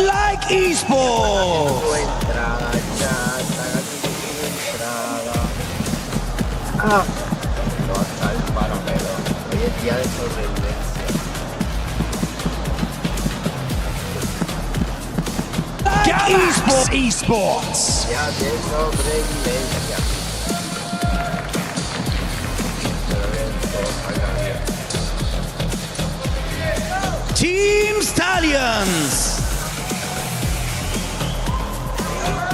like esports. No, hasta el paro, pero hoy es día de sobrevivencia. Like esports. Día de sobrevivencia. Team Stallions.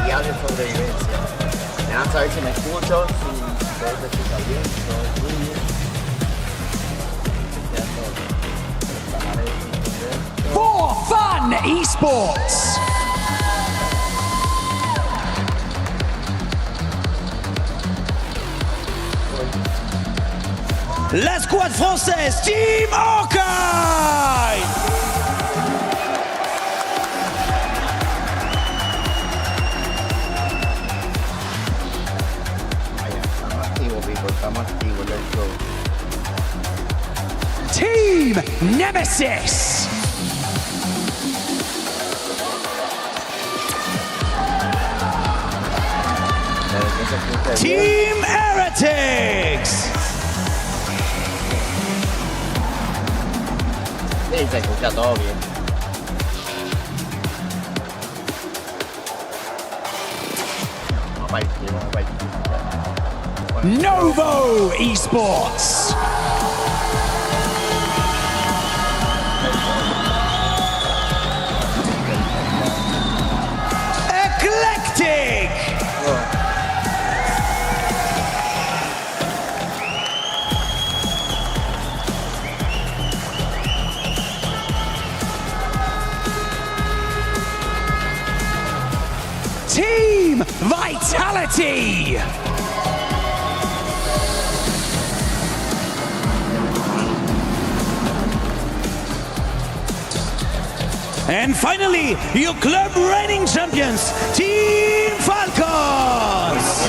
Día de sobrevivencia. Me van a saber si me escucho, si todo se escucha bien, si todo es muy bien. For fun esports. La squad française, Team Hawkeye. Estamos activos, let's go. Team Nemesis. Team Heretics. Sí, se escucha todo bien. Vamos a ir, vamos a ir. Novo Esports. Eclectic. Team Vitality. And finally, your club reigning champions, Team Falcons.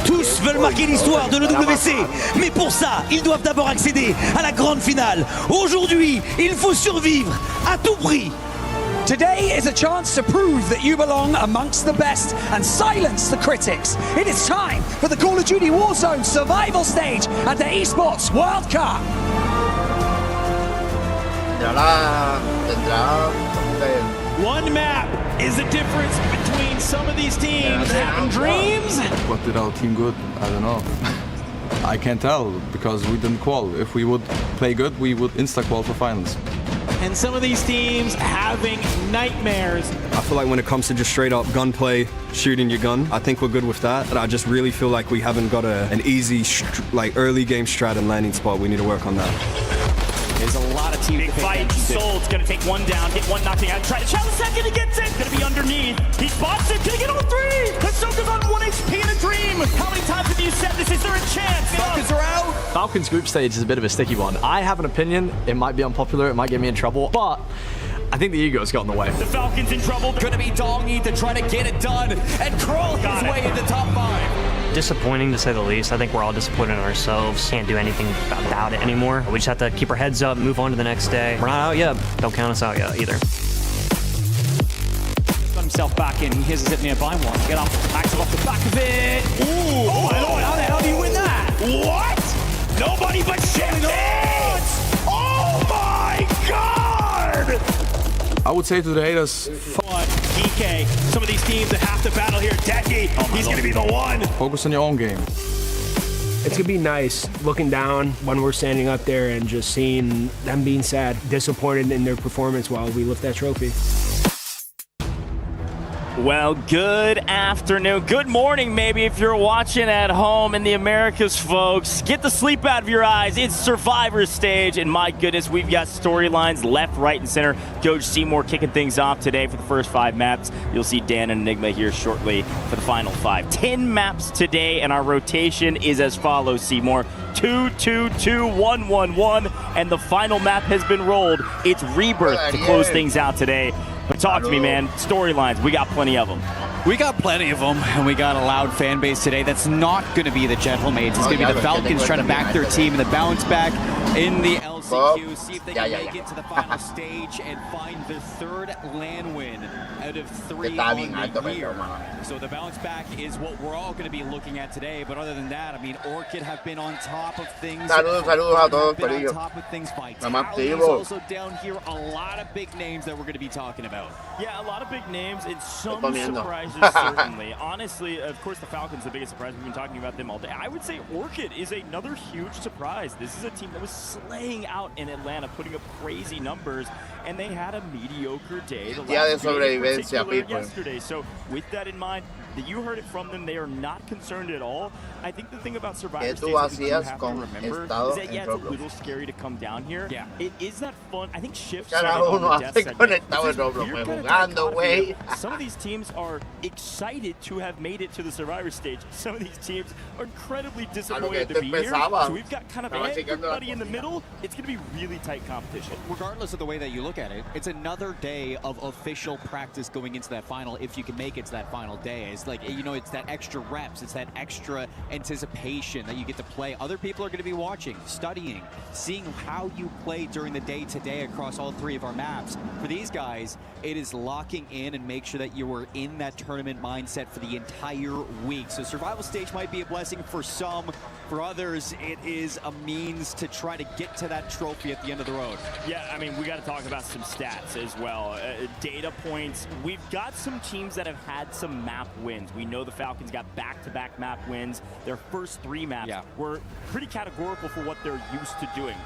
Tous veulent marquer l'histoire de l'EWC, mais pour ça, ils doivent d'abord accéder à la grande finale. Aujourd'hui, il faut survivre à tout prix. Today is a chance to prove that you belong amongst the best and silence the critics. It is time for the Call of Duty Warzone survival stage at the Esports World Cup. One map is the difference between some of these teams having dreams. What did our team good? I don't know. I can't tell because we didn't qual. If we would play good, we would insta-qual for finals. And some of these teams having nightmares. I feel like when it comes to just straight up gunplay, shooting your gun, I think we're good with that. But I just really feel like we haven't got an easy, early game strat and landing spot. We need to work on that. There's a lot of teams. Big fight. Sold's gonna take one down, get one knocking out. Try to challenge second, he gets it. Gonna be underneath. He spots it. Can he get all three? Hisoka's on 1 HP in a dream. How many times have you said this? Is there a chance? Falcons are out. Falcons group stage is a bit of a sticky one. I have an opinion. It might be unpopular. It might get me in trouble. But I think the ego's got in the way. The Falcons in trouble. Gonna be Dongy to try to get it done and crawl his way into top 5. Disappointing to say the least. I think we're all disappointed in ourselves. Can't do anything about it anymore. We just have to keep our heads up, move on to the next day. We're not out yet. Don't count us out yet either. Got himself back in. Here's a zip nearby one. Get off, active off the back of it. Ooh! Oh my lord! How the hell do you win that? What? Nobody but shit! Oh my god! I would say to the haters, DK, some of these teams that have to battle here, Decky, he's going to be the one. focus on your own game. It's gonna be nice looking down when we're standing up there and just seeing them being sad, disappointed in their performance while we lift that trophy. Well, good afternoon. Good morning, maybe, if you're watching at home in the Americas, folks. Get the sleep out of your eyes. It's Survivor stage, and my goodness, we've got storylines left, right, and center. Coach Seymour kicking things off today for the first 5 maps. You'll see Dan and Enigma here shortly for the final 5. 10 maps today, and our rotation is as follows, Seymour. 2-2-2-1-1-1, and the final map has been rolled. It's Rebirth to close things out today. But talk to me, man. Storylines, we got plenty of them. We got plenty of them, and we got a loud fan base today. That's not going to be the Gentlemaids. It's going to be the Falcons trying to back their team in the bounce back in the LCQ. See if they can make it to the final stage and find the third LAN win out of 3 on the year. So the bounce back is what we're all going to be looking at today. But other than that, I mean, Orchid have been on top of things. Saludos a todos, been on top of things. Vitality is also down here. A lot of big names that we're going to be talking about. Yeah, a lot of big names and some surprises, certainly. Honestly, of course, the Falcons, the biggest surprise. We've been talking about them all day. I would say Orchid is another huge surprise. This is a team that was slaying out in Atlanta, putting up crazy numbers, and they had a mediocre day the last yesterday. So with that in mind, that you heard it from them, they are not concerned at all. I think the thing about Survivor Stage that we have to remember is that, yeah, it's a little scary to come down here. Yeah. It is that fun. I think Shift said it on the death segment. Some of these teams are excited to have made it to the Survivor Stage. Some of these teams are incredibly disappointed to be here. So we've got kind of everybody in the middle. It's going to be really tight competition. Regardless of the way that you look at it, it's another day of official practice going into that final, if you can make it to that final day. It's like, you know, it's that extra reps, it's that extra anticipation that you get to play. Other people are going to be watching, studying, seeing how you play during the day-to-day across all 3 of our maps. For these guys, it is locking in and make sure that you are in that tournament mindset for the entire week. So survival stage might be a blessing for some. For others, it is a means to try to get to that trophy at the end of the road. Yeah, I mean, we got to talk about some stats as well. Data points. We've got some teams that have had some map wins. We know the Falcons got back-to-back map wins. Their first 3 maps were pretty categorical for what they're used to doing.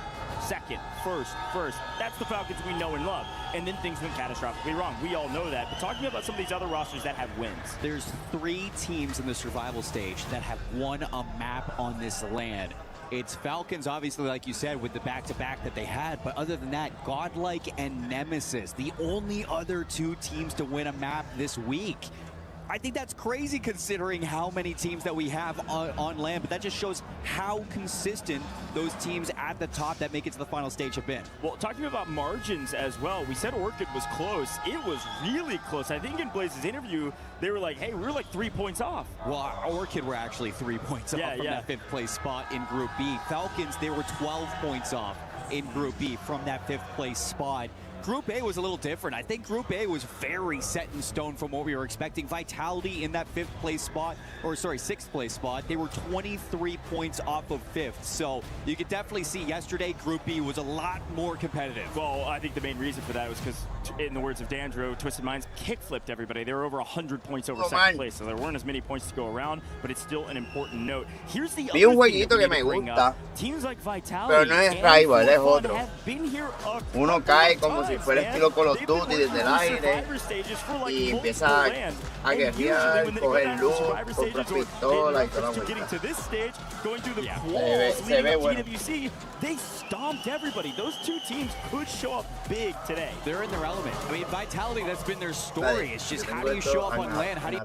Second, first. That's the Falcons we know and love. And then things went catastrophically wrong. We all know that. But talking about some of these other rosters that have wins. There's 3 teams in the survival stage that have won a map on this LAN. It's Falcons, obviously, like you said, with the back-to-back that they had. But other than that, Godlike and Nemesis, the only other 2 teams to win a map this week. I think that's crazy considering how many teams that we have on LAN, but that just shows how consistent those teams at the top that make it to the final stage have been. Well, talking about margins as well, we said Orchid was close. It was really close. I think in Blaze's interview, they were like, hey, we're like 3 points off. Well, Orchid were actually 3 points off from that 5th place spot in Group B. Falcons, they were 12 points off in Group B from that 5th place spot. Group A was a little different. I think Group A was very set in stone from what we were expecting. Vitality in that 5th place spot, or sorry, 6th place spot, they were 23 points off of 5th. So you could definitely see yesterday Group B was a lot more competitive. Well, I think the main reason for that was because, in the words of Dandro, Twisted Minds kick-flipped everybody. They were over 100 points over 2nd place, so there weren't as many points to go around, but it's still an important note. Here's the other thing that we need to bring up. Teams like Vitality have been here Uno cae como si fuera estilo Call of Duty desde el aire y empieza a guerrear, coger luz, comprar pistola y toda la vuelta. Se ve bueno. EWC, they stomped everybody. Those 2 teams could show up big today. They're in their element. I mean, Vitality, that's been their story. It's just how do you show up on LAN? How do you...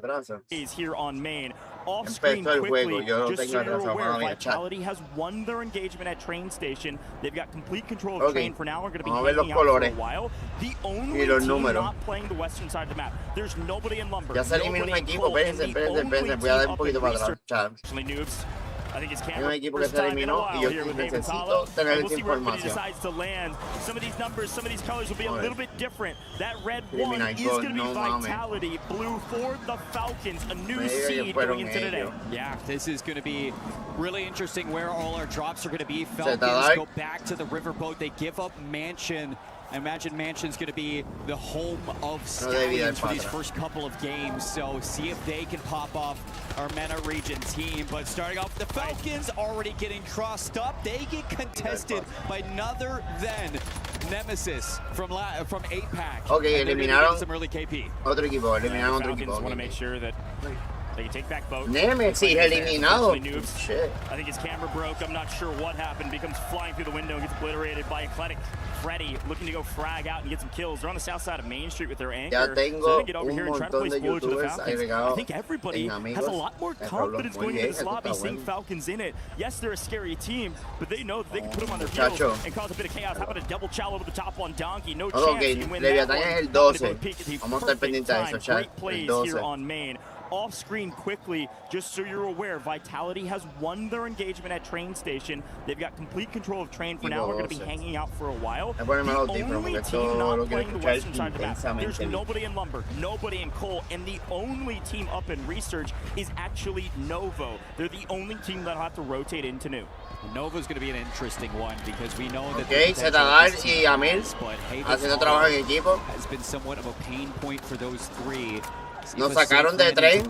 Is here on main. Off screen quickly, just so you're aware, Vitality has won their engagement at Train Station. They've got complete control of Train for now. We're going to be hanging out for a while. The only team not playing the western side of the map. There's nobody in Lumber. Ya se eliminó un equipo, espérense, voy a dar un poquito para atrás. Noobs. I think it's Hay un equipo que se eliminó y yo necesito tener esa información. Decides to land. Some of these numbers, some of these colors will be a little bit different. That red one is going to be Vitality. Blue for the Falcons, a new seed going into today. Yeah, this is going to be really interesting where all our drops are going to be. Falcons go back to the riverboat. They give up Mansion. I imagine Mansion's going to be the home of Stallions for these first couple of games. So see if they can pop off our MENA region team. But starting off, the Falcons already getting crossed up. They get contested by none than Nemesis from 8-pack. Okay, eliminaron some early KP. Otro equipo, eliminaron otro equipo. Falcons want to make sure that They can take back boat. Nemesis eliminado. Shit. I think his camera broke. I'm not sure what happened. Becomes flying through the window and gets obliterated by Eclectic. Freddy looking to go frag out and get some kills. They're on the south side of Main Street with their anchor. So they get over here and try to play spoiler to the Falcons. I think everybody has a lot more confidence going into this lobby, seeing Falcons in it. Yes, they're a scary team, but they know that they can put them on their heels and cause a bit of chaos. How about a double chow over the top on Donkey? No chance you can win that one. El 12. Vamos a estar pendientes de eso, chat. Great plays here on Main. Off screen quickly, just so you're aware, Vitality has won their engagement at Train Station. They've got complete control of Train for now. We're going to be hanging out for a while. The only team not playing the western side of the map. There's nobody in Lumber, nobody in Coal, and the only team up in Research is actually Novo. They're the only team that'll have to rotate into New. Novo's going to be an interesting one because we know that Zetadar y Amil haciendo trabajo en equipo. Has been somewhat of a pain point for those three. Nos sacaron de tren.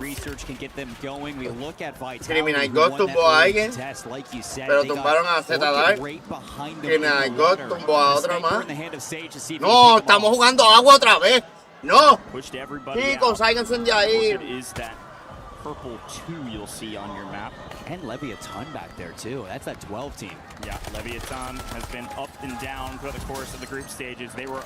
Criminal God tumbó a alguien, pero tumbaron a Zetadar. Criminal God tumbó a otro más. No, estamos jugando agua otra vez. No. Chicos, sáiganse de ahí. Purple 2 you'll see on your map. And Leviathan back there too. That's that 12 team. Yeah, Leviathan has been up and down throughout the course of the group stages. They were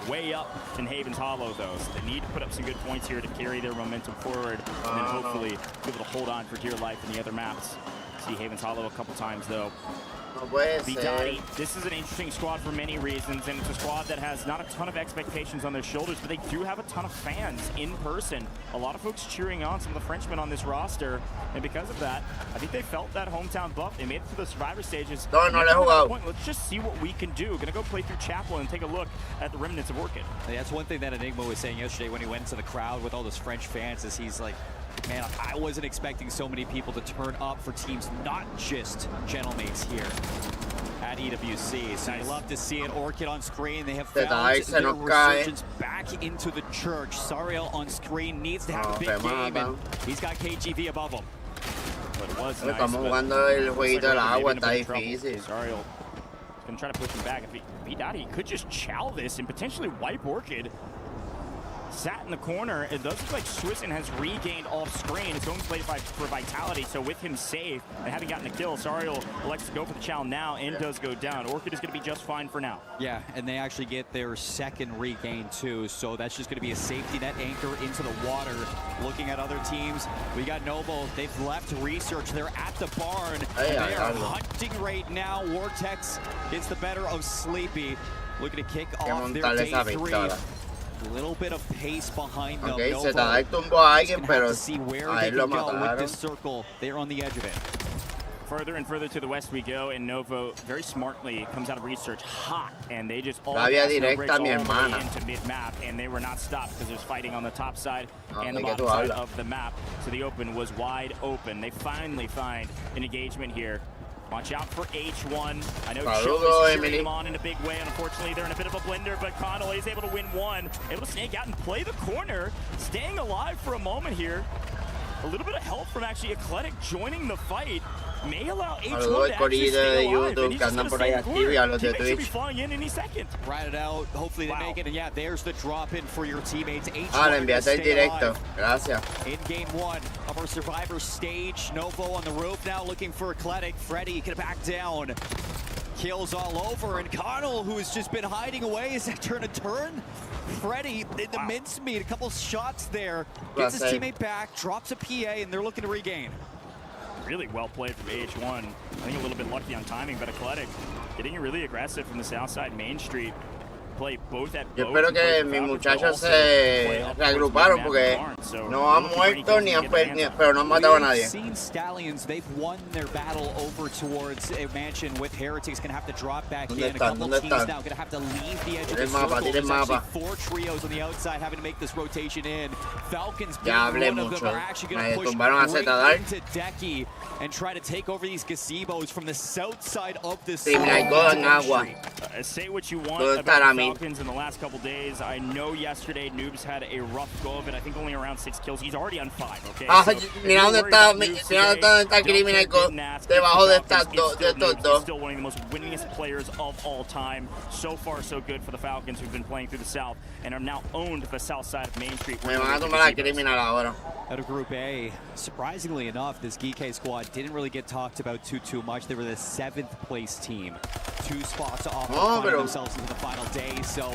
way up in Haven's Hollow though, so they need to put up some good points here to carry their momentum forward and then hopefully be able to hold on for dear life in the other maps. See Haven's Hollow a couple times though. Vidati, this is an interesting squad for many reasons, and it's a squad that has not a ton of expectations on their shoulders, but they do have a ton of fans in person. A lot of folks cheering on some of the Frenchmen on this roster, and because of that, I think they felt that hometown buff. They made it to the survivor stages. Let's just see what we can do. Gonna go play through Chapel and take a look at the remnants of Orchid. That's one thing that Enigma was saying yesterday when he went into the crowd with all those French fans, is he's like, man, I wasn't expecting so many people to turn up for teams, not just Gentlemates here at EWC. So I love to see it. Orchid on screen. They have found their resurgence back into the church. Sariel on screen needs to have a big game, and he's got KGV above him. But it was nice. Estamos jugando el jueguito del agua, está difícil. Sariel is going to try to push him back. If he could just chow this and potentially wipe Orchid. Sat in the corner. It does look like Swisson has regained off screen. It's going to play for Vitality, so with him safe and having gotten a kill, Sariel elects to go for the chow now and does go down. Orchid is going to be just fine for now. Yeah, and they actually get their second regain too, so that's just going to be a safety net anchor into the water. Looking at other teams, we got Noble. They've left Research. They're at the barn. They are hunting right now. Vortex gets the better of Sleepy. Looking to kick off their day 3. A little bit of pace behind them. Okay, Zetadar tumbó a alguien, pero see where a they él lo can go with mataron. this circle. They're on the edge of it. Further and further to the west we go, and Novo very smartly comes out of Research hot, and they just all directa, mi hermana. into mid-map, and they were not stopped because there's fighting on the top side and the bottom side of the map. So the open was wide open. They finally find an engagement here. Watch out for H1. I know Joe is cheering him on in a big way. Unfortunately, they're in a bit of a blender, but Connolly is able to win one. Able to snake out and play the corner. Staying alive for a moment here. A little bit of help from actually Eclectic joining the fight. May allow H1 to actually stay alive. And he's just going to stay in the corner. Teammates should be flying in any second. Ride it out. Hopefully they make it. And yeah, there's the drop in for your teammates. Le enviaste el directo. Gracias. In game 1 of our survivor stage, Novo on the roof now looking for Eclectic. Freddy can back down. Kills all over, and Connell, who has just been hiding away, is that turn. Freddy in the mincemeat, a couple shots there, gets his teammate back, drops a PA, and they're looking to regain. Really well played from H1. I think a little bit lucky on timing, but Eclectic getting really aggressive from the south side Main Street. Play both at Yo espero que mis muchachos se reagruparon porque no han muerto ni han pero no han matado a nadie. Seen Stallions, they've won their battle over towards a mansion with Heretics. Gonna have to drop back in. A couple teams now gonna have to leave the edge of the circle. There's actually 4 trios on the outside having to make this rotation in. Falcons, one of them, are actually gonna push right into Decky and try to take over these gazebos from the south side of this. Say what you want about Falcons in the last couple days. I know yesterday Noobs had a rough go of it. I think only around 6 kills. He's already on 5, okay? Mira dónde está, Criminal debajo de estos dos. Still one of the most winningest players of all time. So far, so good for the Falcons, who've been playing through the South and are now owned the south side of Main Street. Me van a tomar a Criminal ahora. Out of Group A, surprisingly enough, this GK squad didn't really get talked about too much. They were the 7th place team. 2 spots off of themselves into the final day, so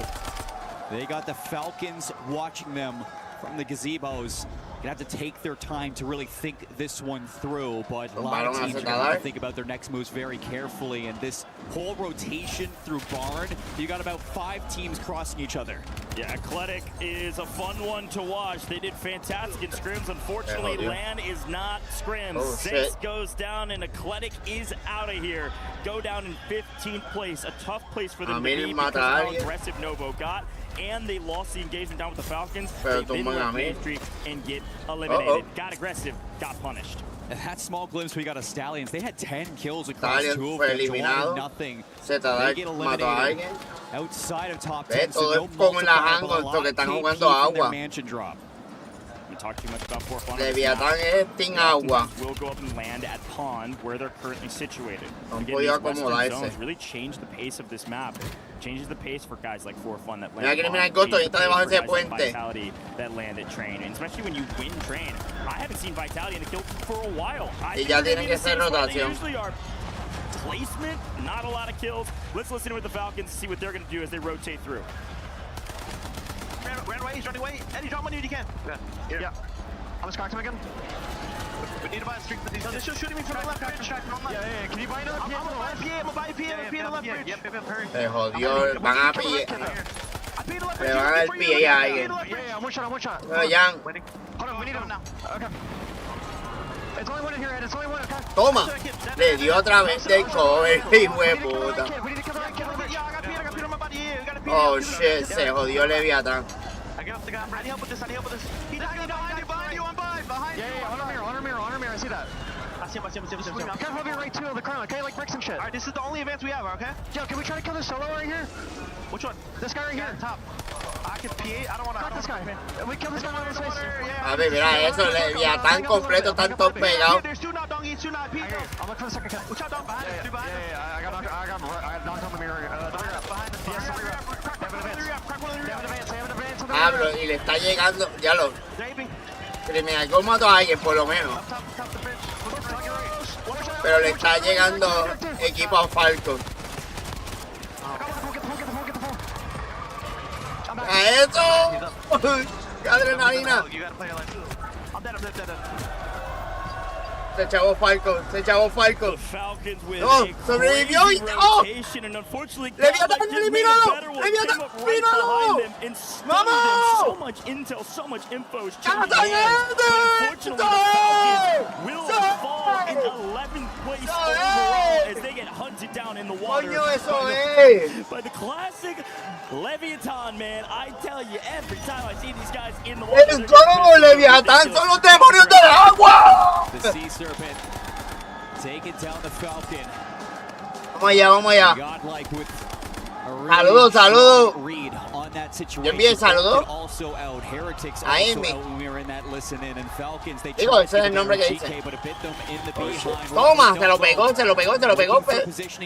they got the Falcons watching them from the gazebos. Gonna have to take their time to really think this one through, but a lot of teams are gonna have to think about their next moves very carefully. And this whole rotation through Barn, you got about 5 teams crossing each other. Yeah, Athletic is a fun one to watch. They did fantastic in scrims. Unfortunately, LAN is not scrims. 6 goes down, and Athletic is out of here. Go down in 15th place. A tough place for them to be because of how aggressive Novo got. And they lost the engagement down with the Falcons. They didn't let Main Street and get eliminated. Got aggressive, got punished. That small glimpse we got of Stallions. They had 10 kills across 2 of them. Nothing. They get eliminated outside of top 10. So no multiplier, but a lot of KP from their mansion drop. Talk too much about 4 Fun. Leviatán es Team Agua. Will go up and land at Pond, where they're currently situated. No Again, podía these western zones acomodarse. really change the pace of this map. Changes the pace for guys like 4 Fun that land. Mira, Criminal Costo, y está debajo de ese puente. Vitality that land at Train, and especially when you win Train. I haven't seen Vitality in the kill for a while. Y ya tienen que hacer rotación. Usually are placement, not a lot of kills. Let's listen with the Falcons, see what they're going to do as they rotate through. Ran away, he's running away. Eddie, drop money if you can. Yeah. I'm just cracked him again. We need to buy a streak for these. No, they're still shooting me from the left. Yeah. Can you buy another PA? I'm gonna buy a PA. I'm gonna buy a PA in the left bridge. Yep. Se jodió, van a pillar. Le van a dar PA a alguien. Yeah, I'm one shot. Jan. Hold on, we need him now. Okay. It's only one in here, Ed. It's only one. Okay. Toma. Le dio otra vez de cover, hijo de puta. Oh shit, se jodió Leviatán. I got the guy. I need help with this. He's behind you. I'm behind. Yeah. On our mirror. I see that. I see him. Careful of your right too of the crown, okay? Like bricks and shit. Alright, this is the only advance we have, okay? Yo, can we try to kill this solo right here? Which one? This guy right here. Top. I can PA. I don't want to. Cut this guy. We kill this guy on his face. A ver, mira eso, Leviatán completo, están todos pegados. There's 2 not, Dongy. 2 not. I'm looking for the second cut. Watch out, Dong. Behind us. Yeah. I got knocked on the mirror. Behind us. Yes, they have an advance. Hablo, y le está llegando, ya lo. Criminal Costo mató a alguien, por lo menos. Pero le está llegando equipo a Falcon. ¡A eso! ¡Qué adrenalina! Se echó Falcon. ¡No! ¡Sobrevivió! ¡Y ¡oh! ¡Leviatán, elimínalo! ¡Vamos! So much intel, so much info. ¡Unfortunately, the Falcons will fall in 11th place overall as they get hunted down in the water by the classic Leviatán, man. I tell you, every time I see these guys in the water, ¡Es como Leviatán! ¡Son los demonios del agua! The Sea Serpent taking down the Falcon. Vamos allá. Godlike with Saludos. read on that situation. Yo envié saludos. Also out. Heretics A also Amy. out when we were in that listen in. And Falcons, they Digo, ese es el nombre que dice. but it bit them in the behind. Toma, se lo pegó.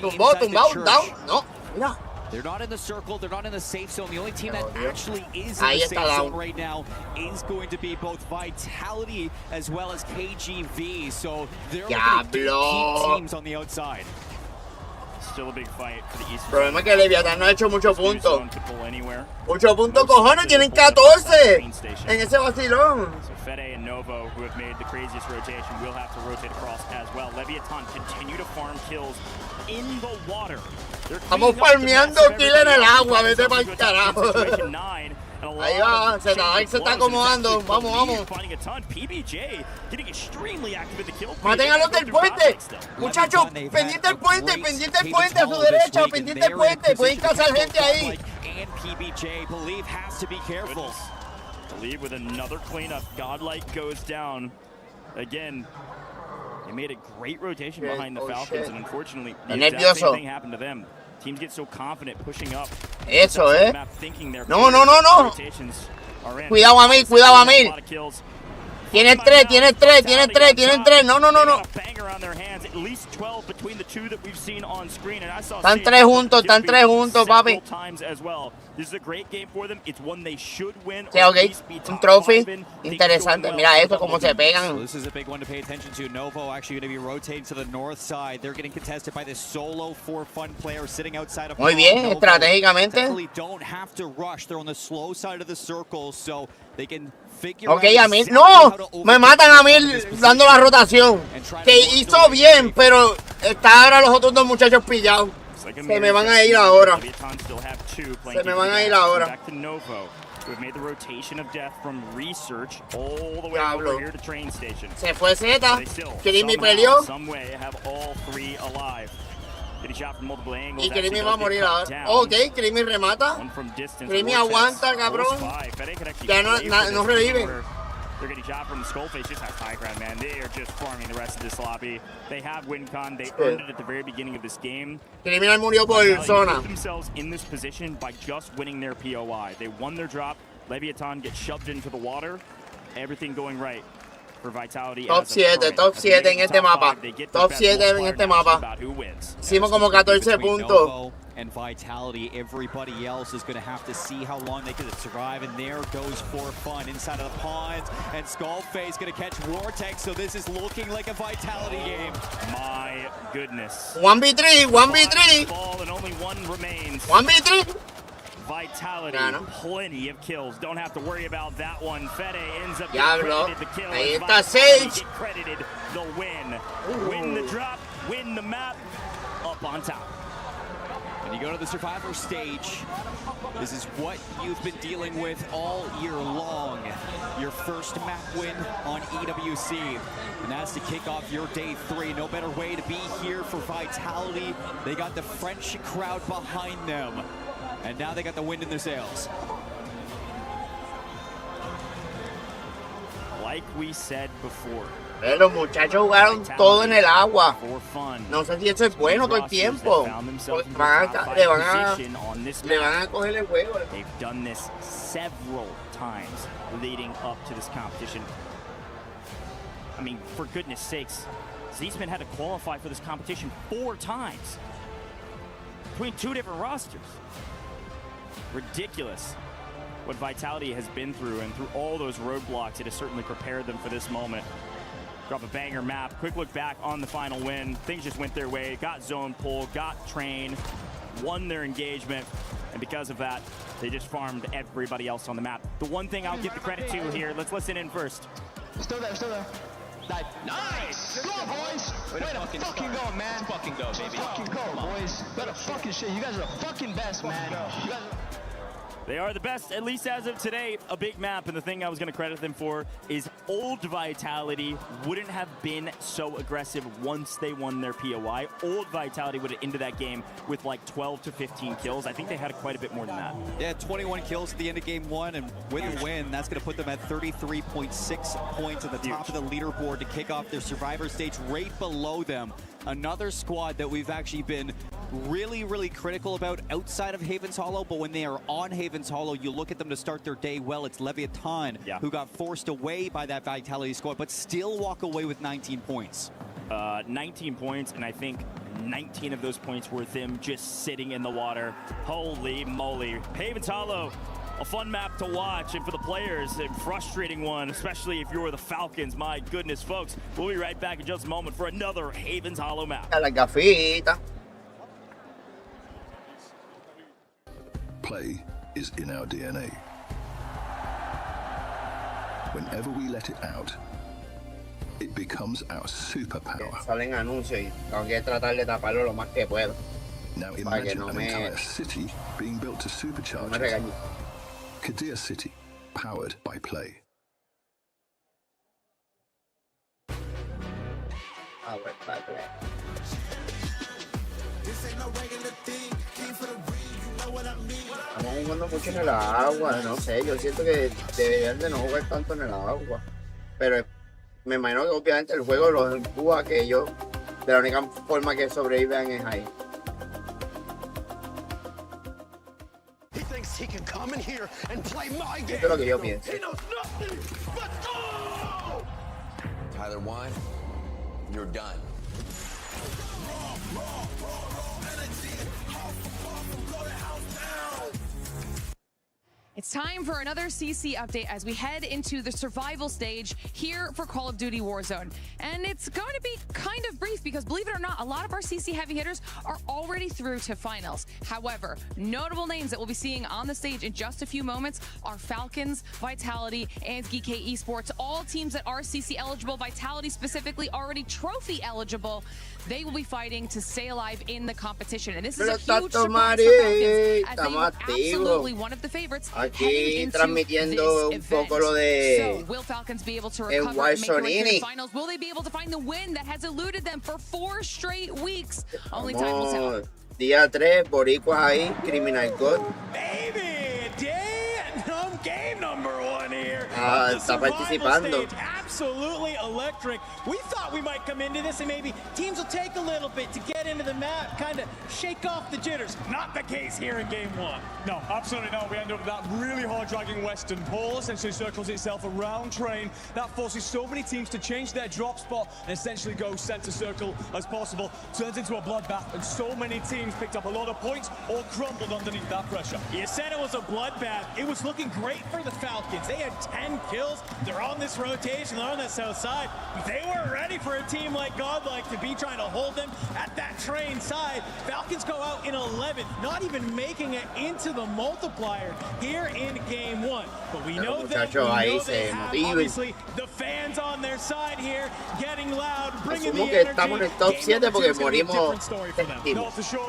Tumbado, down. No, mira. They're not in the circle. They're not in the safe zone. The only team that actually is in Ahí the está safe down. zone right now is going to be both Vitality as well as KGV. So they're looking to keep teams on the outside. Still a big fight for the East. El problema es que Leviatán no ha hecho muchos puntos. Muchos puntos, cojones, tienen 14 en ese vacilón. So Fede and Novo, who have made the craziest rotation, will have to rotate across as well. Leviatán continue to farm kills in the water. Estamos farmeando kill en el agua, vete pa'l carajo. Ahí va, se está acomodando. Vamos. Maten a los del puente. Muchachos, pendiente el puente, a su derecha, pendiente el puente. Pueden cazar gente ahí. And PBJ, Believe has to be careful. Believe with another cleanup. Godlike goes down. Again, they made a great rotation behind the Falcons, and unfortunately, the exact same thing happened to them. Teams get so confident pushing up. Eso, No. Are in. Cuidado a mí, cuidado a mí. Tiene tres. No. Están tres juntos, papi. Sí, ok. Un trophy. Interesante. Mira esto, cómo se pegan. This is a big one to pay attention to. Novo actually going to be rotating to the north side. They're getting contested by this solo for fun player sitting outside of. Muy bien, estratégicamente. Don't have to rush. They're on the slow side of the circle, so they can. Ok, a mí, no, me matan a mí dando la rotación. Que hizo bien, pero está ahora los otros dos muchachos pillados. Se me van a ir ahora. Se me van a ir ahora. Diablo. Se fue Z. Kirimi peleó. Y Kirimi va a morir ahora. Ok, Kirimi remata. Kirimi aguanta, cabrón. Ya no revive. They're getting shot from the Skullface, just has high ground, man. They are just farming the rest of this lobby. They have win con. They earned it at the very beginning of this game. Criminal murió por zona. They put themselves in this position by just winning their POI. They won their drop. Leviathan gets shoved into the water. Everything going right for Vitality. Top 7 en este mapa. Top 7 en este mapa. Hicimos como 14 puntos. And Vitality, everybody else is going to have to see how long they can survive. And there goes for fun inside of the pond. And Skullface going to catch Vortex. So this is looking like a Vitality game. My goodness. 1v3. Ball and only one remains. 1v3. Vitality, plenty of kills. Don't have to worry about that one. Fede ends up getting credited the kill. Ahí está Sage. Get credited the win. Win the drop, win the map, up on top. When you go to the Survivor stage, this is what you've been dealing with all year long. Your first map win on EWC. And that's to kick off your day 3. No better way to be here for Vitality. They got the French crowd behind them. And now they got the wind in their sails. Like we said before. Los muchachos jugaron todo en el agua. No sé si eso es bueno todo el tiempo. Le van a coger el juego. They've done this several times leading up to this competition. I mean, for goodness sakes, Zeesman had to qualify for this competition 4 times between 2 different rosters. Ridiculous what Vitality has been through, and through all those roadblocks, it has certainly prepared them for this moment. Drop a banger map, quick look back on the final win. Things just went their way, got zone pull, got train, won their engagement, and because of that, they just farmed everybody else on the map. The one thing I'll give the credit to here, let's listen in first. Still there. Nice! Go, boys! Way to fucking go, man! Let's fucking go, baby. Fucking go, boys! Better fucking shit. You guys are the fucking best, man. You guys They are the best, at least as of today. A big map, and the thing I was going to credit them for is old Vitality wouldn't have been so aggressive once they won their POI. Old Vitality would have ended that game with like 12 to 15 kills. I think they had quite a bit more than that. Yeah, 21 kills at the end of game 1, and with a win, that's going to put them at 33.6 points at the top of the leaderboard to kick off their Survivor stage. Right below them, another squad that we've actually been really critical about outside of Haven's Hollow, but when they are on Haven's Hollow, you look at them to start their day well. It's Leviathan, who got forced away by that Vitality squad, but still walk away with 19 points. 19 points, and I think 19 of those points were them just sitting in the water. Holy moly. Haven's Hollow, a fun map to watch, and for the players, a frustrating one, especially if you're the Falcons. My goodness, folks. We'll be right back in just a moment for another Haven's Hollow map. La gafita. Play is in our DNA. Whenever we let it out, it becomes our superpower. Salen anuncios y tengo que tratar de taparlo lo más que puedo. Now imagine an entire city being built to supercharge it. Kadir City, powered by Play. Powered by Play. Estamos jugando mucho en el agua, no sé, yo siento que deberían de no jugar tanto en el agua, pero me imagino que obviamente el juego los empuja a que ellos, de la única forma que sobrevivan es ahí. come in here and play my game. Esto es lo que yo pienso. He knows nothing but go! Tyler 1, you're done. It's time for another CC update as we head into the survival stage here for Call of Duty Warzone. And it's going to be kind of brief because, believe it or not, a lot of our CC heavy hitters are already through to finals. However, notable names that we'll be seeing on the stage in just a few moments are Falcons, Vitality, and GK Esports, all teams that are CC eligible. Vitality specifically already trophy eligible. They will be fighting to stay alive in the competition. And this is a huge surprise for Falcons, as they are absolutely one of the favorites. Aquí transmitiendo un poco lo de Will Falcons be able to recover and make their way to the finals? Will they be able to find the win that has eluded them for 4 straight weeks? Only time will tell. Día 3, boricuas ahí, Criminal God. Baby, game number 1 here. Está participando. Absolutely electric. We thought we might come into this and maybe teams will take a little bit to get into the map, kind of shake off the jitters. Not the case here in game 1. No, absolutely not. We end up with that really hard dragging western pole, essentially circles itself around train. That forces so many teams to change their drop spot and essentially go center circle as possible. Turns into a bloodbath, and so many teams picked up a lot of points or crumbled underneath that pressure. You said it was a bloodbath. It was looking great for the Falcons. They had 10 kills. They're on this rotation. They're on the south side. They weren't ready for a team like Godlike to be trying to hold them at that train side. Falcons go out in 11th, not even making it into the multiplier here in game 1. But we know that they have, obviously, the fans on their side here, getting loud, bringing the energy. Estamos en el top 7 porque morimos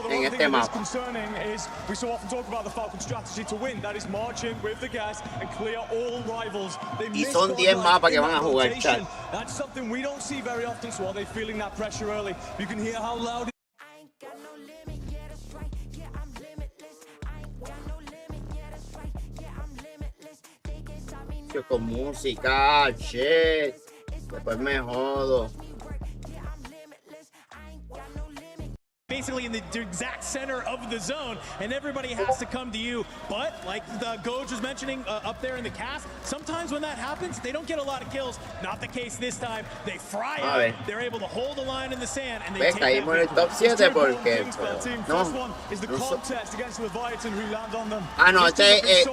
en este mapa. Concerning is we so often talk about the Falcon strategy to win. That is march in with the gas and clear all rivals. Y son 10 mapas que van a jugar, chat. That's something we don't see very often, so are they feeling that pressure early? You can hear how loud con música, shit. Después me jodo. Basically in the exact center of the zone, and everybody has to come to you. But like the Goj was mentioning up there in the cast, sometimes when that happens, they don't get a lot of kills. Not the case this time. They fry out. They're able to hold the line in the sand, and they take caímos en el top 7 porque no. No, este es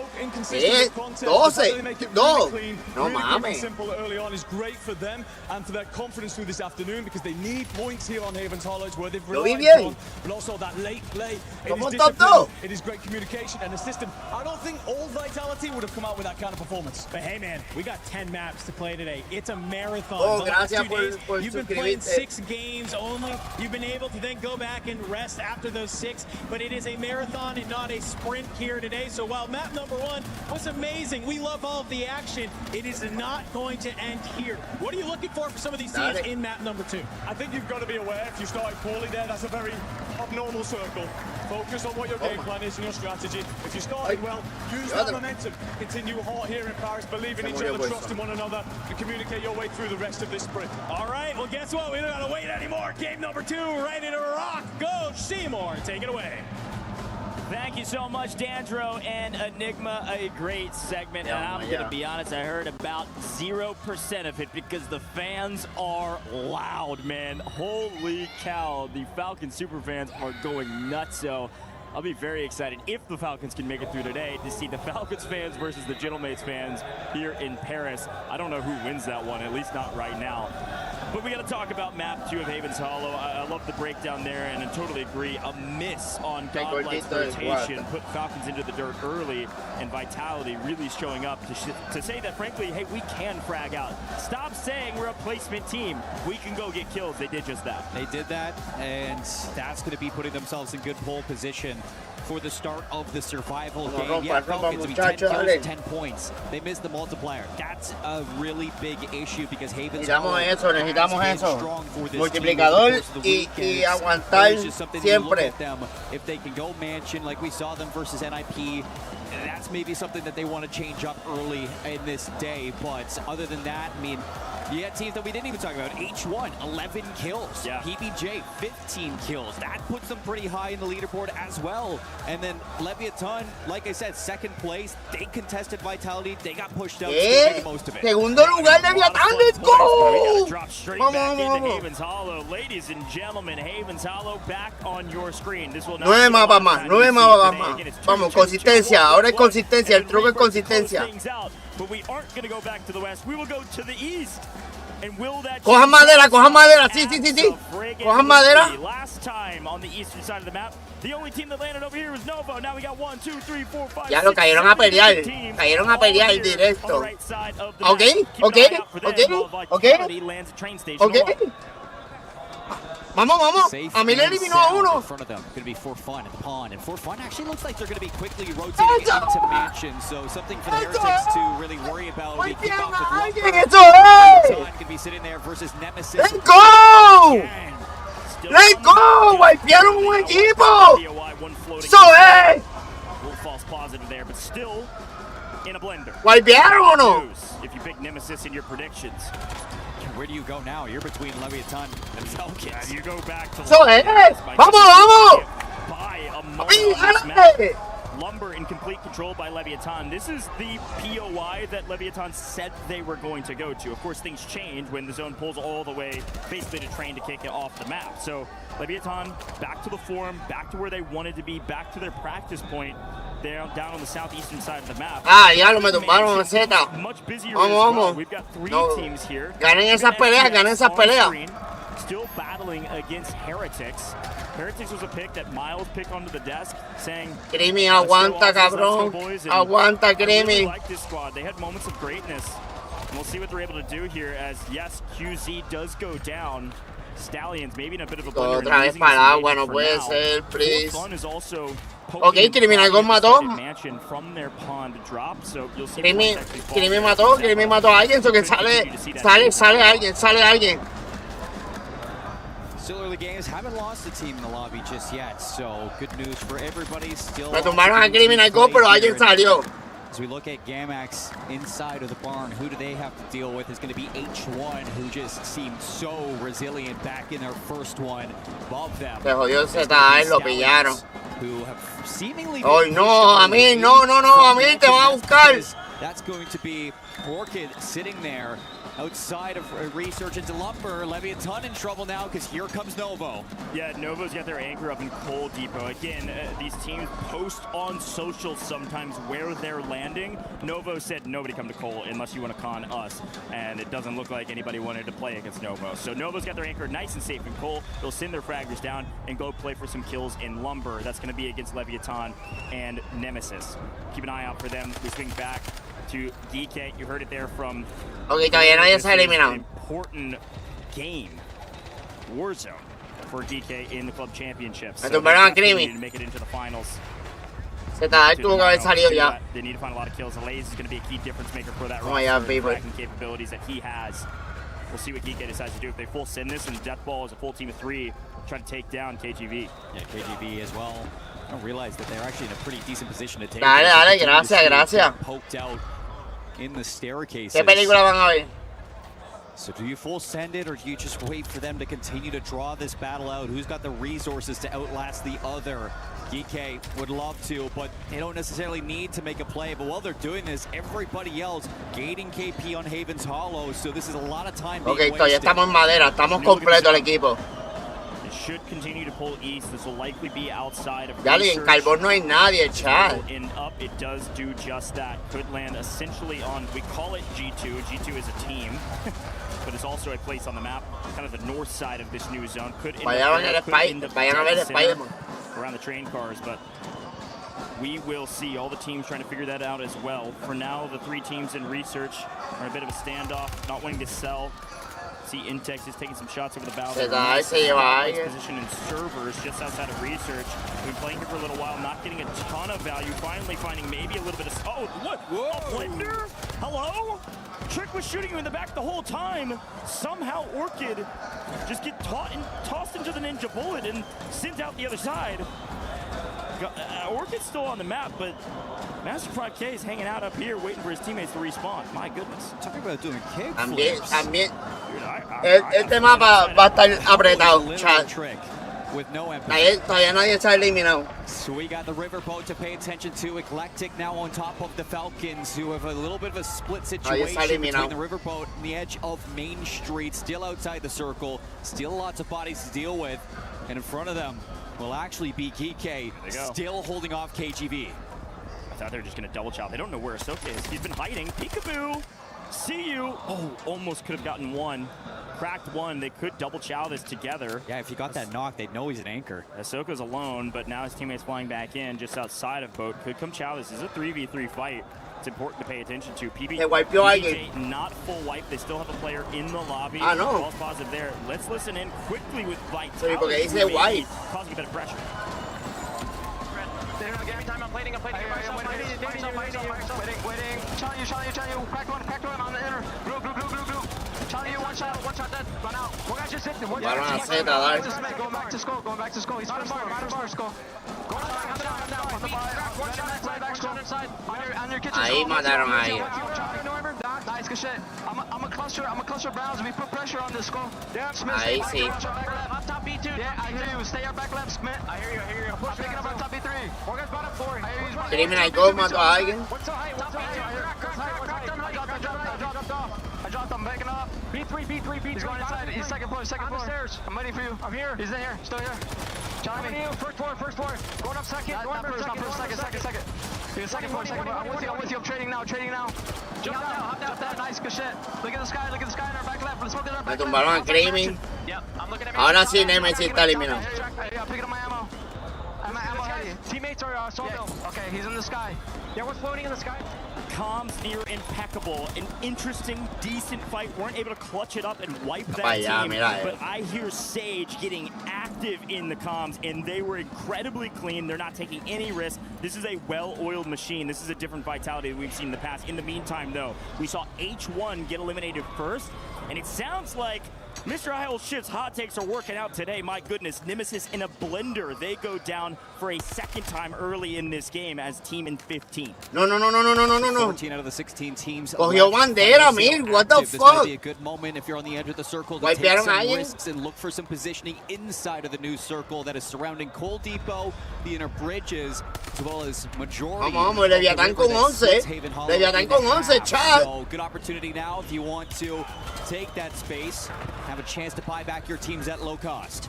12. No mames. Simple early on is great for them and for their confidence through this afternoon because they need points here on Havens Hollows where they've relied on, but also that late play. It is discipline, it is great communication and a system. I don't think all Vitality would have come out with that kind of performance. But hey man, we got 10 maps to play today. It's a marathon. Oh, gracias por You've been playing 6 games only. You've been able to then go back and rest after those 6, but it is a marathon and not a sprint here today. So while map number 1 was amazing, we love all of the action, it is not going to end here. What are you looking for some of these teams in map number 2? I think you've got to be aware if you started poorly there, that's a very abnormal circle. Focus on what your game plan is and your strategy. If you started well, use that momentum. Continue hard here in Paris, believe in each other, trust in one another, and communicate your way through the rest of this sprint. All right, well guess what? We don't gotta wait anymore. Game number 2, ready to rock. Go Seymour, take it away. Thank you so much, Dandro and Enigma. A great segment, and I'm going to be honest, I heard about 0% of it because the fans are loud, man. Holy cow, the Falcon super fans are going nuts, so I'll be very excited if the Falcons can make it through today to see the Falcons fans versus the Gentlemates fans here in Paris. I don't know who wins that one, at least not right now. But we got to talk about map 2 of Havens Hollow. I love the breakdown there, and I totally agree. A miss on Godlike's rotation put Falcons into the dirt early, and Vitality really showing up to say that, frankly, hey, we can frag out. Stop saying we're a placement team. We can go get kills. They did just that. They did that, and that's going to be putting themselves in good pole position for the start of the survival game. Yeah, Falcons, 10 kills, 10 points. They missed the multiplier. That's a really big issue because Havens necesitamos eso. Multiplicador y aguantar siempre. If they can go mansion like we saw them versus NIP, that's maybe something that they want to change up early in this day. But other than that, I mean, you had teams that we didn't even talk about. H1, 11 kills. Yeah. PBJ, 15 kills. That puts them pretty high in the leaderboard as well. And then Leviathan, like I said, second place. They contested Vitality. They got pushed out. Still made the most of it. Segundo lugar, Leviathan, let's go! Drop straight Vamos, back vamos, into vamos. Haven's Hollow. Ladies and gentlemen, Haven's Hollow back on your screen. This will not 9 be mapas the más, last 9 time you mapas see más. today. Again, it's Vamos, 2-2-2-1. consistencia, ahora es consistencia, el truco es Reaper to close consistencia. things out, but we aren't going to go back to the west. We will go to the east. And will that Cojan madera, sí, sí, sí, sí. Cojan madera. Last time on the eastern side of the map, the only team that landed over here was Novo. Now we got 1, 2, 3, 4, 5, Ya lo 6, cayeron a 7 pelear, teams cayeron a pelear all here directo. on the right side of the Ok, map. Keep an ok, eye out for them ok, while ok. Vitality lands at train station Ok. one. Vamos, vamos. Safe A mí le and eliminó a sound uno. in front of them. Going to be for fun at the pawn. And for fun actually looks like they're going to be quickly rotating into Mansion. So something for the Heretics to really worry about. We kick off with Lumber. ¡Eso es! Time can be sitting there versus Nemesis. ¡Let's go! ¡Let's go! ¡Wipearon un equipo! ¡Eso es! Little false positive there, but still in a blender. ¿Wipearon o no? If you pick Nemesis in your predictions. Where do you go now? You're between Leviathan and Falcons. You go back to ¡Eso es! ¡Vamos, vamos! by a moment ¡Ay, on this map. dale! Lumber in complete control by Leviathan. This is the POI that Leviathan said they were going to go to. Of course, things change when the zone pulls all the way, basically to train to kick it off the map. So Leviathan back to the form, back to where they wanted to be, back to their practice point. They're down on the southeastern side of the map. Ah, ya lo me tumbaron, Z. Much busier Vamos, as well. vamos. We've got three No. teams here. Ganen esas peleas, ganen esas peleas. Still battling against Heretics. Heretics was a pick that Miles picked onto the desk, saying, Creamy, aguanta, cabrón. Aguanta, I really Creamy. like this squad. They had moments of greatness. And we'll see what they're able to do here as, yes, QZ does go down. Stallions maybe in a bit of a blender. Otra vez para el agua, no puede ser, please. Ok, Criminal Ghost mató. Creamy mató a alguien, so que sale alguien. Still early games, haven't lost a team in the lobby just yet, so good news for everybody. Still Me tumbaron a Criminal Ghost, pero alguien salió. As we look at Gamax inside of the barn, who do they have to deal with? Is going to be H1, who just seemed so resilient back in their first one. Above them, Se jodió ZA, lo pillaron. who have seemingly Ay, no, a mí, no, a mí te van a buscar. That's going to be Orchid sitting there outside of research into Lumber. Leviathan in trouble now because here comes Novo. Yeah, Novo's got their anchor up in Coal Depot. Again, these teams post on social sometimes where they're landing. Novo said, nobody come to Coal unless you want to con us. And it doesn't look like anybody wanted to play against Novo. So Novo's got their anchor nice and safe in Coal. They'll send their fraggers down and go play for some kills in Lumber. That's going to be against Leviathan and Nemesis. Keep an eye out for them. We swing back to DK. You heard it there from... Ok, todavía nadie se ha eliminado. Important game, Warzone, for DK in the club championships. Me tumbaron a Creamy. To make it into the finals. ZA tuvo que haber salido ya. They need to find a lot of kills. Laze is going to be a key difference maker for that Oh my God, roster. people. Tracking capabilities that he has. We'll see what DK decides to do. If they full send this and Deathball is a full team of 3, try to take down KGB. Yeah, KGB as well. I don't realize that they're actually in a pretty decent position to take. Dale, gracias. Poked out in the staircases. ¿Qué película van a ver? So do you full send it, or do you just wait for them to continue to draw this battle out? Who's got the resources to outlast the other? DK would love to, but they don't necessarily need to make a play. But while they're doing this, everybody else gating KP on Haven's Hollow. So this is a lot of time being Ok, todavía wasted. estamos en madera, estamos completo el equipo. It should continue to pull east. This will likely be outside of Dale, en Carbón no hay nadie, chat. And up, it does do just that. Could land essentially on, we call it G2. G2 is a team, but it's also a place on the map, kind of the north side of this new zone. Could end Vayan a ver up Spider-Man. center around the train cars, but we will see all the teams trying to figure that out as well. For now, the 3 teams in research are in a bit of a standoff, not wanting to sell. See Intex is taking some shots over the bow. Se lleva a alguien. Position in servers just outside of research. We've been playing here for a little while, not getting a ton of value. Finally finding maybe a little bit of... Oh, look! Whoa. A blender? Hello? Trick was shooting you in the back the whole time. Somehow Orchid just get tossed into the ninja bullet and sent out the other side. Orchid's still on the map, but Master Prime K is hanging out up here waiting for his teammates to respawn. My goodness. Talking about doing kick También. Este mapa va a estar apretado, chat. Todavía nadie está eliminado. So we got the riverboat to pay attention to. Eclectic now on top of the Falcons, who have a little bit of a split situation between the riverboat and the edge of Main Street. Still outside the circle, still lots of bodies to deal with, and in front of them will actually be Kike, still holding off KGV. I thought they were just going to double chow. They don't know where Ahsoka is. He's been hiding. Peekaboo, see you. Oh, almost could have gotten one. Cracked one. They could double chow this together. Yeah, if he got that knock, they'd know he's an anchor. Ahsoka's alone, but now his teammates flying back in just outside of boat. Could come chow. This is a 3v3 fight. It's important to pay attention to. PBJ not full wipe. They still have a player in the lobby. I know. False positive there. Let's listen in quickly with Vitality. Sí, porque dice wipe. Causing a bit of pressure. Waiting. Challenge you. Cracked one on the inner. Blue. Challenge you, one shot dead. Run out. One guy just hit him. Going back to skull. He's first skull. Ahí mataron a ella. Nice, good shit. I'm a cluster Browns. We put pressure on this skull. Ahí sí. Up top B2. Yeah, I hear you. Stay up back left, Smith. I hear you. I'm picking up on top B3. One guy's bottom 4. Criminal Gold mató a alguien. What's the height? I dropped him. Backing up. B3. He's going inside. He's second floor. On the stairs. I'm waiting for you. I'm here. He's in here. Still here. Challenge me. First floor. Going up second. Not first. Second. He's second floor. I'm with you. I'm trading now. Jump down. Nice. Good shit. Look at the sky in our back left. Let's look at our Me back tumbaron a Creaming. Yep. I'm looking at Ahora sí, Nemesis está eliminado. I'm picking up my ammo. Ammo heavy. Teammates are solo. Okay, he's in the sky. Yeah, we're floating in the sky. Comms near impeccable. An interesting, decent fight. Weren't able to clutch it up and wipe that team. But I hear Sage getting active in the comms, and they were incredibly clean. They're not taking any risk. This is a well-oiled machine. This is a different Vitality that we've seen in the past. In the meantime, though, we saw H1 get eliminated first, and it sounds like Mr. Shit's hot takes are working out today. My goodness, Nemesis in a blender. They go down for a second time early in this game as team in 15. No. 14 out of the 16 teams. Cogió bandera, Mir. What the This fuck? might be a good moment if you're on the edge of the circle to take some risks and look for some positioning inside of the new circle that is surrounding Coal Depot, the inner bridges, as well as majority. Vamos, Leviatán con 11. Leviatán con 11, chat. So good opportunity now if you want to take that space, have a chance to buy back your teams at low cost.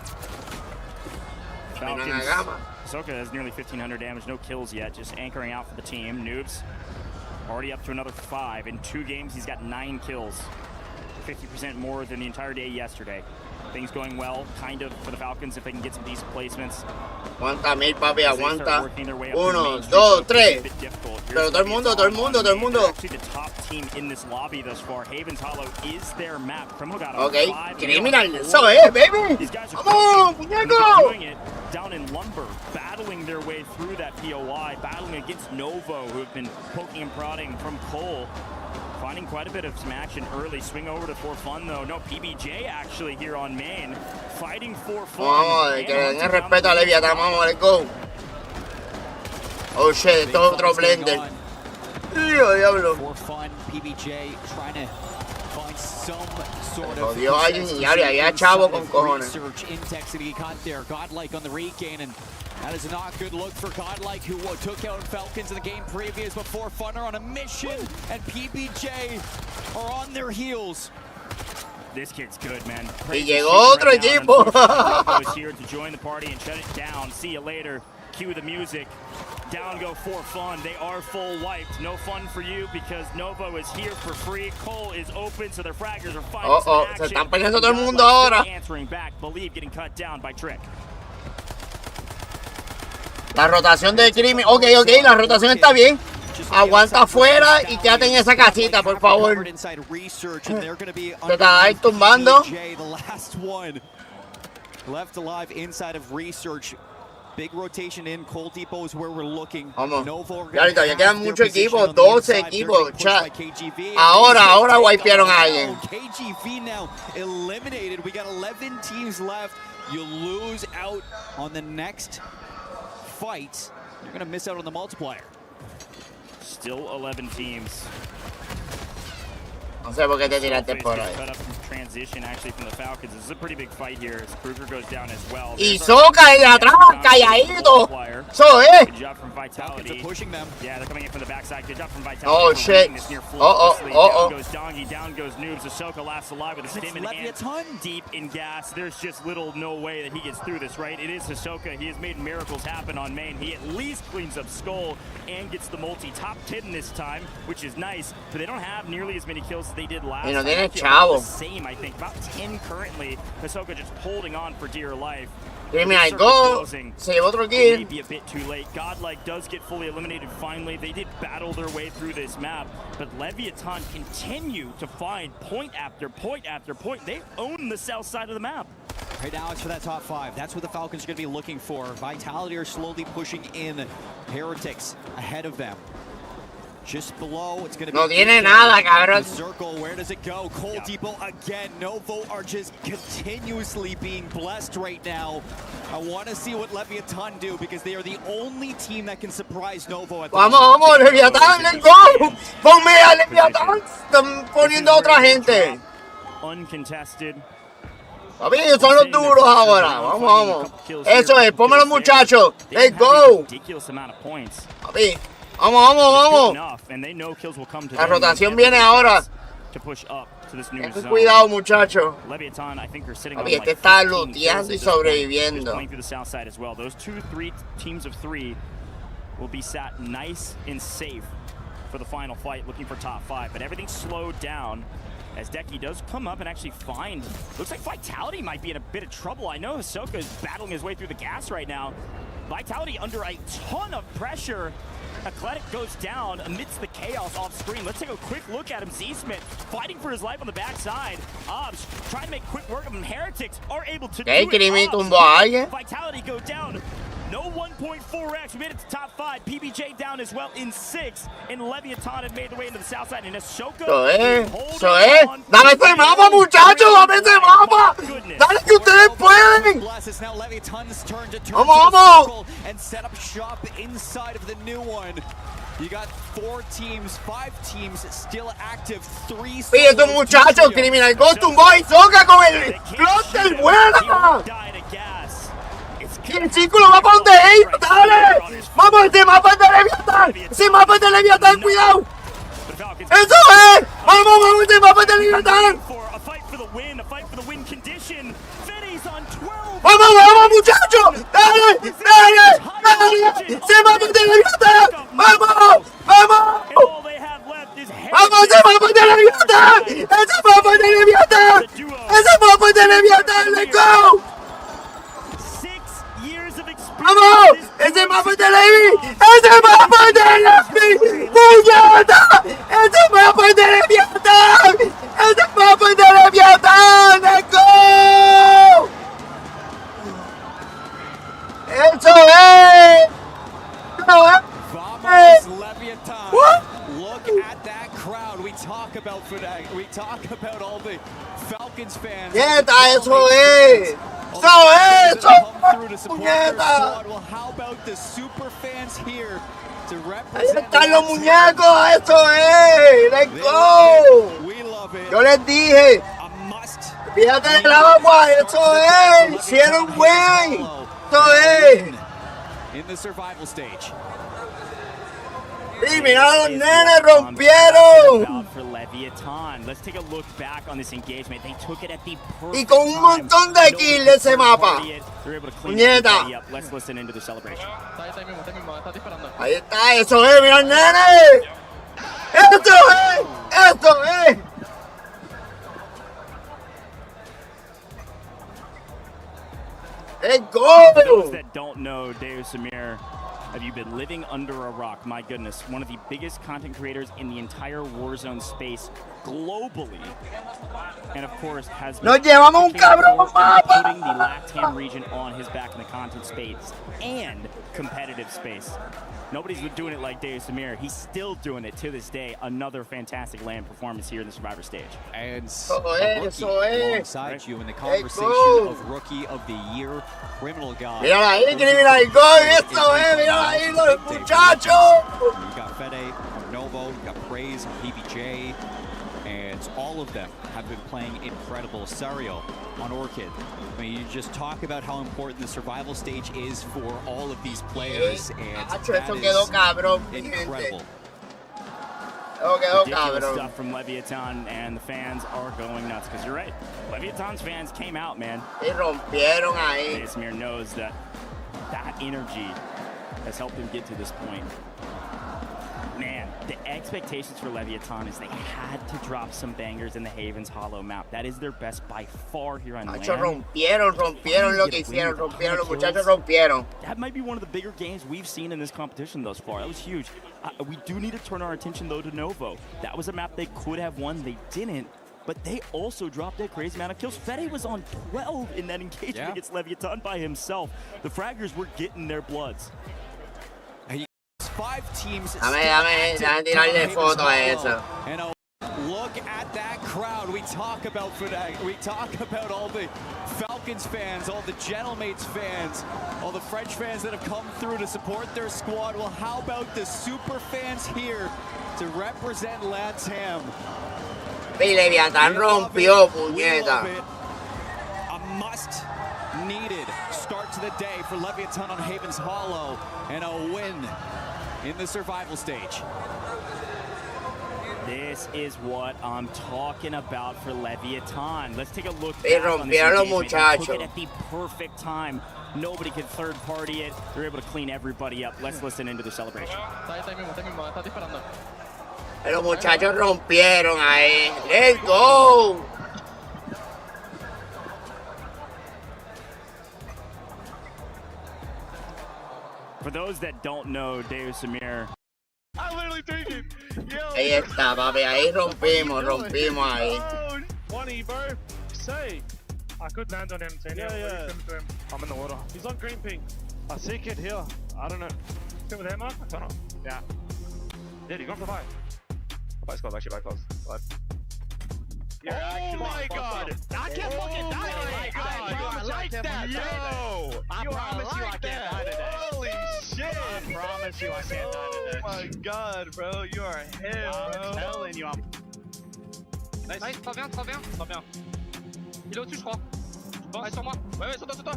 Falcons. Ahsoka has nearly 1,500 damage, no kills yet, just anchoring out for the team. Noobs already up to another 5. In 2 games, he's got 9 kills. 50% more than the entire day yesterday. Things going well, kind of, for the Falcons if they can get some decent placements. Aguanta, Mir, papi, aguanta. 1, 2, 3. Pero todo el mundo. Actually, the top team in this lobby thus far. Haven's Hollow is their map. Criminal got a Okay, 5. Criminal, eso es, baby. These guys are doing it down in Lumber, battling their way through that POI, battling against Novo, who have been poking and prodding from Cole. Finding quite a bit of some action early. Swing over to For Fun, though. No, PBJ actually here on main. Fighting For Fun. Vamos, que den el respeto a Leviatán. Vamos, let's go. Oh shit, esto es otro blender. Diablo. For Fun, PBJ trying to find some sort of jodió a alguien y había chavo con cojones. research intensity got there. Godlike on the regain, and that is not a good look for Godlike, who took out Falcons in the game previous, but For Fun are on a mission, and PBJ are on their heels. This kid's good, man. Y llegó otro equipo. Was here to join the party and shut it down. See you later. Cue the music. Down go For Fun. They are full wiped. No fun for you because Novo is here for free. Cole is open, so their fraggers are finding some action. Se están peleando todo el mundo ahora. Answering back. Believe getting cut down by Trick. La rotación de Crimen. Ok, la rotación está bien. Aguanta afuera y quédate en esa casita, por favor. Te está ahí tumbando. Left alive inside of Research. Big rotation in. Coal Depot is where we're looking. Vamos. Ya ahorita ya quedan muchos equipos, 12 equipos. Chat. Ahora wipearon a alguien. KGV now eliminated. We got 11 teams left. You lose out on the next fight. You're gonna miss out on the multiplier. Still 11 teams. No sé por qué te tiraste por ahí. Transition actually from the Falcons. This is a pretty big fight here as Kruger goes down as well. Y Soca de atrás, calladito. Eso es. Good job from Vitality. Pushing them. Yeah, they're coming in from the backside. Good job from Vitality. Oh shit. Down goes Dongi, down goes Noobs. Ahsoka lasts alive with a stim in hand. Deep in gas. There's just no way that he gets through this, right? It is Ahsoka. He has made miracles happen on main. He at least cleans up Skull and gets the multi top 10 this time, which is nice. But they don't have nearly as many kills as they did last. Y no tiene The chavo. same, I think. About 10 currently. Ahsoka just holding on for dear life. Criminal Go se llevó otro kill. Maybe a bit too late. Godlike does get fully eliminated finally. They did battle their way through this map, but Leviathan continue to find point after point after point. They own the south side of the map. Right now it's for that top 5. That's what the Falcons are going to be looking for. Vitality are slowly pushing in. Heretics ahead of them. Just below, it's going to be... No tiene nada, cabrón. Circle, where does it go? Cold Depot again. Novo are just continuously being blessed right now. I want to see what Leviathan do because they are the only team that can surprise Novo at the Vamos, Leviathan, let's go. Ponme a Leviathan. Están poniendo a otra gente. Uncontested. Papi, ellos son los duros ahora. Vamos. Eso es, ponme a los muchachos. Let's go. Ridiculous amount of points. Papi. Vamos. La rotación viene ahora. Ten cuidado, muchachos. Papi, este está looteando y sobreviviendo. Those 2-3 teams of 3 will be sat nice and safe for the final fight, looking for top 5. But everything slowed down as Deki does come up and actually find. Looks like Vitality might be in a bit of trouble. I know Ahsoka is battling his way through the gas right now. Vitality under a ton of pressure. Athletic goes down amidst the chaos off screen. Let's take a quick look at him. Z-Smith fighting for his life on the backside. Obs trying to make quick work of him. Heretics are able to do it. Vitality go down. No 1.4x. We made it to top 5. PBJ down as well in 6. And Leviathan had made the way into the south side. And Ahsoka. Eso es. Dame ese mapa, muchachos. Dame ese mapa. Dale que ustedes pueden. Vamos. And set up shop inside of the new one. You got 4 teams, 5 teams still active, 3. Oye, estos muchachos, Criminal Ghost tumbó a Ahsoka con el clúster, buena. Y el círculo va para donde ellos, dale. Vamos, ese mapa es de Leviathan. Ese mapa es de Leviathan, cuidado. Eso es. Vamos, ese mapa es de Leviathan. Vamos, muchachos. Dale. Ese mapa es de Leviathan. Vamos. Vamos, ese mapa es de Leviathan. Ese mapa es de Leviathan. Ese mapa es de Leviathan. Let's go. ¡Vamos! ¡Ese mapa es de Levi! ¡Ese mapa es de Levi! ¡Puñeta! ¡Ese mapa es de Leviathan! ¡Ese mapa es de Leviathan! ¡Let's go! ¡Eso es! Vamos, Leviathan. Look at that crowd. We talk about all the Falcons fans. ¡Nieta, eso es! ¡Eso es! ¡Puñeta! Well, how about the super fans here to ¡Ahí represent? están los muñecos! ¡Eso es! ¡Let's go! Yo les dije. Fíjate del agua, eso es. Hicieron güey. Eso es. In the survival stage. Y mira, los nenes rompieron. Y con un montón de kills de ese mapa. Puñeta. Ahí está, eso es, mira, nene. Esto es. Let's go. For those that don't know, Deus Samir, have you been living under a rock? My goodness, one of the biggest content creators in the entire Warzone space globally. And of course, has been Nos llevamos un cabrón mapa. putting the LATAM region on his back in the content space and competitive space. Nobody's been doing it like Dave Samir. He's still doing it to this day. Another fantastic land performance here in the Survivor stage. And alongside you in the conversation of Rookie of the Year, Criminal God. Mírala ahí, mira ahí, gol, esto mírala ahí, los muchachos. You got Fede, Novo, you got Praise, PBJ, and all of them have been playing incredible. Sario on Orchid. I mean, you just talk about how important the survival stage is for all of these players, and that is incredible. Ridiculous stuff from Leviathan, and the fans are going nuts, because you're right. Leviathan's fans came out, man. Samir knows that that energy has helped him get to this point. Man, the expectations for Leviathan is they had to drop some bangers in the Havens Hollow map. That is their best by far here on land. Rompieron lo que hicieron, rompieron, los muchachos rompieron. That might be one of the bigger games we've seen in this competition thus far. That was huge. We do need to turn our attention, though, to Novo. That was a map they could have won. They didn't. But they also dropped a crazy amount of kills. Fede was on 12 in that engagement against Leviathan by himself. The fraggers were getting their bloods. 5 teams. Dame tirarle foto a eso. And look at that crowd. We talk about Fnatic. We talk about all the Falcons fans, all the Gentlemates fans, all the French fans that have come through to support their squad. Well, how about the super fans here to represent Latam? Leviathan rompió, puñeta. A must needed start to the day for Leviathan on Havens Hollow, and a win in the survival stage. This is what I'm talking about for Leviathan. Let's take a look They back on this rompieron, engagement. muchachos. Took it at the perfect time. Nobody could third party it. They're able to clean everybody up. Let's listen into the celebration. Los muchachos rompieron ahí. Let's go. For those that don't know, Dave Samir. I'm literally thinking, yo. Ahí está, papi. Ahí rompimos ahí. 20, bro. Say. I could land on him. Yeah. I'm in the water. He's on green ping. I see a kid here. I don't know. Sit with him, Mark? I don't know. Yeah. Yeah, he's gone for 5. Back close, actually, back close. 5. Oh my god! I can't fucking die today! I like that! Yo! I promise you I can't die today. Holy shit! I promise you I can't die today. Oh my god, bro. You are him, bro. I'm telling you, I'm... Nice, très bien. Il est au-dessus, je crois. Bon, sur moi. Ouais, sur toi.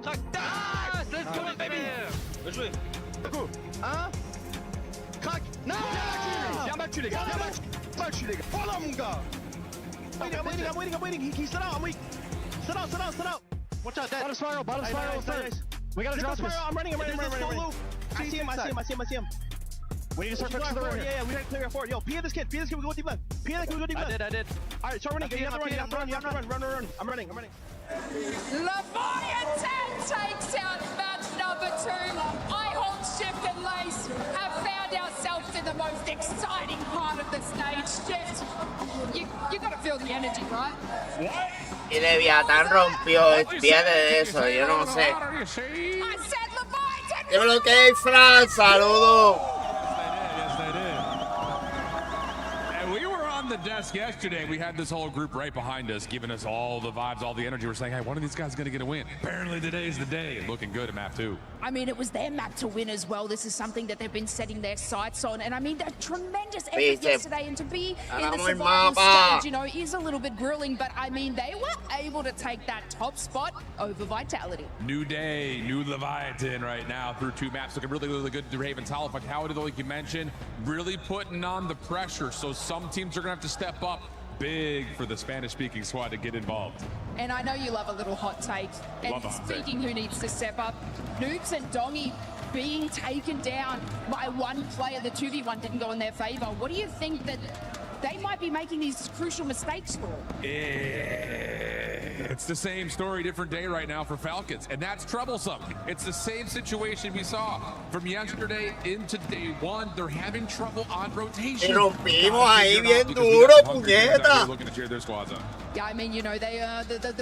Crac! Ah! Let's go, baby! Bien joué. Go! 1. Crac! Non! Viens battu, les gars! Voilà, mon gars! I'm waiting. He stood out. I'm weak. Sit out. Watch out, dead. Bottom spiral. We gotta drop this. I'm running. I see him. We need to start touching the road. Yeah, we gotta clear our forward. Yo, P this kid, we go deep left. I did. Alright, start running. You have to run. Run. I'm running. Leviathan takes out match number 2. I hold Shift and Lace have found ourselves in the most exciting part of the stage. Shift, you gotta feel the energy, right? Y Leviathan rompió. Pierde de eso, yo no sé. I said Leviathan! Dímelo que hay, Fran. Saludos. The desk yesterday, we had this whole group right behind us, giving us all the vibes, all the energy. We're saying, hey, one of these guys is going to get a win. Apparently today's the day. Looking good at map 2. I mean, it was their map to win as well. This is something that they've been setting their sights on. And I mean, that tremendous effort yesterday, and to be in the survival stage, you know, is a little bit grueling, but I mean, they were able to take that top spot over Vitality. New day, new Leviathan right now through 2 maps. Looking really good to Havens Hollow. Like how did, like you mentioned, really putting on the pressure. So some teams are going to have to step up big for the Spanish-speaking squad to get involved. And I know you love a little hot take. And speaking who needs to step up, Noobs and Dongy being taken down by one player. The 2v1 didn't go in their favor. What do you think that they might be making these crucial mistakes for? It's the same story, different day right now for Falcons, and that's troublesome. It's the same situation we saw from yesterday into day 1. They're having trouble on rotation. Rompimos ahí bien duro, puñeta. Looking to cheer their squads on. Yeah, I mean, you know, they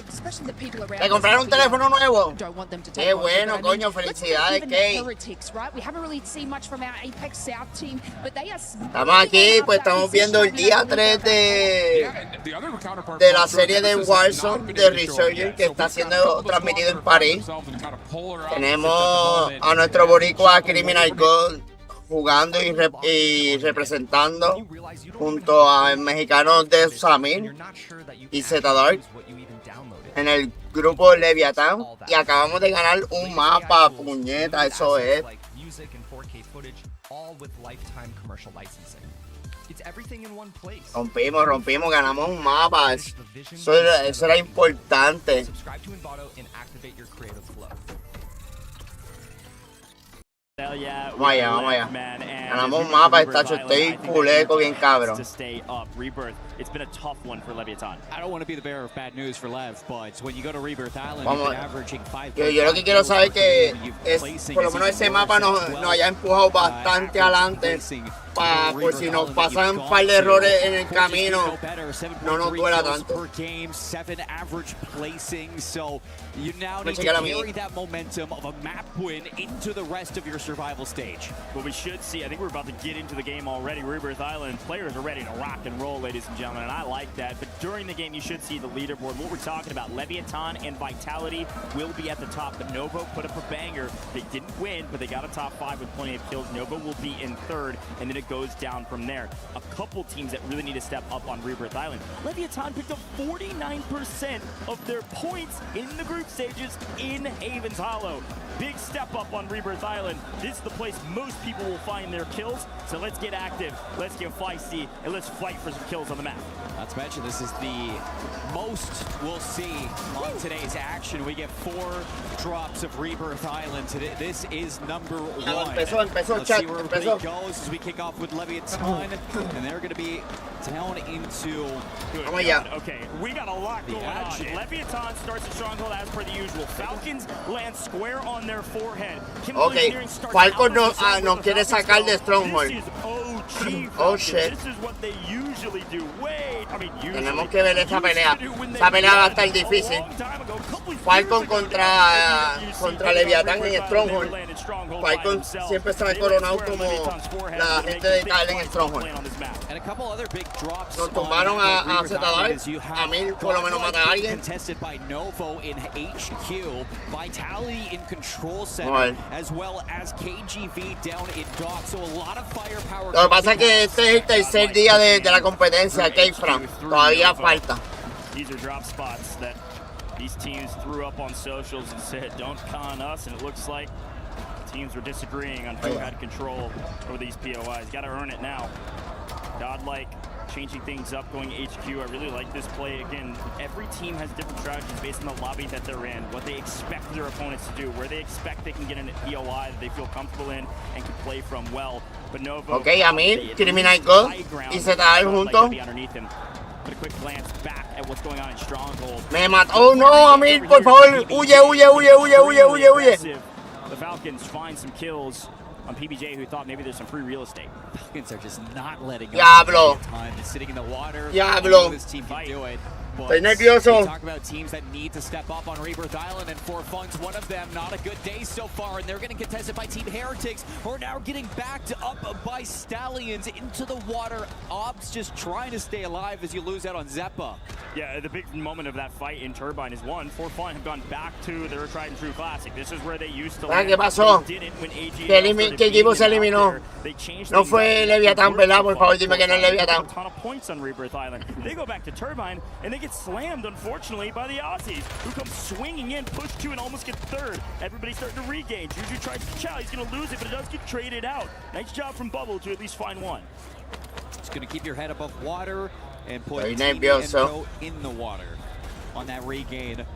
especially the people around. ¿Te compraron un teléfono nuevo? Don't want them to Qué take over, bueno, but I mean, coño, let's look at felicidades, even the Kate. Heretics, right? We haven't really seen much from our Apex South team, but they are. Estamos aquí, pues estamos viendo el día 3 de la serie de Warzone de Resurgence que está siendo transmitido en París. Tenemos a nuestro boricua Criminal God jugando y representando junto a mexicanos de Samir y Z-Dark en el grupo Leviathan, y acabamos de ganar un mapa, puñeta, eso es. Rompimos, ganamos un mapa, eso era importante. Vamos allá. Ganamos un mapa, estoy culeco bien cabrón. It's been a tough one for Leviathan. I don't want to be the bearer of bad news for Lev, but when you go to Rebirth Island, Vamos. you've been averaging 5. Yo lo que quiero saber que es, por lo menos ese mapa nos haya empujado bastante adelante, por si nos pasan un par de errores en el camino, no nos duela tanto. You now need to carry that momentum of a map win into the rest of your survival stage. What we should see, I think we're about to get into the game already. Rebirth Island players are ready to rock and roll, ladies and gentlemen, and I like that. But during the game, you should see the leaderboard. What we're talking about, Leviathan and Vitality will be at the top, but Novo put up a banger. They didn't win, but they got a top 5 with plenty of kills. Novo will be in 3rd, and then it goes down from there. A couple teams that really need to step up on Rebirth Island. Leviathan picked up 49% of their points in the group stages in Havens Hollow. Big step up on Rebirth Island. This is the place most people will find their kills. So let's get active, let's get feisty, and let's fight for some kills on the map. Not to mention, this is the most we'll see on today's action. We get 4 drops of Rebirth Island today. This is number 1. Let's see where everybody goes as we kick off with Leviathan, and they're going to be down into. Okay, we got a lot going on. Leviathan starts the stronghold as per the usual. Falcons land square on their forehead. Okay, Falcon nos quiere sacar de Stronghold. Oh shit. This is what they usually do. Wait, I mean, tenemos que ver esa pelea. Esa pelea va a estar difícil. Falcon contra Leviathan en Stronghold. Falcon siempre se ha coronado como la gente de caer en Stronghold. Nos tumbaron a Z-Dark. A mí por lo menos mata a alguien. Contested by Novo in HQ, Vitality in control center, as well as KGV down in dock. So a lot of firepower. Lo que pasa es que este es el tercer día de la competencia, K-Fran. Todavía falta. These are drop spots that these teams threw up on socials and said, don't con us, and it looks like teams were disagreeing on who had control over these POIs. Got to earn it now. Godlike changing things up, going HQ. I really like this play. Again, every team has different strategies based on the lobby that they're in, what they expect their opponents to do, where they expect they can get an POI that they feel comfortable in and can play from well. But Novo, okay, Amir, Criminal God y Z-Dark juntos. But a quick glance back at what's going on in Stronghold. Me mató. Oh no, Amir, por favor, huye. The Falcons find some kills on PBJ, who thought maybe there's some free real estate. Falcons are just not letting Diablo. time. They're sitting in the water. Diablo. This team can do it. Estoy nervioso. Talk about teams that need to step up on Rebirth Island, and For Fun's one of them. Not a good day so far, and they're getting contested by Team Heretics, who are now getting backed up by Stallions into the water. Obs just trying to stay alive as you lose out on Zeppa. Yeah, the big moment of that fight in Turbine is one. For Fun have gone back to their tried and true classic. This is where they used to ¿Qué pasó? ¿Qué equipo se eliminó? No fue Leviathan, ¿verdad? Por favor, dime que no es Leviathan. A ton of points on Rebirth Island. They go back to Turbine, and they get slammed, unfortunately, by the Aussies, who come swinging in, push 2, and almost get 3rd. Everybody's starting to regain. Juju tries to chow. He's going to lose it, but it does get traded out. Nice job from Bubble to at least find one. It's going to keep your head above water and put Very Team nervioso. in the water on that regain.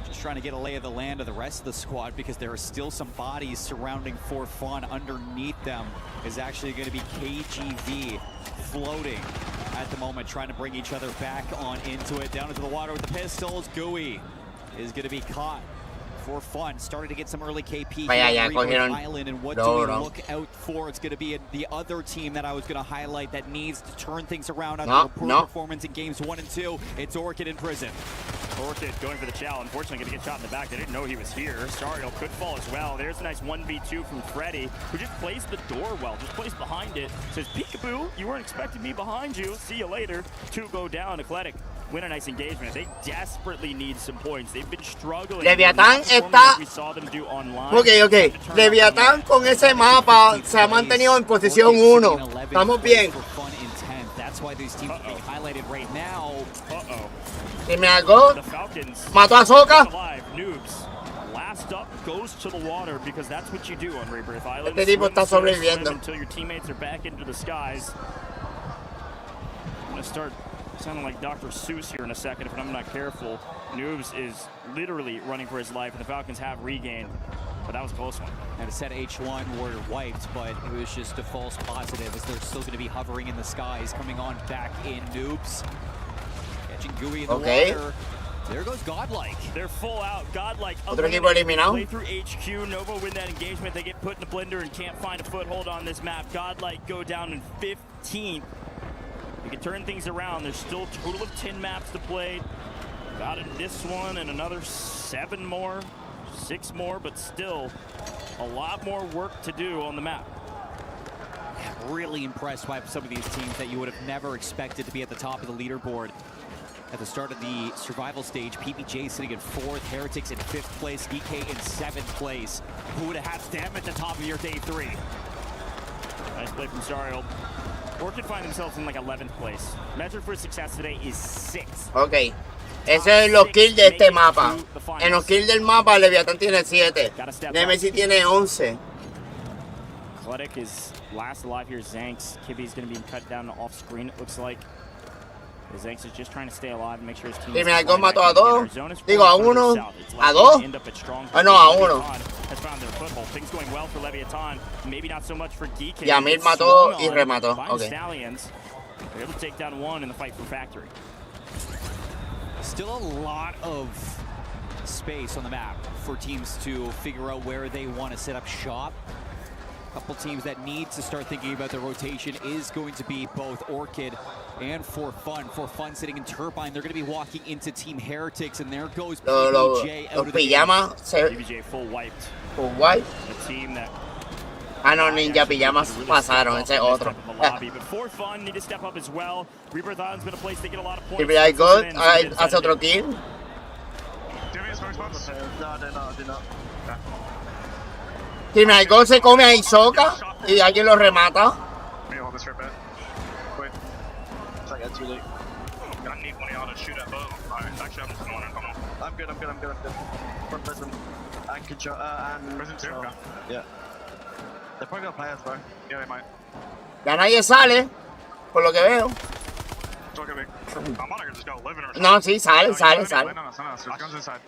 Just trying to get a lay of the land of the rest of the squad, because there are still some bodies surrounding For Fun. Underneath them is actually going to be KGV floating at the moment, trying to bring each other back on into it. Down into the water with the pistols. Gooey is going to be caught. For fun, started to get some early KP Vaya, ya here on Rebirth cogieron. Island, and what do we look out for? It's going to be the other team that I was going to highlight that needs to turn things around after a poor performance in games 1 and 2. It's Orchid in prison. Orchid going for the chow. Unfortunately, going to get shot in the back. They didn't know he was here. Sariel could fall as well. There's a nice 1v2 from Freddy, who just plays the door well, just plays behind it. Says, peekaboo, you weren't expecting me behind you. See you later. 2 go down. Eclectic win a nice engagement. They desperately need some points. They've been struggling. Leviatán está... Ok. Leviatán con ese mapa se ha mantenido en posición 1. Estamos bien. Dime algo. Mató a Soka. Last up goes to the water because that's what you do on Rebirth Island. Este tipo está sobreviviendo. Until your teammates are back into the skies. I'm gonna start sounding like Dr. Seuss here in a second if I'm not careful. Noobs is literally running for his life, and the Falcons have regained. But that was a close one. And it said H1 were wiped, but it was just a false positive as they're still going to be hovering in the skies, coming on back in Noobs. Catching Gooey in the water. There goes Godlike. They're full out. Godlike. Otro equipo eliminado. Play through HQ. Nova win that engagement. They get put in the blender and can't find a foothold on this map. Godlike go down in 15th. You can turn things around. There's still a total of 10 maps to play. Got in this one and another 7 more, 6 more, but still a lot more work to do on the map. Really impressed by some of these teams that you would have never expected to be at the top of the leaderboard. At the start of the survival stage, PPJ sitting in 4th, Heretics in 5th place, DK in 7th place. Who would have had them at the top of your day 3? Nice play from Sariel. Orchid find themselves in like 11th place. Measure for success today is 6. Ok. Esos es los kills de este mapa. En los kills del mapa, Leviatán tiene 7. Nemesis tiene 11. Eclectic is last alive here. Zanks. Kibby's going to be cut down off screen, it looks like. Zanks is just trying to stay alive and make sure his team. Dime algo, mató a 2. Digo, a 1. A 2. Ah, no, a 1. Has found their foothold. Things going well for Leviathan. Maybe not so much for DK. Y Amir mató y remató. Okay. Stallions. They're able to take down 1 in the fight for Factory. Still a lot of space on the map for teams to figure out where they want to set up shop. A couple teams that need to start thinking about their rotation is going to be both Orchid and For Fun. For Fun sitting in Turbine. They're going to be walking into Team Heretics, and there goes PBJ out of the game. PBJ full wiped. Full wiped? A team that... Ah, no, Ninja Pijamas pasaron, ese es otro. But For Fun need to step up as well. Rebirth Island's been a place they get a lot of points. PBJ God hace otro kill. Team God se come a Isoka y alguien lo remata. I'm good. Front prison. And control, prison too? Yeah. They're probably gonna play us, bro. Yeah, they might. Ya nadie sale, por lo que veo. No, sí, sale. No, guns inside.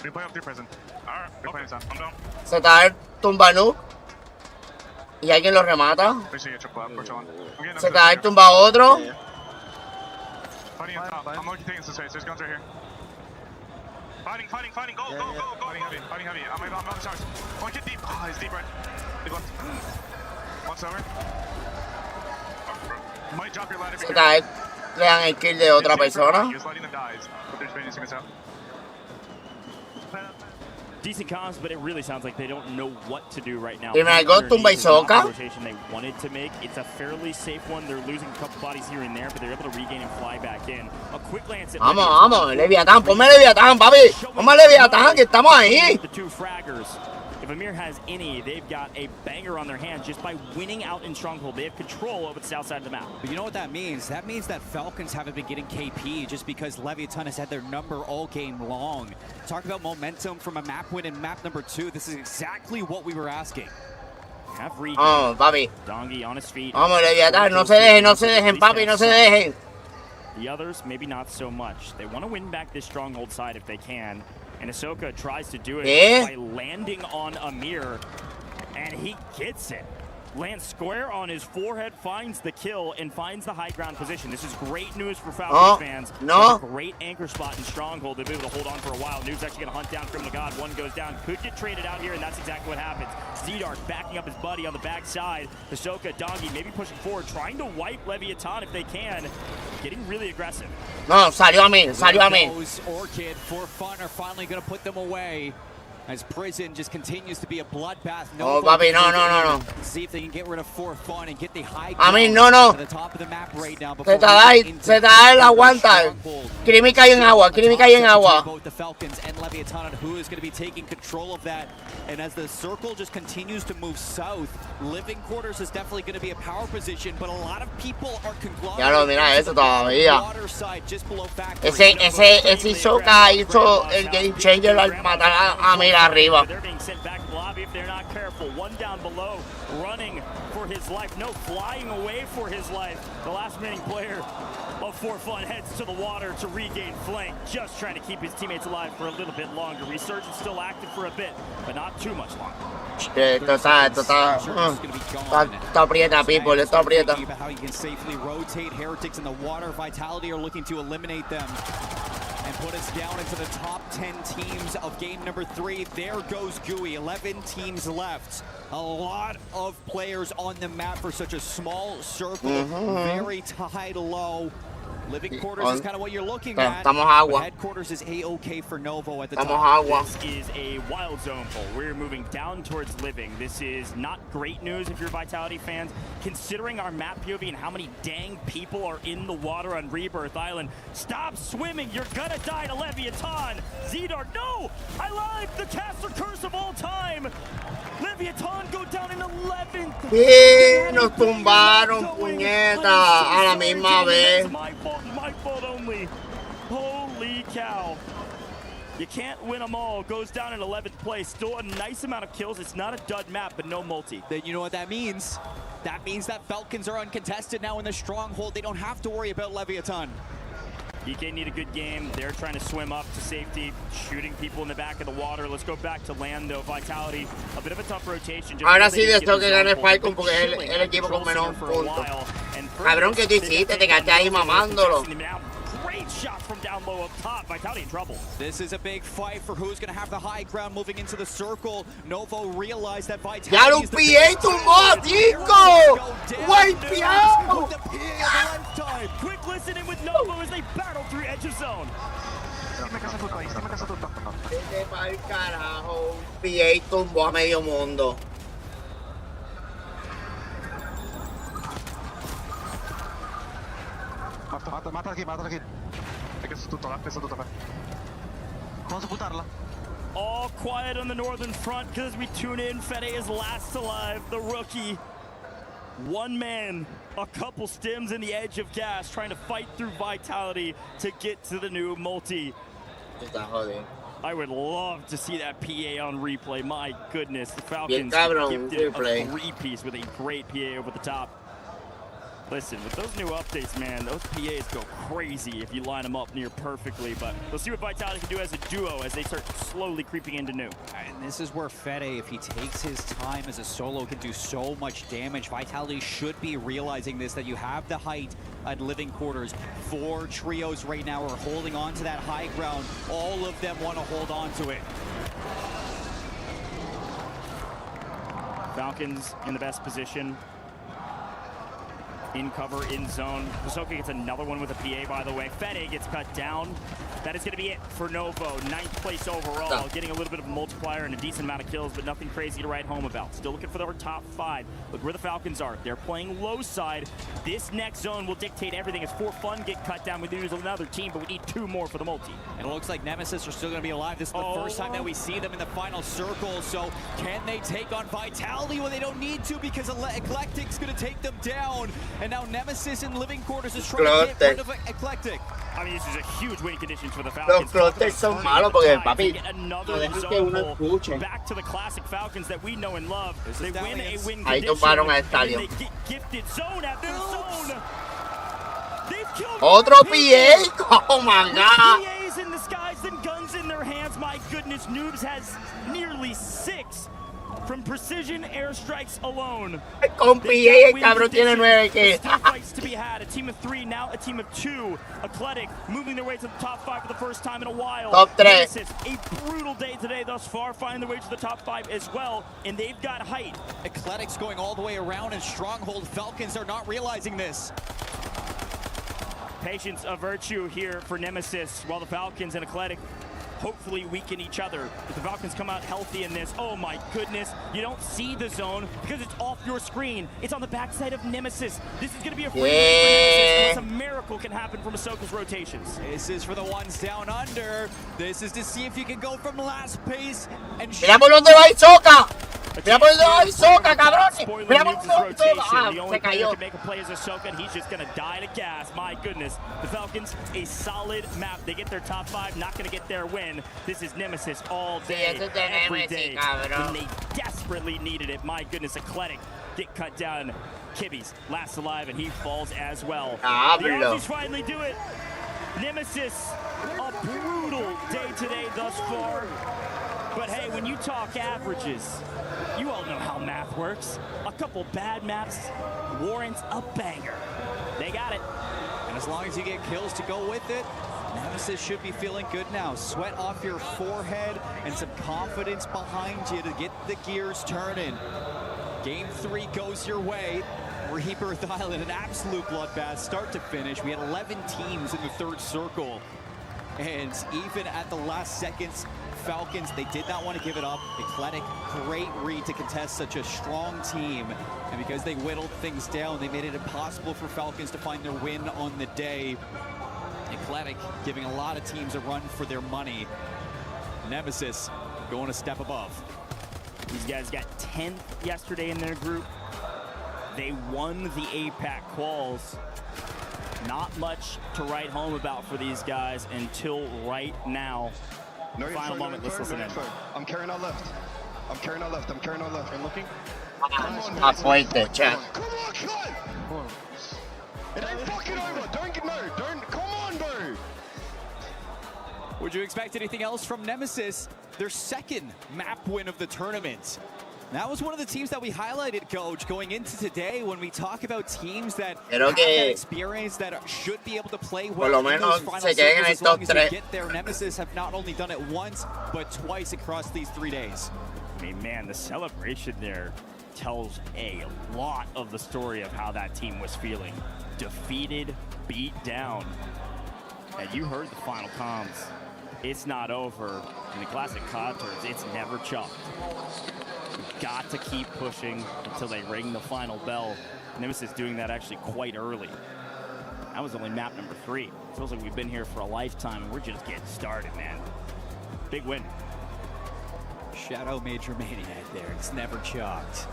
We play up through prison. Alright, we play inside. I'm down. Se está el tumbanú y alguien lo remata. Se está el tumba otro. Fighting on top. I'm looking taking some space. There's guns right here. Fighting. Go. Fighting heavy. I'm on the charge. One get deep. Oh, he's deep right. Deep left. One summer. Might drop your ladder. Se está el, le dan el kill de otra persona. Decent comms, but it really sounds like they don't know what to do right now. Dime algo, tumba Isoka. Rotation they wanted to make. It's a fairly safe one. They're losing a couple bodies here and there, but they're able to regain and fly back in. A quick glance at Vamos, Leviatán, ponme Leviatán, papi. Ponme Leviatán, que estamos ahí. The 2 fraggers. If Amir has any, they've got a banger on their hands just by winning out in Stronghold. They have control over the south side of the map. But you know what that means? That means that Falcons haven't been getting KP just because Leviathan has had their number all game long. Talk about momentum from a map win in map number 2. This is exactly what we were asking. Have regain. Oh, papi. Dongi on his feet. Vamos, Leviatán, no se dejen, papi, no se dejen. The others, maybe not so much. They want to win back this Stronghold side if they can. And Ahsoka tries to do it by landing on Amir, and he gets it. Lands square on his forehead, finds the kill, and finds the high ground position. This is great news for Falcons fans. No. Great anchor spot in Stronghold. They'll be able to hold on for a while. Noob's actually going to hunt down Criminal God. One goes down. Could get traded out here, and that's exactly what happens. Z-Dark backing up his buddy on the backside. Hisoka, Dongi maybe pushing forward, trying to wipe Leviathan if they can. Getting really aggressive. No, salió a mí, salió a mí. Orchid for fun are finally going to put them away. As Prison just continues to be a bloodbath. No, papi, no. See if they can get rid of For Fun and get the high I mean, no. to the top of the map right now. Zetadai aguanta. Kirimi cayó en agua, Both the Falcons and Leviathan, who is going to be taking control of that. And as the circle just continues to move south, Living Quarters is definitely going to be a power position, but a lot of people are conglomerating. Ya lo mira eso todavía. Water side just below factory. Ese Hisoka hizo el game changer al matar a mí arriba. They're being sent back to the lobby if they're not careful. One down below, running for his life. No, flying away for his life. The last remaining player of For Fun heads to the water to regain flank, just trying to keep his teammates alive for a little bit longer. Resurgence still active for a bit, but not too much longer. Esto está aprieta, people, esto aprieta. How you can safely rotate Heretics in the water. Vitality are looking to eliminate them and put us down into the top 10 teams of game number 3. There goes Gooey. 11 teams left. A lot of players on the map for such a small circle. Very tied low. Living Quarters is kind of what you're looking at. Headquarters is A-OK for Novo at the top. This is a wild zone pull. We're moving down towards Living. This is not great news if you're Vitality fans, considering our map POV and how many dang people are in the water on Rebirth Island. Stop swimming. You're gonna die to Leviathan. Z-Dark, no! I lied! The caster curse of all time! Leviathan go down in 11th. Sí, nos tumbaron, puñeta, a la misma vez. My fault only. Holy cow. You can't win them all. Goes down in 11th place. Still a nice amount of kills. It's not a dud map, but no multi. Then you know what that means? That means that Falcons are uncontested now in the Stronghold. They don't have to worry about Leviathan. EK need a good game. They're trying to swim up to safety, shooting people in the back of the water. Let's go back to land, though. Vitality, a bit of a tough rotation. Ahora sí les tengo que ganar Falcon porque es el equipo con menos puntos. Cabrón, ¿qué tú hiciste? Te quedaste ahí mamándolo. Great shot from down low up top. Vitality in trouble. This is a big fight for who's going to have the high ground moving into the circle. Novo realized that Vitality ¡Ya lo pillé, tumbó, chico! ¡Wipeado! Quick listening with Novo as they battle through edge of zone. Vete pa'l carajo. PA tumbó a medio mundo. Mata aquí. Hai preso tutto, l'ha preso tutto. Posso buttarla? All quiet on the northern front because we tune in. Fede is last alive, the rookie. One man, a couple stims in the edge of gas, trying to fight through Vitality to get to the new multi. I would love to see that PA on replay. My goodness, the Falcons gifted a three-piece with a great PA over the top. Listen, with those new updates, man, those PAs go crazy if you line them up near perfectly, but we'll see what Vitality can do as a duo as they start slowly creeping into new. And this is where Fede, if he takes his time as a solo, can do so much damage. Vitality should be realizing this, that you have the height at Living Quarters. 4 trios right now are holding on to that high ground. All of them want to hold on to it. Falcons in the best position. In cover, in zone. Hisoka gets another one with a PA, by the way. Fede gets cut down. That is going to be it for Novo. 9th place overall. Getting a little bit of a multiplier and a decent amount of kills, but nothing crazy to write home about. Still looking for their top 5. Look where the Falcons are. They're playing low side. This next zone will dictate everything as For Fun get cut down. We lose another team, but we need 2 more for the multi. And it looks like Nemesis are still going to be alive. This is the first time that we see them in the final circle. So can they take on Vitality? Well, they don't need to because Eclectic's going to take them down. And now Nemesis in Living Quarters is trying to get rid of Eclectic. I mean, this is a huge win condition for the Falcons. Los clústeres son malos porque, papi, no dejes que uno escuche. Back to the classic Falcons that we know and love. They win a win Ahí condition, tumbaron a and Estadio. they get gifted zone after zone. They've killed Otro PA? Oh my God. PAs in the skies and guns in their hands. My goodness, Noobs has nearly 6. from precision airstrikes alone. Con PJ el cabrón tiene 9 kills. Fights to be had. A team of 3, now a team of 2. Athletic moving their way to the top 5 for the first time in a while. Top 3. A brutal day today thus far, finding their way to the top 5 as well, and they've got height. Athletic's going all the way around in Stronghold. Falcons are not realizing this. Patience a virtue here for Nemesis, while the Falcons and Athletic hopefully weaken each other. If the Falcons come out healthy in this, oh my goodness, you don't see the zone because it's off your screen. It's on the backside of Nemesis. This is going to be a free win for Nemesis, unless a miracle can happen from Ahsoka's rotations. This is for the ones down under. This is to see if you can go from last pace and Mira por dónde va Ahsoka. Mira por dónde va Ahsoka, cabrón. Mira por dónde va Ahsoka. Ah, the only se player cayó. that can make a play is Ahsoka, and he's just going to die to gas. My goodness. The Falcons, a solid map. They get their top 5, not going to get their win. This is Nemesis all day, every day, when they desperately needed it. My goodness, Athletic get cut down. Kibby's last alive, and he falls as well. The Aussies finally do it. Nemesis, a brutal day today thus far. But hey, when you talk averages, you all know how math works. A couple bad maps warrants a banger. They got it. And as long as you get kills to go with it, Nemesis should be feeling good now. Sweat off your forehead and some confidence behind you to get the gears turning. Game 3 goes your way. Rebirth Island, an absolute bloodbath, start to finish. We had 11 teams in the 3rd circle. And even at the last seconds, Falcons, they did not want to give it up. Athletic, great read to contest such a strong team. And because they whittled things down, they made it impossible for Falcons to find their win on the day. Athletic giving a lot of teams a run for their money. Nemesis going a step above. These guys got 10th yesterday in their group. They won the APAC quals. Not much to write home about for these guys until right now. No, final moment, let's listen in. I'm carrying our left. I'm carrying our left. I'm carrying our left. I'm looking. Apoyo, chat. Come on, cut! It ain't fucking over. Don't, come on, bro. Would you expect anything else from Nemesis? Their 2nd map win of the tournament. That was one of the teams that we highlighted, Coach, going into today when we talk about teams that have that experience, that should be able to play well in those final circles as long as they get there. Nemesis have not only done it once, but twice across these 3 days. I mean, man, the celebration there tells a lot of the story of how that team was feeling. Defeated, beat down. And you heard the final comms. It's not over. In the classic COD terms, it's never chalked. You've got to keep pushing until they ring the final bell. Nemesis doing that actually quite early. That was only map number 3. It feels like we've been here for a lifetime and we're just getting started, man. Big win. Shadow Major Maniac there. It's never chalked.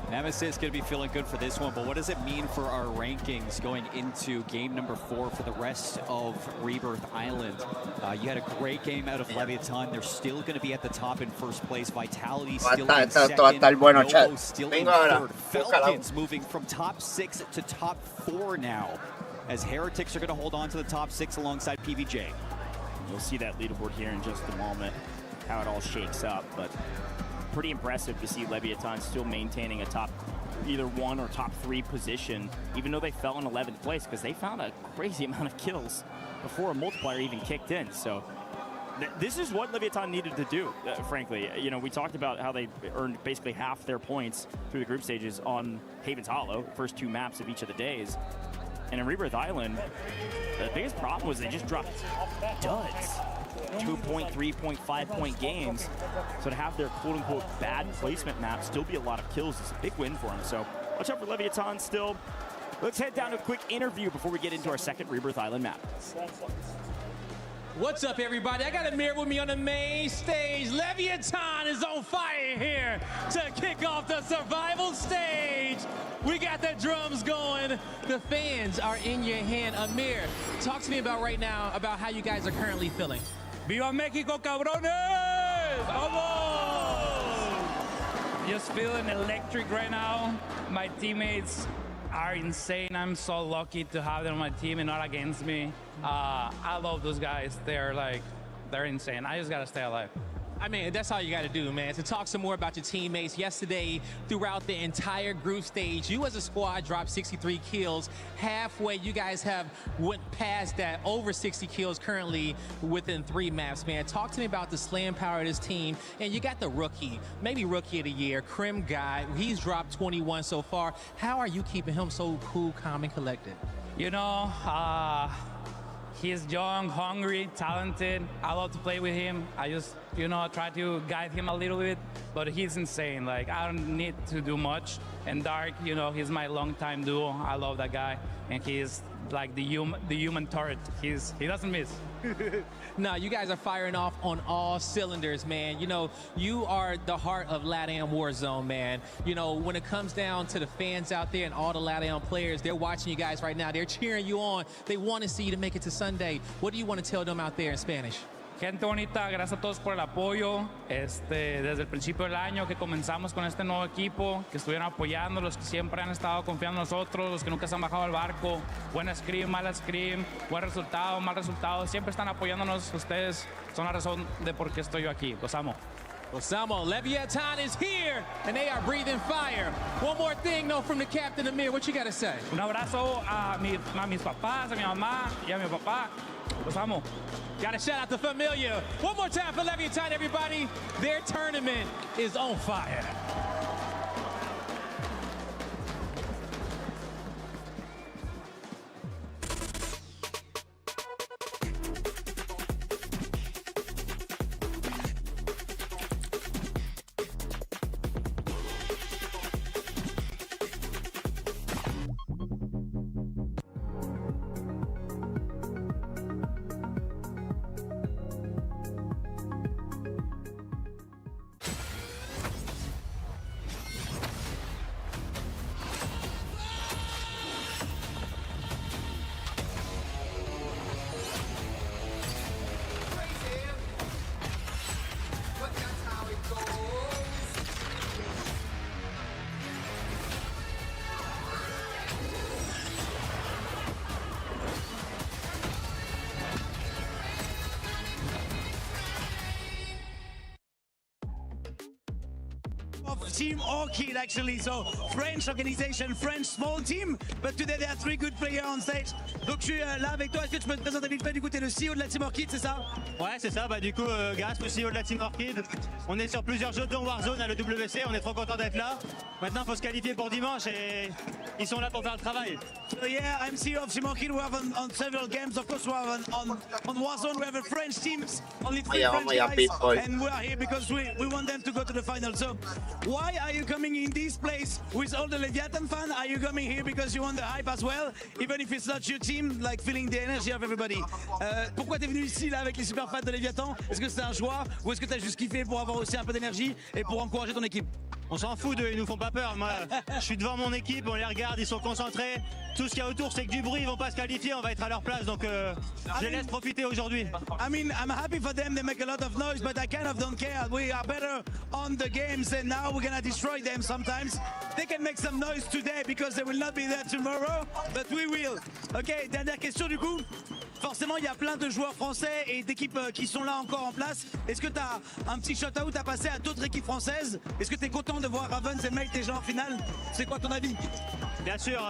Nemesis going to be feeling good for this one, but what does it mean for our rankings going into game number 4 for the rest of Rebirth Island? You had a great game out of Leviathan. They're still going to be at the top in 1st place. Vitality still in 2nd. Novo still in 3rd. Falcons moving from top 6 to top 4 now, as Heretics are going to hold on to the top 6 alongside PVJ. You'll see that leaderboard here in just a moment, how it all shakes up, but pretty impressive to see Leviathan still maintaining a top either 1 or top 3 position, even though they fell in 11th place, because they found a crazy amount of kills before a multiplier even kicked in. So this is what Leviathan needed to do, frankly. You know, we talked about how they earned basically half their points through the group stages on Haven's Hollow, first 2 maps of each of the days. And in Rebirth Island, the biggest problem was they just dropped duds. 2-point, 3-point, 5-point games. So to have their quote-unquote bad placement map still be a lot of kills is a big win for them. So watch out for Leviathan still. Let's head down to a quick interview before we get into our 2nd Rebirth Island map. What's up, everybody? I got a mirror with me on the main stage. Leviathan is on fire here to kick off the survival stage. We got the drums going. The fans are in your hand. Amir, talk to me about right now about how you guys are currently feeling. Viva Mexico, cabrones! Vamos! Just feeling electric right now. My teammates are insane. I'm so lucky to have them on my team and not against me. I love those guys. They're insane. I just gotta stay alive. I mean, that's all you got to do, man. To talk some more about your teammates. Yesterday, throughout the entire group stage, you as a squad dropped 63 kills. Halfway, you guys have went past that, over 60 kills currently within 3 maps, man. Talk to me about the slam power of this team. And you got the rookie, maybe rookie of the year, Krim guy. He's dropped 21 so far. How are you keeping him so cool, calm, and collected? You know, he's young, hungry, talented. I love to play with him. I just, you know, try to guide him a little bit, but he's insane. Like, I don't need to do much. And Dark, you know, he's my longtime duo. I love that guy. And he's like the human turret. He doesn't miss. No, you guys are firing off on all cylinders, man. You know, you are the heart of LATAM Warzone, man. You know, when it comes down to the fans out there and all the LATAM players, they're watching you guys right now. They're cheering you on. They want to see you to make it to Sunday. What do you want to tell them out there in Spanish? Gente bonita, gracias a todos por el apoyo. Desde el principio del año que comenzamos con este nuevo equipo, que estuvieron apoyando, los que siempre han estado confiando en nosotros, los que nunca se han bajado al barco. Buena scrim, mala scrim, buen resultado, mal resultado. Siempre están apoyándonos. Ustedes son la razón de por qué estoy yo aquí. Los amo. Los amo. Leviathan is here, and they are breathing fire. One more thing, though, from the captain, Amir. What you got to say? Un abrazo a mis papás, a mi mamá y a mi papá. Los amo. Got to shout out to Familia. One more time for Leviathan, everybody. Their tournament is on fire. Team Orchid actually, so French organization, French small team, but today there are 3 good players on stage. Donc je suis là avec toi, est-ce que tu peux te présenter vite fait? Du coup t'es le CEO de la Team Orchid, c'est ça? Ouais, c'est ça, bah du coup grâce au CEO de la Team Orchid, on est sur plusieurs jeux dont Warzone à l'EWC, on est trop content d'être là. Maintenant il faut se qualifier pour dimanche et ils sont là pour faire le travail. So yeah, I'm CEO of Team Orchid. We have on several games, of course we have on Warzone, we have a French teams, only 3 French guys, and we are here because we want them to go to the final. So why are you coming in this place with all the Leviathan fans? Are you coming here because you want the hype as well, even if it's not your team, like feeling the energy of everybody? Pourquoi t'es venu ici là avec les super fans de Leviathan? Est-ce que c'est un choix ou est-ce que t'as juste kiffé pour avoir aussi un peu d'énergie et pour encourager ton équipe? On s'en fout d'eux, ils nous font pas peur. Moi, je suis devant mon équipe, on les regarde, ils sont concentrés. Tout ce qu'il y a autour, c'est que du bruit, ils vont pas se qualifier, on va être à leur place. Donc, je les laisse profiter aujourd'hui. I mean, I'm happy for them. They make a lot of noise, but I kind of don't care. We are better on the games, and now we're gonna destroy them sometimes. They can make some noise today because they will not be there tomorrow, but we will. Ok, dernière question du coup. Forcément, il y a plein de joueurs français et d'équipes qui sont là encore en place. Est-ce que tu as un petit shout-out à passer à d'autres équipes françaises? Est-ce que tu es content de voir Ravens et Mate déjà en finale? C'est quoi ton avis? Bien sûr,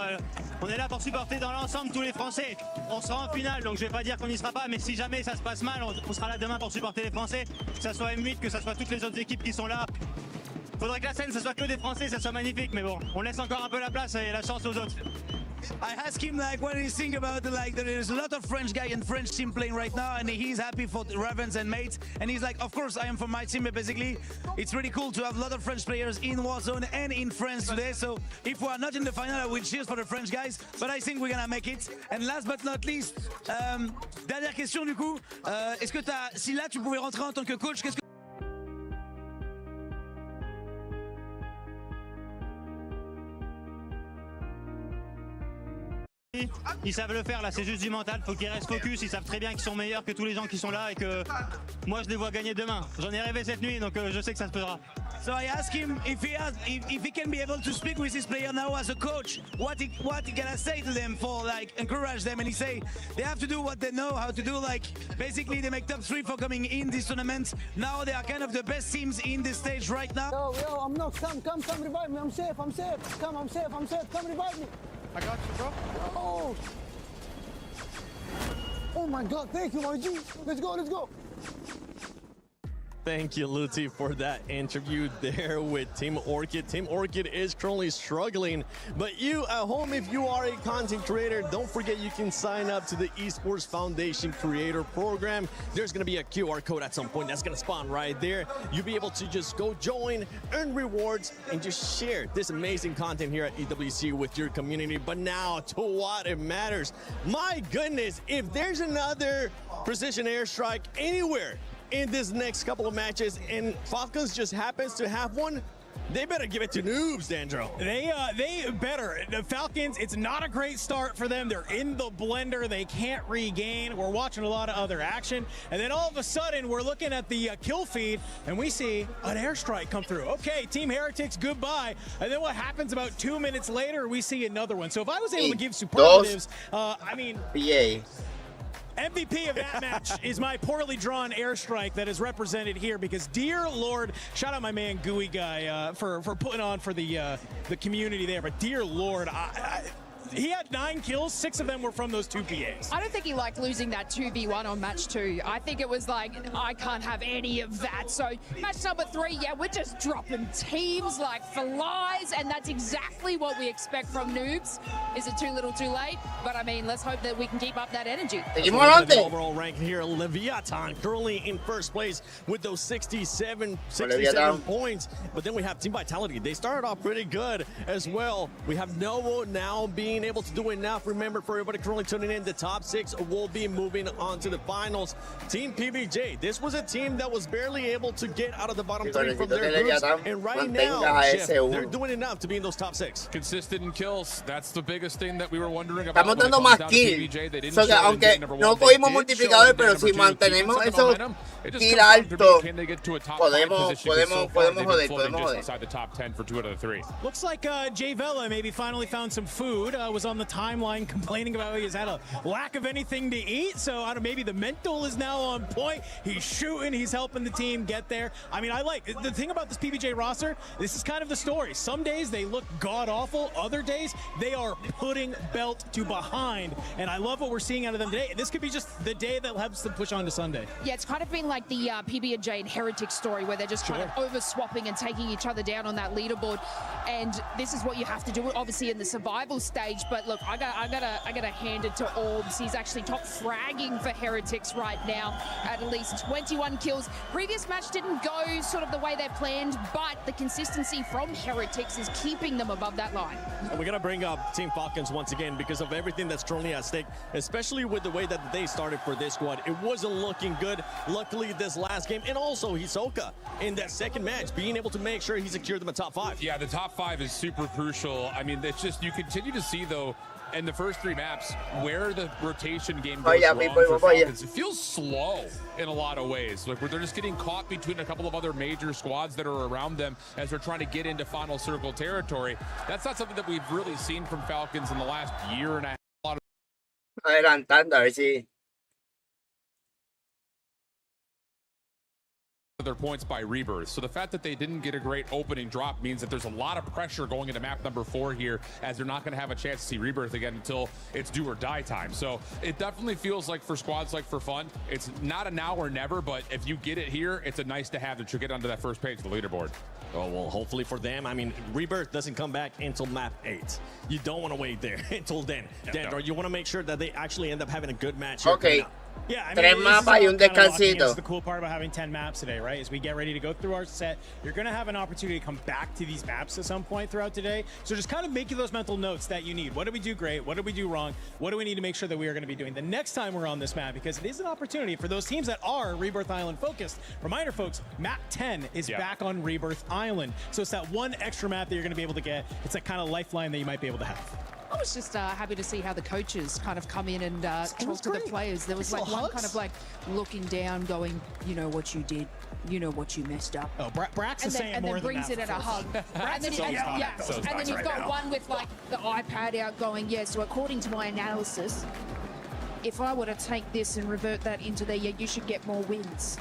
on est là pour supporter dans l'ensemble tous les Français. On sera en finale, donc je vais pas dire qu'on n'y sera pas, mais si jamais ça se passe mal, on sera là demain pour supporter les Français. Que ça soit M8, que ça soit toutes les autres équipes qui sont là. Faudrait que la scène, ça soit que des Français, ça soit magnifique, mais bon, on laisse encore un peu la place et la chance aux autres. I asked him like what do you think about like there's a lot of French guy and French team playing right now and he's happy for the Ravens and Mates and he's like of course I am from my team but basically it's really cool to have a lot of French players in Warzone and in France today, so if we are not in the final I will cheers for the French guys but I think we're gonna make it. And last but not least, dernière question du coup, est-ce que si là tu pouvais rentrer en tant que coach, qu'est-ce que Ils savent le faire là, c'est juste du mental, faut qu'ils restent focus, ils savent très bien qu'ils sont meilleurs que tous les gens qui sont là et que moi je les vois gagner demain. J'en ai rêvé cette nuit donc je sais que ça se fera. So I asked him if he can be able to speak with his player now as a coach. What he gonna say to them for like encourage them, and he say they have to do what they know how to do. Like basically they make top 3 for coming in this tournament. Now they are kind of the best teams in this stage right now. Yo, I'm not. Come revive me. I'm safe. Come, I'm safe. Come revive me. I got you, bro. Oh my God, thank you, my G. Let's go. Thank you, Luti, for that interview there with Team Orchid. Team Orchid is currently struggling, but you at home, if you are a content creator, don't forget you can sign up to the Esports Foundation Creator Program. There's going to be a QR code at some point that's going to spawn right there. You'll be able to just go join, earn rewards, and just share this amazing content here at EWC with your community. But now to what it matters. My goodness, if there's another precision airstrike anywhere in this next couple of matches and Falcons just happens to have one, they better give it to noobs, Dandro. They better. The Falcons, it's not a great start for them. They're in the blender. They can't regain. We're watching a lot of other action. And then all of a sudden, we're looking at the kill feed, and we see an airstrike come through. Okay, Team Heretics, goodbye. And then what happens about 2 minutes later, we see another one. So if I was able to give superlatives, I mean... PA. MVP of that match is my poorly drawn airstrike that is represented here, because dear Lord, shout out my man Gooey Guy for putting on for the community there, but dear Lord, he had 9 kills, 6 of them were from those 2 PAs. I don't think he liked losing that 2v1 on match 2. I think it was like, I can't have any of that. So match number 3, yeah, we're just dropping teams like flies, and that's exactly what we expect from noobs. Is it too little too late? But I mean, let's hope that we can keep up that energy. The overall ranking here, Leviathan currently in first place with those 67 points. But then we have Team Vitality. They started off pretty good as well. We have Novo now being able to do enough. Remember, for everybody currently tuning in, the top 6 will be moving on to the finals. Team PBJ, this was a team that was barely able to get out of the bottom 3 from their groups, and right now, Chef, they're doing enough to be in those top 6. Consistent in kills. That's the biggest thing that we were wondering about. Estamos dando más kills. So que aunque no cogimos multiplicadores, pero si mantenemos esos kill alto, podemos joder. Inside the top 10 for 2 out of the 3. Looks like Jay Vela maybe finally found some food. Was on the timeline complaining about how he's had a lack of anything to eat. So maybe the mental is now on point. He's shooting. He's helping the team get there. I mean, I like the thing about this PBJ roster. This is kind of the story. Some days they look god awful. Other days they are putting belt to behind. And I love what we're seeing out of them today. This could be just the day that helps them push on to Sunday. Yeah, it's kind of been like the PB&J and Heretics story, where they're just kind of over swapping and taking each other down on that leaderboard. And this is what you have to do, obviously, in the survival stage. But look, I gotta hand it to Orbs. He's actually top fragging for Heretics right now at least 21 kills. Previous match didn't go sort of the way they planned, but the consistency from Heretics is keeping them above that line. And we're gonna bring up Team Falcons once again because of everything that's currently at stake, especially with the way that they started for this squad. It wasn't looking good. Luckily, this last game, and also Hisoka in that second match, being able to make sure he secured them a top 5. Yeah, the top 5 is super crucial. I mean, it's just, you continue to see, though, in the first 3 maps, where the rotation game goes wrong for Falcons. It feels slow in a lot of ways. Like, where they're just getting caught between a couple of other major squads that are around them as they're trying to get into final circle territory. That's not something that we've really seen from Falcons in the last year and a half. Adelantando, a ver si... Their points by Rebirth. So the fact that they didn't get a great opening drop means that there's a lot of pressure going into map number 4 here, as they're not going to have a chance to see Rebirth again until it's do or die time. So it definitely feels like for squads like For Fun, it's not a now or never, but if you get it here, it's a nice to have that you get onto that first page of the leaderboard. Oh, well, hopefully for them. I mean, Rebirth doesn't come back until map 8. You don't want to wait there until then. No. You want to make sure that they actually end up having a good match. Okay. Yeah, I mean, 3 mapas y un descansito. That's the cool part about having 10 maps today, right? As we get ready to go through our set, you're going to have an opportunity to come back to these maps at some point throughout today. So just kind of making those mental notes that you need. What did we do great? What did we do wrong? What do we need to make sure that we are going to be doing the next time we're on this map? Because it is an opportunity for those teams that are Rebirth Island focused. Reminder, folks, map 10 is back on Rebirth Island. So it's that one extra map that you're going to be able to get. It's that kind of lifeline that you might be able to have. I was just happy to see how the coaches kind of come in and talk to the players. There was like one kind of like looking down, going, "You know what you did. You know what you messed up." Oh, Brax is saying more than that. And then brings it at a hug. And then you've got one with like the iPad out going, "Yeah, so according to my analysis, if I were to take this and revert that into there, yeah, you should get more wins."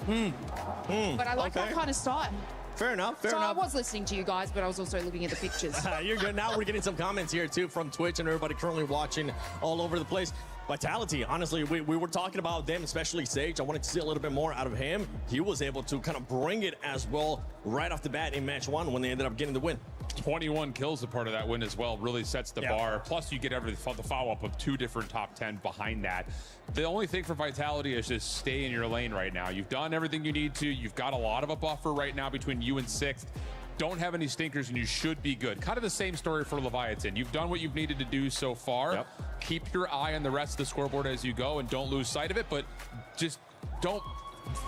But I like that kind of style. Fair enough. Fair so enough. I was listening to you guys, but I was also looking at the pictures. You're good. Now we're getting some comments here too from Twitch and everybody currently watching all over the place. Vitality, honestly, we were talking about them, especially Sage. I wanted to see a little bit more out of him. He was able to kind of bring it as well right off the bat in match 1 when they ended up getting the win. 21 kills a part of that win as well. Really sets the bar. Plus, you get the follow-up of 2 different top 10 behind that. The only thing for Vitality is just stay in your lane right now. You've done everything you need to. You've got a lot of a buffer right now between you and 6th. Don't have any stinkers, and you should be good. Kind of the same story for Leviathan. You've done what you've needed to do so far. Keep your eye on the rest of the scoreboard as you go, and don't lose sight of it, but just don't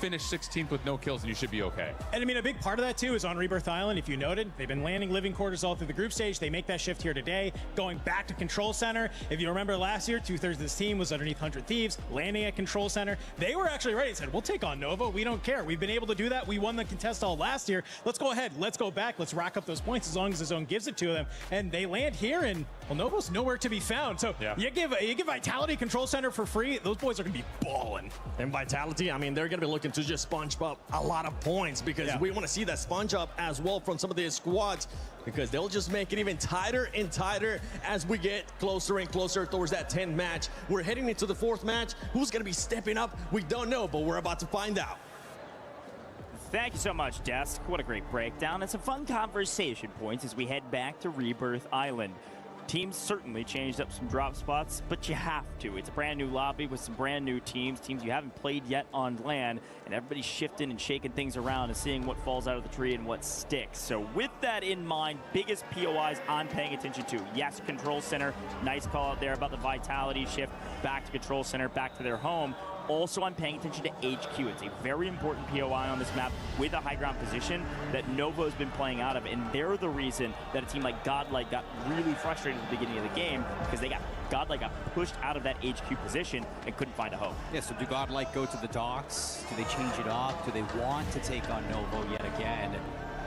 finish 16th with no kills, and you should be okay. And I mean, a big part of that too is on Rebirth Island. If you noted, they've been landing living quarters all through the group stage. They make that shift here today, going back to Control Center. If you remember last year, 2/3 of this team was underneath 100 Thieves, landing at Control Center. They were actually ready and said, "We'll take on Nova. We don't care. We've been able to do that. We won the contest all last year. Let's go ahead. Let's go back. Let's rack up those points as long as the zone gives it to them." And they land here, and well, Nova's nowhere to be found. So you give Vitality Control Center for free. Those boys are going to be balling. And Vitality, I mean, they're going to be looking to just sponge up a lot of points because we want to see that sponge up as well from some of these squads, because they'll just make it even tighter and tighter as we get closer and closer towards that 10th match. We're heading into the 4th match. Who's going to be stepping up? We don't know, but we're about to find out. Thank you so much, Desk. What a great breakdown and some fun conversation points as we head back to Rebirth Island. Teams certainly changed up some drop spots, but you have to. It's a brand new lobby with some brand new teams you haven't played yet on LAN, and everybody's shifting and shaking things around and seeing what falls out of the tree and what sticks. So with that in mind, biggest POIs I'm paying attention to. Yes, Control Center, nice call out there about the Vitality shift back to Control Center, back to their home. Also, I'm paying attention to HQ. It's a very important POI on this map with a high ground position that Novo's been playing out of, and they're the reason that a team like Godlike got really frustrated at the beginning of the game because Godlike got pushed out of that HQ position and couldn't find a home. Yeah, so do Godlike go to the docks? Do they change it up? Do they want to take on Novo yet again?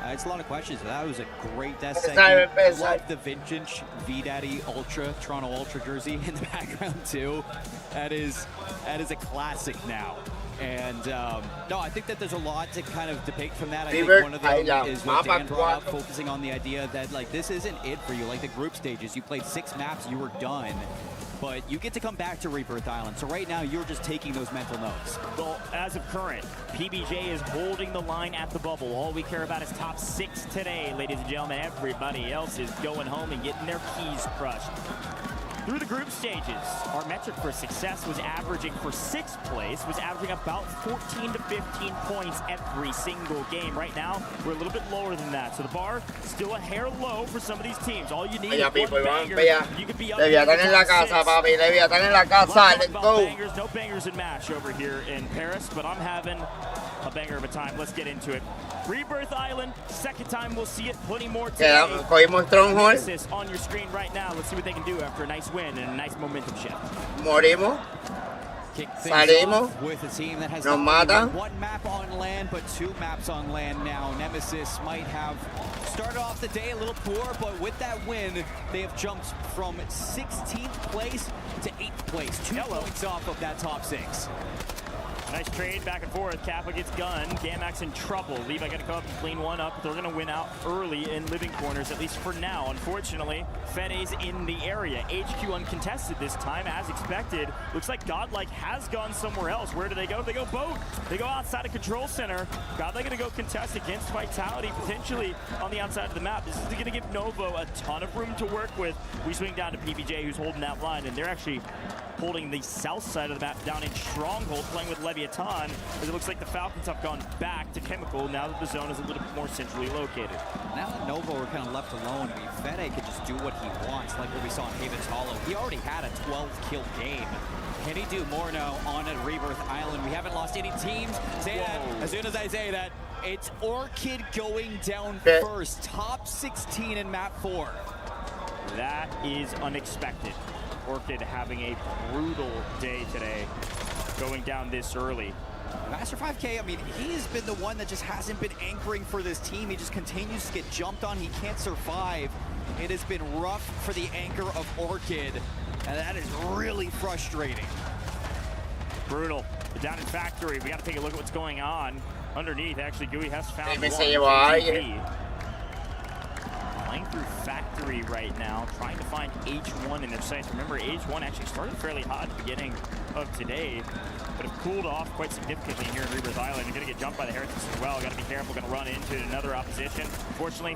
It's a lot of questions. That was a great death segment. Love the vintage V-Daddy Ultra, Toronto Ultra jersey in the background too. That is a classic now. And no, I think that there's a lot to kind of debate from that. I think one of them is what Dan brought up, focusing on the idea that like this isn't it for you. Like the group stages, you played 6 maps, you were done. But you get to come back to Rebirth Island. So right now, you're just taking those mental notes. Well, as of current, PBJ is holding the line at the bubble. All we care about is top 6 today, ladies and gentlemen. Everybody else is going home and getting their keys crushed. Through the group stages, our metric for success was averaging for 6th place, was averaging about 14 to 15 points every single game. Right now, we're a little bit lower than that. So the bar still a hair low for some of these teams. All you need is one banger. You could be up there. Bangers, no bangers in match over here in Paris, but I'm having a banger of a time. Let's get into it. Rebirth Island, 2nd time we'll see it. Plenty more today. Nemesis on your screen right now. Let's see what they can do after a nice win and a nice momentum shift. Morimos. Salimos with a team that has one map on land, but 2 maps on land now. Nemesis might have started off the day a little poor, but with that win, they have jumped from 16th place to 8th place. 2 points off of that top 6. Nice trade back and forth. Kappa gets gun. Gamax in trouble. Levi got to come up and clean one up. They're going to win out early in living corners, at least for now. Unfortunately, Fede's in the area. HQ uncontested this time, as expected. Looks like Godlike has gone somewhere else. Where do they go? They go boat. They go outside of Control Center. Godlike going to go contest against Vitality, potentially on the outside of the map. This is going to give Novo a ton of room to work with. We swing down to PBJ, who's holding that line, and they're actually holding the south side of the map down in Stronghold, playing with Leviathan, as it looks like the Falcons have gone back to Chemical now that the zone is a little bit more centrally located. Now that Novo are kind of left alone, I mean, Fede could just do what he wants, like what we saw in Haven's Hollow. He already had a 12-kill game. Can he do more now on at Rebirth Island? We haven't lost any teams. Say that, as soon as I say that, it's Orchid going down first. Top 16 in map 4. That is unexpected. Orchid having a brutal day today, going down this early. Master 5K, I mean, he has been the one that just hasn't been anchoring for this team. He just continues to get jumped on. He can't survive. It has been rough for the anchor of Orchid, and that is really frustrating. Brutal. Down in Factory, we got to take a look at what's going on underneath. Actually, Gooey has found one. Flying through Factory right now, trying to find H1 in their sights. Remember, H1 actually started fairly hot at the beginning of today, but have cooled off quite significantly here in Rebirth Island. You're going to get jumped by the Heretics as well. Got to be careful. Going to run into another opposition. Unfortunately,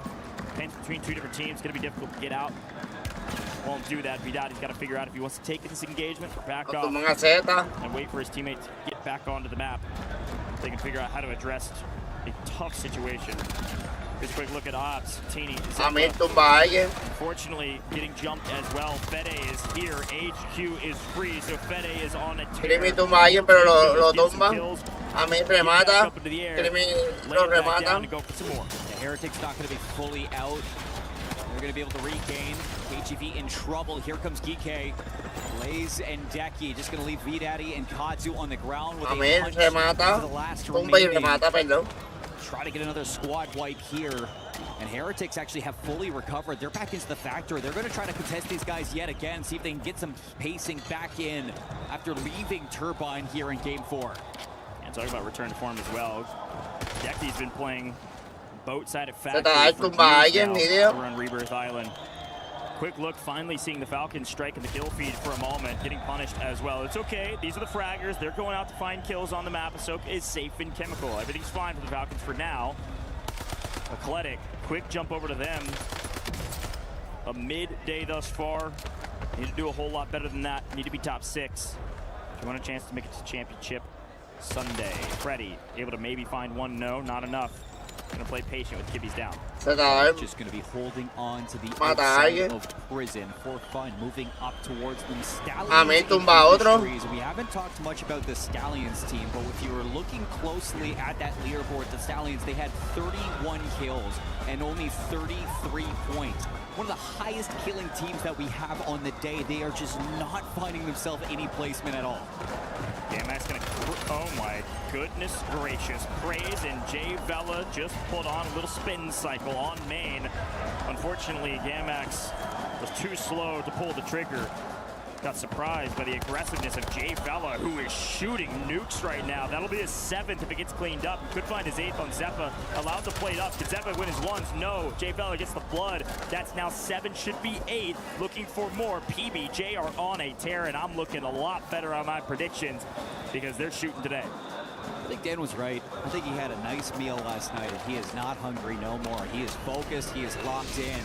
between two different teams, going to be difficult to get out. Won't do that. Vidati's got to figure out if he wants to take this engagement or back off and wait for his teammate to get back onto the map. They can figure out how to address a tough situation. Just a quick look at Ops. Teeny. Unfortunately, getting jumped as well. Fede is here. HQ is free, so Fede is on a tear. pero lo tumban. A mí remata. Lo remata. The Heretics not going to be fully out. They're going to be able to regain. KGV in trouble. Here comes Geeke. Blaze and Deki just going to leave Vidati and Kazu on the ground with a punch to the last remaining. Try to get another squad wipe here. And Heretics actually have fully recovered. They're back into the factory. They're going to try to contest these guys yet again, see if they can get some pacing back in after leaving Turbine here in Game 4. And talk about return to form as well. Deki's been playing boat side of Factory for years now around Rebirth Island. Quick look, finally seeing the Falcons strike in the kill feed for a moment, getting punished as well. It's okay, these are the fraggers. They're going out to find kills on the map. Ahsoka is safe and chemical. Everything's fine for the Falcons for now. Eclectic, quick jump over to them. A midday thus far. Need to do a whole lot better than that. Need to be top 6. If you want a chance to make it to championship Sunday. Freddy, able to maybe find one, no, not enough. Gonna play patient with Kibby's down. Just gonna be holding on to the outside of prison for fun, moving up towards them. Stallions. We haven't talked much about the Stallions team, but if you were looking closely at that leaderboard, the Stallions, they had 31 kills and only 33 points. One of the highest killing teams that we have on the day. They are just not finding themselves any placement at all. Gamax gonna, oh my goodness gracious. Praise and Jay Vela just put on a little spin cycle on main. Unfortunately, Gamax was too slow to pull the trigger. Got surprised by the aggressiveness of Jay Vela, who is shooting nukes right now. That'll be his 7th if it gets cleaned up. Could find his 8th on Zeppa. Allowed to play it up. Could Zeppa win his 1s? No. Jay Vela gets the blood. That's now 7, should be 8. Looking for more. PBJ are on a tear, and I'm looking a lot better on my predictions because they're shooting today. I think Dan was right. I think he had a nice meal last night, and he is not hungry no more. He is focused, he is locked in.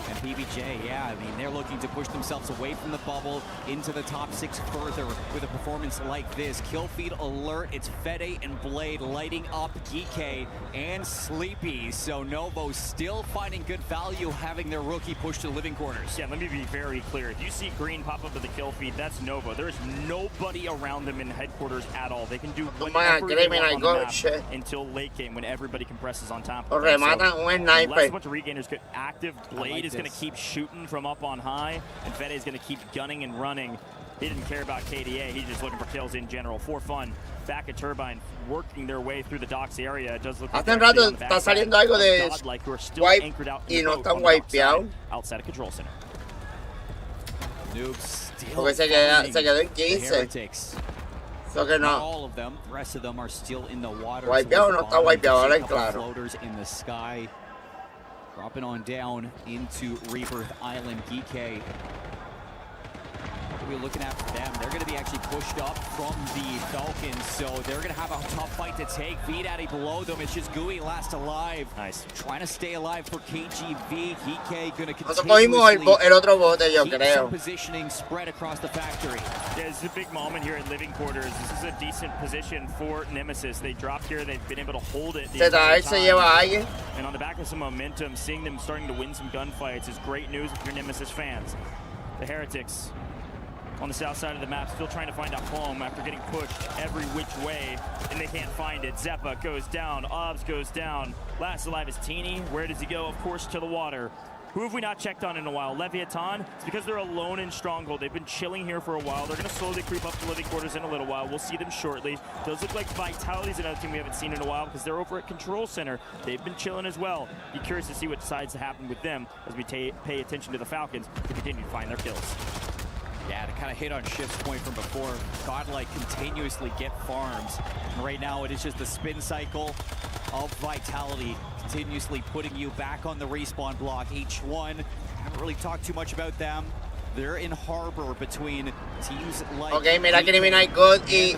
And PBJ, yeah, I mean, they're looking to push themselves away from the bubble into the top 6 further with a performance like this. Kill feed alert, it's Fede and Blade lighting up Geeke and Sleepy. So Novo still finding good value having their rookie push to living quarters. Yeah, let me be very clear. If you see green pop up at the kill feed, that's Novo. There is nobody around them in headquarters at all. They can do whatever they want on the map until late game when everybody compresses on top of them. So, unless a bunch of regainers get active, Blade is going to keep shooting from up on high, and Fede is going to keep gunning and running. He didn't care about KDA. He's just looking for kills in general. For fun, back at Turbine, working their way through the docks area. It does look like hace rato está saliendo algo de wipe y no están wipeados. Outside of control center. Noobs still porque se quedó en 15. So que no. All of them, the rest of them are still in the water. Wipeado no está wipeado, ahora es claro. Floaters in the sky, dropping on down into Rebirth Island. Geeke. We're looking at for them. They're going to be actually pushed up from the Falcons, so they're going to have a tough fight to take. Vidati below them. It's just Gooey last alive. Nice. Trying to stay alive for KGV. Geeke going to continuously keep some positioning spread across the factory. Yeah, this is a big moment here at living quarters. This is a decent position for Nemesis. They dropped here. They've been able to hold it the entire time. And on the back of some momentum, seeing them starting to win some gunfights is great news if you're Nemesis fans. The Heretics on the south side of the map, still trying to find a home after getting pushed every which way, and they can't find it. Zeppa goes down, Obs goes down. Last alive is Teeny. Where does he go? Of course, to the water. Who have we not checked on in a while? Leviathan. It's because they're alone in Stronghold. They've been chilling here for a while. They're going to slowly creep up to living quarters in a little while. We'll see them shortly. Does look like Vitality's another team we haven't seen in a while because they're over at Control Center. They've been chilling as well. Be curious to see what decides to happen with them as we pay attention to the Falcons to continue to find their kills. Yeah, to kind of hit on Shift's point from before, Godlike continuously get farms. And right now it is just the spin cycle of Vitality, continuously putting you back on the respawn block. H1, haven't really talked too much about them. They're in harbor between teams like... Okay, mira Criminal God y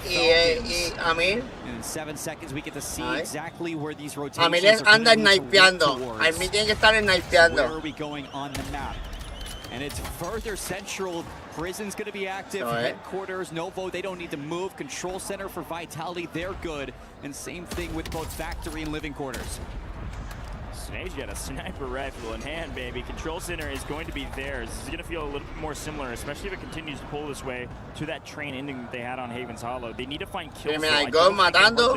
Amil. In 7 seconds we get to see exactly where these rotations Amil anda snipeando. Amil tiene que estar snipeando. Where are we going on the map? And it's further central. Prison's going to be active. Headquarters, Novo, they don't need to move. Control Center for Vitality, they're good. And same thing with both Factory and Living Quarters. Snage got a sniper rifle in hand, baby. Control Center is going to be theirs. This is going to feel a little bit more similar, especially if it continues to pull this way to that train ending that they had on Haven's Hollow. They need to find kills. I go matando.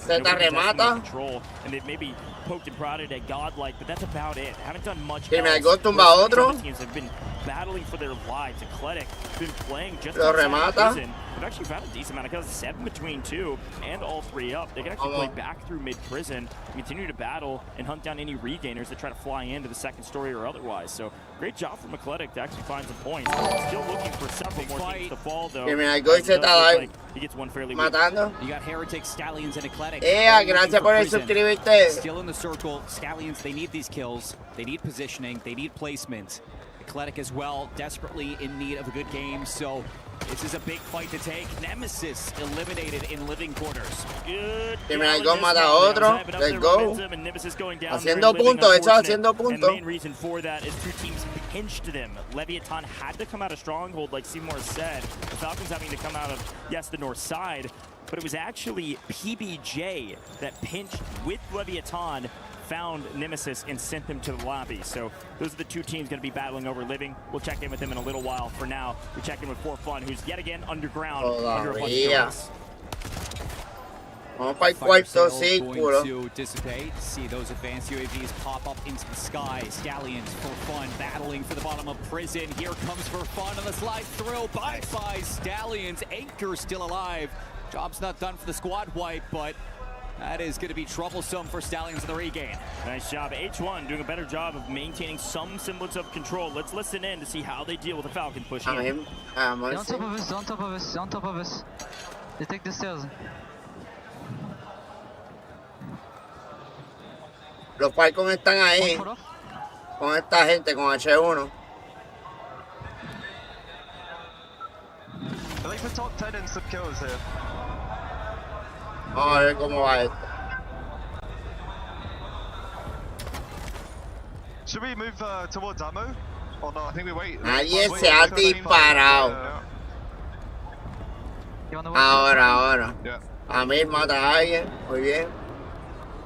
Zeta remata. Control, and they've maybe poked and prodded at Godlike, but that's about it. Haven't done much. I go tumba otro. Teams have been battling for their lives. Eclectic been playing just lo remata. They've actually found a decent amount of kills, 7 between 2 and all 3 up. They can actually play back through mid-prison, continue to battle and hunt down any regainers that try to fly into the second story or otherwise. So great job from Eclectic to actually find some points. Still looking for several more teams to fall though. Like he gets one fairly matando. You got Heretic, Stallions, and Eclectic. Gracias por el suscribirte. Still in the circle. Stallions, they need these kills. They need positioning. They need placement. Eclectic as well, desperately in need of a good game. So this is a big fight to take. Nemesis eliminated in living quarters. Good. Go mata a otro. Let's go. Haciendo puntos, eso haciendo puntos. The main reason for that is 2 teams pinched them. Leviathan had to come out of Stronghold, like Seymour said. The Falcons having to come out of, yes, the north side, but it was actually PBJ that pinched with Leviathan, found Nemesis and sent them to the lobby. So those are the 2 teams going to be battling over living. We'll check in with them in a little while. For now, we check in with For Fun, who's yet again underground under a bunch of kills. Vamos para el cuarto círculo. To dissipate. See those advanced UAVs pop up into the sky. Stallions, For Fun, battling for the bottom of prison. Here comes For Fun on the slide through. Bye-bye, Stallions. Anchor still alive. Job's not done for the squad wipe, but that is going to be troublesome for Stallions in the regain. Nice job. H1 doing a better job of maintaining some semblance of control. Let's listen in to see how they deal with the Falcon pushing in. On top of us, on top of us, on top of us. They take the stairs. Los Falcons están ahí con esta gente, con H1. I like the top 10 in some kills here. Vamos a ver cómo va esto. Should we move towards ammo? Or no, I think we wait. Nadie se ha disparado. Ahora. Amir mata a alguien. Muy bien.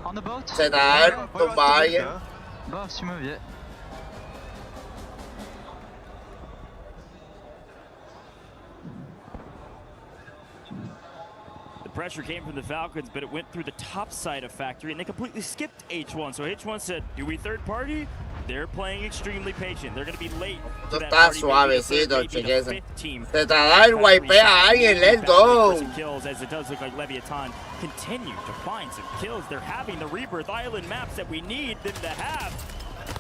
ZR tumba a alguien. Buffs, you move it. Pressure came from the Falcons, but it went through the top side of Factory, and they completely skipped H1. So H1 said, do we third party? They're playing extremely patient. They're going to be late to that party. Suavecito, chiqueza. ZR wipea a alguien, let's go. Kills, as it does look like Leviathan continue to find some kills. They're having the Rebirth Island maps that we need them to have.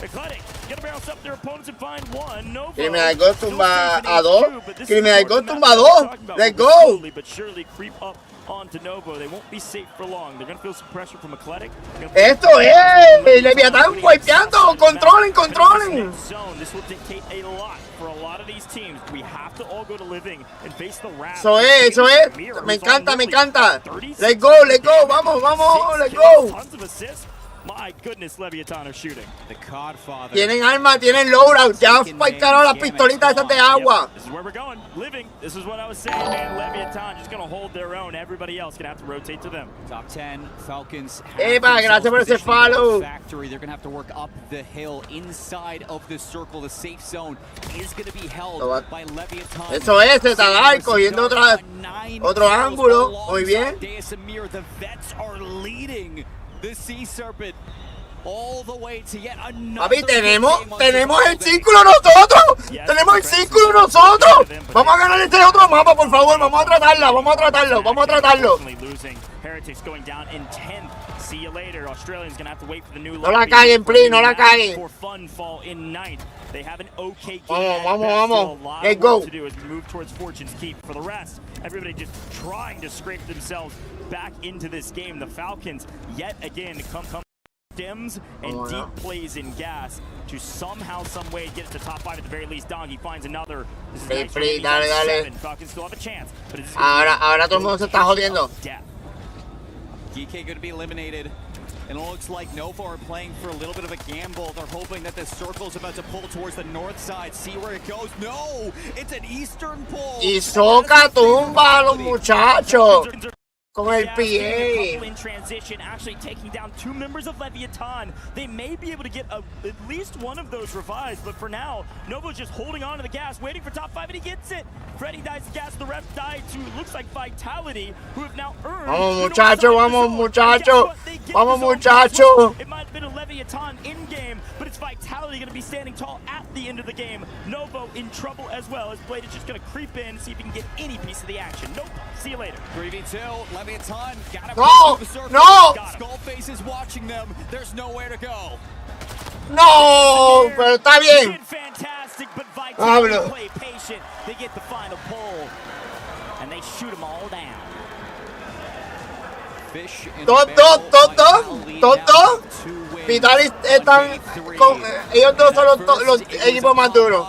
Eclectic, gonna bounce up their opponents and find one. Novo. Criminal God tumba a 2. Criminal God tumba 2. Let's go. But surely creep up onto Novo. They won't be safe for long. They're gonna feel some pressure from Eclectic. Esto es Leviathan wipeando. Controlen. This will dictate a lot for a lot of these teams. We have to all go to living and face the Ravs. Eso es. Me encanta. Let's go. Vamos. Let's go. Tons of assists. My goodness, Leviathan are shooting. The Godfather. Tienen armas, tienen loadout. Ya fallaron las pistolitas esas de agua. This is where we're going. Living. This is what I was saying, man. Leviathan just going to hold their own. Everybody else going to have to rotate to them. Top 10, Falcons. Gracias por ese follow. Factory. They're going to have to work up the hill inside of the circle. The safe zone is going to be held by Leviathan. Eso es, ZR cogiendo otro ángulo. Muy bien. The Vets are leading the Sea Serpent. all the way to yet another. Papi, tenemos el círculo nosotros. Tenemos el círculo nosotros. Vamos a ganar este otro mapa, por favor. Vamos a tratarlo. Heretics going down in 10th. See you later. Australians gonna have to wait for the new. No la caguen, please, no la caguen. For fun fall in 9th. They have an okay game. Vamos. Let's go. To do as we move towards Fortune's Keep. For the rest, everybody just trying to scrape themselves back into this game. The Falcons yet again come stems and deep plays in gas to somehow, some way get it to top 5 at the very least. Doggy finds another. This is dale. Falcons still have a chance, but it's ahora todo el mundo se está jodiendo. DK going to be eliminated. And it looks like Nova are playing for a little bit of a gamble. They're hoping that this circle is about to pull towards the north side. See where it goes. No, it's an eastern pull. Y soca tumba a los muchachos. Con el PA. In transition, actually taking down 2 members of Leviathan. They may be able to get at least one of those revives, but for now, Novo's just holding on to the gas, waiting for top 5, and he gets it. Freddy dies the gas, the ref died to, looks like Vitality, who have now earned. Vamos muchachos. It might have been a Leviathan in-game, but it's Vitality going to be standing tall at the end of the game. Novo in trouble as well, as Blade is just going to creep in, see if he can get any piece of the action. Nope, see you later. 3v2, Leviathan, gotta No! Skullface is watching them, there's nowhere to go. No, pero está bien. Fantastic, but Vitality play patient. They get the final pull, and they shoot them all down. Dos. Vitalis están con ellos dos son los equipos más duros.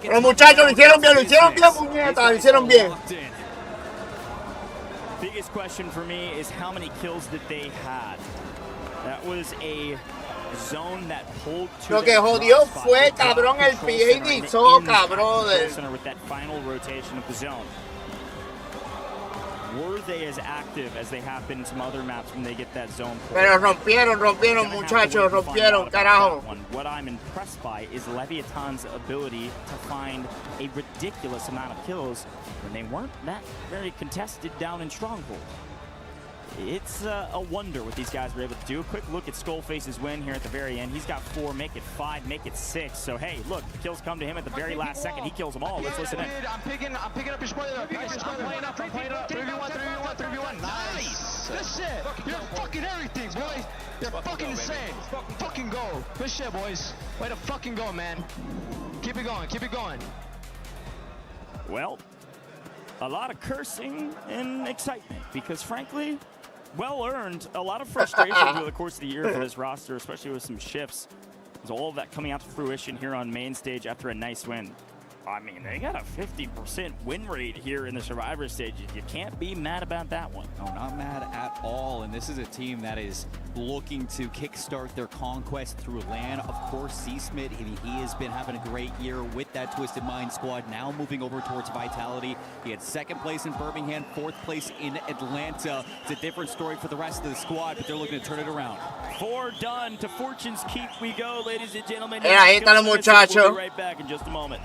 Los muchachos lo hicieron bien, puñeta, lo hicieron bien. Biggest question for me is how many kills did they have? That was a zone that pulled to. Lo que jodió fue cabrón el PA de Soca, brother. With that final rotation of the zone. Were they as active as they have been in some other maps when they get that zone pull? Pero rompieron muchachos, rompieron, carajo. What I'm impressed by is Leviathan's ability to find a ridiculous amount of kills when they weren't that very contested down in Stronghold. It's a wonder what these guys were able to do. A quick look at Skullface's win here at the very end. He's got 4, make it 5, make it 6. So hey, look, kills come to him at the very last second. He kills them all. Let's listen in. I'm picking up your spoiler. Guys, I'm playing up. 3v1. Nice. Good shit. You're fucking everything, boys. You're fucking insane. Fucking go. Good shit, boys. Way to fucking go, man. Keep it going. Well, a lot of cursing and excitement because frankly, well earned. A lot of frustration over the course of the year for this roster, especially with some shifts. There's all of that coming out to fruition here on main stage after a nice win. I mean, they got a 50% win rate here in the Survivor stage. You can't be mad about that one. No, not mad at all. And this is a team that is looking to kickstart their conquest through LAN. Of course, C-Smith, he has been having a great year with that Twisted Mind squad, now moving over towards Vitality. He had 2nd place in Birmingham, 4th place in Atlanta. It's a different story for the rest of the squad, but they're looking to turn it around. 4 done. To Fortune's Keep we go, ladies and gentlemen. Ahí están los muchachos. We'll be right back in just a moment.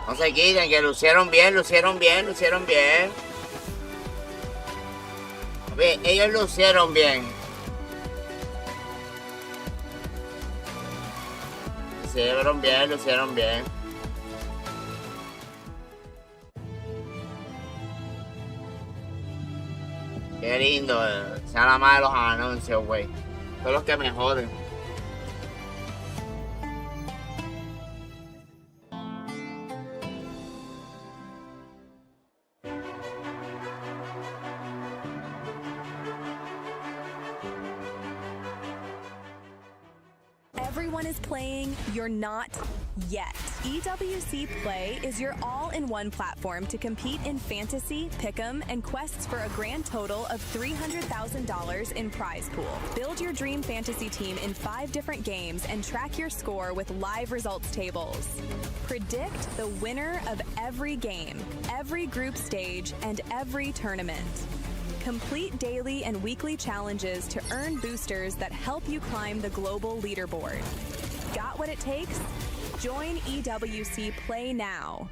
No se quiten, que lucieron bien. Ellos lucieron bien. Lucieron bien. Qué lindo, sea la madre de los anuncios, güey. Son los que me joden. Everyone is playing, you're not yet. EWC Play is your all-in-one platform to compete in fantasy, pick'em, and quests for a grand total of $300,000 in prize pool. Build your dream fantasy team in 5 different games and track your score with live results tables. Predict the winner of every game, every group stage, and every tournament. Complete daily and weekly challenges to earn boosters that help you climb the global leaderboard. Got what it takes? Join EWC Play now.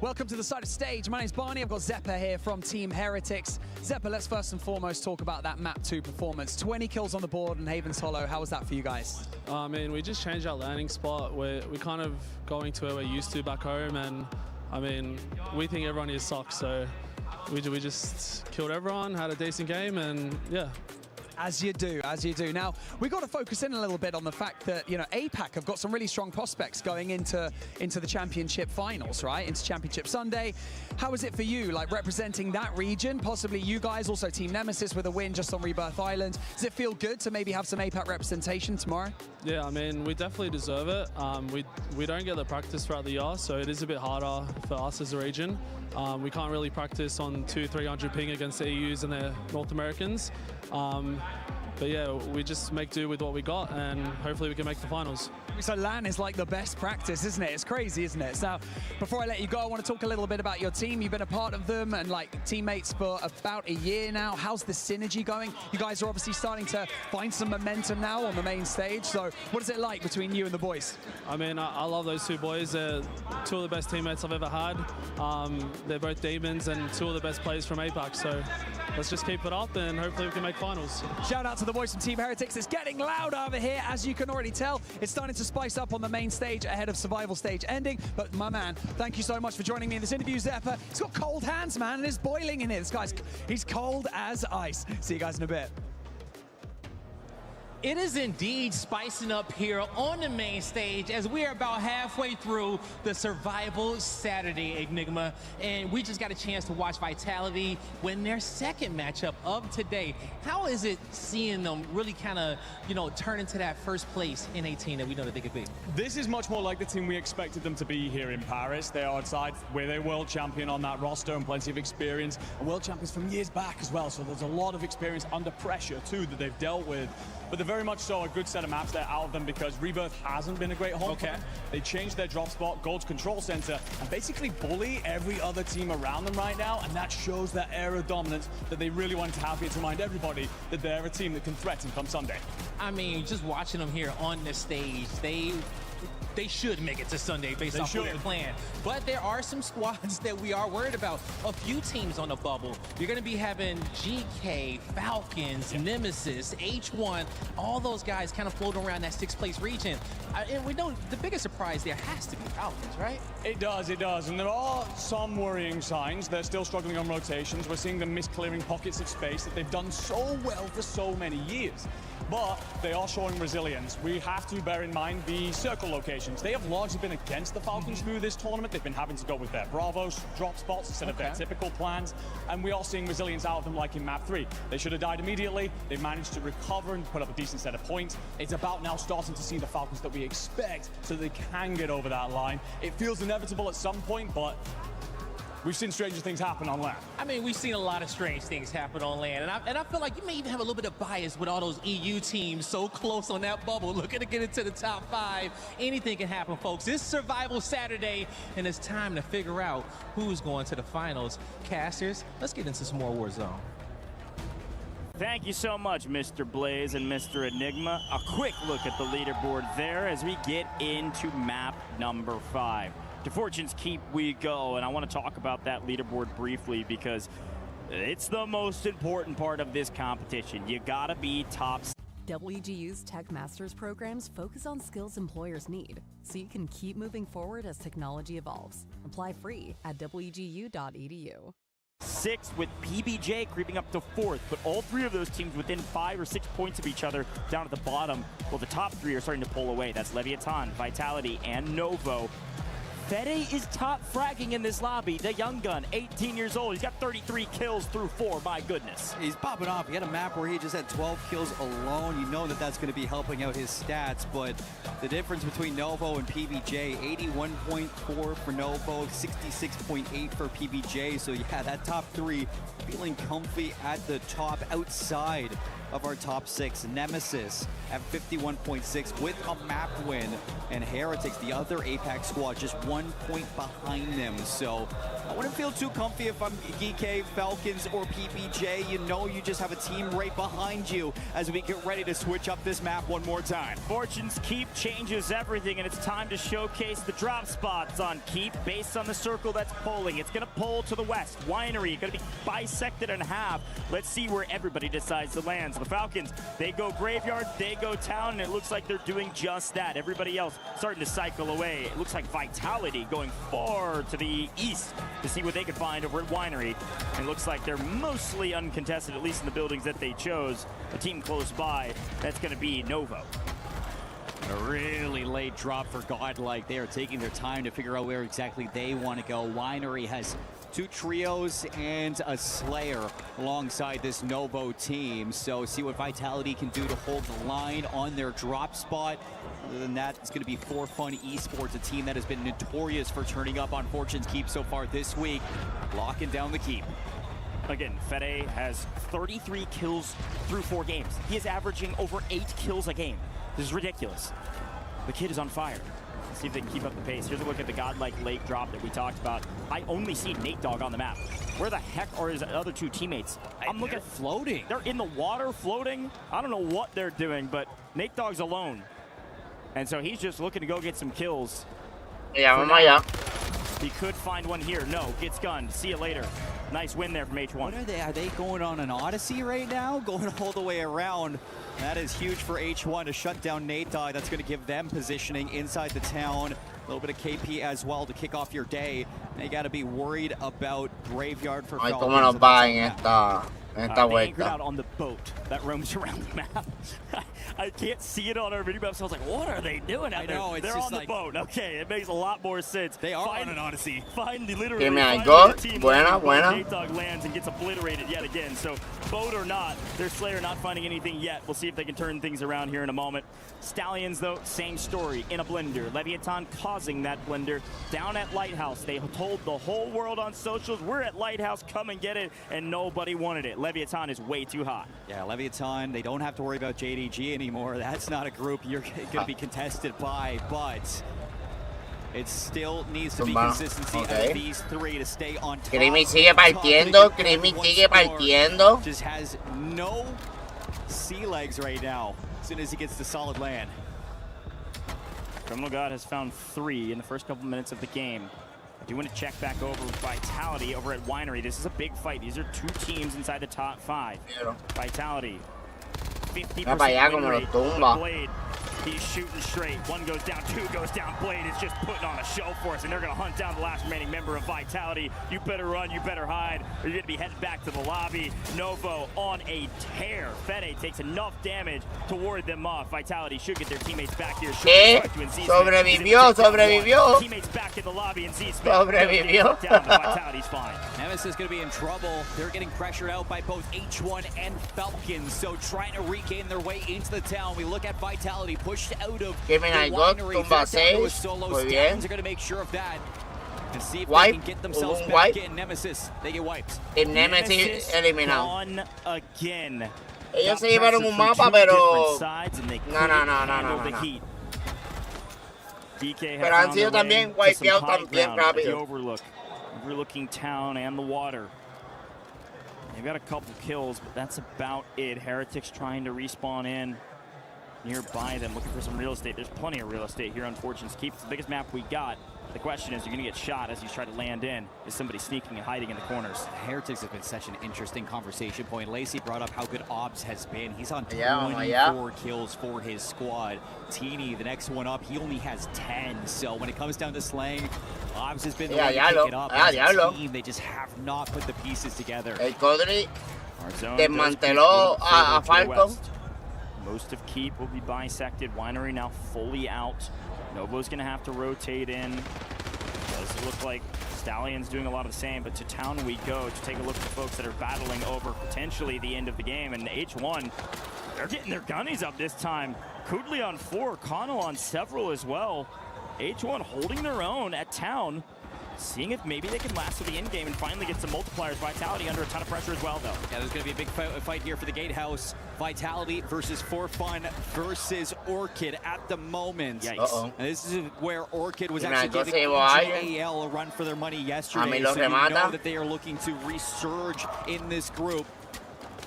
Welcome to the side of stage. My name's Barney. I've got Zeppa here from Team Heretics. Zeppa, let's first and foremost talk about that map 2 performance. 20 kills on the board in Haven's Hollow. How was that for you guys? I mean, we just changed our landing spot. We're kind of going to where we're used to back home, and I mean, we think everyone here sucks, so we just killed everyone, had a decent game, and yeah. As you do, as you do. Now, we've got to focus in a little bit on the fact that, you know, APAC have got some really strong prospects going into the championship finals, right? Into Championship Sunday. How is it for you, like, representing that region? Possibly you guys, also Team Nemesis with a win just on Rebirth Island. Does it feel good to maybe have some APAC representation tomorrow? Yeah, I mean, we definitely deserve it. We don't get the practice throughout the year, so it is a bit harder for us as a region. We can't really practice on 200-300 ping against the EUs and the North Americans. But yeah, we just make do with what we got, and hopefully we can make the finals. So LAN is like the best practice, isn't it? It's crazy, isn't it? So before I let you go, I want to talk a little bit about your team. You've been a part of them and like teammates for about a year now. How's the synergy going? You guys are obviously starting to find some momentum now on the main stage. So what is it like between you and the boys? I mean, I love those two boys. They're two of the best teammates I've ever had. They're both demons and two of the best players from APAC. So let's just keep it up and hopefully we can make finals. Shout out to the boys from Team Heretics. It's getting loud over here, as you can already tell. It's starting to spice up on the main stage ahead of survival stage ending. But my man, thank you so much for joining me in this interview, Zeppa. He's got cold hands, man, and it's boiling in here. This guy's, he's cold as ice. See you guys in a bit. It is indeed spicing up here on the main stage as we are about halfway through the Survival Saturday, Enigma, and we just got a chance to watch Vitality win their second matchup of today. How is it seeing them really kind of, you know, turn into that first place in 18 that we know that they could be? This is much more like the team we expected them to be here in Paris. They are a side with a world champion on that roster and plenty of experience. And world champions from years back as well, so there's a lot of experience under pressure too that they've dealt with. But they're very much so a good set of maps there out of them because Rebirth hasn't been a great home for them. They changed their drop spot, Gold's control center, and basically bully every other team around them right now, and that shows that air of dominance that they really wanted to have here to remind everybody that they're a team that can threaten come Sunday. I mean, just watching them here on the stage, they should make it to Sunday based off of their plan. But there are some squads that we are worried about. A few teams on the bubble. You're going to be having GK, Falcons, Nemesis, H1, all those guys kind of floating around that 6th place region. And we know the biggest surprise there has to be Falcons, right? It does. And there are some worrying signs. They're still struggling on rotations. We're seeing them misclearing pockets of space that they've done so well for so many years. But they are showing resilience. We have to bear in mind the circle locations. They have largely been against the Falcons through this tournament. They've been having to go with their Bravos drop spots instead of their typical plans. And we are seeing resilience out of them like in map 3. They should have died immediately. They've managed to recover and put up a decent set of points. It's about now starting to see the Falcons that we expect so they can get over that line. It feels inevitable at some point, but we've seen stranger things happen on land. I mean, we've seen a lot of strange things happen on land. And I feel like you may even have a little bit of bias with all those EU teams so close on that bubble, looking to get into the top 5. Anything can happen, folks. It's Survival Saturday, and it's time to figure out who's going to the finals. Casters, let's get into some more Warzone. Thank you so much, Mr. Blaze and Mr. Enigma. A quick look at the leaderboard there as we get into map number 5. To Fortune's Keep we go, and I want to talk about that leaderboard briefly because it's the most important part of this competition. You gotta be top. WGU's Tech Masters programs focus on skills employers need, so you can keep moving forward as technology evolves. Apply free at wgu.edu. 6 with PBJ creeping up to 4th, but all 3 of those teams within 5 or 6 points of each other down at the bottom. Well, the top 3 are starting to pull away. That's Leviathan, Vitality, and Novo. Fede is top fragging in this lobby. The young gun, 18 years old. He's got 33 kills through 4. My goodness. He's popping off. He had a map where he just had 12 kills alone. You know that that's going to be helping out his stats, but the difference between Novo and PBJ, 81.4 for Novo, 66.8 for PBJ. So yeah, that top 3 feeling comfy at the top outside of our top 6. Nemesis at 51.6 with a map win, and Heretics, the other APAC squad, just 1 point behind them. So I wouldn't feel too comfy if I'm GK, Falcons, or PPJ. You know you just have a team right behind you as we get ready to switch up this map one more time. Fortune's Keep changes everything, and it's time to showcase the drop spots on Keep based on the circle that's polling. It's going to pull to the west. Winery going to be bisected in half. Let's see where everybody decides to land. So the Falcons, they go Graveyard, they go Town, and it looks like they're doing just that. Everybody else starting to cycle away. It looks like Vitality going far to the east to see what they can find over at Winery. And it looks like they're mostly uncontested, at least in the buildings that they chose. A team close by, that's going to be Novo. A really late drop for Godlike. They are taking their time to figure out where exactly they want to go. Winery has 2 trios and a Slayer alongside this Novo team. So see what Vitality can do to hold the line on their drop spot. Other than that, it's going to be For Fun Esports, a team that has been notorious for turning up on Fortune's Keep so far this week, locking down the keep. Again, Fede has 33 kills through 4 games. He is averaging over 8 kills a game. This is ridiculous. The kid is on fire. Let's see if they can keep up the pace. Here's a look at the Godlike late drop that we talked about. I only see Nate Dogg on the map. Where the heck are his other 2 teammates? I'm looking at floating. They're in the water floating. I don't know what they're doing, but Nate Dogg's alone. And so he's just looking to go get some kills. Yeah. He could find one here. No, gets gunned. See you later. Nice win there from H1. What are they? Are they going on an Odyssey right now? Going all the way around. That is huge for H1 to shut down Nate Dogg. That's going to give them positioning inside the town. A little bit of KP as well to kick off your day. And you got to be worried about Graveyard for Falcons. ¿Cómo nos va en esta They anchored out on the boat that roams around the map. I can't see it on our video map, so I was like, what are they doing out there? know, it's They're just on like- the boat. Okay, it makes a lot more sense. They are on an Odyssey. Find the literally Give me a find goat. the team Buena, where buena. Nate Dogg lands and gets obliterated yet again. So boat or not, their Slayer not finding anything yet. We'll see if they can turn things around here in a moment. Stallions, though, same story. In a blender. Leviathan causing that blender. Down at Lighthouse, they told the whole world on socials, we're at Lighthouse, come and get it, and nobody wanted it. Leviathan is way too hot. Yeah, Leviathan, they don't have to worry about JDG anymore. That's not a group you're going to be contested by, but it still needs to be consistency out of these 3 to stay on top. Creamy sigue partiendo, Creamy sigue partiendo. Just has no sea legs right now as soon as he gets to solid land. Criminal God has found 3 in the first couple minutes of the game. I do want to check back over with Vitality over at Winery. This is a big fight. These are 2 teams inside the top 5. Vitality, 50% win rate. Blade, he's shooting straight. 1 goes down, 2 goes down. Blade is just putting on a show for us, and they're going to hunt down the last remaining member of Vitality. You better run, you better hide, or you're going to be headed back to the lobby. Novo on a tear. Fede takes enough damage to ward them off. Vitality should get their teammates back here. Sobrevivió. Teammates back in the lobby, and Z-Smith Sobrevivió. down, but Vitality's fine. Nemesis is going to be in trouble. They're getting pressured out by both H1 and Falcons, so trying to regain their way into the town. We look at Vitality pushed out of the Winery. Tumba 6. Solo Muy bien. Stallions are going to make sure of that and see if Wipe. they can get themselves Hubo un back wipe. in. Nemesis, they get wiped. El Nemesis eliminado. Gone again. Ellos se llevaron un mapa, pero... No. Pero han sido también wipeados también rápido. Overlooking town and the water. They've got a couple kills, but that's about it. Heretics trying to respawn in nearby them, looking for some real estate. There's plenty of real estate here on Fortune's Keep. It's the biggest map we got. The question is, you're going to get shot as you try to land in. Is somebody sneaking and hiding in the corners? Heretics have been such an interesting conversation point. Lacey brought up how good Obs has been. He's on 24 kills for his squad. Teeny, the next one up, he only has 10. So when it comes down to slaying, Obs has been the one to pick it up. As a team, they just have not put the pieces together. El Codri desmanteló a Falcon. Most of Keep will be bisected. Winery now fully out. Novo's going to have to rotate in. Does look like Stallion's doing a lot of the same, but to town we go to take a look at the folks that are battling over potentially the end of the game. And H1, they're getting their gunnies up this time. Kudli on 4, Connell on several as well. H1 holding their own at town. seeing if maybe they can last to the end game and finally get some multipliers. Vitality under a ton of pressure as well, though. Yeah, there's going to be a big fight here for the Gatehouse. Vitality versus For Fun versus Orchid at the moment. Yikes. And this is where Orchid was actually giving GAL a run for their money yesterday. So you know that they are looking to resurge in this group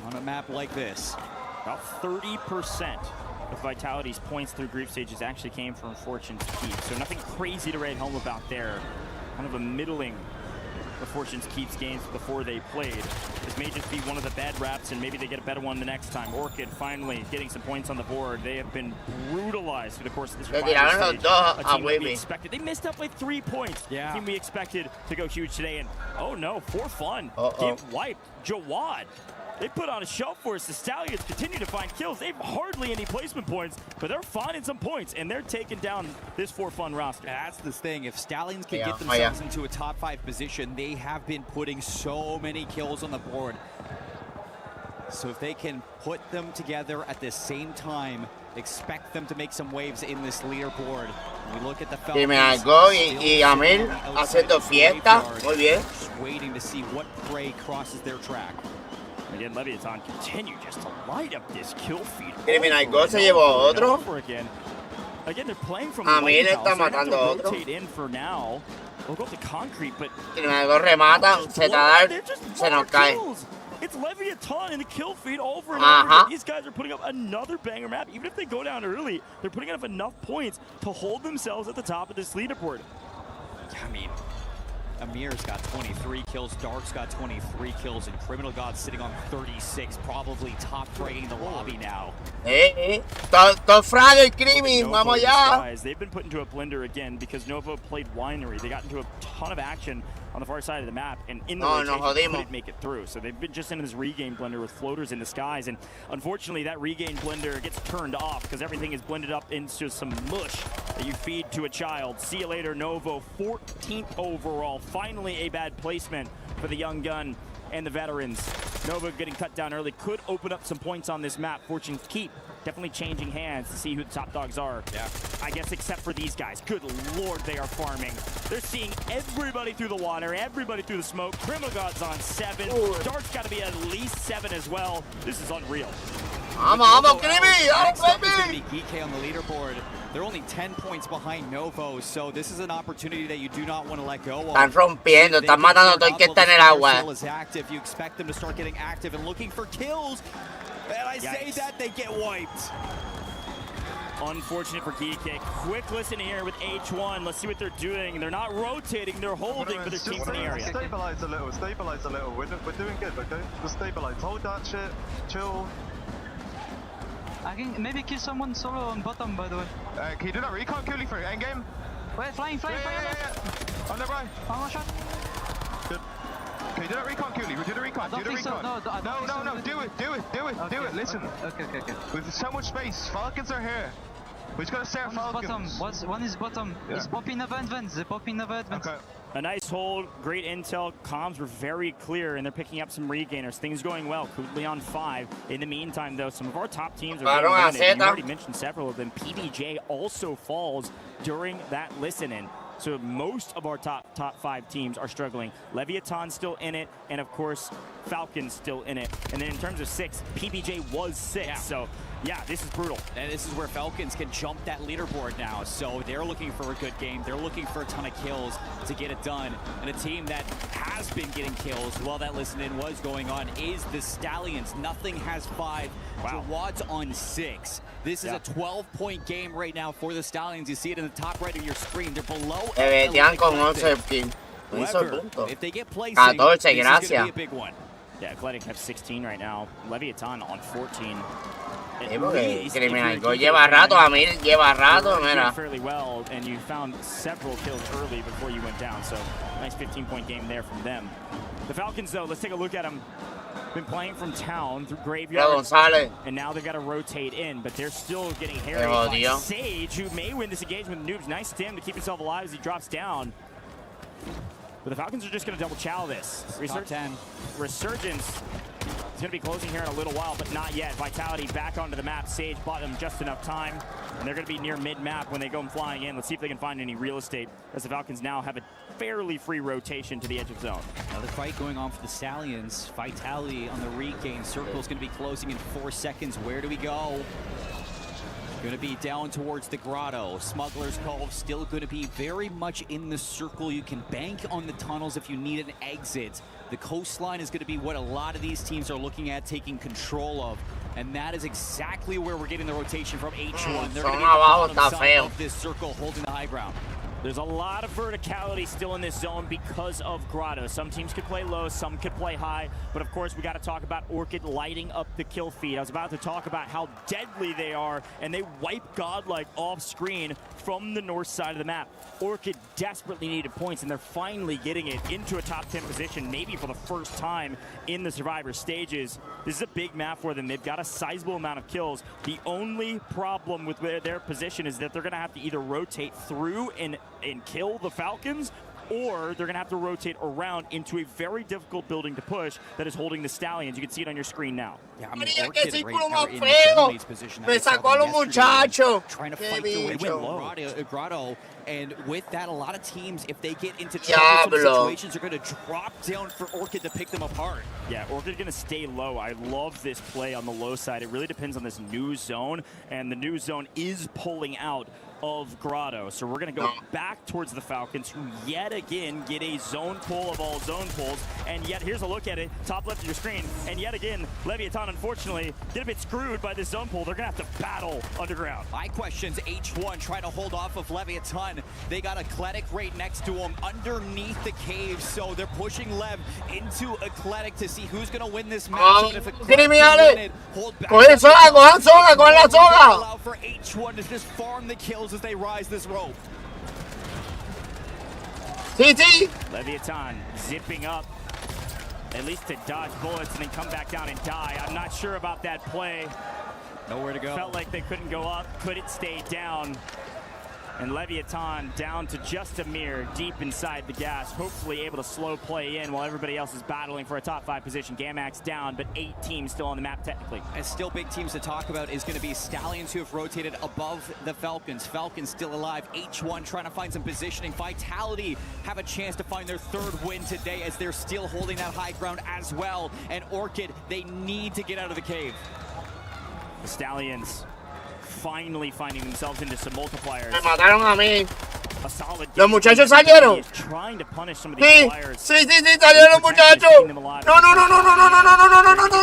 on a map like this. About 30% of Vitality's points through group stages actually came from Fortune's Keep. So nothing crazy to write home about there. Kind of a middling of Fortune's Keep's games before they played. This may just be one of the bad raps, and maybe they get a better one the next time. Orchid finally getting some points on the board. They have been brutalized through the course of this survival stage. A team that we expected. They missed up like 3 points. Yeah. A team we expected to go huge today, and oh no, For Fun get wiped. Jawad. They put on a show for us. The Stallions continue to find kills. They have hardly any placement points, but they're finding some points, and they're taking down this For Fun roster. That's the thing. If Stallions can get themselves into a top 5 position, they have been putting so many kills on the board. So if they can put them together at the same time, expect them to make some waves in this leaderboard. We look at the Falcons. Dime algo y Amel haciendo fiesta. Muy bien. Waiting to see what prey crosses their track. Again, Leviathan continue just to light up this kill feed. Criminalgo se llevó otro. Again, they're playing from Amel está matando otro. rotate in for now. We'll go to concrete, but Criminalgo remata, Zetadar se nos cae. It's Leviathan in the kill feed over and over. These guys are putting up another banger map. Even if they go down early, they're putting up enough points to hold themselves at the top of this leaderboard. I mean, Amir's got 23 kills, Dark's got 23 kills, and Criminal God's sitting on 36, probably top rating the lobby now. Todo fragile, Crimi, vamos allá. They've been put into a blender again because Novo played Winery. They got into a ton of action on the far side of the map, and in the rotation couldn't make it through. So they've been just in this regain blender with floaters in the skies, and unfortunately that regain blender gets turned off because everything is blended up into some mush that you feed to a child. See you later, Novo, 14th overall. Finally a bad placement for the young gun and the veterans. Nova getting cut down early could open up some points on this map. Fortune's Keep definitely changing hands to see who the top dogs are. Yeah. I guess except for these guys. Good lord, they are farming. They're seeing everybody through the water, everybody through the smoke. Criminal God's on 7. Dark's got to be at least 7 as well. This is unreal. Vamos, Crimi, baby! GK on the leaderboard. They're only 10 points behind Novo, so this is an opportunity that you do not want to let go of. Están rompiendo, están matando todo el que está en el agua. You expect them to start getting active and looking for kills, and I say that they get wiped. Unfortunate for GK. Quick listen here with H1. Let's see what they're doing. They're not rotating, they're holding, but their team's in the area. Stabilize a little, stabilize a little. We're doing good, okay? Just stabilize. Hold that shit. Chill. I can maybe kill someone solo on bottom, by the way. Can you do that recon kill for end game? Wait, flying. On the right. One shot. Good. Can you do that recon kill? Do the recon. Do the recon. No. Do it. Listen. Okay. With so much space, Falcons are here. We just gotta stay our Falcons. One is bottom. Yeah. It's popping over advance. They popping over advance. Okay. A nice hold, great intel. Comms were very clear, and they're picking up some regainers. Things going well. Kudley on 5. In the meantime, though, some of our top teams are getting eliminated. You already mentioned several of them. PBJ also falls during that listen-in. So most of our top 5 teams are struggling. Leviathan still in it, and of course, Falcons still in it. And then in terms of 6, PBJ was 6. Yeah. So yeah, this is brutal. And this is where Falcons can jump that leaderboard now. So they're looking for a good game. They're looking for a ton of kills to get it done. And a team that has been getting kills while that listen-in was going on is the Stallions. Nothing has 5. Wow. Jawad's on 6. This is a 12-point game right now for the Stallions. You see it in the top right of your screen. They're below. Con 11 kills. If they get placing, 14, this is going to gracias. be a big one. Yeah, Athletic have 16 right now. Leviathan on 14. Criminalgo lleva rato, Amir lleva rato, mira. Fairly well, and you found several kills early before you went down, so nice 15-point game there from them. The Falcons, though, let's take a look at them. Been playing from town through Graveyard, and now they've got to rotate in, but they're still getting harried by Sage, who may win this engagement with Noobs. Nice stim to keep himself alive as he drops down. But the Falcons are just going to double chow this. Resurgence is going to be closing here in a little while, but not yet. Vitality back onto the map. Sage bought them just enough time, and they're going to be near mid-map when they go flying in. Let's see if they can find any real estate, as the Falcons now have a fairly free rotation to the edge of zone. Another fight going on for the Stallions. Vitality on the regain. Circle's going to be closing in 4 seconds. Where do we go? Going to be down towards the grotto. Smuggler's Cove still going to be very much in the circle. You can bank on the tunnels if you need an exit. The coastline is going to be what a lot of these teams are looking at taking control of. And that is exactly where we're getting the rotation from H1. They're going to be on the bottom side of this circle holding the high ground. There's a lot of verticality still in this zone because of Grotto. Some teams could play low, some could play high, but of course we got to talk about Orchid lighting up the kill feed. I was about to talk about how deadly they are, and they wipe Godlike off screen from the north side of the map. Orchid desperately needed points, and they're finally getting it into a top 10 position, maybe for the first time in the Survivor stages. This is a big map for them. They've got a sizable amount of kills. The only problem with their position is that they're going to have to either rotate through and kill the Falcons, or they're going to have to rotate around into a very difficult building to push that is holding the Stallions. You can see it on your screen now. Yeah, I mean, Orchid right now in the position that trying to fight their way with Grotto. And with that, a lot of teams, if they get into troublesome situations, are going to drop down for Orchid to pick them apart. Yeah, Orchid going to stay low. I love this play on the low side. It really depends on this new zone, and the new zone is pulling out of Grotto. So we're going to go back towards the Falcons, who yet again get a zone pull of all zone pulls. And yet, here's a look at it, top left of your screen. And yet again, Leviathan, unfortunately, get a bit screwed by this zone pull. They're going to have to battle underground. My question's H1 trying to hold off of Leviathan. They got Eclectic right next to him underneath the cave. So they're pushing Lev into Eclectic to see who's going to win this match. If Eclectic hold back, allow for H1 to just farm the kills as they rise this rope. Leviathan zipping up, at least to dodge bullets and then come back down and die. I'm not sure about that play. Nowhere to go. Felt like they couldn't go up, couldn't stay down. And Leviathan down to just a mere deep inside the gas, hopefully able to slow play in while everybody else is battling for a top 5 position. Gamax down, but 8 teams still on the map technically. And still big teams to talk about is going to be Stallions, who have rotated above the Falcons. Falcons still alive. H1 trying to find some positioning. Vitality have a chance to find their 3rd win today as they're still holding that high ground as well. And Orchid, they need to get out of the cave. The Stallions finally finding themselves into some multipliers. Me mataron a mí. A solid Los muchachos salieron. Trying to punish some of these players. Sí, salieron los muchachos.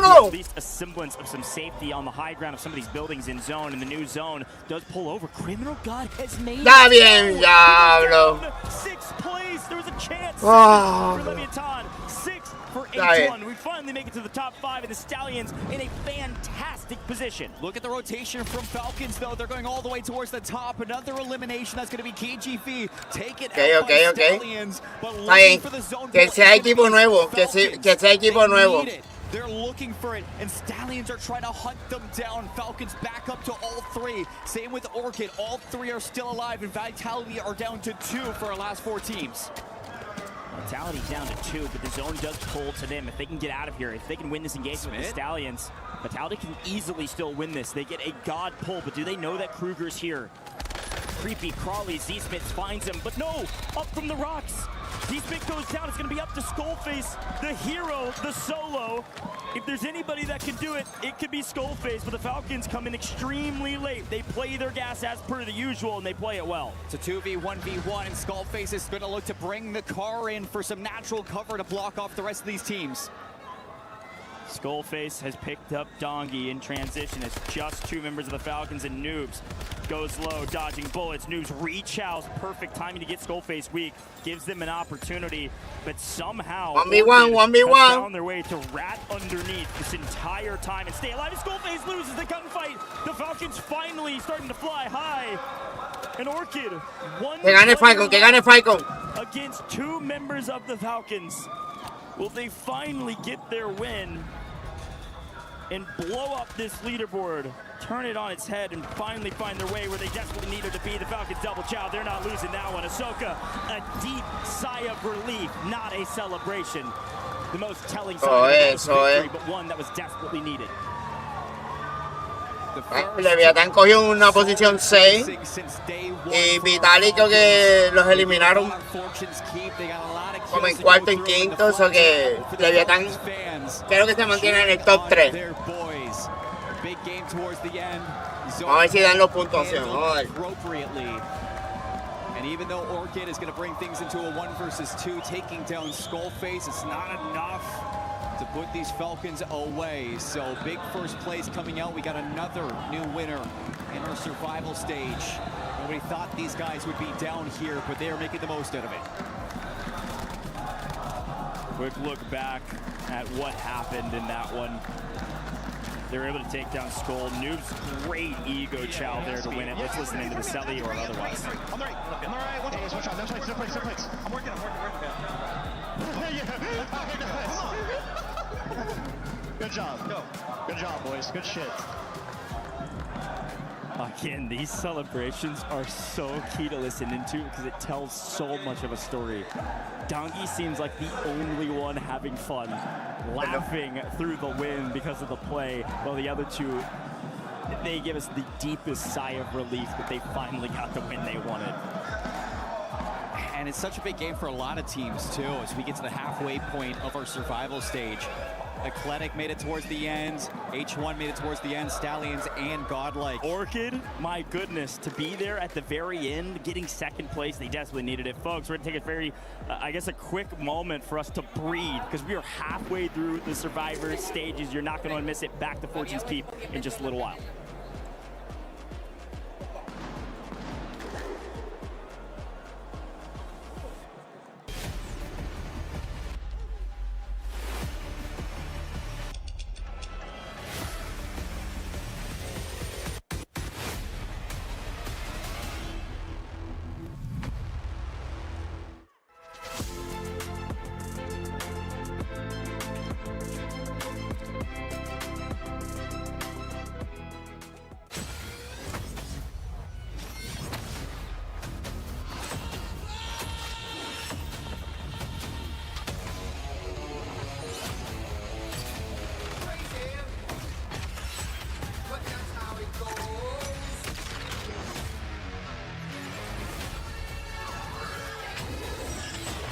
No. At least a semblance of some safety on the high ground of some of these buildings in zone, and the new zone does pull over. Criminal God has made Está bien, diablo. 6th place. There was a chance for Leviathan. 6th for H1. We finally make it to the top 5, and the Stallions in a fantastic position. Look at the rotation from Falcons, though. They're going all the way towards the top. Another elimination. That's going to be KGF. Take it out by Stallions. But looking for the zone. Que sea equipo nuevo. Que sea equipo nuevo. They're looking for it, and Stallions are trying to hunt them down. Falcons back up to all 3. Same with Orchid. All 3 are still alive, and Vitality are down to 2 for our last 4 teams. Vitality down to 2, but the zone does pull to them. If they can get out of here, if they can win this engagement with the Stallions, Vitality can easily still win this. They get a god pull, but do they know that Kruger's here? Creepy Crawley, Z-Smith finds him, but no! Up from the rocks! Z-Smith goes down, it's gonna be up to Skullface, the hero, the solo. If there's anybody that can do it, it could be Skullface, but the Falcons come in extremely late. They play their gas as per the usual, and they play it well. It's a 2v1v1, and Skullface is gonna look to bring the car in for some natural cover to block off the rest of these teams. Skullface has picked up Dongi in transition as just 2 members of the Falcons, and Noobs goes low, dodging bullets. Noobs reach out, perfect timing to get Skullface weak, gives them an opportunity, but somehow 1v1 found their way to rat underneath this entire time and stay alive. And Skullface loses the gunfight. The Falcons finally starting to fly high. And Orchid, que gane Falcon. Against 2 members of the Falcons. Will they finally get their win? and blow up this leaderboard, turn it on its head, and finally find their way where they desperately needed to be. The Falcons double chow. They're not losing that one. Ahsoka, a deep sigh of relief, not a celebration. The most telling sign of victory, but one that was desperately needed. Leviatán cogió una posición 6 y Vitalik creo que los eliminaron como en cuarto y quinto, o que Leviatán creo que se mantiene en el top 3. Vamos a ver si dan los puntuaciones. And even though Orchid is going to bring things into a 1 versus 2, taking down Skullface, it's not enough to put these Falcons away. So big first place coming out. We got another new winner in our survival stage. Nobody thought these guys would be down here, but they are making the most out of it. Quick look back at what happened in that one. They were able to take down Skull. Noob's great ego chow there to win it. Let's listen into the Selly or otherwise. On the right. One switch on. No place. I'm working. Good job. Go. Good job, boys. Good shit. Again, these celebrations are so key to listen into because it tells so much of a story. Donkey seems like the only one having fun, laughing through the win because of the play, while the other two, they give us the deepest sigh of relief that they finally got the win they wanted. And it's such a big game for a lot of teams, too, as we get to the halfway point of our survival stage. Eclectic made it towards the end. H1 made it towards the end. Stallions and Godlike. Orchid, my goodness, to be there at the very end, getting second place, they desperately needed it. Folks, we're going to take a very, I guess, a quick moment for us to breathe because we are halfway through the Survivor stages. You're not going to miss it. Back to Fortune's Keep in just a little while.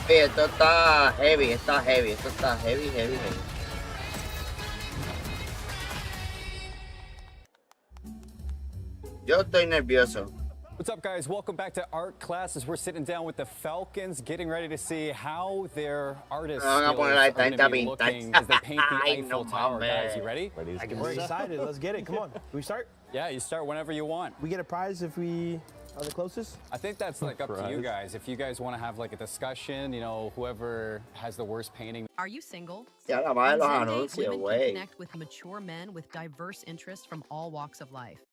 Esto está heavy, esto está heavy. Yo estoy nervioso. What's up, guys? Welcome back to art class as we're sitting down with the Falcons, getting ready to see how their artists are going to be looking as they paint the Eiffel Tower. Guys, you ready? We're excited. Let's get it. Come on. Can we start? Yeah, you start whenever you want. We get a prize if we are the closest? I think that's like up to you guys. If you guys want to have like a discussion, you know, whoever has the worst painting. Are you single? Ya la madre los anuncios, Women can güey. connect with mature men with diverse interests from all walks of life.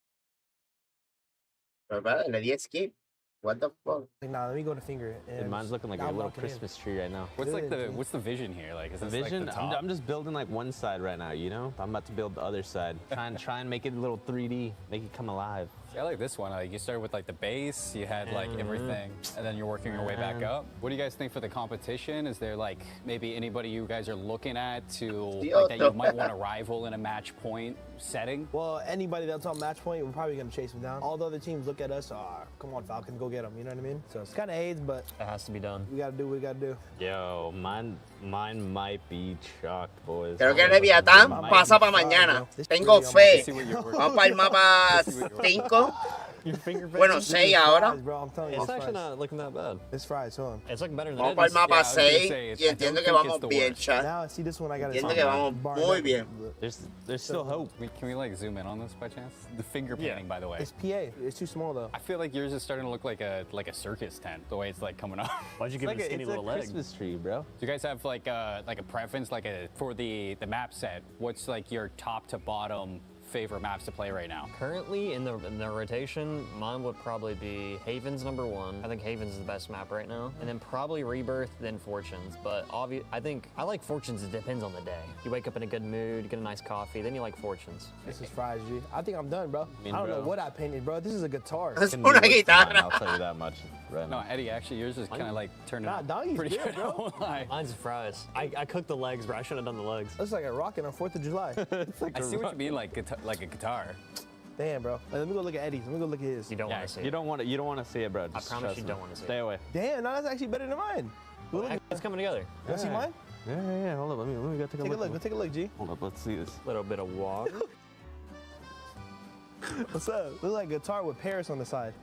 Pero espérate, le di skip. What the fuck? Nah, let me go to finger. Dude, mine's looking like a little Christmas tree right now. What's the vision here? Like, is the this vision? like the top? I'm just building like one side right now, you know? I'm about to build the other side. Try and make it a little 3D, make it come alive. I like this one. Like, you started with like the base, you had like everything, and then you're working your way back up. What do you guys think for the competition? Is there like maybe anybody you guys are looking at to like, that you might want to rival in a match point setting? Well, anybody that's on match point, we're probably gonna chase them down. All the other teams look at us, come on, Falcon, go get them. You know what I mean? So it's kind of AIDS, but it has to be done. We gotta do what we gotta do. Yo, mine might be chalked, boys. Creo que Leviatán pasa para mañana. Tengo fe. Vamos para el mapa 5. Bueno, 6 ahora. It's actually not looking that bad. It's fries, hold on. It's looking better than Vamos para el mapa 6 y entiendo que vamos bien, chat. Now, see this one I got. Entiendo que vamos muy bien. There's still hope. Can we like zoom in on this by chance? The finger painting, by the way. It's PA. It's too small though. I feel like yours is starting to look like a circus tent. The way it's like coming up. Why'd you give it a skinny little leg? It's a Christmas tree, bro. Do you guys have like a preference, for the map set? What's like your top to bottom favorite maps to play right now? Currently in the rotation, mine would probably be Haven's #1. I think Haven's is the best map right now, and then probably Rebirth, then Fortunes. But I think I like Fortunes. It depends on the day. You wake up in a good mood, get a nice coffee, then you like Fortunes. This is fries, G. I think I'm done, bro. I don't know what I painted, bro. This is a guitar. Es una guitarra. I'll tell you that much. Right No, Eddie, actually, yours is kind of like turning out Doggy's pretty good, good. bro. Mine's fries. I cooked the legs, bro. I shouldn't have done the legs. Looks like a rocket on 4th of July. I see what you mean, like a guitar. Damn, bro. Let me go look at Eddie's. Let me go look at his. You don't want to see it. You don't want to see it, bro. I promise you don't want to see it. Stay away. Damn, no, that's actually better than mine. Go look at It's coming together. You want to see mine? Yeah. Hold up. Let me go take a look. Go take a look, G. Hold up. Let's see this. Little bit of water. What's up? Look like a guitar with Paris on the side.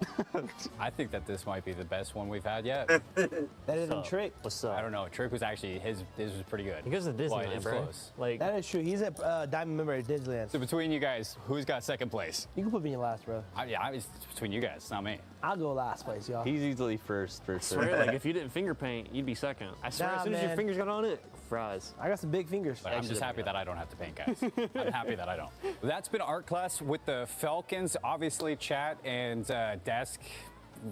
I think that this might be the best one we've had yet. That isn't Trick. What's up? I don't know. Trick was actually his was pretty good. He goes to Disneyland, it's bro. close. Like That is true. He's a diamond member at Disneyland. So between you guys, who's got second place? You can put me in last, bro. It's between you guys, not me. I'll go last place, y'all. He's easily first for I sure. swear, like if you didn't finger paint, you'd be second. I swear, Nah, as soon as your man. fingers got on it, fries. I got some big fingers. But I'm just happy that I don't have to paint, guys. I'm happy that I don't. That's been art class with the Falcons. Obviously, chat and desk,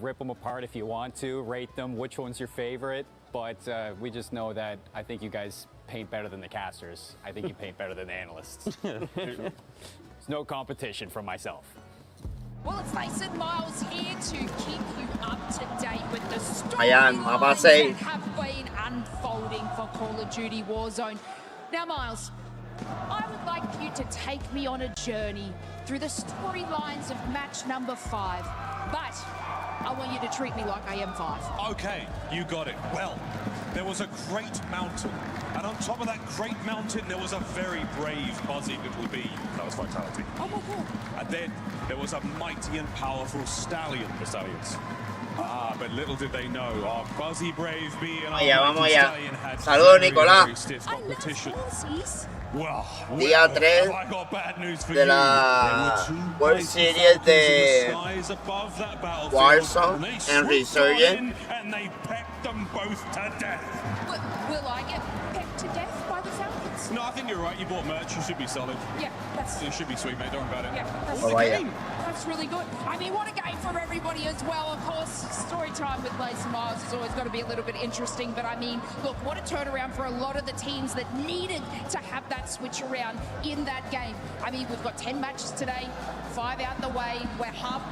rip them apart if you want to, rate them, which one's your favorite. But we just know that I think you guys paint better than the casters. I think you paint better than the analysts. There's no competition from myself. Well, it's Mason Miles here to keep you up to date with the Ayan, storylines mapasay. that have been unfolding for Call of Duty Warzone. Now, Miles, I would like you to take me on a journey through the storylines of match number 5, but I want you to treat me like I am 5. Okay, you got it. Well, there was a great mountain, and on top of that great mountain, there was a very brave, buzzy little bee. That was Vitality. Oh my God. And then there was a mighty and powerful stallion, the Stallions. But little did they know, our buzzy brave bee and our Vamos mighty allá. stallion had Saludos, very, Nicolás. very stiff competition. Well, Día 3 I got bad news for de you. la There were 2 World mighty Series Falcons de in the skies above that battlefield, Warzone and they and swooped Resurgent. in and they pecked them both to death. Will I get pecked to death by the Falcons? No, I think you're right. You bought merch. You should be solid. Yeah, that's... It should be sweet, mate. Don't worry about it. Yeah, that's Oh, yeah. That's really good. I mean, what a game for everybody as well. Of course, story time with Mason Miles has always got to be a little bit interesting. But I mean, look, what a turnaround for a lot of the teams that needed to have that switch around in that game. I mean, we've got 10 matches today, 5 out the way. We're half.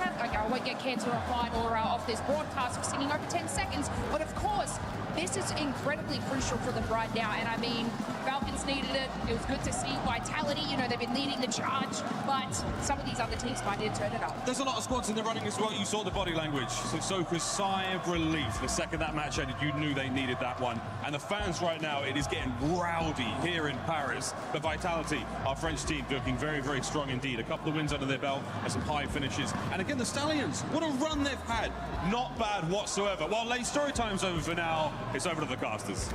Okay, I won't get cancelled offline or off this broadcast for singing over 10 seconds. But of course, this is incredibly crucial for them right now. And I mean, Falcons needed it. It was good to see Vitality. You know, they've been leading the charge, but some of these other teams might need to turn it up. There's a lot of squads in the running as well. You saw the body language. So Soka's sigh of relief. The second that match ended, you knew they needed that one. And the fans right now, it is getting rowdy here in Paris. But Vitality, our French team, looking very, very strong indeed. A couple of wins under their belt and some high finishes. And again, the Stallions, what a run they've had. Not bad whatsoever. Well, late story time's over for now. It's over to the casters.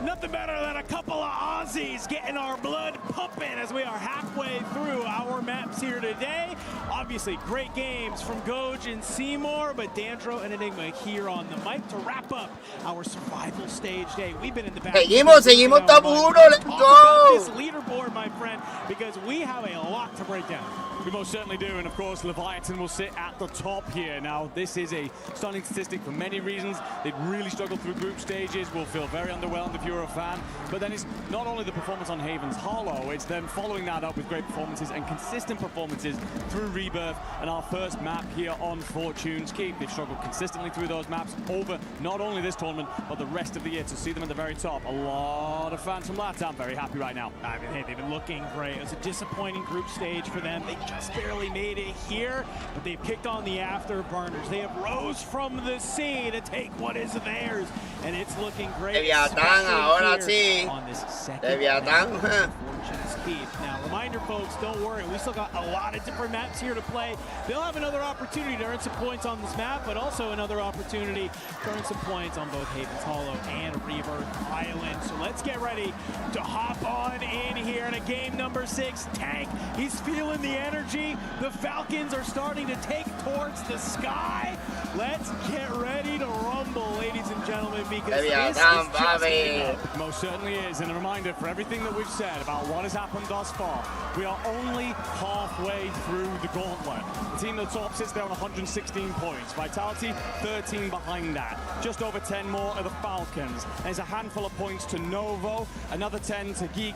Nothing better than a couple of Aussies getting our blood pumping as we are halfway through our maps here today. Obviously, great games from Goj and Seymour, but Dandro and Enigma here on the mic to wrap up our survival stage day. We've been in the back. Seguimos top 1, let's go! This leaderboard, my friend, because we have a lot to break down. We most certainly do, and of course Leviathan will sit at the top here. Now, this is a stunning statistic for many reasons. They've really struggled through group stages, will feel very underwhelmed if you're a fan, but then it's not only the performance on Haven's Hollow, it's them following that up with great performances and consistent performances through Rebirth and our first map here on Fortune's Keep. They've struggled consistently through those maps over not only this tournament, but the rest of the year. To see them at the very top, a lot of fans from LATAM very happy right now. I mean, hey, they've been looking great. It was a disappointing group stage for them. They just barely made it here, but they've kicked on the afterburners. They have rose from the sea to take what is theirs, and it's looking great. Leviatán, ahora sí. On this second Leviatán. Fortune's Keep. Now, reminder, folks, don't worry. We still got a lot of different maps here to play. They'll have another opportunity to earn some points on this map, but also another opportunity to earn some points on both Haven's Hollow and Rebirth Island. So let's get ready to hop on in here in a game number 6. Tank, he's feeling the energy. The Falcons are starting to take towards the sky. Let's get ready to rumble, ladies and gentlemen, because Baby, this down, is just baby. Most certainly is, and a reminder for everything that we've said about what has happened thus far. We are only halfway through the gauntlet. The team at the top sits there on 116 points. Vitality, 13 behind that. Just over 10 more are the Falcons. There's a handful of points to Novo, another 10 to Geek,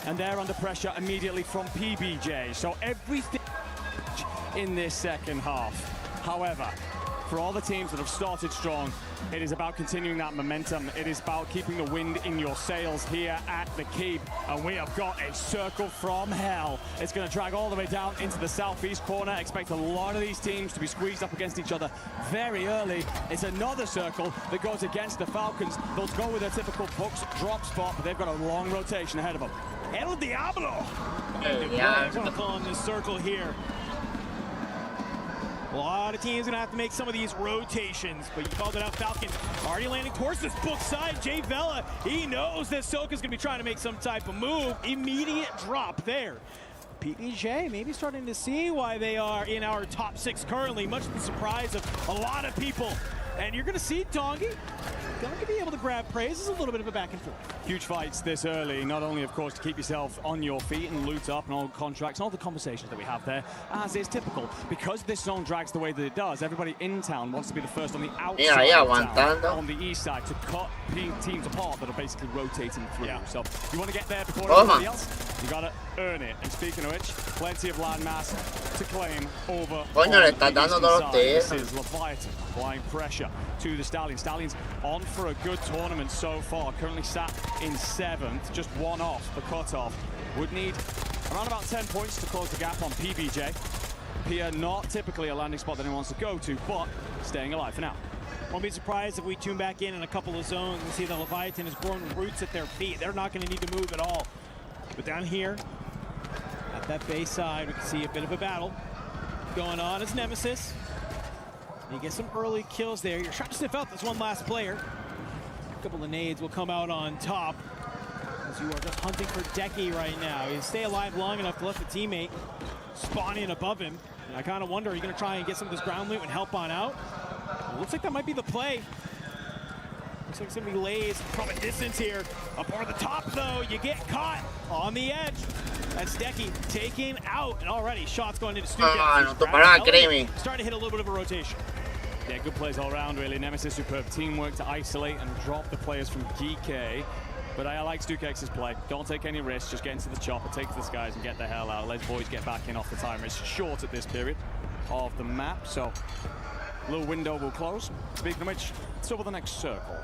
and they're under pressure immediately from PBJ. So everything in this second half. However, for all the teams that have started strong, it is about continuing that momentum. It is about keeping the wind in your sails here at the Keep. And we have got a circle from hell. It's going to drag all the way down into the southeast corner. Expect a lot of these teams to be squeezed up against each other very early. It's another circle that goes against the Falcons. They'll go with their typical Bucks drop spot, but they've got a long rotation ahead of them. El Diablo! Yeah. Going to call him this circle here. A lot of teams gonna have to make some of these rotations, but you called it out. Falcons already landing towards this book side. Jay Vela, he knows that Soka's gonna be trying to make some type of move. Immediate drop there. PBJ maybe starting to see why they are in our top 6 currently, much to the surprise of a lot of people. And you're gonna see Dongi going to be able to grab praise. This is a little bit of a back and forth. Huge fights this early, not only, of course, to keep yourself on your feet and loot up and all contracts and all the conversations that we have there, as is typical. Because this zone drags the way that it does, everybody in town wants to be the first on the outside of town, on the east side, to cut teams apart that are basically rotating through. So if you want to get there before everybody else, you got to earn it. And speaking of which, plenty of landmass to claim over on the eastern side. This is Leviathan applying pressure to the Stallions. Stallions on for a good tournament so far, currently sat in 7th, just one off the cutoff. Would need around about 10 points to close the gap on PBJ. Pia, not typically a landing spot that anyone wants to go to, but staying alive for now. Won't be surprised if we tune back in a couple of zones and see that Leviathan has grown roots at their feet. They're not going to need to move at all. But down here, at that base side, we can see a bit of a battle going on as Nemesis. You get some early kills there. You're trying to sniff out this one last player. A couple of nades will come out on top as you are just hunting for Decky right now. You stay alive long enough to let the teammate spawn in above him. And I kind of wonder, are you going to try and get some of this ground loot and help on out? It looks like that might be the play. Looks like it's going to be Lays from a distance here. Up over the top, though, you get caught on the edge. That's Decky taken out. And already shots going into Stuka. Starting to hit a little bit of a rotation. Yeah, good plays all around, really. Nemesis, superb teamwork to isolate and drop the players from GK. But I like Stukex's play. Don't take any risks. Just get into the chopper, take this guys, and get the hell out. Let boys get back in off the timer. It's short at this period of the map, so a little window will close. Speaking of which, it's over the next circle.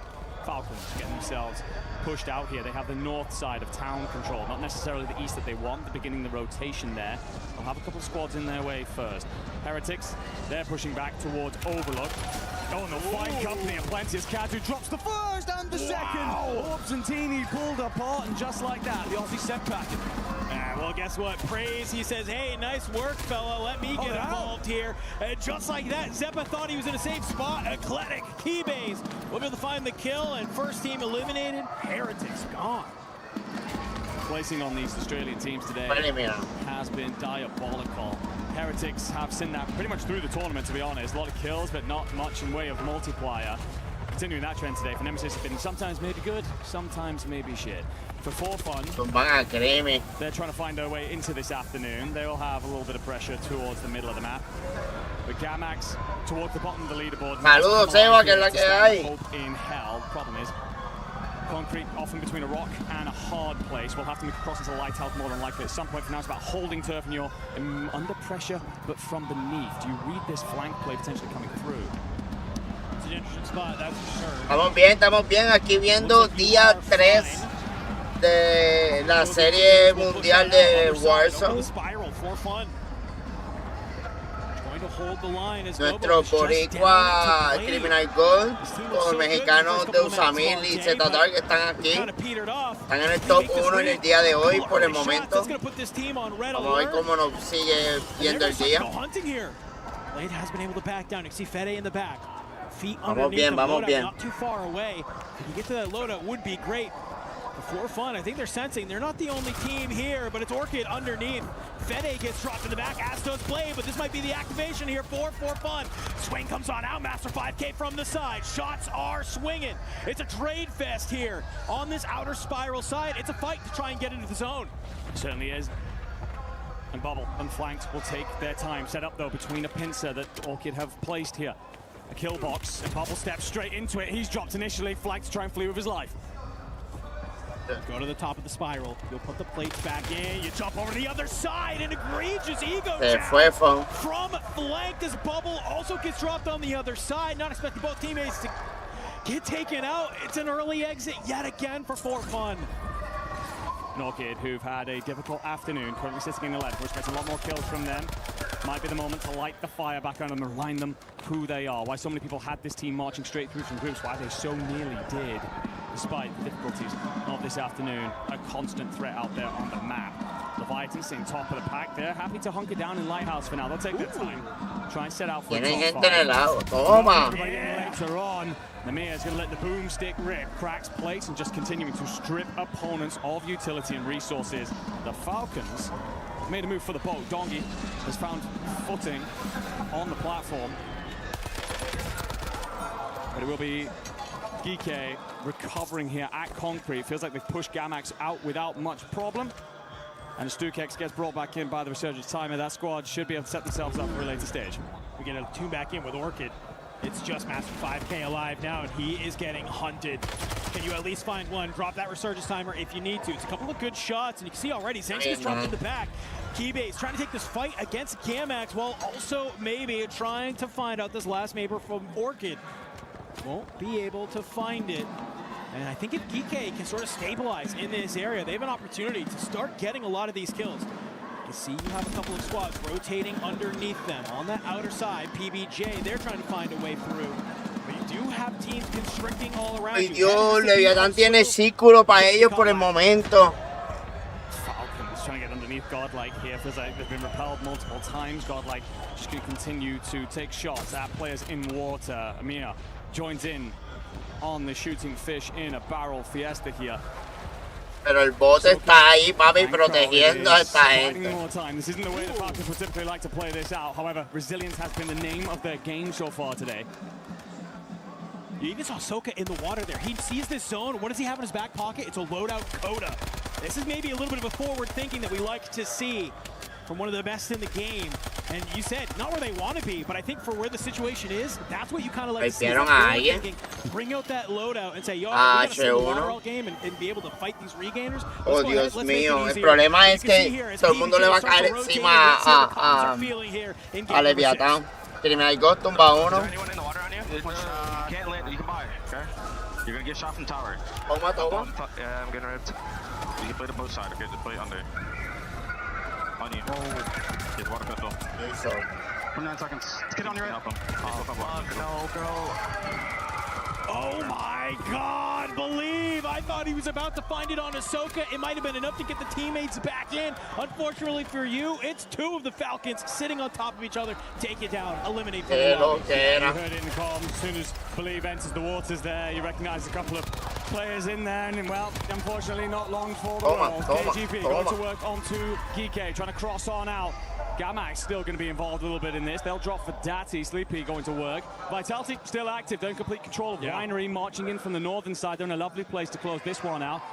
Falcons getting themselves pushed out here. They have the north side of town control, not necessarily the east that they want. They're beginning the rotation there. They'll have a couple of squads in their way first. Heretics, they're pushing back towards Overlook. Oh, and they'll find company and plenty as Kadu drops the first and the second. Orbs and Teeny pulled apart, and just like that, the Aussie set back. Well, guess what? Praise, he says, hey, nice work, fella. Let me get involved here. And just like that, Zeppa thought he was in a safe spot. Eclectic, Keybase will be able to find the kill, and first team eliminated. Heretics gone. Placing on these Australian teams today has been diabolical. Heretics have seen that pretty much through the tournament, to be honest. A lot of kills, but not much in way of multiplier. Continuing that trend today for Nemesis has been sometimes maybe good, sometimes maybe shit. For fun, they're trying to find their way into this afternoon. They will have a little bit of pressure towards the middle of the map. But Gamax towards the bottom of the leaderboard. Saludos, Seba, que es la que hay. In hell. Problem is, concrete often between a rock and a hard place. We'll have to move across into the lighthouse more than likely at some point. For now, it's about holding turf, and you're under pressure, but from beneath. Do you read this flank play potentially coming through? It's an interesting spot, that's for sure. Estamos bien. Aquí viendo día 3 de la serie mundial de Warzone. Nuestro boricua Criminal Gold, los mexicanos de Usamil y Zetatar que están aquí, están en el top 1 en el día de hoy por el momento. Vamos a ver cómo nos sigue yendo el día. Vamos bien, vamos bien. Not too far away. If you get to that loadout, would be great. For fun, I think they're sensing they're not the only team here, but it's Orchid underneath. Fede gets dropped in the back, as does Blade, but this might be the activation here for fun. Swing comes on out, Master 5K from the side. Shots are swinging. It's a trade fest here on this outer spiral side. It's a fight to try and get into the zone. It certainly is. And Bubble, unflanked, will take their time. Set up, though, between a pincer that Orchid have placed here. A kill box, and Bubble steps straight into it. He's dropped initially, flanked to try and flee with his life. Go to the top of the spiral. You'll put the plates back in. You jump over to the other side. An egregious ego jab from flank as Bubble also gets dropped on the other side. Not expecting both teammates to get taken out. It's an early exit yet again for fun. Orchid, who've had a difficult afternoon, currently sitting in the left. We're expecting a lot more kills from them. Might be the moment to light the fire back on them and remind them who they are. Why so many people had this team marching straight through from groups. Why they so nearly did, despite the difficulties of this afternoon. A constant threat out there on the map. Leviathan sitting top of the pack. They're happy to hunker down in Lighthouse for now. They'll take their time. Try and set out for a top fight. Later on, Namia's going to let the boomstick rip. Cracks plates and just continuing to strip opponents of utility and resources. The Falcons made a move for the boat. Dongi has found footing on the platform. But it will be Geeke recovering here at Concrete. Feels like they've pushed Gamax out without much problem. And Stukex gets brought back in by the Resurgence timer. That squad should be able to set themselves up for a later stage. We get a tune back in with Orchid. It's just Master 5K alive now, and he is getting hunted. Can you at least find one? Drop that Resurgence timer if you need to. It's a couple of good shots, and you can see already Zenx gets dropped in the back. Keybase trying to take this fight against Gamax while also maybe trying to find out this last neighbor from Orchid. Won't be able to find it. And I think if Geeke can sort of stabilize in this area, they have an opportunity to start getting a lot of these kills. You see you have a couple of squads rotating underneath them. On the outer side, PBJ, they're trying to find a way through. But you do have teams constricting all around you. Dios, Leviathan tiene círculo para ellos por el momento. Falcons trying to get underneath Godlike here. Feels like they've been repelled multiple times. Godlike just going to continue to take shots at players in water. Amir joins in on the shooting fish in a barrel fiesta here. Pero el bote está ahí, papi, protegiendo a esta gente. This isn't the way the Falcons would typically like to play this out. However, resilience has been the name of their game so far today. You even saw Soka in the water there. He sees this zone. What does he have in his back pocket? It's a loadout Coda. This is maybe a little bit of a forward thinking that we like to see from one of the best in the game. And you said, not where they want to be, but I think for where the situation is, that's what you kind of like to see. Thinking, bring out that loadout and say, yo, we're going to send the overall game and be able to fight these regainers. Oh, Dios mío. El problema es que todo el mundo le va a caer encima a Leviathan. Criminal Ghost tumba uno. Can't land, you can buy, okay? You're gonna get shot from tower. Toma. Yeah, I'm getting ripped. You can play the both side, okay? Just play under. On you. Get water pistol. 29 seconds. Let's get on your right. No, bro. Oh my God, Believe! I thought he was about to find it on Ahsoka. It might have been enough to get the teammates back in. Unfortunately for you, it's two of the Falcons sitting on top of each other. Take it down, eliminate from the lobby. You heard it in the comms. As soon as Believe enters the waters there, you recognize a couple of players in there, and well, unfortunately not long for the role. KGP going to work onto Geeke, trying to cross on out. Gamax still going to be involved a little bit in this. They'll drop for Dati. Sleepy going to work. Vitality still active. They're in complete control of Winery, marching in from the northern side. They're in a lovely place to close this one out.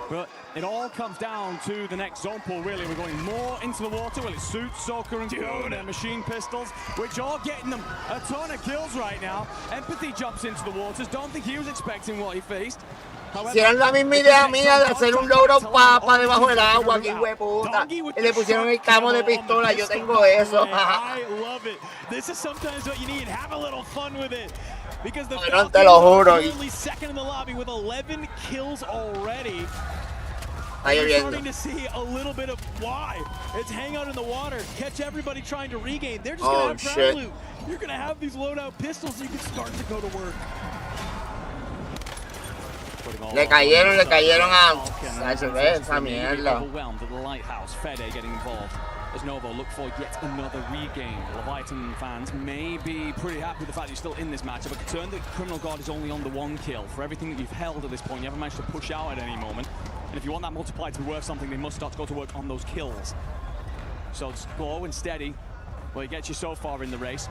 But it all comes down to the next zone pool, really. We're going more into the water. Well, it's Suits, Soka, and Dude, their machine pistols, which are getting them a ton of kills right now. Empathy jumps into the waters. Don't think he was expecting what he faced. Hicieron la misma idea mía de hacer un logro para debajo del agua, aquí hueputa. Y le pusieron el camo de pistola, yo tengo eso. I love it. This is sometimes what you need. Have a little fun with it. Because the Falcons are currently second in the lobby with 11 kills already. We're starting to see a little bit of why. It's hang out in the water, catch everybody trying to regain. They're just going to have ground loot. You're going to have these loadout pistols so you can start to go to work. Le cayeron a esa mierda. Overwhelmed at the lighthouse. Fede getting involved. As Novo look for yet another regain. Leviathan fans may be pretty happy with the fact that you're still in this matchup, but concerned that Criminal God is only on the one kill. For everything that you've held at this point, you haven't managed to push out at any moment. And if you want that multiplier to be worth something, they must start to go to work on those kills. So it's slow and steady. Well, it gets you so far in the race.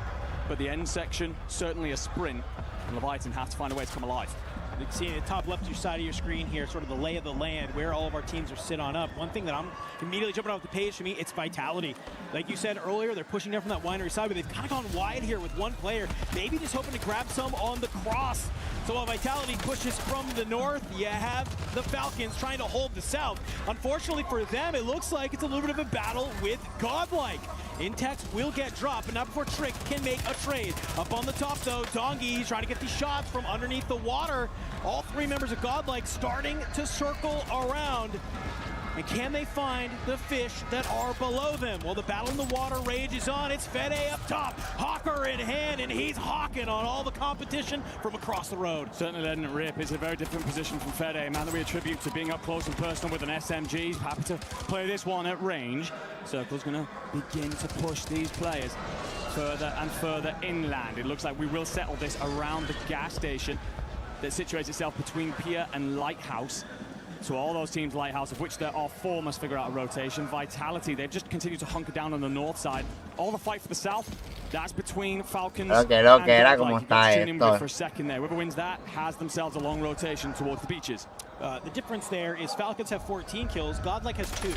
But the end section, certainly a sprint. And Leviathan have to find a way to come alive. You can see in the top left your side of your screen here, sort of the lay of the land, where all of our teams are sit on up. One thing that I'm immediately jumping off the page to me, it's vitality. Like you said earlier, they're pushing down from that winery side, but they've kind of gone wide here with one player, maybe just hoping to grab some on the cross. So while vitality pushes from the north, you have the Falcons trying to hold the south. Unfortunately for them, it looks like it's a little bit of a battle with Godlike. Intex will get dropped, but not before Trick can make a trade. Up on the top, though, Dongi trying to get these shots from underneath the water. All three members of Godlike starting to circle around. And can they find the fish that are below them? Well, the battle in the water rages on. It's Fede up top, Hawker in hand, and he's hawking on all the competition from across the road. Certainly letting it rip is a very different position from Fede. A man that we attribute to being up close and personal with an SMG. He's happy to play this one at range. Circle's going to begin to push these players further and further inland. It looks like we will settle this around the gas station that situates itself between Pier and Lighthouse. So all those teams, Lighthouse, of which there are 4, must figure out a rotation. Vitality, they've just continued to hunker down on the north side. All the fight for the south, that's between Falcons and Godlike. Tune in with it for a second there. Whoever wins that has themselves a long rotation towards the beaches. The difference there is Falcons have 14 kills, Godlike has 2.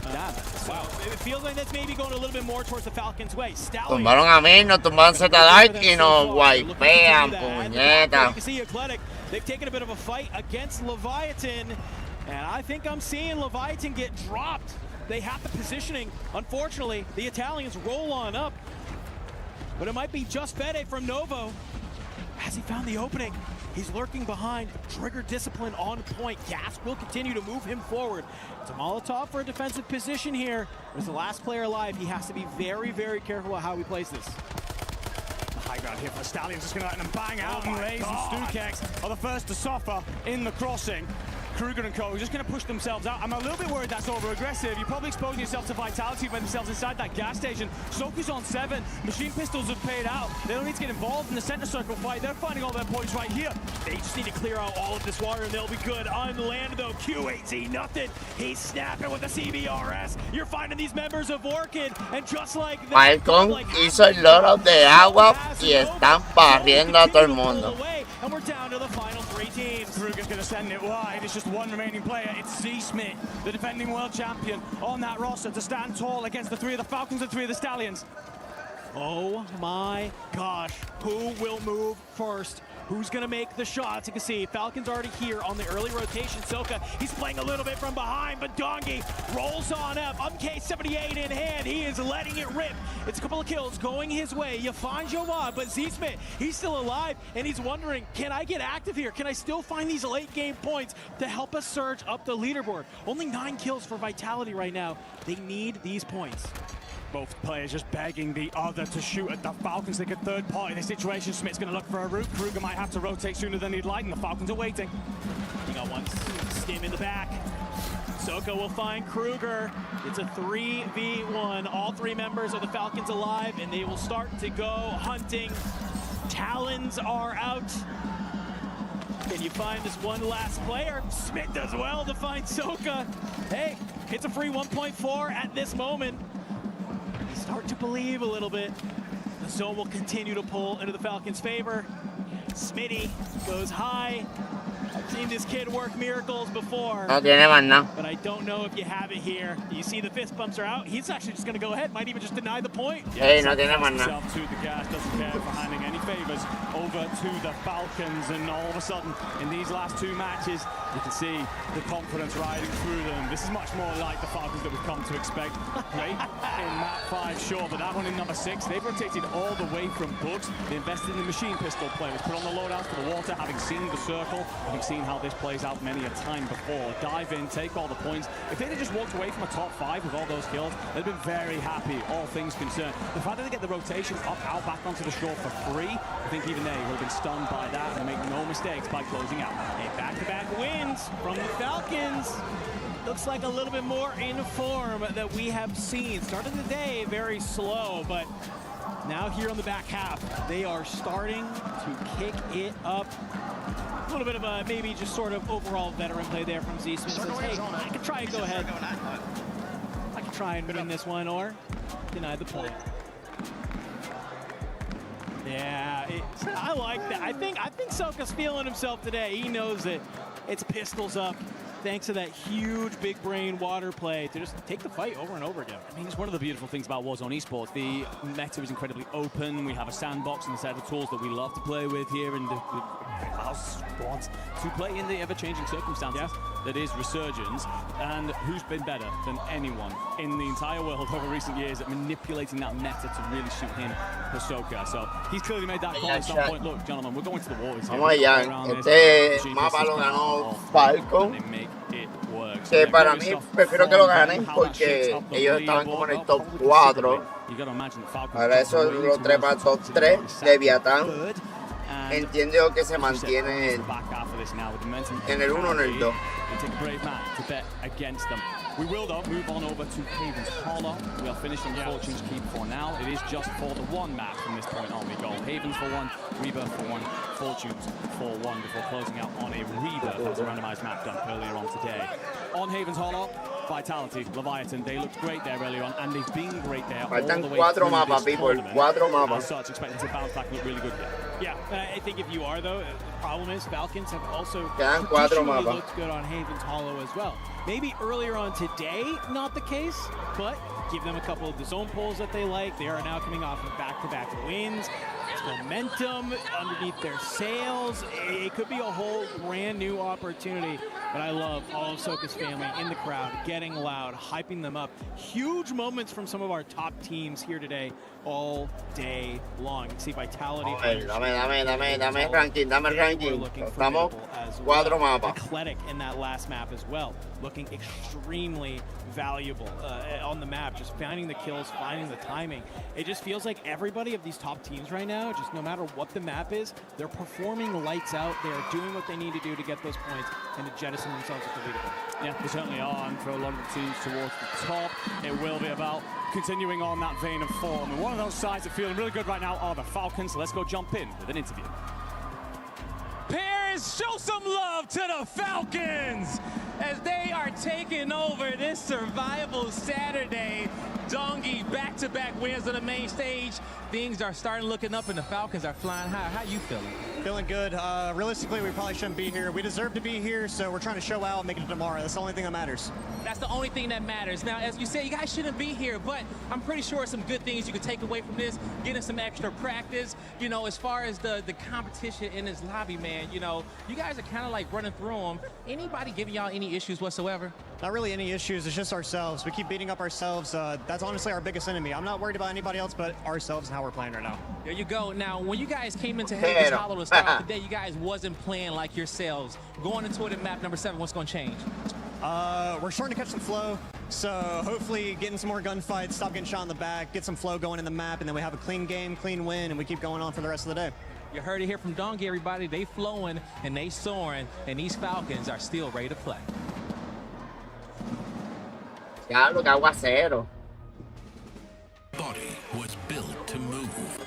So it feels like that's maybe going a little bit more towards the Falcons' way. Tumbaron a mí, nos tumbaron Z-Dark y nos wipean, puñeta. You can see Athletic, they've taken a bit of a fight against Leviathan, and I think I'm seeing Leviathan get dropped. They have the positioning. Unfortunately, the Italians roll on up, but it might be just Fede from Novo. Has he found the opening? He's lurking behind. Trigger discipline on point. Gas will continue to move him forward. It's a Molotov for a defensive position here. As the last player alive, he has to be very, very careful about how he plays this. The high ground here for the Stallions, just going to let them bang out, and Rays and Stukex are the first to suffer in the crossing. Kruger and co. just going to push themselves out. I'm a little bit worried that's over-aggressive. You're probably exposing yourself to vitality by themselves inside that gas station. Soku's on 7. Machine pistols have paid out. They don't need to get involved in the center circle fight. They're finding all their points right here. They just need to clear out all of this water and they'll be good. On land though, Q8Z, nothing. He's snapping with the CBRS. You're finding these members of Orchid, and just like that, Falcon hizo el loro de agua y están barriendo a todo el mundo. And we're down to the final 3 teams. Kruger's going to send it wide. It's just one remaining player. It's Z Smith, the defending world champion, on that roster to stand tall against the 3 of the Falcons and 3 of the Stallions. Oh my gosh, who will move first? Who's gonna make the shots? You can see Falcon's already here on the early rotation. Soka, he's playing a little bit from behind, but Dongi rolls on up. MK78 in hand, he is letting it rip. It's a couple of kills going his way. You find Jawad, but Z-Smith, he's still alive, and he's wondering, can I get active here? Can I still find these late game points to help us surge up the leaderboard? Only 9 kills for Vitality right now. They need these points. Both players just begging the other to shoot at the Falcons. They could third party the situation. Smith's going to look for a route. Kruger might have to rotate sooner than he'd like, and the Falcons are waiting. He got one stim in the back. Soka will find Kruger. It's a 3v1. All 3 members of the Falcons alive, and they will start to go hunting. Talons are out. Can you find this one last player? Smith does well to find Soka. Hey, it's a free 1.4 at this moment. Start to believe a little bit. The zone will continue to pull into the Falcons' favor. Smitty goes high. I've seen this kid work miracles before. No tiene más nada. But I don't know if you have it here. You see the fist bumps are out. He's actually just going to go ahead. Might even just deny the point. Hey, no tiene más nada. To the gas, doesn't care for handing any favors over to the Falcons, and all of a sudden, in these last 2 matches, you can see the confidence riding through them. This is much more like the Falcons that we've come to expect. Great in map 5, sure, but that one in number 6, they've rotated all the way from Bugs. They invested in the machine pistol players, put on the loadouts for the water, having seen the circle, having seen how this plays out many a time before. Dive in, take all the points. If they'd have just walked away from a top 5 with all those kills, they'd been very happy, all things concerned. The fact that they get the rotation out back onto the shore for free, I think even they would have been stunned by that, and they make no mistakes by closing out. A back-to-back wins from the Falcons. Looks like a little bit more in form that we have seen. Started the day very slow, but now here on the back half, they are starting to kick it up. A little bit of a maybe just sort of overall veteran play there from Z-Smith. Says, hey, I could try and go ahead. I could try and win this one or deny the point. Yeah, I like that. I think Soka's feeling himself today. He knows that it's pistols up. Thanks to that huge big brain water play to just take the fight over and over again. I mean, it's one of the beautiful things about Warzone esports. The meta is incredibly open. We have a sandbox and a set of tools that we love to play with here, and allows squads to play in the ever-changing circumstances that is Resurgence. And who's been better than anyone in the entire world over recent years at manipulating that meta to really suit him, Hisoka? So he's clearly made that call at some point. Look, gentlemen, we're going to the waters here. Vamos allá. Este mapa lo ganó Falcon. Que para mí prefiero que lo ganen porque ellos estaban como en el top 4. Ahora eso lo trepa al top 3. Leviatán entiendo que se mantiene en el 1 o en el 2. We will, though, move on over to Haven's Hollow. We are finished on Fortune's Keep for now. It is just for the one map from this point on. We go Haven's for one, Rebirth for one, Fortune's for one, before closing out on a Rebirth. That was a randomized map done earlier on today. On Haven's Hollow, Vitality, Leviathan, they looked great there earlier on, and they've been great there all the way through this tournament. As such, expecting to bounce back and look really good here. Yeah, I think if you are, though, the problem is Falcons have also traditionally looked good on Haven's Hollow as well. Maybe earlier on today, not the case, but give them a couple of the zone pulls that they like. They are now coming off of back-to-back wins. It's momentum underneath their sails. It could be a whole brand new opportunity, but I love all of Soka's family in the crowd, getting loud, hyping them up. Huge moments from some of our top teams here today, all day long. You can see Vitality. Dame ranking. Estamos 4 mapas. Eclectic in that last map as well, looking extremely valuable on the map, just finding the kills, finding the timing. It just feels like everybody of these top teams right now, just no matter what the map is, they're performing lights out. They're doing what they need to do to get those points and to jettison themselves at the leaderboard. Yeah, they certainly are, and for a lot of the teams towards the top, it will be about continuing on that vein of form. And one of those sides that are feeling really good right now are the Falcons. So let's go jump in with an interview. Parents, show some love to the Falcons as they are taking over this Survival Saturday. Dongi back-to-back wins on the main stage. Things are starting looking up and the Falcons are flying high. How you feeling? Feeling good. Realistically, we probably shouldn't be here. We deserve to be here, so we're trying to show out and make it tomorrow. That's the only thing that matters. That's the only thing that matters. Now, as you said, you guys shouldn't be here, but I'm pretty sure some good things you can take away from this, getting some extra practice. You know, as far as the competition in this lobby, man, you know, you guys are kind of like running through them. Anybody giving y'all any issues whatsoever? Not really any issues. It's just ourselves. We keep beating up ourselves. That's honestly our biggest enemy. I'm not worried about anybody else but ourselves and how we're playing right now. There you go. Now, when you guys came into Haven's Hollow to start off the day, you guys wasn't playing like yourselves. Going into it in map number 7, what's going to change? We're starting to catch some flow, so hopefully getting some more gunfights, stop getting shot in the back, get some flow going in the map, and then we have a clean game, clean win, and we keep going on for the rest of the day. You heard it here from Dongi, everybody. They flowing and they soaring, and these Falcons are still ready to play. Diablo, que aguacero. Body was built to move,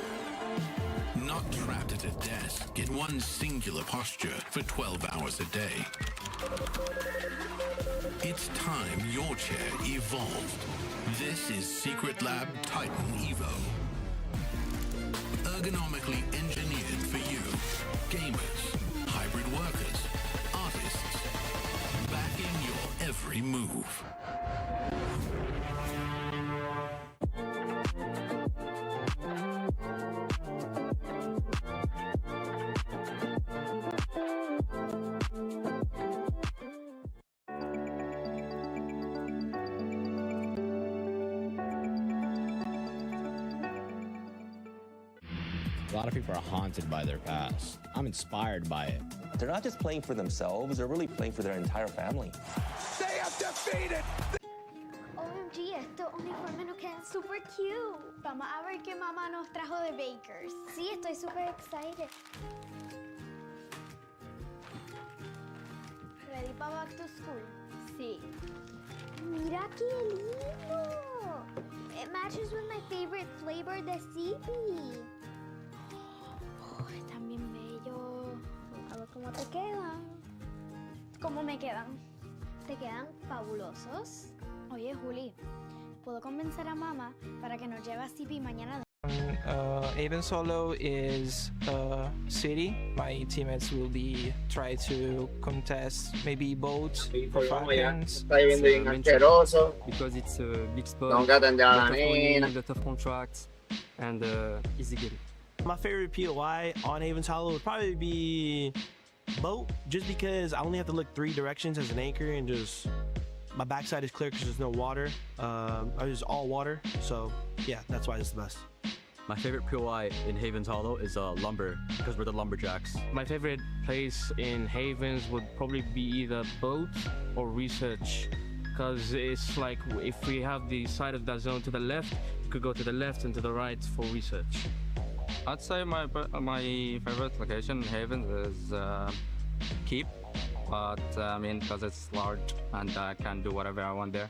not trapped at a desk in one singular posture for 12 hours a day. It's time your chair evolved. This is Secret Lab Titan Evo. Ergonomically engineered for you, gamers, hybrid workers, artists, backing your every move. A lot of people are haunted by their past. I'm inspired by it. They're not just playing for themselves, they're really playing for their entire family. They have defeated! OMG, estos uniformes nos quedan super cute. Vamos a ver qué mamá nos trajo de Bakers. Sí, estoy super excited. Ready para back to school? Sí. Mira qué lindo! It matches with my favorite flavor, the CP. Oh, están bien bellos. I look a ¿Cómo te quedan? ¿Cómo me quedan? ¿Te quedan fabulosos? Oye, Juli, ¿puedo convencer a mamá para que nos lleve a CP mañana? Even Solo is a city. My teammates will be try to contest maybe boats or Falcons. Está viviendo bien asqueroso. Because it's a big spot. Tengo que atender a la lot of money, nena. lot of contracts, and easy game. My favorite POI on Haven's Hollow would probably be boat, just because I only have to look 3 directions as an anchor and just my backside is clear because there's no water. It's all water, so yeah, that's why it's the best. My favorite POI in Haven's Hollow is lumber, because we're the lumberjacks. My favorite place in Havens would probably be either boat or research, because it's like if we have the side of that zone to the left, you could go to the left and to the right for research. I'd say my favorite location in Havens is Keep, but I mean, because it's large and I can do whatever I want there.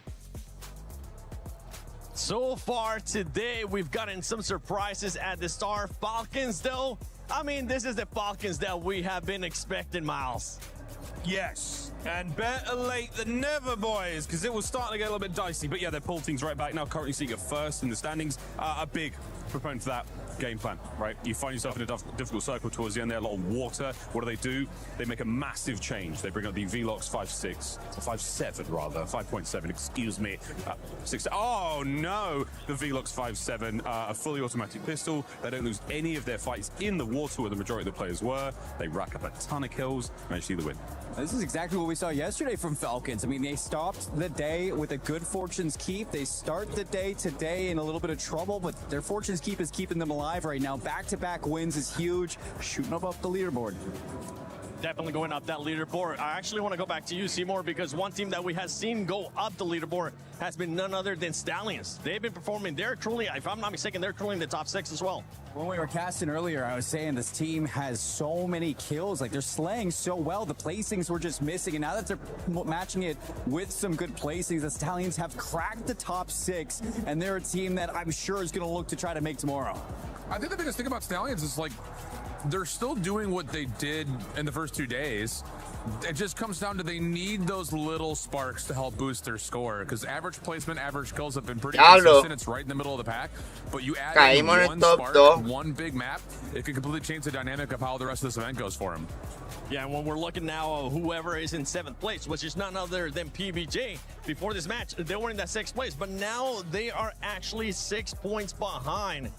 So far today, we've gotten some surprises at the Star Falcons, though. I mean, this is the Falcons that we have been expecting, Miles. Yes, and better late than never, boys, because it was starting to get a little bit dicey. But yeah, their pool team's right back now, currently sitting at first in the standings. A big proponent for that game plan, right? You find yourself in a difficult circle towards the end there, a lot of water. What do? They make a massive change. They bring up the Velox 5.6, or 5.7 rather, 5.7, excuse me. 6. Oh no, the Velox 5.7, a fully automatic pistol. They don't lose any of their fights in the water where the majority of the players were. They rack up a ton of kills, manage to see the win. This is exactly what we saw yesterday from Falcons. I mean, they stopped the day with a good Fortune's Keep. They start the day today in a little bit of trouble, but their Fortune's Keep is keeping them alive right now. Back-to-back wins is huge, shooting up the leaderboard. Definitely going up that leaderboard. I actually want to go back to you, Seymour, because one team that we have seen go up the leaderboard has been none other than Stallions. They've been performing. They're truly, if I'm not mistaken, they're truly in the top 6 as well. When we were casting earlier, I was saying this team has so many kills. Like, they're slaying so well. The placings were just missing, and now that they're matching it with some good placings, the Stallions have cracked the top 6, and they're a team that I'm sure is going to look to try to make tomorrow. I think the biggest thing about Stallions is, like, they're still doing what they did in the first 2 days. It just comes down to they need those little sparks to help boost their score, because average placement, average kills have been pretty consistent. It's right in the middle of the pack, but you add in one spark, one big map, it can completely change the dynamic of how the rest of this event goes for them. Yeah, and when we're looking now, whoever is in 7th place, which is none other than PBJ. Before this match, they were in that 6th place, but now they are actually 6 points behind.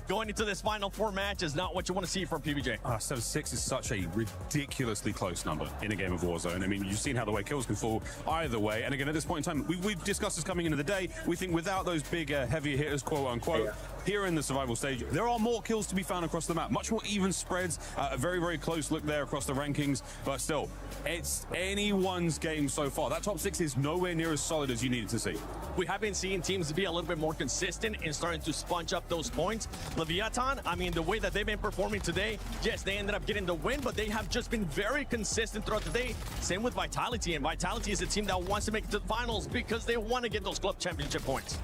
Going into this final 4 match is not what you want to see from PBJ. 7-6 is such a ridiculously close number in a game of Warzone. I mean, you've seen how the way kills can fall either way. And again, at this point in time, we've discussed this coming into the day. We think without those big heavy hitters, quote unquote, here in the survival stage, there are more kills to be found across the map. Much more even spreads. A very, very close look there across the rankings. But still, it's anyone's game so far. That top 6 is nowhere near as solid as you need it to see. We have been seeing teams be a little bit more consistent and starting to sponge up those points. Leviathan, I mean, the way that they've been performing today, yes, they ended up getting the win, but they have just been very consistent throughout the day. Same with Vitality, and Vitality is a team that wants to make it to the finals because they want to get those club championship points.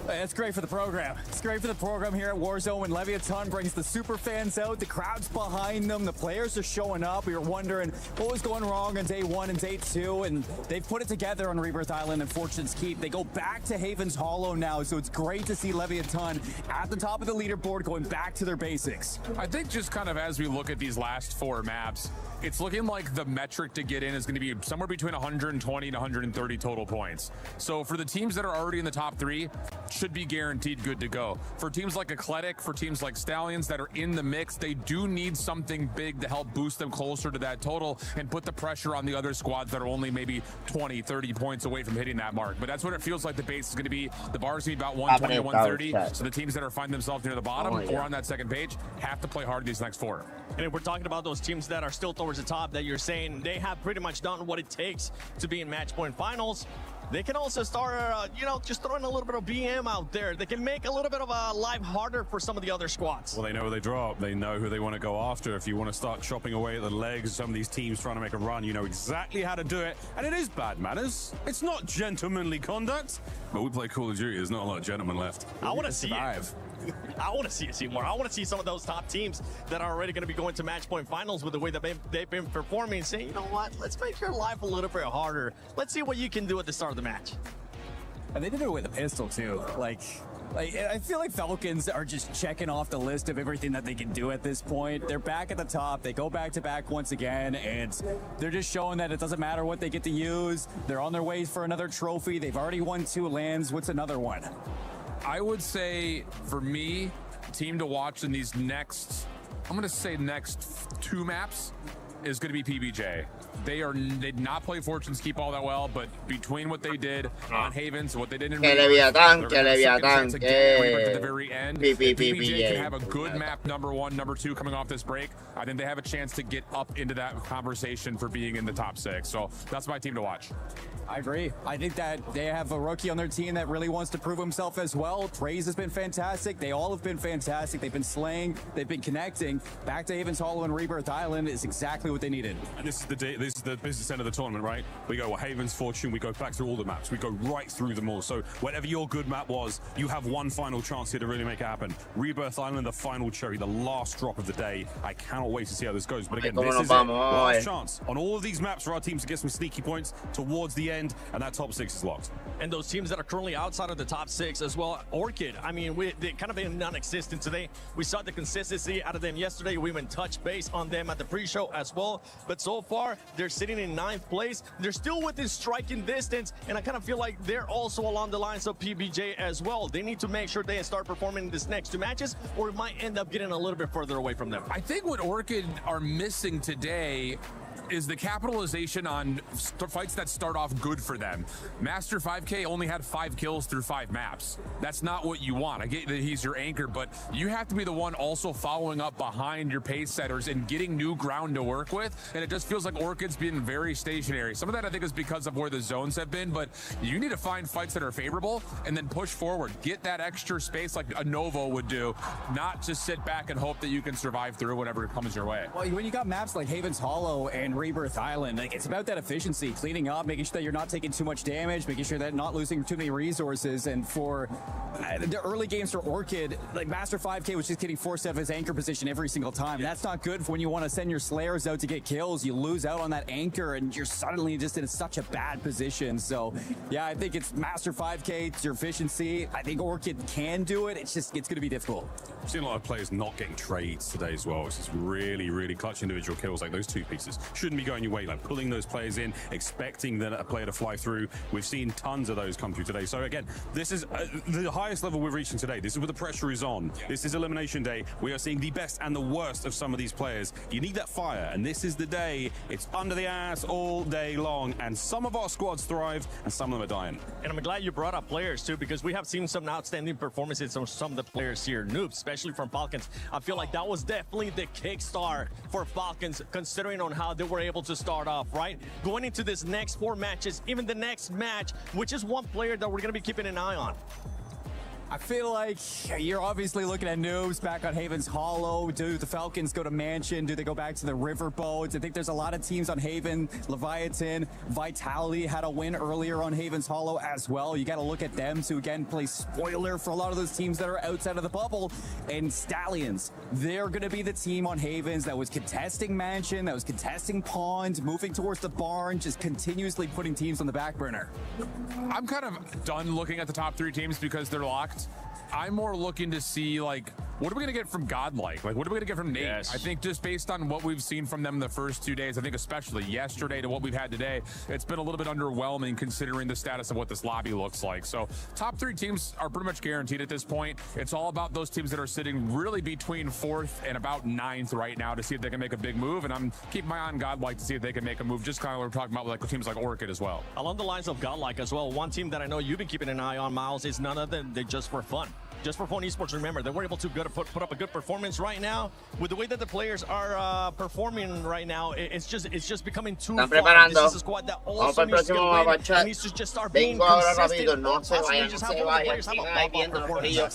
It's great for the program. It's great for the program here at Warzone when Leviathan brings the super fans out, the crowd's behind them, the players are showing up. We were wondering what was going wrong on day 1 and day 2, and they've put it together on Rebirth Island and Fortune's Keep. They go back to Haven's Hollow now, so it's great to see Leviathan at the top of the leaderboard going back to their basics. I think just kind of as we look at these last 4 maps, it's looking like the metric to get in is going to be somewhere between 120 and 130 total points. So for the teams that are already in the top 3, should be guaranteed good to go. For teams like Eclectic, for teams like Stallions that are in the mix, they do need something big to help boost them closer to that total and put the pressure on the other squads that are only maybe 20, 30 points away from hitting that mark. But that's what it feels like the base is going to be. The bar is going to be about 120 to 130. So the teams that are finding themselves near the bottom or on that second page have to play hard these next 4. And if we're talking about those teams that are still towards the top, that you're saying they have pretty much done what it takes to be in match point finals, they can also start, just throwing a little bit of BM out there. They can make a little bit of a life harder for some of the other squads. Well, they know where they drop. They know who they want to go after. If you want to start chopping away at the legs of some of these teams trying to make a run, you know exactly how to do it. And it is bad manners. It's not gentlemanly conduct. But we play Call of Duty. There's not a lot of gentlemen left. I want to see it. I want to see more. I want to see some of those top teams that are already going to be going to match point finals with the way that they've been performing, saying, you know what, let's make your life a little bit harder. Let's see what you can do at the start of the match. And they did it with a pistol too. Like I feel like Falcons are just checking off the list of everything that they can do at this point. They're back at the top. They go back to back once again, and they're just showing that it doesn't matter what they get to use. They're on their way for another trophy. They've already won 2 lands. What's another one? I would say, for me, team to watch in these next 2 maps is going to be PBJ. They did not play Fortune's Keep all that well, but between what they did on Havens and what they did in Leviathan, at the very end, PBJ can have a good map number 1, number 2 coming off this break. I think they have a chance to get up into that conversation for being in the top 6. So that's my team to watch. I agree. I think that they have a rookie on their team that really wants to prove himself as well. Praise has been fantastic. They all have been fantastic. They've been slaying. They've been connecting. Back to Havens Hollow and Rebirth Island is exactly what they needed. And this is the business end of the tournament, right? We go Havens, Fortune, we go back through all the maps. We go right through them all. So whatever your good map was, you have one final chance here to really make it happen. Rebirth Island, the final cherry, the last drop of the day. I cannot wait to see how this goes. But again, this is it. Last chance on all of these maps for our teams to get some sneaky points towards the end, and that top 6 is locked. And those teams that are currently outside of the top 6 as well, Orchid, I mean, they kind of been non-existent today. We saw the consistency out of them yesterday. We even touched base on them at the pre-show as well. But so far, they're sitting in 9th place. They're still within striking distance, and I kind of feel like they're also along the lines of PBJ as well. They need to make sure they start performing in this next 2 matches, or it might end up getting a little bit further away from them. I think what Orchid are missing today is the capitalization on fights that start off good for them. Master 5K only had 5 kills through 5 maps. That's not what you want. I get that he's your anchor, but you have to be the one also following up behind your pace setters and getting new ground to work with. And it just feels like Orchid's been very stationary. Some of that I think is because of where the zones have been, but you need to find fights that are favorable and then push forward. Get that extra space like a Novo would do, not just sit back and hope that you can survive through whatever comes your way. Well, when you got maps like Havens Hollow and Rebirth Island, like, it's about that efficiency, cleaning up, making sure that you're not taking too much damage, making sure that not losing too many resources. And for the early games for Orchid, like Master 5K was just getting forced out of his anchor position every single time. And that's not good for when you want to send your Slayers out to get kills. You lose out on that anchor and you're suddenly just in such a bad position. So yeah, I think it's Master 5K, it's your efficiency. I think Orchid can do it. It's going to be difficult. I've seen a lot of players not getting trades today as well, which is really, really clutch individual kills. Like those 2 pieces shouldn't be going your way, like pulling those players in, expecting a player to fly through. We've seen tons of those come through today. So again, this is the highest level we're reaching today. This is where the pressure is on. This is elimination day. We are seeing the best and the worst of some of these players. You need that fire, and this is the day. It's under the ass all day long, and some of our squads thrive and some of them are dying. And I'm glad you brought up players too, because we have seen some outstanding performances from some of the players here. Noobs, especially from Falcons. I feel like that was definitely the kickstart for Falcons, considering on how they were able to start off, right? Going into this next 4 matches, even the next match, which is one player that we're going to be keeping an eye on. I feel like you're obviously looking at Noobs back on Havens Hollow. Do the Falcons go to Mansion? Do they go back to the Riverboats? I think there's a lot of teams on Haven. Leviathan, Vitality had a win earlier on Havens Hollow as well. You got to look at them to, again, play spoiler for a lot of those teams that are outside of the bubble. And Stallions, they're going to be the team on Havens that was contesting Mansion, that was contesting Pond, moving towards the barn, just continuously putting teams on the back burner. I'm kind of done looking at the top 3 teams because they're locked. I'm more looking to see, like, what are we going to get from Godlike? Like, what are we going to get from Nate? Yes. I think just based on what we've seen from them the first 2 days, I think especially yesterday to what we've had today, it's been a little bit underwhelming considering the status of what this lobby looks like. So top 3 teams are pretty much guaranteed at this point. It's all about those teams that are sitting really between 4th and about 9th right now to see if they can make a big move. And I'm keeping my eye on Godlike to see if they can make a move, just kind of what we're talking about with like teams like Orchid as well. Along the lines of Godlike as well, one team that I know you've been keeping an eye on, Miles, is none other than Just for Fun. Just for Fun Esports, remember, they were able to put up a good performance right now. With the way that the players are performing right now, it's just becoming too fun. This is a squad that also needs to get a win. It needs to just start being consistent. That's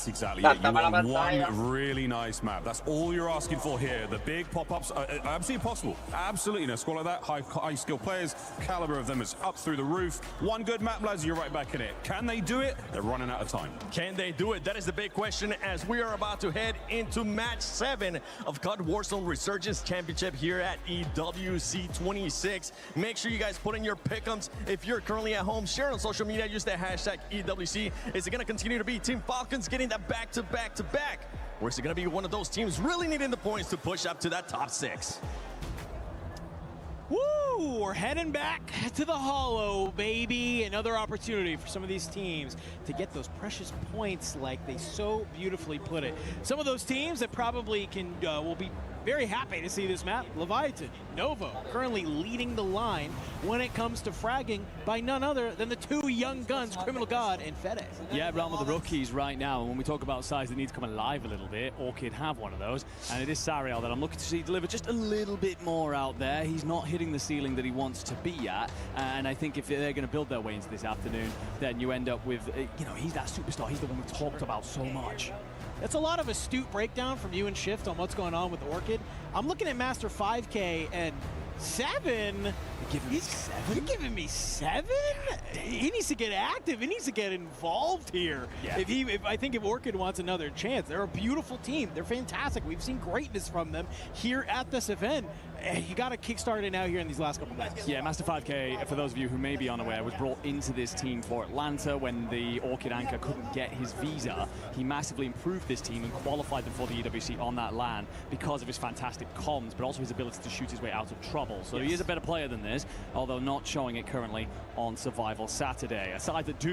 exactly it. You want one really nice map. That's all you're asking for here. The big pop-ups are absolutely possible. Absolutely. In a squad like that, high skill players, caliber of them is up through the roof. One good map, lads, you're right back in it. Can they do it? They're running out of time. Can they do it? That is the big question as we are about to head into match 7 of COD Warzone Resurgence Championship here at EWC 26. Make sure you guys put in your pick'ems. If you're currently at home, share on social media, use the hashtag EWC. Is it going to continue to be Team Falcons getting that back-to-back-to-back? Or is it going to be one of those teams really needing the points to push up to that top 6? Woo! We're heading back to the Hollow, baby. Another opportunity for some of these teams to get those precious points like they so beautifully put it. Some of those teams that probably will be very happy to see this map. Leviathan, Novo, currently leading the line when it comes to fragging by none other than the 2 young guns, Criminal God and Fede. Yeah, realm of the rookies right now. And when we talk about size that need to come alive a little bit, Orchid have one of those. And it is Sariel that I'm looking to see deliver just a little bit more out there. He's not hitting the ceiling that he wants to be at. And I think if they're going to build their way into this afternoon, then you end up with, he's that superstar. He's the one we talked about so much. That's a lot of astute breakdown from you and Shift on what's going on with Orchid. I'm looking at Master 5K and 7. You're giving me 7? You're giving me 7? He needs to get active. He needs to get involved here. Yeah. I think if Orchid wants another chance, they're a beautiful team. They're fantastic. We've seen greatness from them here at this event. You got to kickstart it out here in these last couple matches. Yeah, Master 5K, for those of you who may be unaware, was brought into this team for Atlanta when the Orchid anchor couldn't get his visa. He massively improved this team and qualified them for the EWC on that LAN because of his fantastic comms, but also his ability to shoot his way out of trouble. So he is a better player than this, although not showing it currently on Survival Saturday. A side that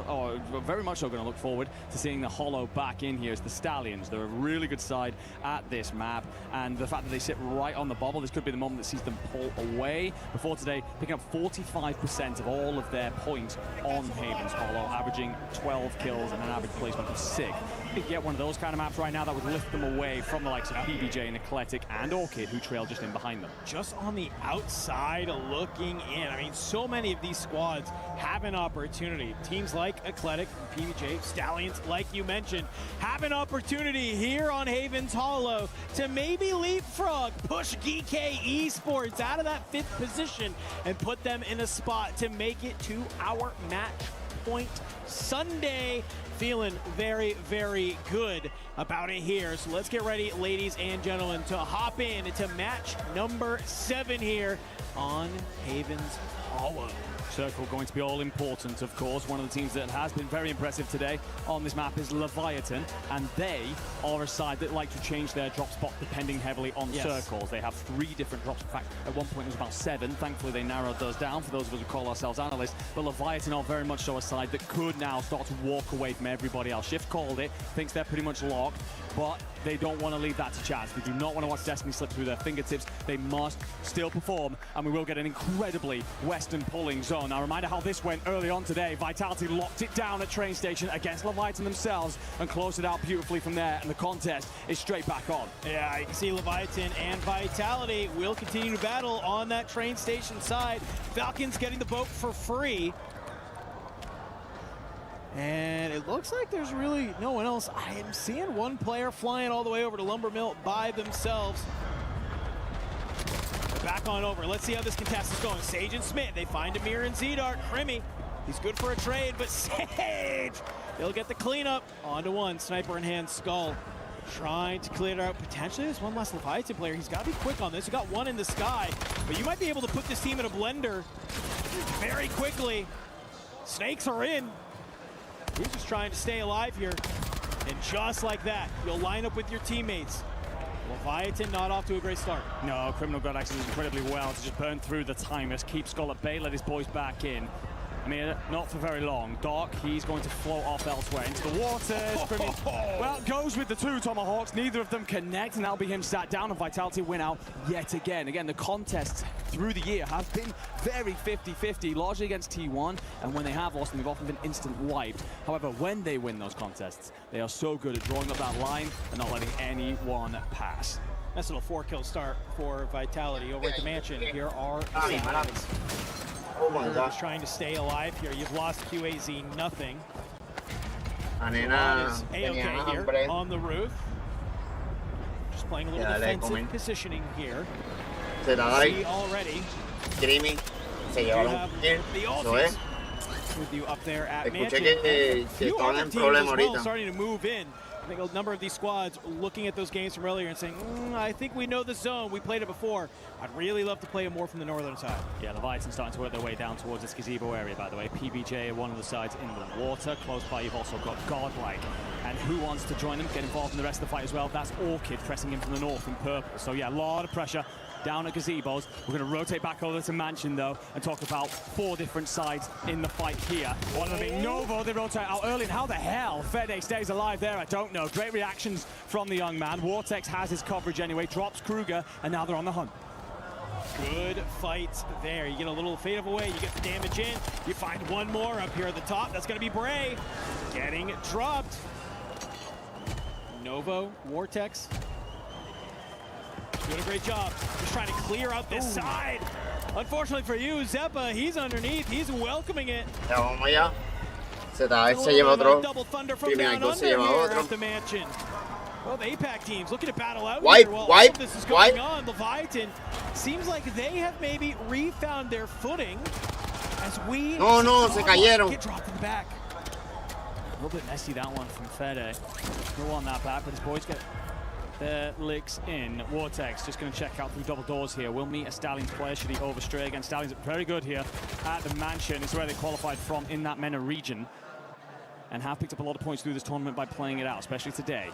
are very much so going to look forward to seeing the Hollow back in here is the Stallions. They're a really good side at this map, and the fact that they sit right on the bubble, this could be the moment that sees them pull away. Before today, picking up 45% of all of their points on Haven's Hollow, averaging 12 kills and an average placement of 6. If you get one of those kind of maps right now, that would lift them away from the likes of PBJ and Eclectic and Orchid, who trail just in behind them. Just on the outside looking in. I mean, so many of these squads have an opportunity. Teams like Eclectic and PBJ, Stallions, like you mentioned, have an opportunity here on Haven's Hollow to maybe leapfrog, push GK Esports out of that 5th position and put them in a spot to make it to our match point Sunday. Feeling very, very good about it here. So let's get ready, ladies and gentlemen, to hop in to match number 7 here on Haven's Hollow. Circle going to be all important, of course. One of the teams that has been very impressive today on this map is Leviathan, and they are a side that like to change their drop spot depending heavily on circles. They have 3 different drops. In fact, at one point it was about 7. Thankfully, they narrowed those down for those of us who call ourselves analysts. But Leviathan are very much so a side that could now start to walk away from everybody else. Shift called it, thinks they're pretty much locked, but they don't want to leave that to chance. They do not want to watch Destiny slip through their fingertips. They must still perform, and we will get an incredibly Western pulling zone. Now, a reminder how this went early on today. Vitality locked it down at train station against Leviathan themselves and closed it out beautifully from there, and the contest is straight back on. Yeah, you can see Leviathan and Vitality will continue to battle on that train station side. Falcons getting the boat for free. And it looks like there's really no one else. I am seeing one player flying all the way over to Lumber Mill by themselves. They're back on over. Let's see how this contest is going. Sage and Smith, they find Amir and Z-Dart. Crimmy, he's good for a trade, but Sage, he'll get the cleanup. On to 1, sniper in hand, Skull. Trying to clear it out. Potentially there's one less Leviathan player. He's got to be quick on this. He got 1 in the sky, but you might be able to put this team in a blender very quickly. Snakes are in. He's just trying to stay alive here. And just like that, you'll line up with your teammates. Leviathan not off to a great start. No, Criminal God actually did incredibly well to just burn through the timers, keep Skull at bay, let his boys back in. I mean, not for very long. Dark, he's going to float off elsewhere into the waters. Well, goes with the 2 Tomahawks. Neither of them connect, and that'll be him sat down, and Vitality win out yet again. Again, the contests through the year have been very 50-50, largely against T1, and when they have lost, they've often been instant wiped. However, when they win those contests, they are so good at drawing up that line and not letting anyone pass. Nice little 4-kill start for Vitality over at the mansion. Here are the sides. Oh my God. Just trying to stay alive here. You've lost QAZ nothing. Anena is A-okay here on the roof. Just playing a little defensive positioning here. Se la da See already. Creamy. Se llevaron un kill. Lo es. with you up there at Escuché Mansion. que Few están other en teams problema as well ahorita. starting to move in. I think a number of these squads looking at those games from earlier and saying, I think we know the zone. We played it before. I'd really love to play it more from the northern side. Yeah, Leviathan starting to work their way down towards this gazebo area, by the way. PBJ are one of the sides in the water. Close by, you've also got Godlike. And who wants to join them, get involved in the rest of the fight as well? That's Orchid pressing in from the north in purple. So yeah, a lot of pressure down at gazebos. We're going to rotate back over to Mansion, though, and talk about 4 different sides in the fight here. One of them being Novo. They rotate out early. And how the hell Fede stays alive there, I don't know. Great reactions from the young man. Vortex has his coverage anyway, drops Kruger, and now they're on the hunt. Good fight there. You get a little fade of away, you get the damage in, you find one more up here at the top. That's going to be Bray getting dropped. Novo, Vortex, doing a great job. Just trying to clear out this side. Unfortunately for you, Zeppa, he's underneath. He's welcoming it. Ya vamos allá. ZH se lleva otro. Double thunder from Primer down Icon se under lleva here otro. at the Mansion. Well, the APAC teams looking to battle out Wipe, here while wipe, all of this is going wipe. on. Leviathan seems like they have maybe refound their footing as we se cayeron. get dropped in the back. A little bit messy, that one from Fede. No on that back, but his boys get their licks in. Vortex just going to check out through double doors here. We'll meet a Stallions player. Should he overstray again? Stallions are very good here at the Mansion. It's where they qualified from in that MENA region and have picked up a lot of points through this tournament by playing it out, especially today.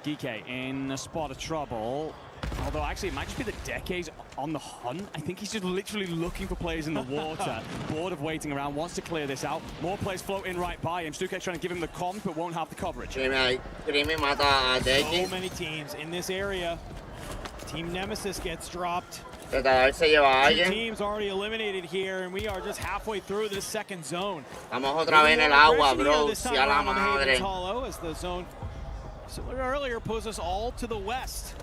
Geeke in a spot of trouble. Although actually it might just be the Decades on the hunt. I think he's just literally looking for players in the water. Bored of waiting around, wants to clear this out. More players float in right by him. Stuke's trying to give him the comp, but won't have the coverage. Crime mata a So many teams in this area. Team Nemesis gets dropped. ZH se lleva a Two alguien. teams already eliminated here, and we are just halfway through this second zone. Estamos otra vez en el agua, bro. This time Si a la around on the Havens madre. Hollow, as the zone, similar to earlier, pulls us all to the west.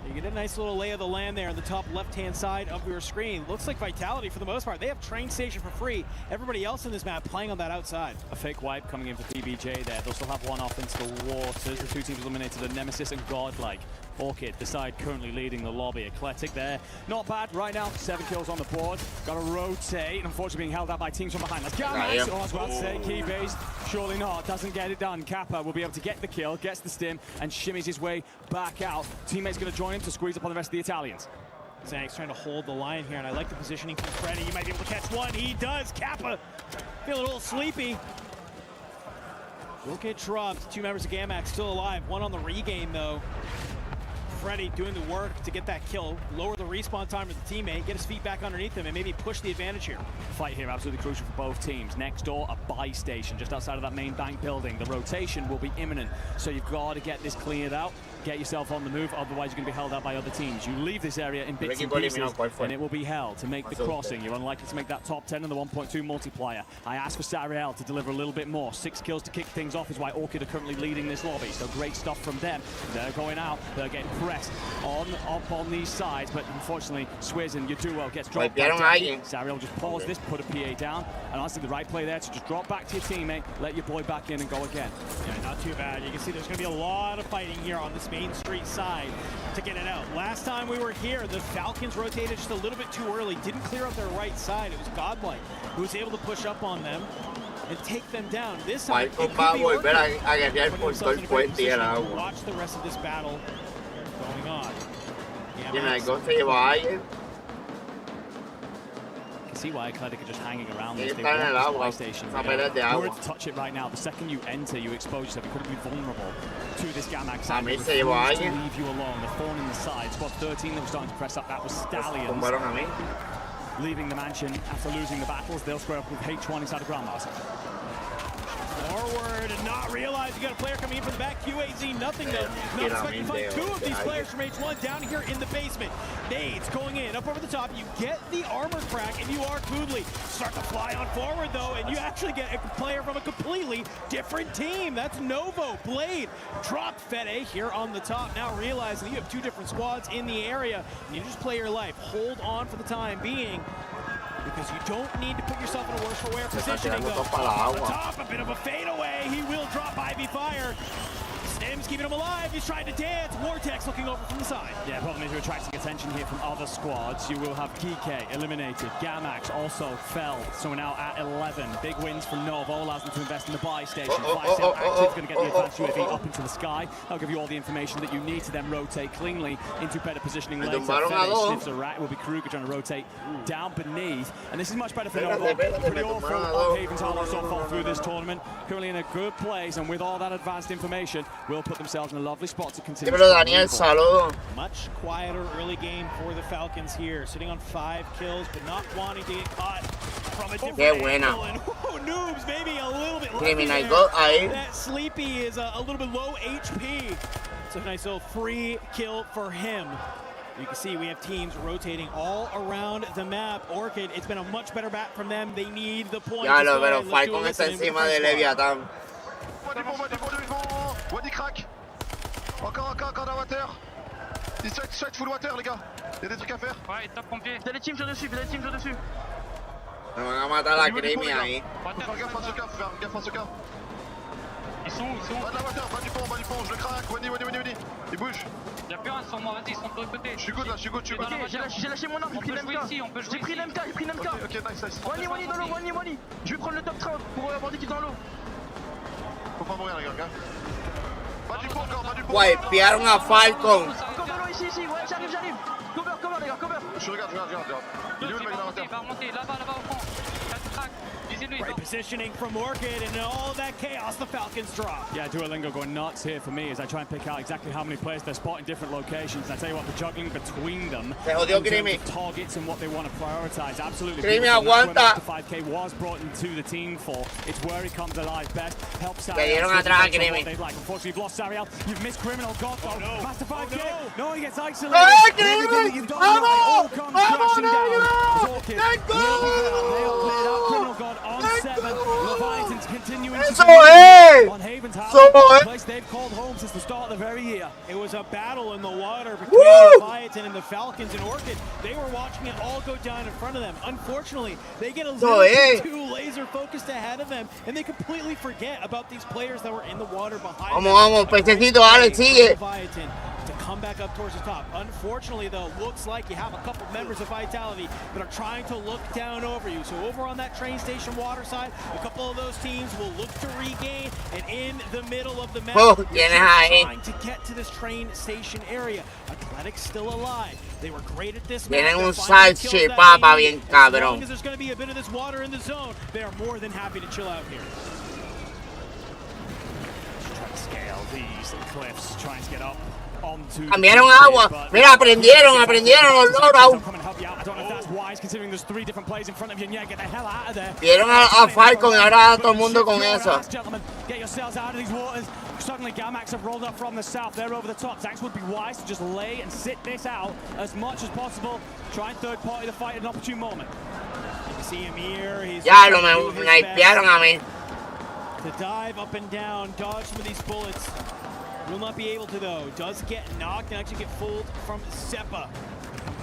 You get a nice little lay of the land there on the top left-hand side of your screen. Looks like Vitality, for the most part, they have train station for free. Everybody else in this map playing on that outside. A fake wipe coming in for PBJ there. They'll still have one off into the waters. The two teams eliminated are Nemesis and Godlike. Orchid, the side currently leading the lobby. Eclectic there. Not bad right now. 7 kills on the board. Got to rotate. Unfortunately being held out by teams from behind. That's Gamax. Oh, I was about to say, Keybase. Surely not. Doesn't get it done. Kappa will be able to get the kill, gets the stim, and shimmies his way back out. Teammates going to join him to squeeze up on the rest of the Italians. Zanx trying to hold the line here, and I like the positioning from Freddy. You might be able to catch one. He does. Kappa feeling a little sleepy. Will get dropped. 2 members of Gamax still alive. One on the regain, though. Freddy doing the work to get that kill, lower the respawn time of the teammate, get his feet back underneath him, and maybe push the advantage here. Fight here absolutely crucial for both teams. Next door, a buy station just outside of that main bank building. The rotation will be imminent, so you've got to get this cleared out. Get yourself on the move, otherwise you're going to be held out by other teams. You leave this area in bits and pieces, and it will be hell to make the crossing. You're unlikely to make that top 10 in the 1.2 multiplier. I asked for Sariel to deliver a little bit more. 6 kills to kick things off is why Orchid are currently leading this lobby, so great stuff from them. They're going out, they're getting pressed up on these sides, but unfortunately, Swizz, your duo gets dropped back down. Sariel just paused this, put a PA down, and honestly, the right play there to just drop back to your teammate, let your boy back in and go again. Yeah, not too bad. You can see there's going to be a lot of fighting here on this main street side to get it out. Last time we were here, the Falcons rotated just a little bit too early, didn't clear up their right side. It was Godlike who was able to push up on them and take them down. This time, it could be Orchid. Watch the rest of this battle going on. Primer Icon se lleva a alguien. See why Eclectic are just hanging around this. They Está en el want agua. this station. Esa pelea de agua. To touch it right now. The second you enter, you expose yourself. You could be vulnerable to this Gamax. A mí se llevó a to alguien. leave you alone. The thorn in the side. Squad 13 that was starting to press up. That was Stallions. Tumbaron a mí. Leaving the Mansion after losing the battles. They'll square up with H1 inside the Grandmaster. Forward and not realize you got a player coming in from the back. QAZ, nothing though. Not expecting to find 2 of these players from H1 down here in the basement. Nades going in, up over the top. You get the armor crack, and you are Koodley. Start to fly on forward though, and you actually get a player from a completely different team. That's Novo. Blade drop Fede here on the top. Now realizing you have 2 different squads in the area. You just play your life. Hold on for the time being, because you don't need to put yourself in a worse for wear positioning though. On the top, a bit of a fadeaway. He will drop Ivy Fire. Him's keeping him alive. He's trying to dance. Vortex looking over from the side. Yeah, problem is you're attracting attention here from other squads. You will have Kike eliminated. Gamax also fell, so we're now at 11. Big wins from Nova, allows them to invest in the buy station. 5-cell active, going to get the advanced UAV up into the sky. That'll give you all the information that you need to then rotate cleanly into better positioning later. Sniffs a rat, will be Kruger trying to rotate down beneath. And this is much better for Nova. Pretty awful on Havens Hollow so far through this tournament. Currently in a good place, and with all that advanced information, will put themselves in a lovely spot to continue. Much quieter early game for the Falcons here, sitting on 5 kills, but not wanting to get caught from a different angle. And Noobs maybe a little bit lucky there. That Sleepy is a little bit low HP. So a nice little free kill for him. You can see we have teams rotating all around the map. Orchid, it's been a much better bat from them. They need the points. Ya lo, pero Falcon está encima de Leviathan. Wadi crack. Encore dans water. Side full water, les gars. Il y a des trucs à faire. Ouais, top pompier. T'as les teams sur dessus, dessus. Me van a matar la Creamy ahí. Faut faire gaffe à ce cas. Ils sont où? Bas de la water, bas du pont, je le craque. Wadi. Il bouge. Y'a plus un sur moi, vas-y, ils sont de l'autre côté. Je suis good là. J'ai lâché mon arme, j'ai pris l'MK. J'ai pris l'MK. Ok, nice. Wani dans l'eau, Wani. Je vais prendre le top 30 pour aborder qui est dans l'eau. Faut pas mourir, les gars. Bas du pont encore. Ouais, piaron a Falcon. Encore dans l'eau ici, ouais, j'arrive. Cover, les gars, cover. Je regarde. Il est où le mec dans la water? Il va remonter, là-bas au fond. Great positioning from Orchid, and in all of that chaos, the Falcons drop. Yeah, Duolingo going nuts here for me as I try and pick out exactly how many players they're spotting different locations. And I tell you what, the juggling between them in terms of targets and what they want to prioritize, absolutely. Creamy aguanta. 5K was brought into the team for. It's where he comes alive best. Helps out. Creamy. Unfortunately, you've lost Sariel. You've missed Criminal. God, no. Master 5K. No, he gets isolated. You've done it. All comes crashing down. Orchid will be there. They are cleared out. Criminal God on 7. Leviathan's continuing to on Havens Hollow, place they've called home since the start of the very year. It was a battle in the water between Leviathan and the Falcons and Orchid. They were watching it all go down in front of them. Unfortunately, they get a little bit too laser focused ahead of them, and they completely forget about these players that were in the water behind them. Vamos, pececito, Alex, sigue. Leviathan to come back up towards the top. Unfortunately, though, looks like you have a couple members of Vitality that are trying to look down over you. So over on that train station water side, a couple of those teams will look to regain, and in the middle of the map, trying to get to this train station area. Athletics still alive. They were great at this map. Tienen un salchipapa bien cabrón. As long as there's going to be a bit of this water in the zone, they are more than happy to chill out here. Trying to scale these cliffs, trying to get up. Cambiaron agua. Mira, aprendieron los loros. I don't know if that's wise considering there's 3 different players in front of you and yeah, get the hell out of there. Vieron a Falcon y ahora todo el mundo con eso. Gentlemen, get yourselves out of these waters. Suddenly Gamax have rolled up from the south. They're over the top. Zanx would be wise to just lay and sit this out as much as possible. Try and third party the fight at an opportune moment. You can see him here. He's ya lo me snipearon a mí. To dive up and down, dodge some of these bullets. Will not be able to, though. Does get knocked and actually get fooled from Seppa.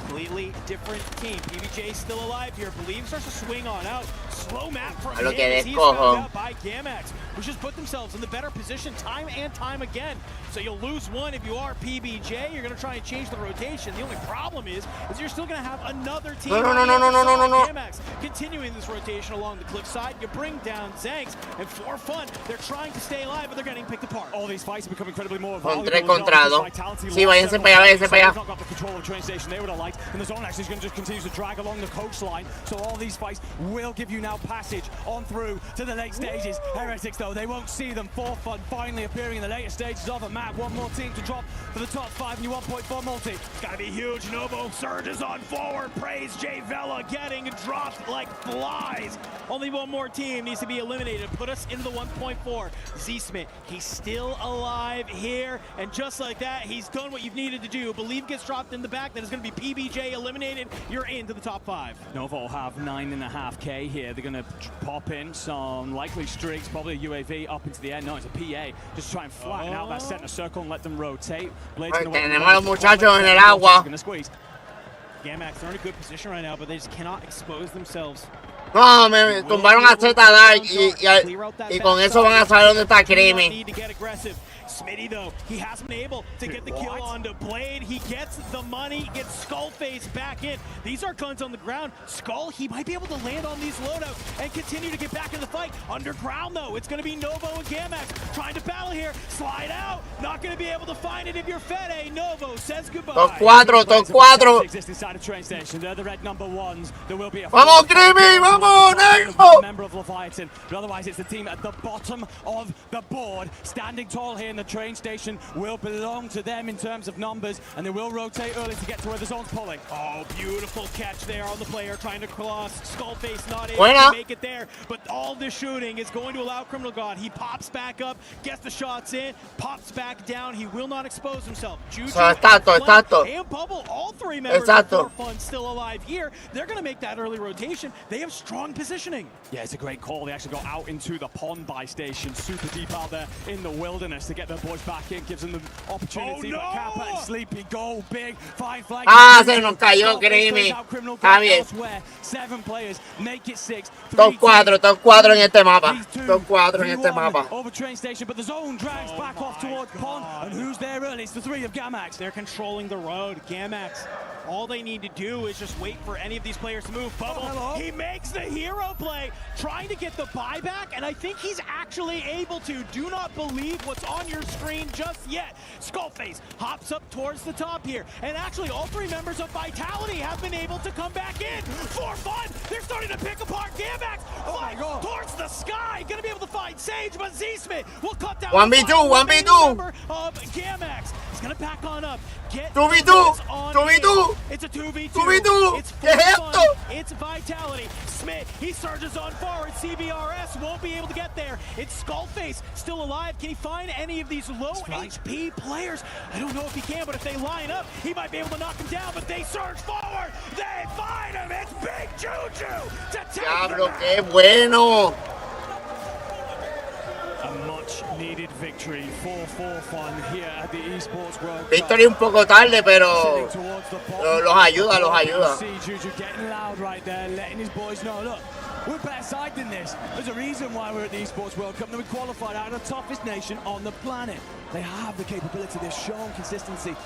Completely different team. PBJ still alive here. Believe starts to swing on out. Slow map from him as he's found out by Gamax, which has put themselves in the better position time and time again. So you'll lose one if you are PBJ. You're going to try and change the rotation. The only problem is you're still going to have another team. No. Gamax continuing this rotation along the cliffside. You bring down Zanx, and for fun, they're trying to stay alive, but they're getting picked apart. All these fights become incredibly more valuable. 3 contra 2. Sí, váyanse para allá, váyanse para allá. Not got the control of the train station they would have liked, and the zone actually is going to just continue to drag along the coastline. So all these fights will give you now passage on through to the late stages. Heretics, though, they won't see them for fun finally appearing in the later stages of the map. One more team to drop for the top 5 and you 1.4 multi. It's got to be huge. Novo surges on forward. Praise J Vela getting dropped like flies. Only one more team needs to be eliminated. Put us into the 1.4. Z-Smith, he's still alive here. And just like that, he's done what you've needed to do. Believe gets dropped in the back. That is going to be PBJ eliminated. You're into the top 5. Nova will have 9.5K here. They're going to pop in some likely streaks, probably a UAV up into the air. No, it's a PA. Just try and flatten out that center circle and let them rotate. Tenemos a los muchachos en el agua. Gamax, they're in a good position right now, but they just cannot expose themselves. No, me tumbaron a Z Dark y con eso van a saber dónde está Creamy. Smitty, though, he hasn't been able to get the kill onto Blade. He gets the money, gets Skullface back in. These are guns on the ground. Skull, he might be able to land on these loadouts and continue to get back in the fight. Underground, though, it's going to be Novo and Gamax trying to battle here. Slide out. Not going to be able to find it if you're Fede. Novo says goodbye. Top 4, top 4. They're the red number ones. There will be a Vamos, Creamy, vamos, negro. member of Leviathan, but otherwise it's the team at the bottom of the board, standing tall here in the train station. Will belong to them in terms of numbers, and they will rotate early to get to where the zone's pulling. Oh, beautiful catch there on the player trying to cross. Skullface not able Buena. to make it there, but all the shooting is going to allow Criminal God. He pops back up, gets the shots in, pops back down. He will not expose himself. Juju Exacto. and Bubble, all three members Exacto. of Fun still alive here. They're going to make that early rotation. They have strong positioning. Yeah, it's a great call. They actually go out into the pond by station, super deep out there in the wilderness to get their boys back in, gives them the opportunity. Oh, no! But Kappa and Sleepy go big, find flag. Ah, se nos cayó, Creamy. Está bien. 7 players make it 6. Top 4 en este mapa. Top 4 en este mapa. Over train station, but the zone drags back off towards pond. And who's there early? It's the 3 of Gamax. They're controlling the road. Gamax, all they need to do is just wait for any of these players to move. Bubble, he makes the hero play, trying to get the buyback, and I think he's actually able to. Do not believe what's on your screen just yet. Skullface hops up towards the top here, and actually all 3 members of Vitality have been able to come back in for fun. They're starting to pick apart Gamax. Fly towards the sky, gonna be able to find Sage, but Z-Smith will cut down 1v2, 1v2. member of Gamax. He's gonna back on up. Get 2v2, on 2v2. in. It's a 2v2. 2v2. It's ¿Qué es fun. esto? It's Vitality. Smith, he surges on forward. CBRS won't be able to get there. It's Skullface still alive. Can he find any of these low HP players? I don't know if he can, but if they line up, he might be able to knock him down. But they surge forward. They find him. It's Big Juju to take Diablo, him qué bueno. A much-needed victory for Fun here at the Esports World Cup. Victory un poco tarde, pero los ayuda, los ayuda. See Juju getting loud right there, letting his boys know, look, we're better side than this. There's a reason why we're at the Esports World Cup, and we qualified out of the toughest nation on the planet. They have the capability, they've shown consistency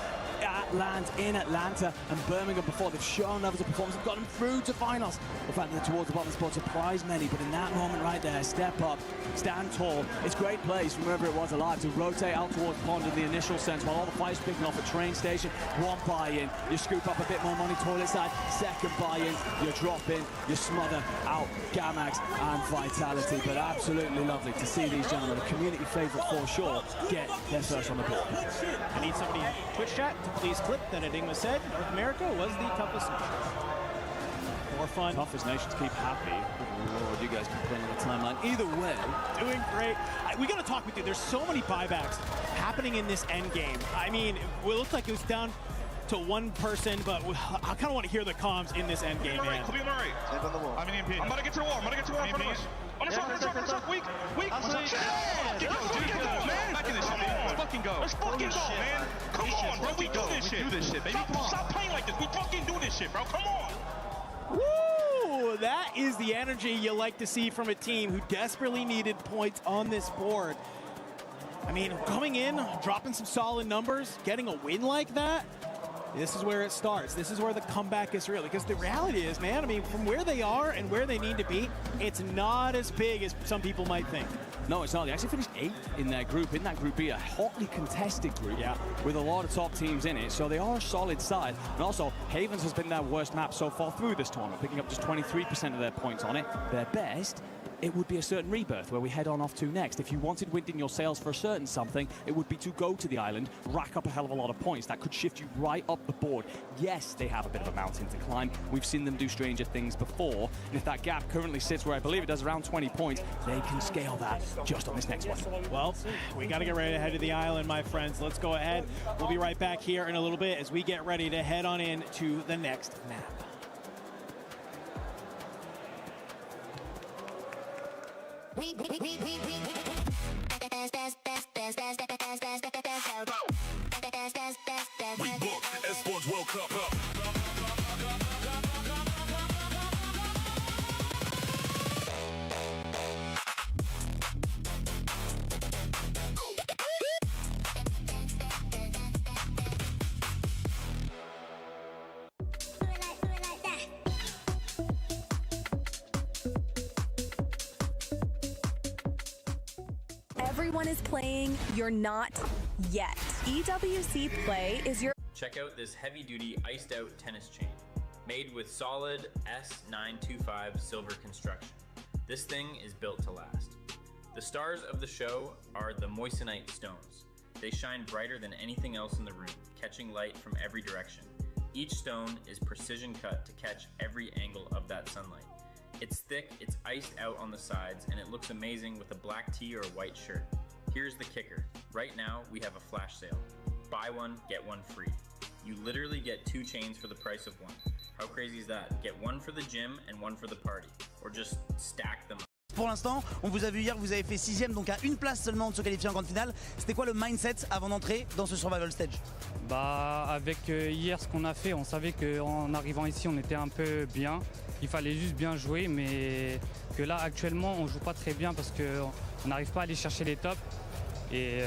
in Atlanta and Birmingham before. They've shown levels of performance, they've got them through to finals. The fact that they're towards the bottom of the sport surprised many, but in that moment right there, step up, stand tall. It's great plays from wherever it was alive to rotate out towards pond in the initial sense while all the fight's picking off at train station. 1 buy-in, you scoop up a bit more money toilet side. 2nd buy-in, you drop in, you smother out Gamax and Vitality. But absolutely lovely to see these gentlemen, a community favorite for sure, get their first on the board. I need somebody in Twitch chat to please clip that Enigma said North America was the toughest nation. More Fun. Toughest nation to keep happy. Good Lord, you guys can put on the timeline. Either way, doing great. We got to talk with you. There's so many buybacks happening in this end game. I mean, it looked like it was down to 1 person, but I kind of want to hear the comms in this end game, man. Could be on the right. I'm about to get to the wall. I'm about to get to the wall in front of us. On the shot, weak. Fucking go, man. Back in this shit, man. Let's fucking go. Let's fucking go, man. Come on, bro. We do this shit. Baby. Stop playing like this. We fucking do this shit, bro. Come on. Woo! That is the energy you like to see from a team who desperately needed points on this board. I mean, coming in, dropping some solid numbers, getting a win like that, this is where it starts. This is where the comeback is real. Because the reality is, man, I mean, from where they are and where they need to be, it's not as big as some people might think. No, it's not. They actually finished 8th in their group, in that Group B, a hotly contested group with a lot of top teams in it. So they are a solid side. And also, Havens has been their worst map so far through this tournament, picking up just 23% of their points on it. Their best, it would be a certain rebirth where we head on off to next. If you wanted wind in your sails for a certain something, it would be to go to the island, rack up a hell of a lot of points. That could shift you right up the board. Yes, they have a bit of a mountain to climb. We've seen them do stranger things before. And if that gap currently sits where I believe it does around 20 points, they can scale that just on this next one. Well, we got to get ready to head to the island, my friends. Let's go ahead. We'll be right back here in a little bit as we get ready to head on in to the next map. We book Esports World Cup up. everyone is playing, you're not yet. EWC Play is your... Check out this heavy-duty iced-out tennis chain, made with solid S925 silver construction. This thing is built to last. The stars of the show are the moissanite stones. They shine brighter than anything else in the room, catching light from every direction. Each stone is precision cut to catch every angle of that sunlight. It's thick, it's iced out on the sides, and it looks amazing with a black tee or a white shirt. Here's the kicker. Right now, we have a flash sale. Buy one, get one free. You literally get 2 chains for the price of one. How crazy is that? Get one for the gym and one for the party. Or just stack them up. Pour l'instant, on vous a vu hier, vous avez fait 6ème, donc à une place seulement de se qualifier en grande finale. C'était quoi le mindset avant d'entrer dans ce survival stage? Bah, avec hier ce qu'on a fait, on savait qu'en arrivant ici, on était un peu bien. Il fallait juste bien jouer, mais que là actuellement, on joue pas très bien parce qu'on n'arrive pas à aller chercher les tops. Et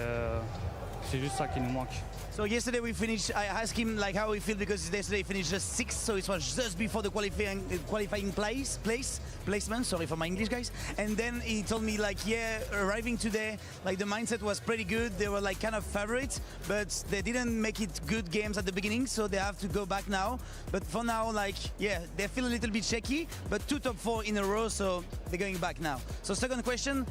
c'est juste ça qui nous manque. So yesterday we finished, I asked him like how he feels because yesterday he finished just 6th, so it was just before the qualifying placement, sorry for my English guys. And then he told me like, yeah, arriving today, like the mindset was pretty good. They were like kind of favorites, but they didn't make it good games at the beginning, so they have to go back now. But for now, like, yeah, they feel a little bit shaky, but 2 top 4 in a row, so they're going back now. So second question,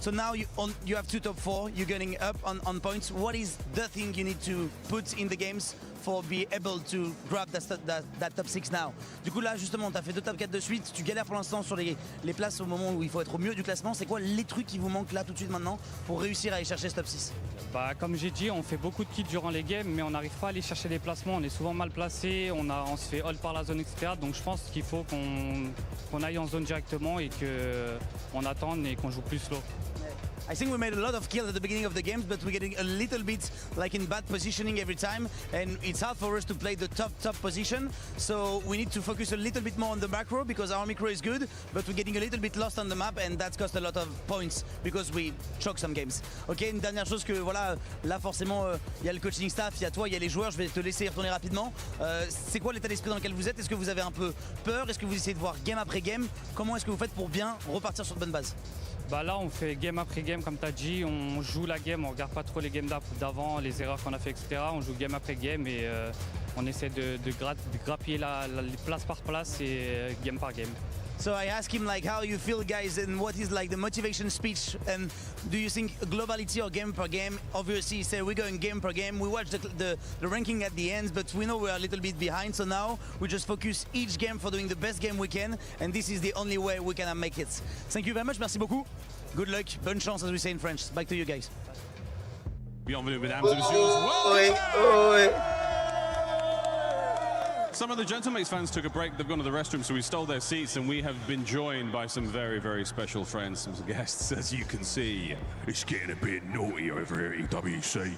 so now you have 2 top 4, you're getting up on points. What is the thing you need to put in the games for be able to grab that top 6 now? Du coup là justement, tu as fait 2 top 4 de suite, tu galères pour l'instant sur les places au moment où il faut être au mieux du classement. C'est quoi les trucs qui vous manquent là tout de suite maintenant pour réussir à aller chercher ce top 6? Bah, comme j'ai dit, on fait beaucoup de kills durant les games, mais on n'arrive pas à aller chercher les placements. On est souvent mal placé, on se fait hold par la zone, etc. Donc je pense qu'il faut qu'on aille en zone directement et qu'on attende et qu'on joue plus slow. I think we made a lot of kills at the beginning of the games, but we're getting a little bit like in bad positioning every time, and it's hard for us to play the top position. So we need to focus a little bit more on the back row because our micro is good, but we're getting a little bit lost on the map, and that's cost a lot of points because we choke some games. Ok, une dernière chose que voilà, là forcément il y a le coaching staff, il y a toi, il y a les joueurs. Je vais te laisser y retourner rapidement. C'est quoi l'état d'esprit dans lequel vous êtes? Est-ce que vous avez un peu peur? Est-ce que vous essayez de voir game après game? Comment est-ce que vous faites pour bien repartir sur de bonnes bases? Bah là, on fait game après game, comme tu as dit, on joue la game, on regarde pas trop les games d'avant, les erreurs qu'on a fait, etc. On joue game après game et on essaie de grappiller les place par place et game par game. So I asked him like how you feel guys and what is like the motivation speech, and do you think globality or game per game? Obviously he said we're going game per game. We watch the ranking at the end, but we know we're a little bit behind, so now we just focus each game for doing the best game we can, and this is the only way we can make it. Thank you very much, merci beaucoup. Good luck, bonne chance as we say in French. Back to you guys. Bienvenue mesdames et messieurs. Some of the Gentlemates fans took a break. They've gone to the restroom, so we stole their seats, and we have been joined by some very, very special friends, some guests, as you can see. It's getting a bit naughty over here at EWC.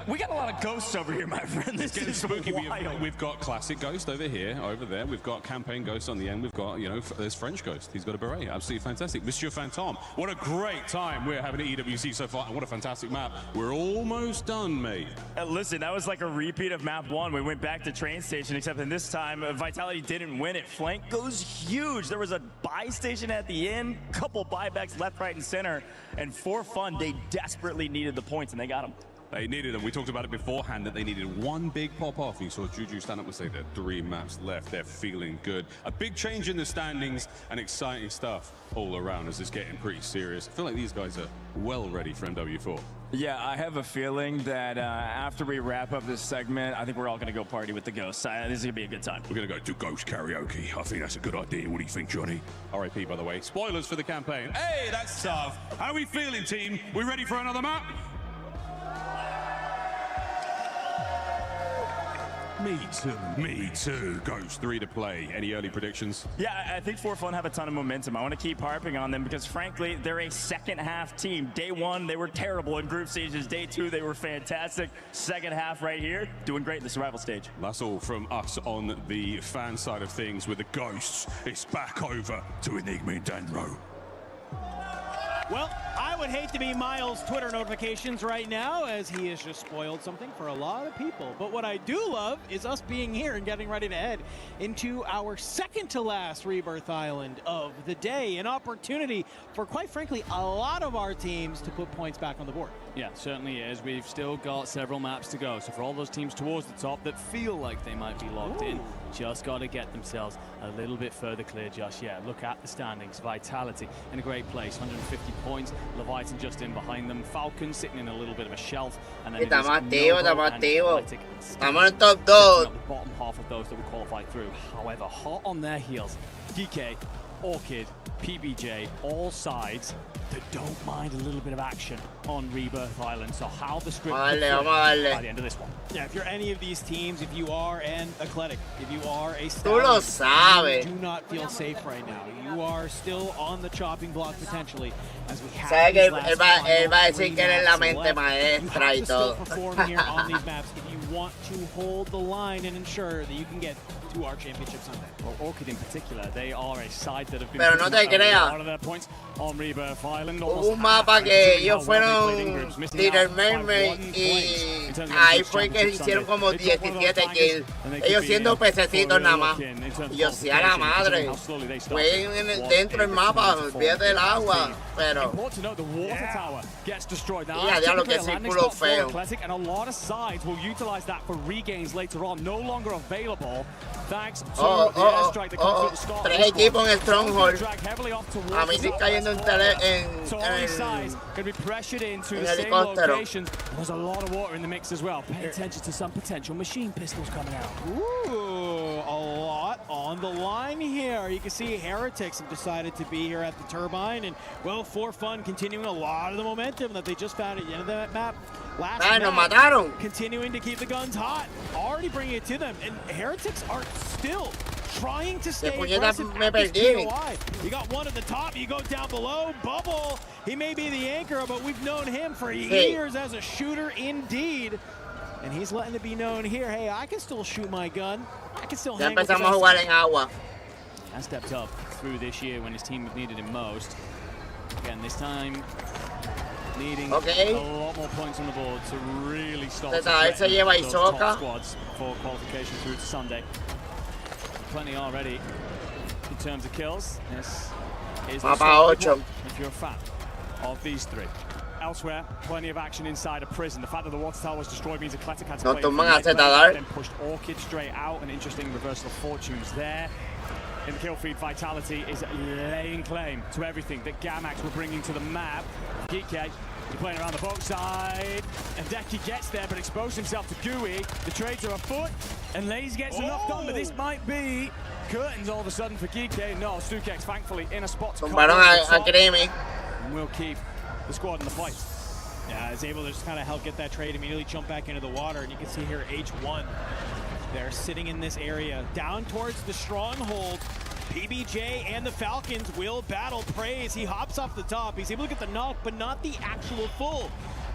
We got a lot of ghosts over here, my friend. This It's getting spooky. We've got classic ghost over here, over there. We've got campaign ghost on the end. We've got, there's French ghost. He's got a beret. Absolutely fantastic. Monsieur Phantom. What a great time we're having at EWC so far. And what a fantastic map. We're almost done, mate. Listen, that was like a repeat of map 1. We went back to train station, except in this time, Vitality didn't win it. Flank goes huge. There was a buy station at the end, couple buybacks left, right, and center. And for fun, they desperately needed the points, and they got them. They needed them. We talked about it beforehand that they needed one big pop-off. You saw Juju stand up and say there are 3 maps left. They're feeling good. A big change in the standings and exciting stuff all around as it's getting pretty serious. I feel like these guys are well ready for MW4. Yeah, I have a feeling that after we wrap up this segment, I think we're all going to go party with the ghosts. This is going to be a good time. We're going to go do ghost karaoke. I think that's a good idea. What do you think, Johnny? RIP, by the way. Spoilers for the campaign. Hey, that's tough. How are we feeling, team? We ready for another map? Me too. Ghost 3 to play. Any early predictions? Yeah, I think For Fun have a ton of momentum. I want to keep harping on them because, frankly, they're a second half team. Day 1, they were terrible in group stages. Day 2, they were fantastic. Second half right here, doing great in the survival stage. That's all from us on the fan side of things with the Ghosts. It's back over to Enigma and Danro. Well, I would hate to be Miles' Twitter notifications right now, as he has just spoiled something for a lot of people. But what I do love is us being here and getting ready to head into our second to last Rebirth Island of the day. An opportunity for, quite frankly, a lot of our teams to put points back on the board. Yeah, certainly is. We've still got several maps to go. So for all those teams towards the top that feel like they might be locked in, just got to get themselves a little bit further clear just yet. Look at the standings. Vitality in a great place, 150 points. Leviathan just in behind them. Falcon sitting in a little bit of a shelf. And then Estamos activos. Estamos en top 2. The bottom half of those that will qualify through. However, hot on their heels, DK, Orchid, PBJ, all sides that don't mind a little bit of action on Rebirth Island. So how the script by the end of this one. Yeah, if you're any of these teams, if you are an Athletic, if you are a Stallion, you do not feel safe right now. You are still on the chopping block potentially, as we have Sabe que these él va a decir que él es la mente maestra y todo. Perform here on these maps if you want to hold the line and ensure that you can get to our championship Sunday. Well, Orchid in particular, they are a side that have been Pero no te creas. a lot of their points on Rebirth Island. Hubo un mapa que ellos fueron Leader Mermaid y ahí fue que hicieron como 17 kills. Ellos siendo pececitos nada más. Y yo sí a la madre. Fue dentro del mapa, olvídate del agua. Pero. Y a diablo que círculo feo. And a lot of sides will utilize that for regains later on. No longer available. Thanks to the airstrike that comes with the start. 3 equipos en Stronghold. A mí estoy cayendo en Going to be pressured into the same helicóptero. location. There's a lot of water in the mix as well. Pay attention to some potential machine pistols coming out. Ooh, a lot on the line here. You can see Heretics have decided to be here at the turbine, and well, for fun, continuing a lot of the momentum that they just found at the end of that map. Mataron. Continuing to keep the guns hot, already bringing it to them, and Heretics are still trying to stay aggressive at this POI. You got one at the top, you go down below, Bubble, he may be the anchor, but we've known him for years as a shooter indeed. And he's letting it be known here, hey, I can still shoot my gun. I can still hang with the best. Has stepped up through this year when his team needed him most. Again, this time needing a lot more points on the board to really start to those top squads for qualification through to Sunday. Plenty already in terms of kills. This is the start of if you're a fan of these three. Elsewhere, plenty of action inside a prison. The fact that the water tower was destroyed means Athletic had to play then pushed Orchid straight out. An interesting reversal of fortunes there. In the kill feed, Vitality is laying claim to everything that Gamax were bringing to the map. Geeky playing around the boat side, and Decky gets there but exposed himself to Gooey. The trades are afoot, and Lays gets enough done, but this might be curtains all of a sudden for Geeky. No, Stukex thankfully in a spot to cover and we'll keep the squad in the fight. Yeah, is able to just kind of help get that trade, immediately jump back into the water, and you can see here H1. They're sitting in this area, down towards the stronghold. PBJ and the Falcons will battle Praise. He hops off the top. He's able to get the knock, but not the actual full.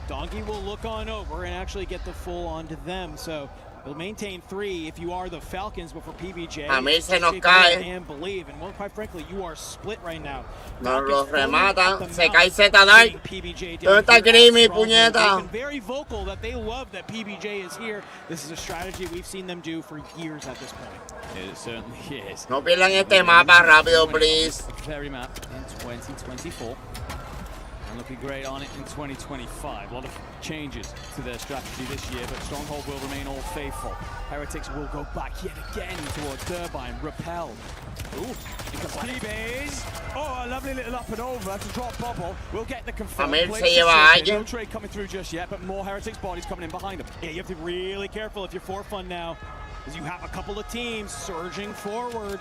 Donkey will look on over and actually get the full onto them. So he'll maintain 3 if you are the Falcons, but for PBJ, a mí se nos cae. And believe, and well, quite frankly, you are split right now. Nos los rematan. Se cae Z Dark. ¿Dónde está Creamy, puñeta? Been very vocal that they love that PBJ is here. This is a strategy we've seen them do for years at this point. It certainly is. No pierdan este mapa rápido, please. Very map in 2024. And looking great on it in 2025. A lot of changes to their strategy this year, but Stronghold will remain all faithful. Heretics will go back yet again towards Turbine. Repel. Ooh, T-Bays. Oh, a lovely little up and over to drop Bubble. We'll get the confirm. No trade coming through just yet, but more Heretics bodies coming in behind them. Yeah, you have to be really careful if you're for fun now, as you have a couple of teams surging forward.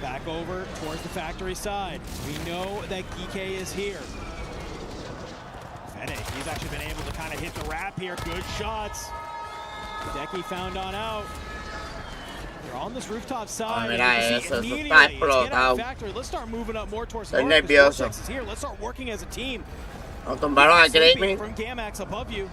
Back over towards the factory side. We know that Geeky is here. Fennec, he's actually been able to kind of hit the wrap here. Good shots. Decky found on out. They're on this rooftop side. Let's start moving up more towards the north. Here. Let's start working as a team. Nos tumbaron a Creamy. From Gamax above you.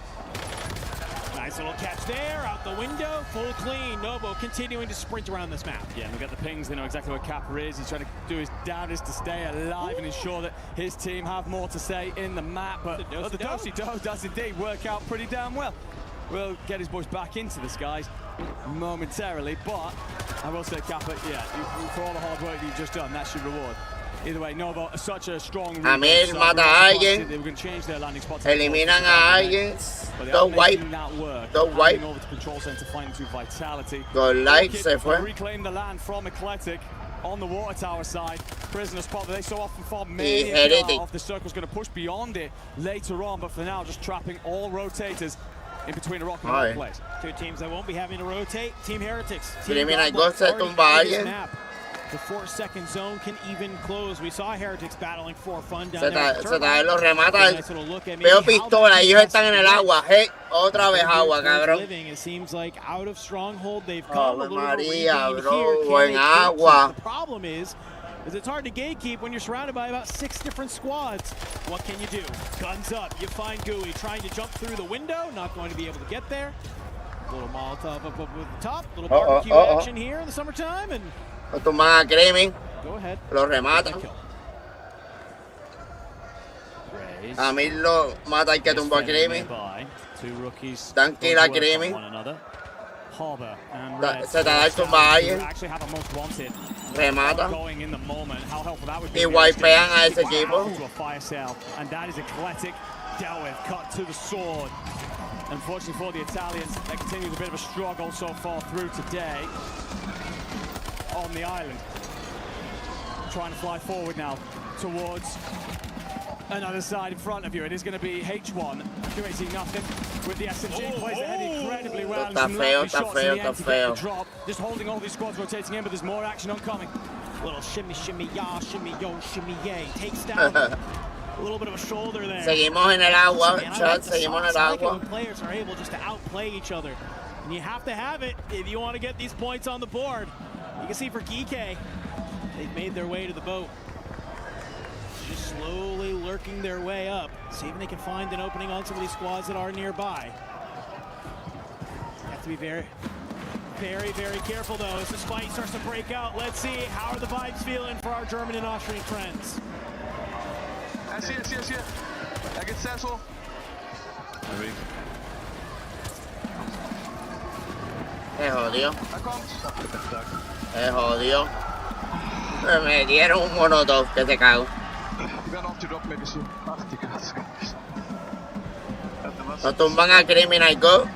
Nice Nice little catch there, out the window, full clean. Novo continuing to sprint around this map. Yeah, and look at the pings, they know exactly where Kappa is. He's trying to do his damnedest to stay alive and ensure that his team have more to say in the map. But the do-si-do does indeed work out pretty damn well. We'll get his boys back into the skies momentarily, but I will say, Kappa, yeah, for all the hard work that you've just done, that's your reward. Either way, Novo, such a strong... Amir mata a alguien. Eliminan a alguien. Don't wipe. Don't wipe. Con like se fue. Reclaim the land from Eclectic on the water tower side. Prisoner spot that they so often fall. Off the circle's going to push beyond it later on, but for now, just trapping all rotators in between a rock and a hard place. Two teams that won't be having to rotate. Team Heretics. Elimina Ghost, se tumba a alguien. The 4-second zone can even close. We saw Heretics battling for fun down there. Se también los remata. Veo pistola, ellos están en el agua. Hey, otra vez agua, cabrón. It seems like out of stronghold they've come. A little María, bro, buen agua. The problem is it's hard to gatekeep when you're surrounded by about 6 different squads. What can you do? Guns up. You find Gooey trying to jump through the window. Not going to be able to get there. A little Molotov up with the top. A little barbecue action here in the summertime. And lo tumban a Creamy. Go ahead. Lo rematan. A mí lo mata el que tumbó a Creamy. Tranquila, Creamy. Se te da el tumba a alguien. Remata. Y wipean a ese equipo. Unfortunately for the Italians, they continue a bit of a struggle so far through today on the island. Trying to fly forward now towards another side in front of you. It is going to be H1. QAC nothing with the SMG. Plays ahead incredibly well. Está feo. Just holding all these squads rotating in, but there's more action oncoming. Little shimmy, shimmy, ya, shimmy, yo, shimmy, yay. Takes down a little bit of a shoulder there. Seguimos en el agua, chat, seguimos en el agua. Players are able just to outplay each other. And you have to have it if you want to get these points on the board. You can see for Geekay, they've made their way to the boat. Just slowly lurking their way up. See if they can find an opening on some of these squads that are nearby. You have to be very, very, very careful though as this fight starts to break out. Let's see, how are the vibes feeling for our German and Austrian friends? I see it. I get Cecil. Jodido. Jodido. Me dieron un molotov que te cago. No tumban a Criminal Go.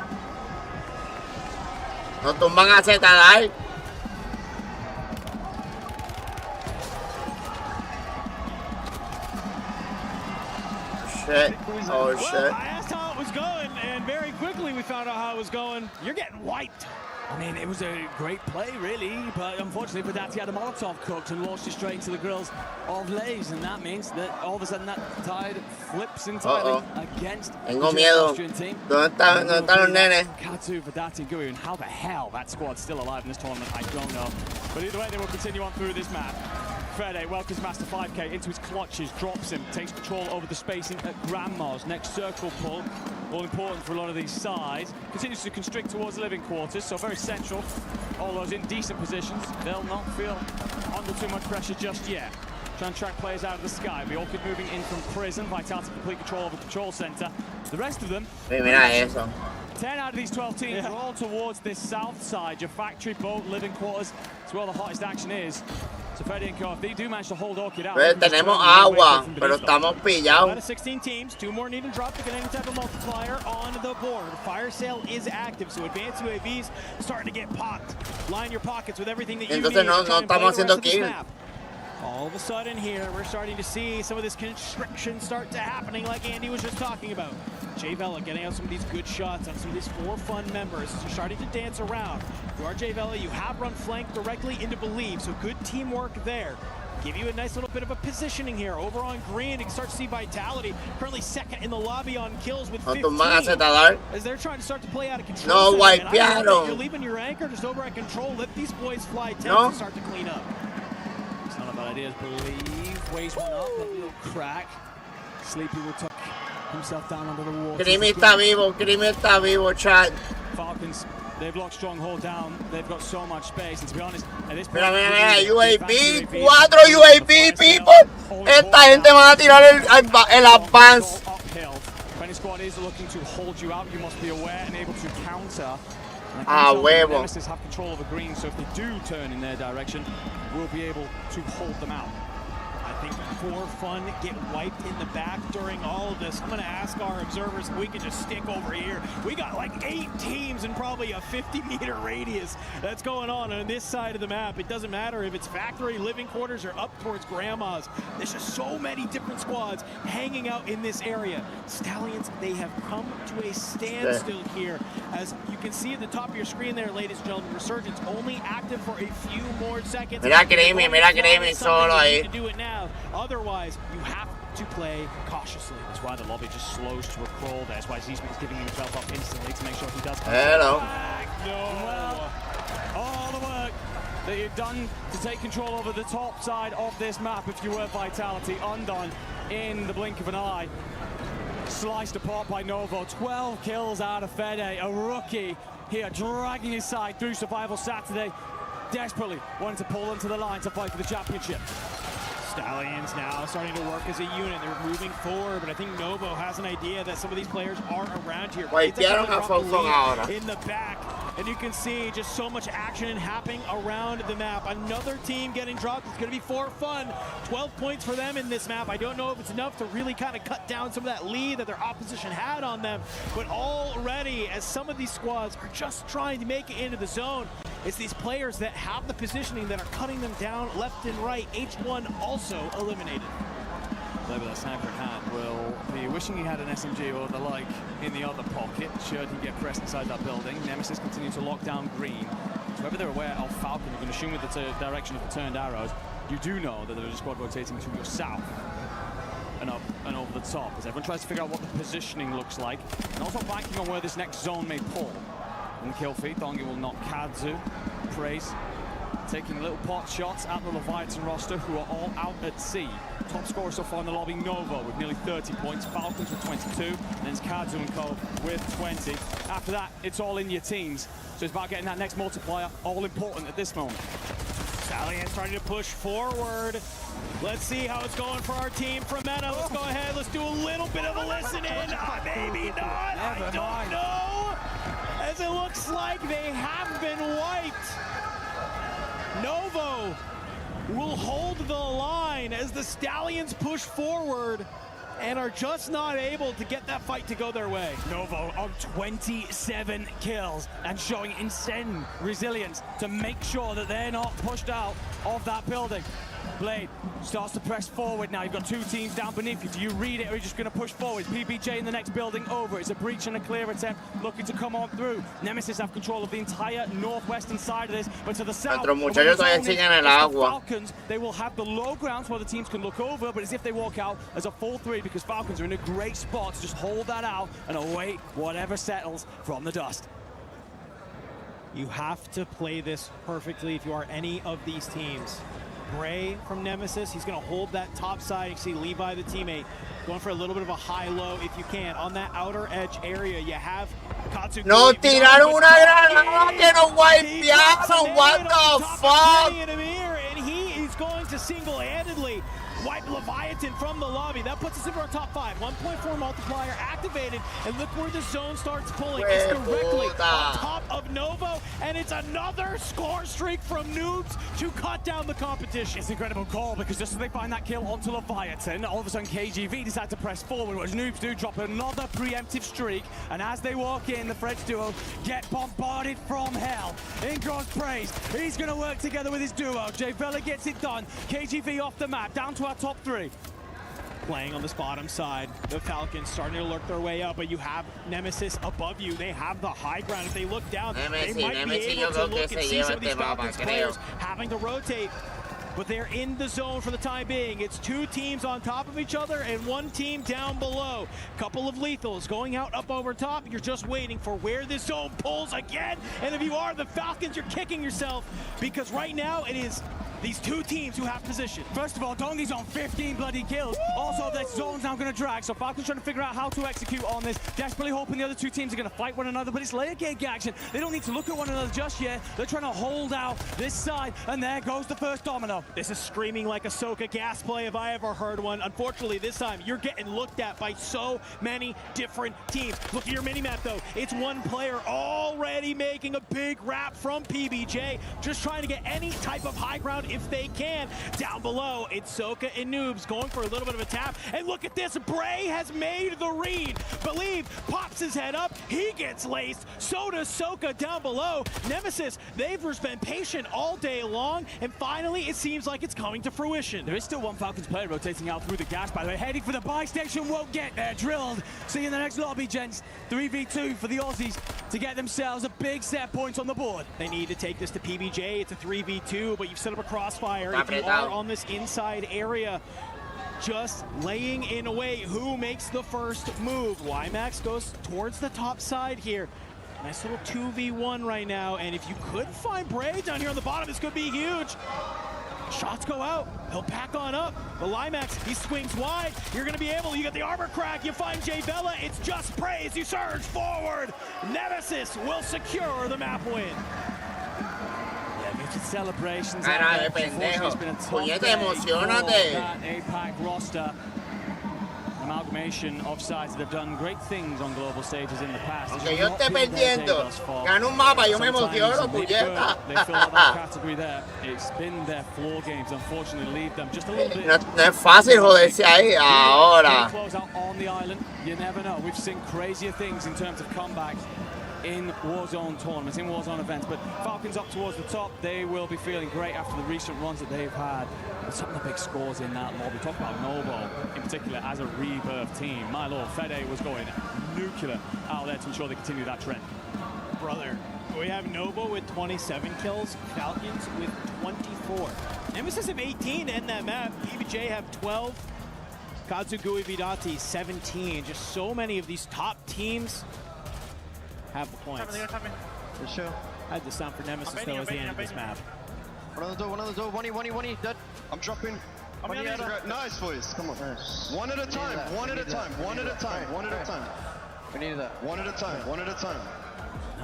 No tumban a Zetadar. Shit. Oh shit. Well, I asked how it was going, and very quickly we found out how it was going. You're getting wiped. I mean, it was a great play, really, but unfortunately, Vedati had a Molotov cooked and launched it straight into the grills of Lays, and that means that all of a sudden that tide flips entirely against the Austrian team. ¿Dónde están los nenes? Katu, Vedati, and Gui, and how the hell that squad's still alive in this tournament, I don't know. But either way, they will continue on through this map. Fede welcomes Master 5K into his clutches, drops him, takes control over the spacing at Grandma's. Next circle pull, all important for a lot of these sides. Continues to constrict towards the living quarters, so very central. All those in decent positions. They'll not feel under too much pressure just yet. Trying to track players out of the sky. We all keep moving in from prison. Vitality complete control of the control center. The rest of them... Mira eso. 10 out of these 12 teams are all towards this south side. Your factory, boat, living quarters. It's where the hottest action is. So Fede and Co, if they do manage to hold Orchid out... Tenemos agua, pero estamos pillados. Out of 16 teams, 2 more need to drop to get any type of multiplier on the board. Fire sale is active, so advanced UAVs starting to get popped. Line your pockets with everything that you need. Entonces no estamos haciendo kill. All of a sudden here, we're starting to see some of this constriction start to happening like Andy was just talking about. Jay Vela getting out some of these good shots on some of these 4 fun members. They're starting to dance around. You are Jay Vela, you have run flank directly into Believe, so good teamwork there. Give you a nice little bit of a positioning here. Over on green, you can start to see Vitality. Currently second in the lobby on kills with 15. As they're trying to start to play out of control. No, wipearon. You're leaving your anchor just over at control. Let these boys fly to start to clean up. It's not a bad idea, Believe. Weighs one up, a little crack. Sleepy will tuck himself down under the wall. Creamy está vivo, chat. Falcons, they've locked Stronghold down. They've got so much space. And to be honest, at this point, Mira, UAV, 4 UAV, people. Esta gente van a tirar el advance. When a squad is looking to hold you out, you must be aware and able to counter. Huevo. Nemesis have control over green, so if they do turn in their direction, we'll be able to hold them out. I think for fun get wiped in the back during all of this. I'm going to ask our observers if we can just stick over here. We got like 8 teams in probably a 50-meter radius that's going on this side of the map. It doesn't matter if it's factory, living quarters, or up towards grandma's. There's just so many different squads hanging out in this area. Stallions, they have come to a standstill here. As you can see at the top of your screen there, ladies and gentlemen, Resurgence only active for a few more seconds. Mira Creamy solo ahí. To do it now. Otherwise, you have to play cautiously. That's why the lobby just slows to a crawl there. That's why Z-Speed is giving himself up instantly to make sure he does come Hello. back. Well, all the work that you've done to take control over the top side of this map, if you were Vitality, undone in the blink of an eye. Sliced apart by Novo. 12 kills out of Fede, a rookie here dragging his side through Survival Saturday. Desperately wanting to pull them to the line to fight for the championship. Stallions now starting to work as a unit. They're moving forward, but I think Novo has an idea that some of these players are around here. In the back, and you can see just so much action happening around the map. Another team getting dropped. It's going to be for fun. 12 points for them in this map. I don't know if it's enough to really kind of cut down some of that lead that their opposition had on them, but already as some of these squads are just trying to make it into the zone, it's these players that have the positioning that are cutting them down left and right. H1 also eliminated. Player with that sniper in hand will be wishing he had an SMG or the like in the other pocket, should he get pressed inside that building. Nemesis continue to lock down green. So whether they're aware of Falcon, you can assume with the direction of the turned arrows, you do know that there is a squad rotating to your south and up and over the top, as everyone tries to figure out what the positioning looks like, and also banking on where this next zone may pull. And the kill feed, Dongi will knock Kadzu, Praise, taking little pot shots at the Leviathan roster, who are all out at sea. Top scorer so far in the lobby, Novo, with nearly 30 points, Falcons with 22, and then it's Kadzu and Co with 20. After that, it's all in your teams. So it's about getting that next multiplier, all important at this moment. Stallion starting to push forward. Let's see how it's going for our team from Meta. Let's go ahead, let's do a little bit of a listen in. Maybe not, I don't know. As it looks like they have been wiped. Novo will hold the line as the Stallions push forward and are just not able to get that fight to go their way. Novo on 27 kills and showing insane resilience to make sure that they're not pushed out of that building. Blade starts to press forward now. You've got 2 teams down beneath you. Do you read it or are you just going to push forward? PBJ in the next building over. It's a breach and a clear attempt looking to come on through. Nemesis have control of the entire northwestern side of this, but to the south, Falcons, they will have the low grounds where the teams can look over, but as if they walk out as a 4-3 because Falcons are in a great spot to just hold that out and await whatever settles from the dust. You have to play this perfectly if you are any of these teams. Bray from Nemesis, he's going to hold that top side. You see Levi, the teammate, going for a little bit of a high-low if you can. On that outer edge area, you have Katsuki. No tiraron una granada que nos wipearon. What the fuck? And he is going to single-handedly wipe Leviathan from the lobby. That puts us into our top 5. 1.4 multiplier activated, and look where the zone starts pulling. It's directly on top of Novo, and it's another score streak from Noobs to cut down the competition. It's an incredible call because just as they find that kill onto Leviathan, all of a sudden KGV decide to press forward, whereas Noobs do drop another preemptive streak, and as they walk in, the French duo get bombarded from hell. In goes Praise. He's going to work together with his duo. Jay Vela gets it done. KGV off the map, down to our top 3. Playing on this bottom side, the Falcons starting to lurk their way up, but you have Nemesis above you. They have the high ground. If they look down, they might be able to look and see some of these Falcons players having to rotate. but they're in the zone for the time being. It's two teams on top of each other and one team down below. Couple of lethals going out up over top. You're just waiting for where this zone pulls again. And if you are the Falcons, you're kicking yourself because right now it is these two teams who have position. First of all, Dongi's on 15 bloody kills. Also, this zone's now going to drag, so Falcons trying to figure out how to execute on this. Desperately hoping the other two teams are going to fight one another, but it's layer cake action. They don't need to look at one another just yet. They're trying to hold out this side, and there goes the first domino. This is screaming like a Ahsoka gas play if I ever heard one. Unfortunately, this time, you're getting looked at by so many different teams. Look at your mini-map, though. It's one player already making a big rap from PBJ, just trying to get any type of high ground if they can. Down below, it's Soka and Noobs going for a little bit of a tap. And look at this, Bray has made the read. Believe pops his head up, he gets laced. So does Soka down below. Nemesis, they've been patient all day long, and finally it seems like it's coming to fruition. There is still one Falcons player rotating out through the gas, by the way. Heading for the buy station, won't get there. Drilled. See you in the next lobby, gents. 3v2 for the Aussies to get themselves a big set point on the board. They need to take this to PBJ. It's a 3v2, but you've set up a crossfire. If you are on this inside area, just laying in a way, who makes the first move? Wymax goes towards the top side here. Nice little 2v1 right now, and if you could find Bray down here on the bottom, this could be huge. Shots go out, he'll pack on up. The Limax, he swings wide. You're gonna be able, you get the armor crack, you find Jay Vela, it's just Bray as you surge forward. Nemesis will secure the map win. Celebrations. Cara de pendejo. Puñete, emocionate. APAC roster. Amalgamation of sides that have done great things on global stages in the past. Aunque yo esté perdiendo, gano un mapa, yo me emociono, puñeta. They fill out that category there. It's been their floor games, unfortunately, leave them just a little bit. No es fácil joderse ahí ahora. Close out on the island. You never know. We've seen crazier things in terms of comebacks in Warzone tournaments, in Warzone events, but Falcons up towards the top. They will be feeling great after the recent runs that they've had. But some of the big scores in that mob. We talk about Novo in particular as a rebirth team. My lord, Fede was going nuclear out there to ensure they continue that trend. Brother, we have Novo with 27 kills, Falcons with 24. Nemesis have 18 to end that map. PBJ have 12. Kazugui Vidati 17. Just so many of these top teams have the points. For sure. I had to sound for Nemesis though as the end of this map. One on the door, one, dead. I'm dropping. Nice, boys. Come on. Nice. One at a time, one at a time, one at a time, one at a time. We needed that. One at a time, one at a time.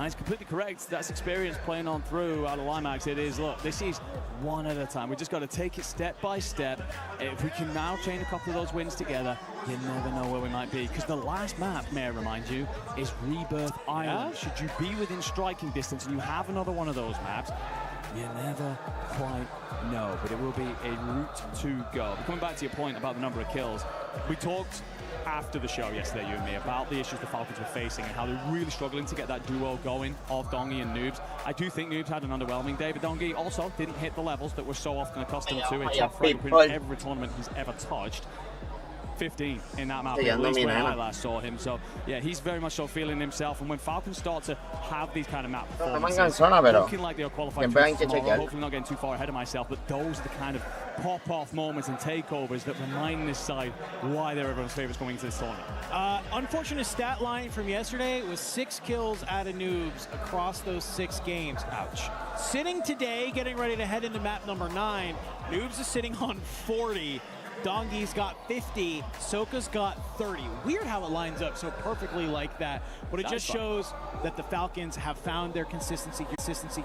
He's completely correct. That's experience playing on through out of Limax. It is, look, this is one at a time. We just got to take it step by step. If we can now chain a couple of those wins together, you never know where we might be. Because the last map, may I remind you, is Rebirth Island. Should you be within striking distance and you have another one of those maps, you never quite know, but it will be a route to go. But coming back to your point about the number of kills, we talked after the show yesterday, you and me, about the issues the Falcons were facing and how they're really struggling to get that duo going of Dongi and Noobs. I do think Noobs had an underwhelming day, but Dongi also didn't hit the levels that we're so often accustomed to. It's top frame in every tournament he's ever touched. 15 in that map, at least when I last saw him. So, yeah, he's very much so feeling himself. And when Falcons start to have these kind of map performances, looking like they're qualified tomorrow, hopefully not getting too far ahead of myself, but those are the kind of pop-off moments and takeovers that remind this side why they're everyone's favorites going into this tournament. Unfortunate stat line from yesterday was 6 kills out of Noobs across those 6 games. Ouch. Sitting today, getting ready to head into map number 9, Noobs is sitting on 40. Dongi's got 50, Soka's got 30. Weird how it lines up so perfectly like that, but it just shows that the Falcons have found their consistency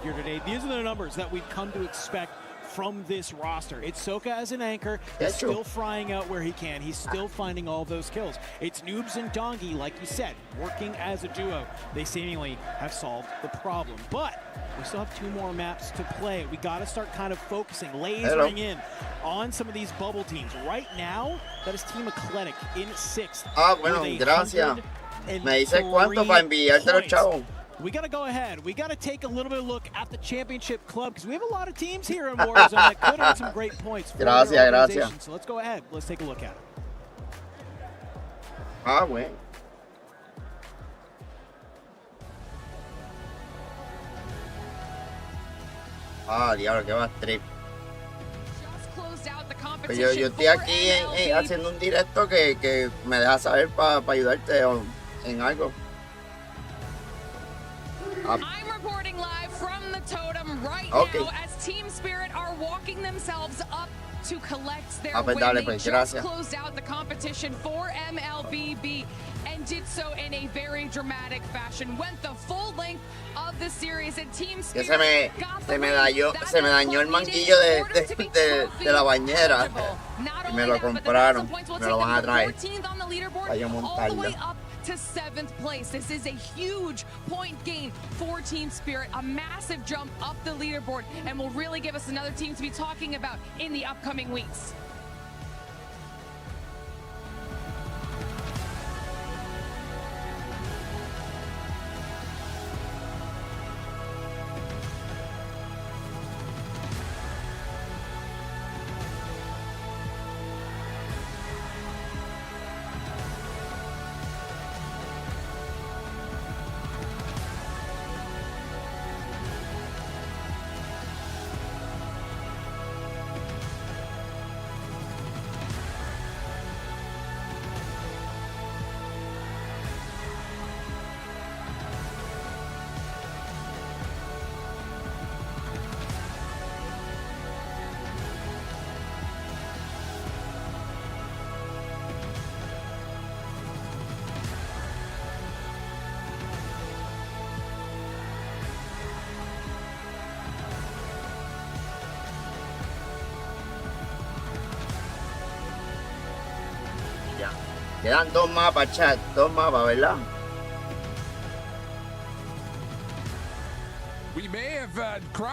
here today. These are the numbers that we've come to expect from this roster. It's Soka as an anchor. He's still frying out where he can. He's still finding all those kills. It's Noobs and Dongi, like you said, working as a duo. They seemingly have solved the problem, but we still have 2 more maps to play. We got to start kind of focusing, lasering in on some of these bubble teams. Right now, that is Team Eclectic in 6th. Bueno, gracias. Me dice cuánto para enviarte los chavos. We got to go ahead. We got to take a little bit of a look at the championship club because we have a lot of teams here in Warzone that could have some great points for their organization. So let's go ahead. Let's take a look at it. Bueno. Diablo, que va trip. Yo estoy aquí haciendo un directo que me deja saber para ayudarte en algo. I'm reporting live from the totem right now as Team Spirit are walking themselves up to collect their win. They just closed out the competition for MLBB and did so in a very dramatic fashion. Went the full length of the series and Team Spirit se me dañó el manguillo de la bañera y me lo compraron, me lo van a traer para yo montarlo. To 7th place. This is a huge point gain for Team Spirit, a massive jump up the leaderboard, and will really give us another team to be talking about in the upcoming weeks. Quedan 2 mapas, chat, 2 mapas, ¿verdad?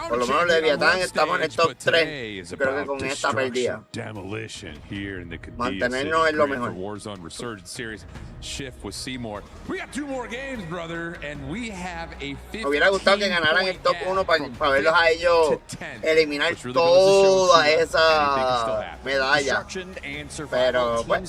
Por lo menos Leviatán estamos en el top 3. Creo que con esta perdida. Mantenernos es lo mejor. Warzone Resurgence Series shift with Seymour. We have 2 more games, brother, and we have a 15. Me hubiera gustado que ganaran el top 1 para verlos a ellos eliminar toda esa medalla. Pero bueno,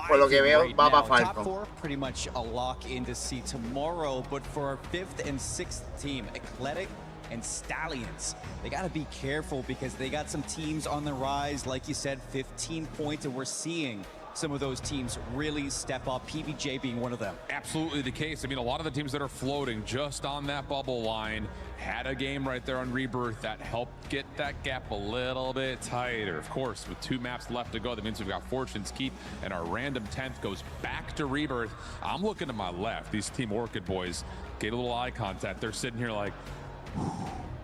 por lo que veo va para Falcon. Pretty much a lock in to see tomorrow, but for our 5th and 6th team, Eclectic and Stallions, they got to be careful because they got some teams on the rise. Like you said, 15 points, and we're seeing some of those teams really step up, PBJ being one of them. Absolutely the case. I mean, a lot of the teams that are floating just on that bubble line had a game right there on Rebirth that helped get that gap a little bit tighter. Of course, with 2 maps left to go, that means we've got Fortune's Keep, and our random 10th goes back to Rebirth. I'm looking to my left. These Team Orchid boys get a little eye contact. They're sitting here like,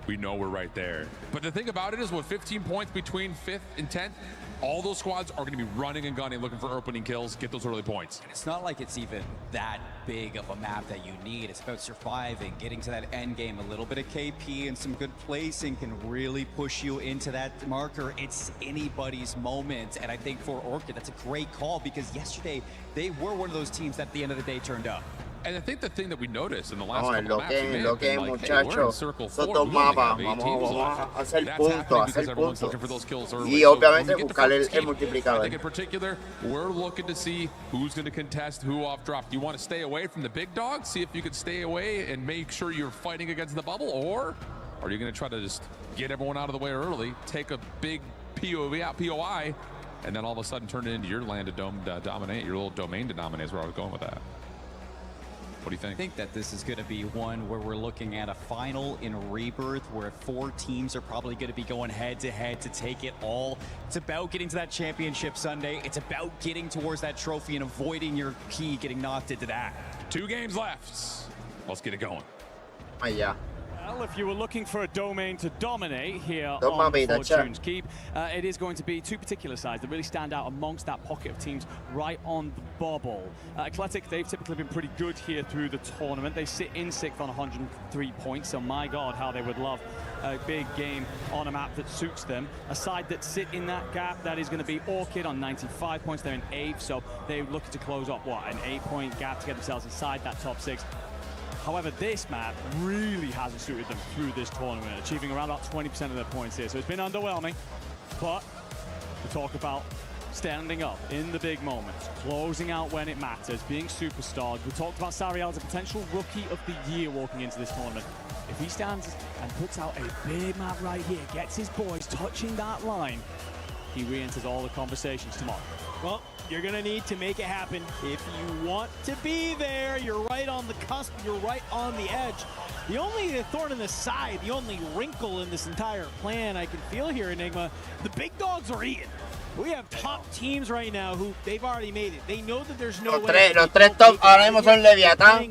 we know we're right there. But the thing about it is, with 15 points between 5th and 10th, all those squads are going to be running and gunning, looking for opening kills, get those early points. And it's not like it's even that big of a map that you need. It's about surviving, getting to that end game. A little bit of KP and some good placing can really push you into that marker. It's anybody's moment. And I think for Orchid, that's a great call, because yesterday they were one of those teams that at the end of the day turned up. And I think the thing that we noticed in the last couple maps, muchachos, estos 2 mapas, vamos a hacer puntos, y obviamente buscar el multiplicador. I think in particular, we're looking to see who's going to contest who off drop. Do you want to stay away from the big dogs, see if you can stay away and make sure you're fighting against the bubble, or are you going to try to just get everyone out of the way early, take a big POI, and then all of a sudden turn it into your land to dominate, your little domain to dominate is where I was going with that. What do you think? I think that this is going to be one where we're looking at a final in Rebirth where 4 teams are probably going to be going head-to-head to take it all. It's about getting to that championship Sunday. It's about getting towards that trophy and avoiding your key getting knocked into that. 2 games left. Let's get it going. Yeah. Well, if you were looking for a domain to dominate here on Fortune's Keep, it is going to be 2 particular sides that really stand out amongst that pocket of teams right on the bubble. Eclectic, they've typically been pretty good here through the tournament. They sit in 6th on 103 points, so my God, how they would love a big game on a map that suits them. A side that sit in that gap, that is going to be Orchid on 95 points. They're in 8th, so they're looking to close up, what, an 8-point gap to get themselves inside that top 6. However, this map really hasn't suited them through this tournament, achieving around about 20% of their points here. So it's been underwhelming, but we talk about standing up in the big moments, closing out when it matters, being superstars. We talked about Sariel as a potential rookie of the year walking into this tournament. If he stands and puts out a big map right here, gets his boys touching that line, he re-enters all the conversations tomorrow. Well, you're going to need to make it happen if you want to be there. You're right on the cusp. You're right on the edge. The only thorn in the side, the only wrinkle in this entire plan I can feel here, Enigma, the big dogs are eating. We have top teams right now who they've already made it. They know that there's no way. Los tres top ahora mismo son Leviatán,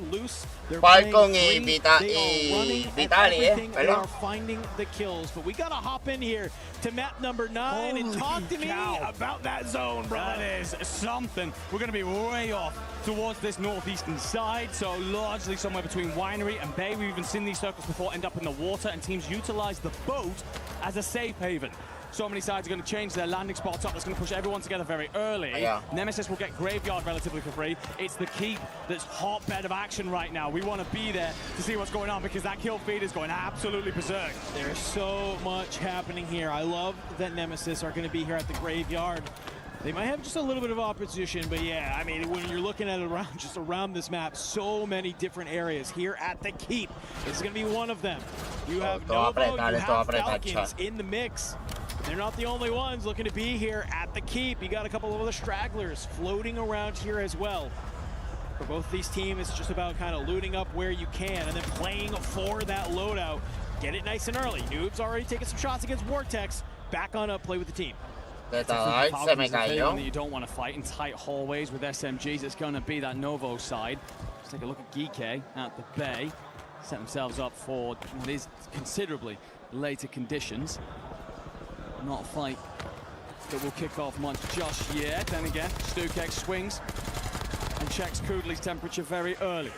Falcon y Vitali, They ¿verdad? are finding the kills, but we gotta hop in here to map number 9 and talk to me about that zone, bro. That is something. We're going to be way off towards this northeastern side, so largely somewhere between Winery and Bay. We've even seen these circles before end up in the water, and teams utilize the boat as a safe haven. So many sides are going to change their landing spots up. That's going to push everyone together very early. Yeah. Nemesis will get Graveyard relatively for free. It's the keep that's hotbed of action right now. We want to be there to see what's going on because that kill feed is going absolutely berserk. There's so much happening here. I love that Nemesis are going to be here at the Graveyard. They might have just a little bit of opposition, but yeah, I mean, when you're looking at it around this map, so many different areas here at the keep. This is going to be one of them. You have Novo, you have Falcons in the mix. They're not the only ones looking to be here at the keep. You got a couple of other stragglers floating around here as well. For both these teams, it's just about kind of looting up where you can and then playing for that loadout. Get it nice and early. Noob's already taking some shots against Vortex. Back on up, play with the team. You don't want to fight in tight hallways with SMGs. It's going to be that Novo side. Let's take a look at Geeke at the Bay. Set themselves up for what is considerably later conditions. Not a fight that will kick off much just yet. Then again, Stukek swings and checks Kudli's temperature very early.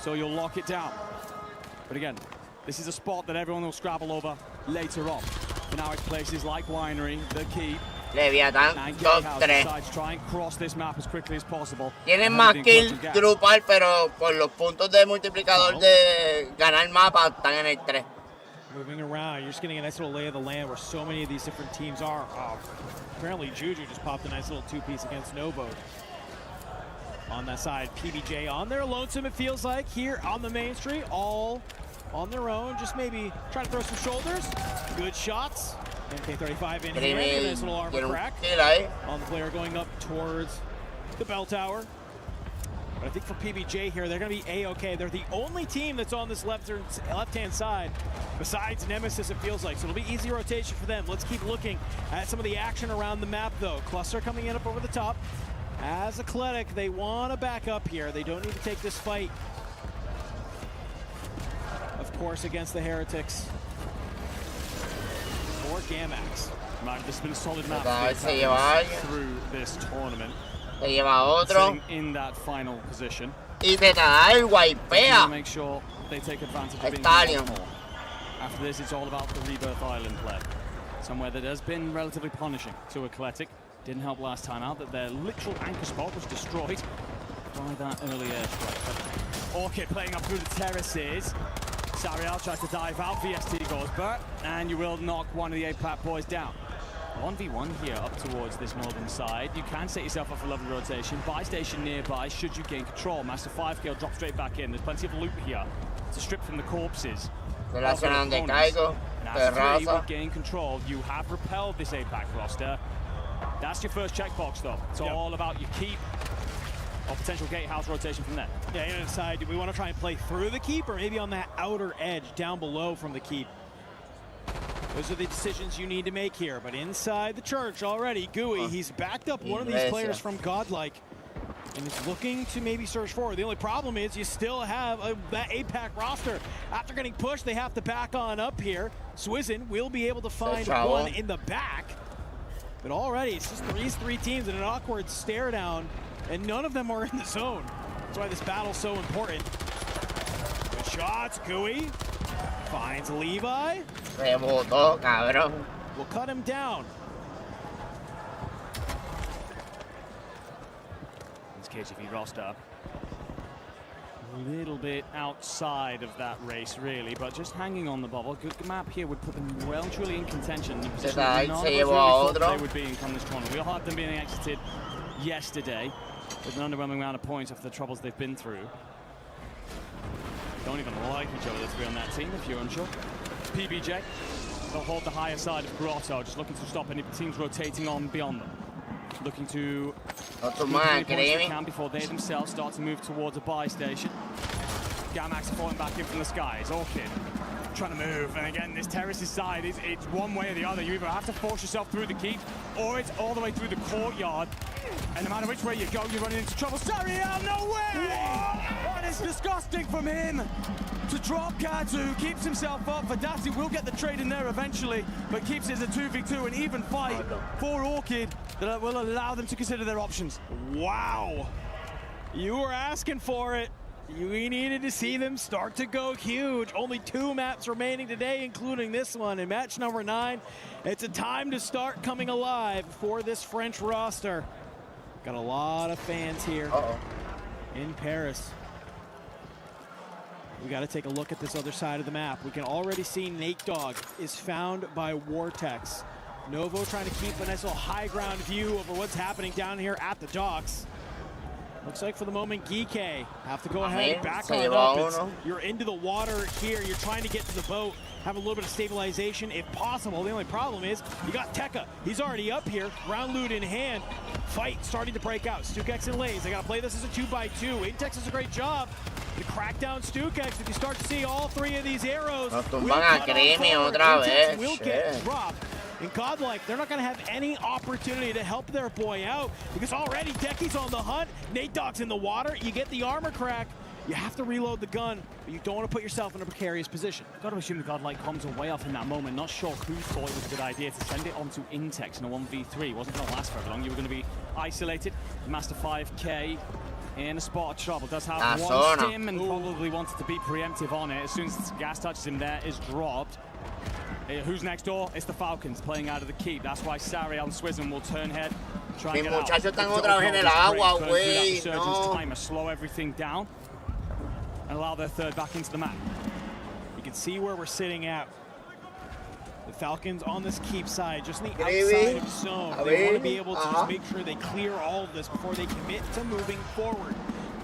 So you'll lock it down. But again, this is a spot that everyone will scrabble over later on. For now, it's places like Winery, the Keep, Leviatán, top 3. Try and cross this map as quickly as possible. Tienen más kill grupal, pero por los puntos de multiplicador de ganar mapa están en el 3. Moving around, you're just getting a nice little lay of the land where so many of these different teams are. Oh, apparently Juju just popped a nice little two-piece against Novo. On that side, PBJ on their lonesome, it feels like, here on the main street, all on their own, just maybe trying to throw some shoulders. Good shots. MK35 in here, nice little armor crack on the player going up towards the bell tower. But I think for PBJ here, they're going to be A-OK. They're the only team that's on this left-hand side, besides Nemesis, it feels like. So it'll be easy rotation for them. Let's keep looking at some of the action around the map, though. Cluster coming in up over the top. As Athletic, they want to back up here. They don't need to take this fight, of course, against the Heretics. Or Gamax. Man, this has been a solid map through this tournament. Se lleva otro. In that final position. Y Zetadal wipea. Make sure they take advantage of being more. After this, it's all about the Rebirth Island play. Somewhere that has been relatively punishing to Athletic. Didn't help last time out that their literal anchor spot was destroyed by that early airstrike. Orchid playing up through the terraces. Sariel tries to dive out. VST goes Burt, and you will knock one of the APAC boys down. 1v1 here up towards this northern side. You can set yourself up for lovely rotation. Buy station nearby should you gain control. Master 5 kill, drop straight back in. There's plenty of loot here to strip from the corpses. Now, as 3 will gain control. You have repelled this APAC roster. That's your first checkbox, though. It's all about your keep or potential gatehouse rotation from there. Yeah, you decide, do we want to try and play through the keep or maybe on that outer edge down below from the keep? Those are the decisions you need to make here. But inside the church already, Gooey, he's backed up one of these players from Godlike and he's looking to maybe surge forward. The only problem is you still have that APAC roster. After getting pushed, they have to back on up here. Swizzin will be able to find one in the back. But already, it's just these 3 teams in an awkward stare down, and none of them are in the zone. That's why this battle's so important. Good shots, Gooey. Finds Levi. Rebotó, cabrón. We'll cut him down. This KGB roster. A little bit outside of that race, really, but just hanging on the bubble. Good map here would put them well and truly in contention. In position none of us really thought they would be in come this tournament. We all had them being exited yesterday with an underwhelming amount of points after the troubles they've been through. Don't even like each other, the 3 on that team, if you're unsure. PBJ They'll hold the higher side of Grotto, just looking to stop any teams rotating on beyond them. Looking to can before they themselves start to move towards a buy station. Gamax falling back in from the skies. Orchid trying to move, and again, this terrace's side it's one way or the other. You either have to force yourself through the keep, or it's all the way through the courtyard. And no matter which way you go, you're running into trouble. Sariel, no way! That is disgusting from him to drop Katu. Keeps himself up. Vadasi will get the trade in there eventually, but keeps it as a 2v2, an even fight for Orchid that will allow them to consider their options. Wow. You were asking for it. We needed to see them start to go huge. Only 2 maps remaining today, including this one. In match number 9, it's a time to start coming alive for this French roster. Got a lot of fans here in Paris. We got to take a look at this other side of the map. We can already see Nate Dogg is found by Vortex. Novo trying to keep a nice little high ground view over what's happening down here at the docks. Looks like for the moment, Geekay have to go ahead and back on up. You're into the water here. You're trying to get to the boat, have a little bit of stabilization if possible. The only problem is you got Tekka. He's already up here, round loot in hand. Fight starting to break out. Stukex and Lays, they got to play this as a 2x2. Intex does a great job to crack down Stukex. If you start to see all 3 of these arrows, will get dropped. In Godlike, they're not going to have any opportunity to help their boy out because already Decky's on the hunt. Nate Dogg's in the water. You get the armor crack. You have to reload the gun, but you don't want to put yourself in a precarious position. Got to assume the Godlike comms are way off in that moment. Not sure who thought it was a good idea to send it onto Intex in a 1v3. It wasn't going to last very long. You were going to be isolated. Master 5K in a spot of trouble. Does have one stim and probably wanted to be preemptive on it. As soon as gas touches him there, is dropped. Who's next door? It's the Falcons playing out of the keep. That's why Sariel and Swism will turn head. Try and get out. Timer, slow everything down and allow their third back into the map. You can see where we're sitting at. The Falcons on this keep side, just on the outside of zone. They want to be able to just make sure they clear all of this before they commit to moving forward.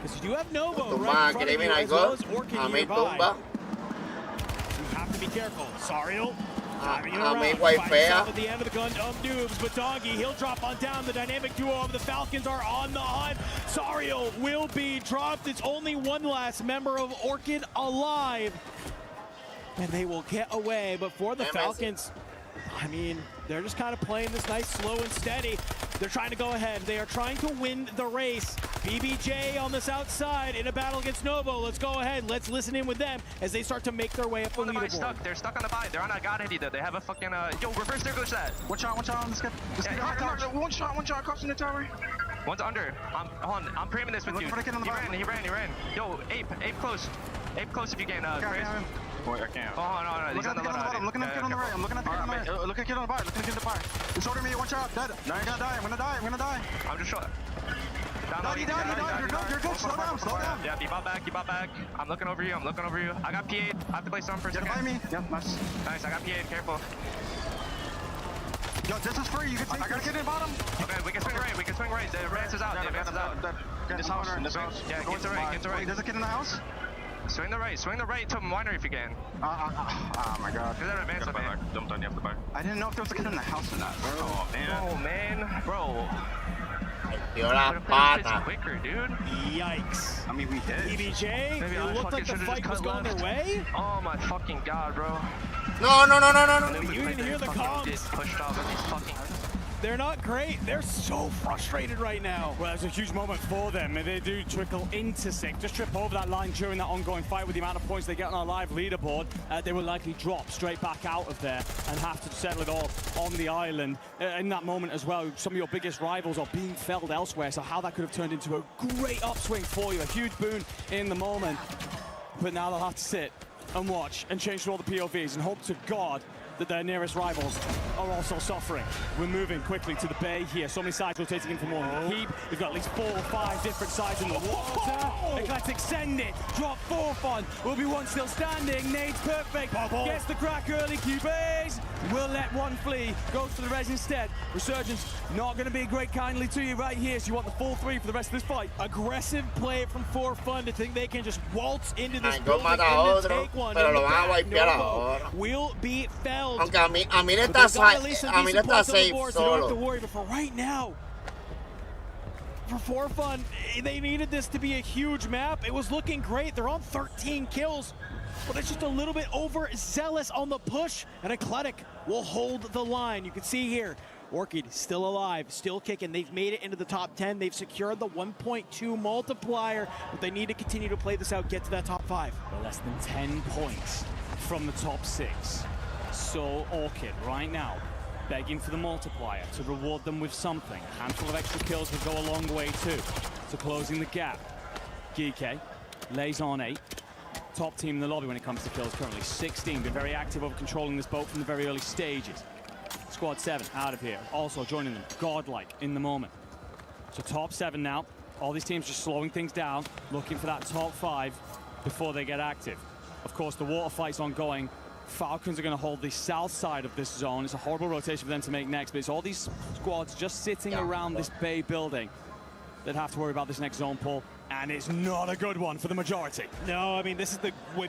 Because you do have Novo right in front of you, as well as Orchid nearby. You have to be careful. Sariel driving it around. At the end of the gun of Noobs, but Doggy, he'll drop on down. The dynamic duo of the Falcons are on the hunt. Sariel will be dropped. It's only one last member of Orchid alive. And they will get away, but for the Falcons, I mean, they're just kind of playing this nice, slow and steady. They're trying to go ahead. They are trying to win the race. BBJ on this outside in a battle against Novo. Let's go ahead. Let's listen in with them as they start to make their way up the leaderboard. They're stuck on the buy. They're on a god heady though. They have a fucking yo, reverse their glitch that. Watch out on this guy. One shot across in the tower. One's under. Hold on, I'm priming this with you. He ran. Yo, Ape close. Ape close if you can, Chris. Boy, I can't. Oh, no. He's on the bottom. I'm looking at the kid on the right. I'm looking at the kid on the right. Look at the kid on the bar. Look at the kid on the bar. He's shorting me. One shot. Dead. No, I gotta die. I'm gonna die. I'm just shot. No, you died. You're good. Slow down. Yeah, keep out back. I'm looking over you. I got P8. I have to play some for a second. Behind me. Yep, nice. I got P8. Careful. Yo, this is free. You can take I gotta get in bottom. Okay, we can swing right. The advance is out. In this house. Yeah, get to right. There's a kid in the house. Swing the right to winery if you can. Oh my god. There's an advance up here. Jumped on you off the bar. I didn't know if there was a kid in the house or not. Oh man. Bro. Quicker, dude. Yikes. I mean, we did. EBJ, it looked like the fight was going their way. Oh my fucking god, bro. No. You didn't hear the comms. Pushed off with these fucking... They're not great. They're so frustrated right now. Well, it's a huge moment for them, and they do trickle into 6. Just trip over that line during that ongoing fight with the amount of points they get on our live leaderboard. They will likely drop straight back out of there and have to settle it all on the island. In that moment as well, some of your biggest rivals are being felled elsewhere, so how that could have turned into a great upswing for you, a huge boon in the moment. But now they'll have to sit and watch and change all the POVs and hope to God that their nearest rivals are also suffering. We're moving quickly to the bay here. So many sides rotating in for more keep. We've got at least 4 or 5 different sides in the water. Eclectic send it. Drop 4 on. Will be one still standing. Nade's perfect. Gets the crack early. Cubase will let one flee. Goes for the res instead. Resurgence not going to be great kindly to you right here. So you want the full 3 for the rest of this fight. Aggressive play from 4Fun to think they can just waltz into this building and then take one. Novo will be found held. Aunque a mí le está safe solo. But for right now, for fun, they needed this to be a huge map. It was looking great. They're on 13 kills, but it's just a little bit overzealous on the push, and Eclectic will hold the line. You can see here, Orchid still alive, still kicking. They've made it into the top 10. They've secured the 1.2 multiplier, but they need to continue to play this out, get to that top 5. We're less than 10 points from the top 6. So Orchid right now begging for the multiplier to reward them with something. A handful of extra kills would go a long way too to closing the gap. GK lays on 8. Top team in the lobby when it comes to kills currently. 16, been very active over controlling this boat from the very early stages. Squad 7 out of here, also joining them, godlike in the moment. So top 7 now, all these teams just slowing things down, looking for that top 5 before they get active. Of course, the water fight's ongoing. Falcons are going to hold the south side of this zone. It's a horrible rotation for them to make next, but it's all these squads just sitting around this bay building that have to worry about this next zone pull, and it's not a good one for the majority. No, I mean, this is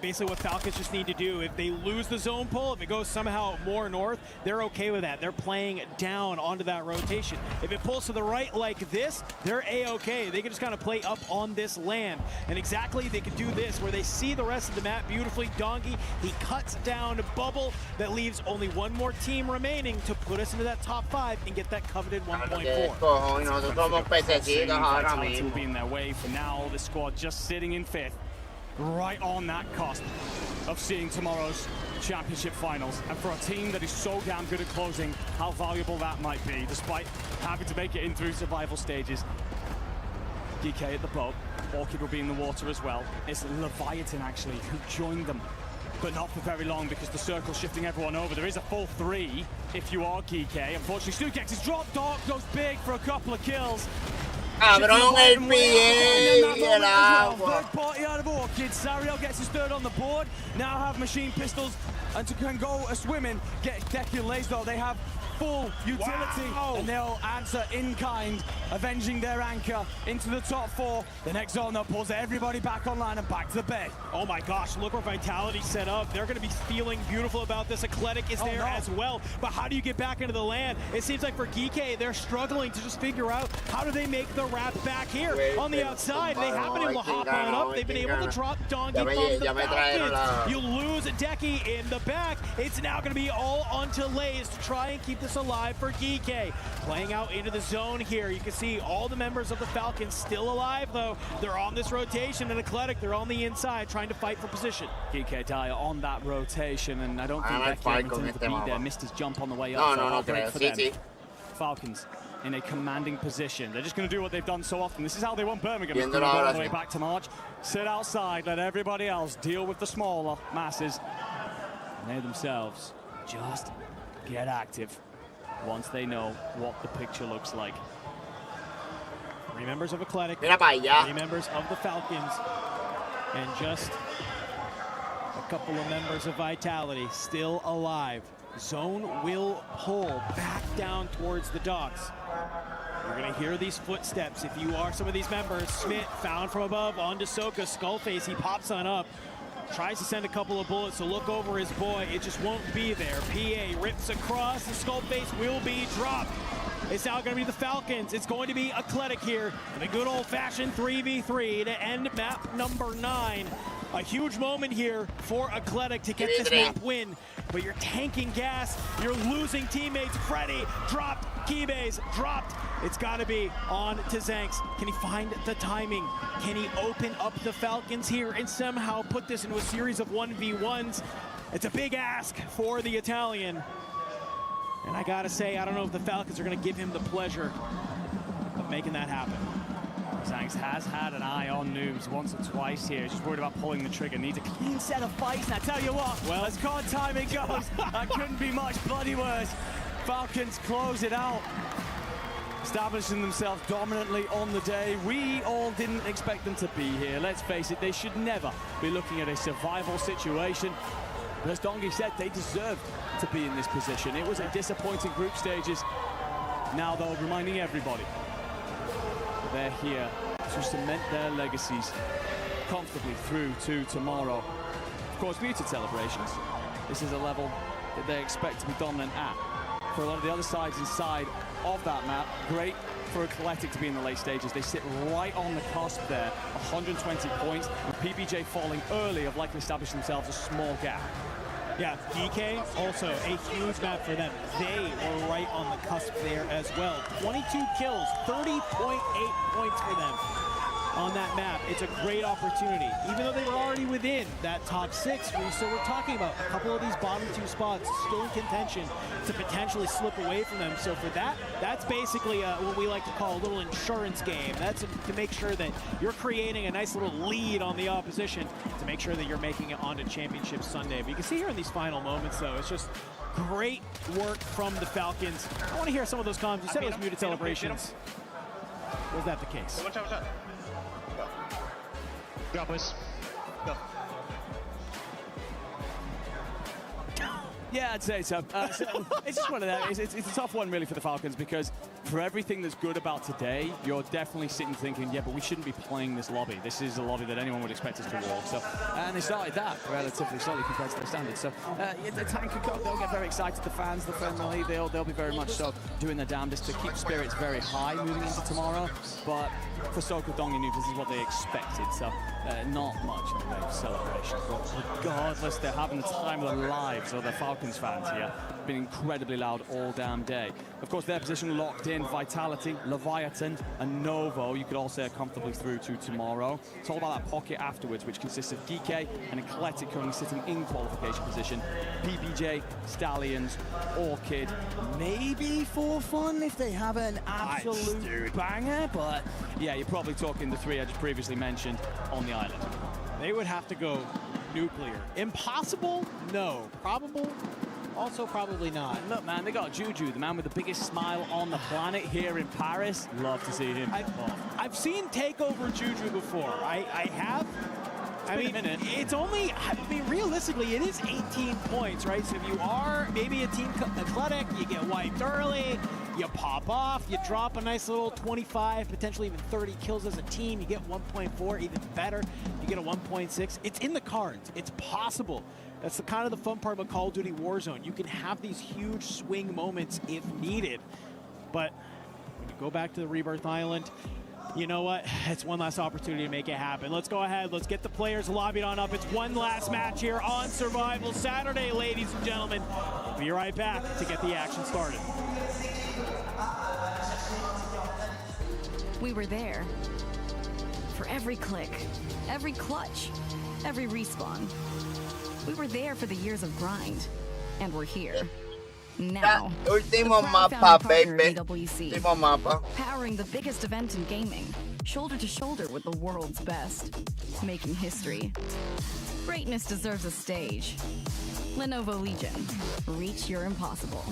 basically what Falcons just need to do. If they lose the zone pull, if it goes somehow more north, they're okay with that. They're playing down onto that rotation. If it pulls to the right like this, they're A-okay. They can just kind of play up on this land. And exactly, they can do this, where they see the rest of the map beautifully. Donkey, he cuts down a bubble that leaves only one more team remaining to put us into that top 5 and get that coveted 1.4. Vitality will be in their way for now. The squad just sitting in 5th, right on that cusp of seeing tomorrow's championship finals. And for a team that is so damn good at closing, how valuable that might be, despite having to make it in through survival stages. DK at the boat. Orchid will be in the water as well. It's Leviathan, actually, who joined them, but not for very long because the circle's shifting everyone over. There is a full 3 if you are GK. Unfortunately, Stukex is dropped. Dark goes big for a couple of kills. Cabrón, el PA y el agua. Third party out of Orchid. Sariel gets his 3rd on the board. Now have machine pistols and can go a swimming. Get Decky and Laysdale. They have full utility, and they'll answer in kind, avenging their anchor into the top 4. The next zone that pulls everybody back online and back to the bay. Oh my gosh, look where Vitality's set up. They're going to be feeling beautiful about this. Eclectic is there as well, but how do you get back into the land? It seems like for Geeky, they're struggling to just figure out how do they make the wrap back here on the outside. They haven't been able to hop on up. They've been able to drop Donkey from the Falcons. You lose Decky in the back. It's now going to be all onto Lays to try and keep this alive for Geeky. Playing out into the zone here. You can see all the members of the Falcons still alive, though. They're on this rotation, and Eclectic, they're on the inside trying to fight for position. Geeky Dyer on that rotation, and I don't think Becky intended to be there. Missed his jump on the way up. No creo. Sí. Falcons in a commanding position. They're just going to do what they've done so often. This is how they won Birmingham. Go all the way back to March. Sit outside, let everybody else deal with the smaller masses. And they themselves just get active once they know what the picture looks like. 3 members of Eclectic, 3 members of the Falcons, and just a couple of members of Vitality still alive. Zone will pull back down towards the docks. You're going to hear these footsteps. If you are some of these members, Smith found from above onto Soka. Skullface, he pops on up. Tries to send a couple of bullets to look over his boy. It just won't be there. PA rips across. The Skullface will be dropped. It's now going to be the Falcons. It's going to be Eclectic here in a good old-fashioned 3v3 to end map number 9. A huge moment here for Eclectic to get this map win. But you're tanking gas. You're losing teammates. Freddy dropped. Keybase dropped. It's got to be on to Zanks. Can he find the timing? Can he open up the Falcons here and somehow put this into a series of 1v1s? It's a big ask for the Italian. And I gotta say, I don't know if the Falcons are gonna give him the pleasure of making that happen. Zanks has had an eye on Noobs once or twice here. Just worried about pulling the trigger. Needs a clean set of fights. And I tell you what, well, as COD timing goes, that couldn't be much bloody worse. Falcons close it out, establishing themselves dominantly on the day. We all didn't expect them to be here. Let's face it, they should never be looking at a survival situation. But as Dongi said, they deserved to be in this position. It was a disappointing group stages. Now, though, reminding everybody they're here to cement their legacies comfortably through to tomorrow. Of course, muted celebrations. This is a level that they expect to be dominant at. For a lot of the other sides inside of that map, great for Eclectic to be in the late stages. They sit right on the cusp there, 120 points, and PBJ falling early have likely established themselves a small gap. Yeah, DK, also a huge map for them. They were right on the cusp there as well. 22 kills, 30.8 points for them on that map. It's a great opportunity. Even though they were already within that top 6, so we're talking about a couple of these bottom 2 spots still in contention to potentially slip away from them. So for that, that's basically what we like to call a little insurance game. That's to make sure that you're creating a nice little lead on the opposition to make sure that you're making it onto Championship Sunday. But you can see here in these final moments, though, it's just great work from the Falcons. I want to hear some of those comms. You said it was muted celebrations. Was that the case? Watch out, watch out. Go, boys. Go. Yeah, I'd say so. It's just one of that. It's a tough one, really, for the Falcons, because for everything that's good about today, you're definitely sitting thinking, yeah, but we shouldn't be playing this lobby. This is a lobby that anyone would expect us to walk. So, and they started that relatively slowly compared to their standards. So, the time could go. They'll get very excited. The fans, the family, they'll be very much so doing their damnedest to keep spirits very high moving into tomorrow. But for Sokudong and this is what they expected. So, not much in the way of celebration. But regardless, they're having the time of their lives. So, the Falcons fans here have been incredibly loud all damn day. Of course, their position locked in. Vitality, Leviathan, and Novo, you could all say, are comfortably through to tomorrow. It's all about that pocket afterwards, which consists of DK and Eclectic currently sitting in qualification position. PBJ, Stallions, Orchid, maybe for fun if they have an absolute banger, but yeah, you're probably talking the 3 I just previously mentioned on the island. They would have to go nuclear. Impossible? No. Probable? Also probably not. Look, man, they got Juju, the man with the biggest smile on the planet here in Paris. Love to see him. I've seen Takeover Juju before. I have. I mean, it's only, realistically, it is 18 points, right? So if you are maybe a team Eclectic, you get wiped early, you pop off, you drop a nice little 25, potentially even 30 kills as a team, you get 1.4, even better, you get a 1.6. It's in the cards. It's possible. That's the kind of the fun part about Call of Duty Warzone. You can have these huge swing moments if needed. But when you go back to the Rebirth Island, you know what? It's one last opportunity to make it happen. Let's go ahead. Let's get the players lobbied on up. It's one last match here on Survival Saturday, ladies and gentlemen. We'll be right back to get the action started. We were there for every click, every clutch, every respawn. We were there for the years of grind, and we're here. Now, Último mapa, baby. EWC, Último mapa. powering the biggest event in gaming, shoulder to shoulder with the world's best, making history. Greatness deserves a stage. Lenovo Legion, reach your impossible.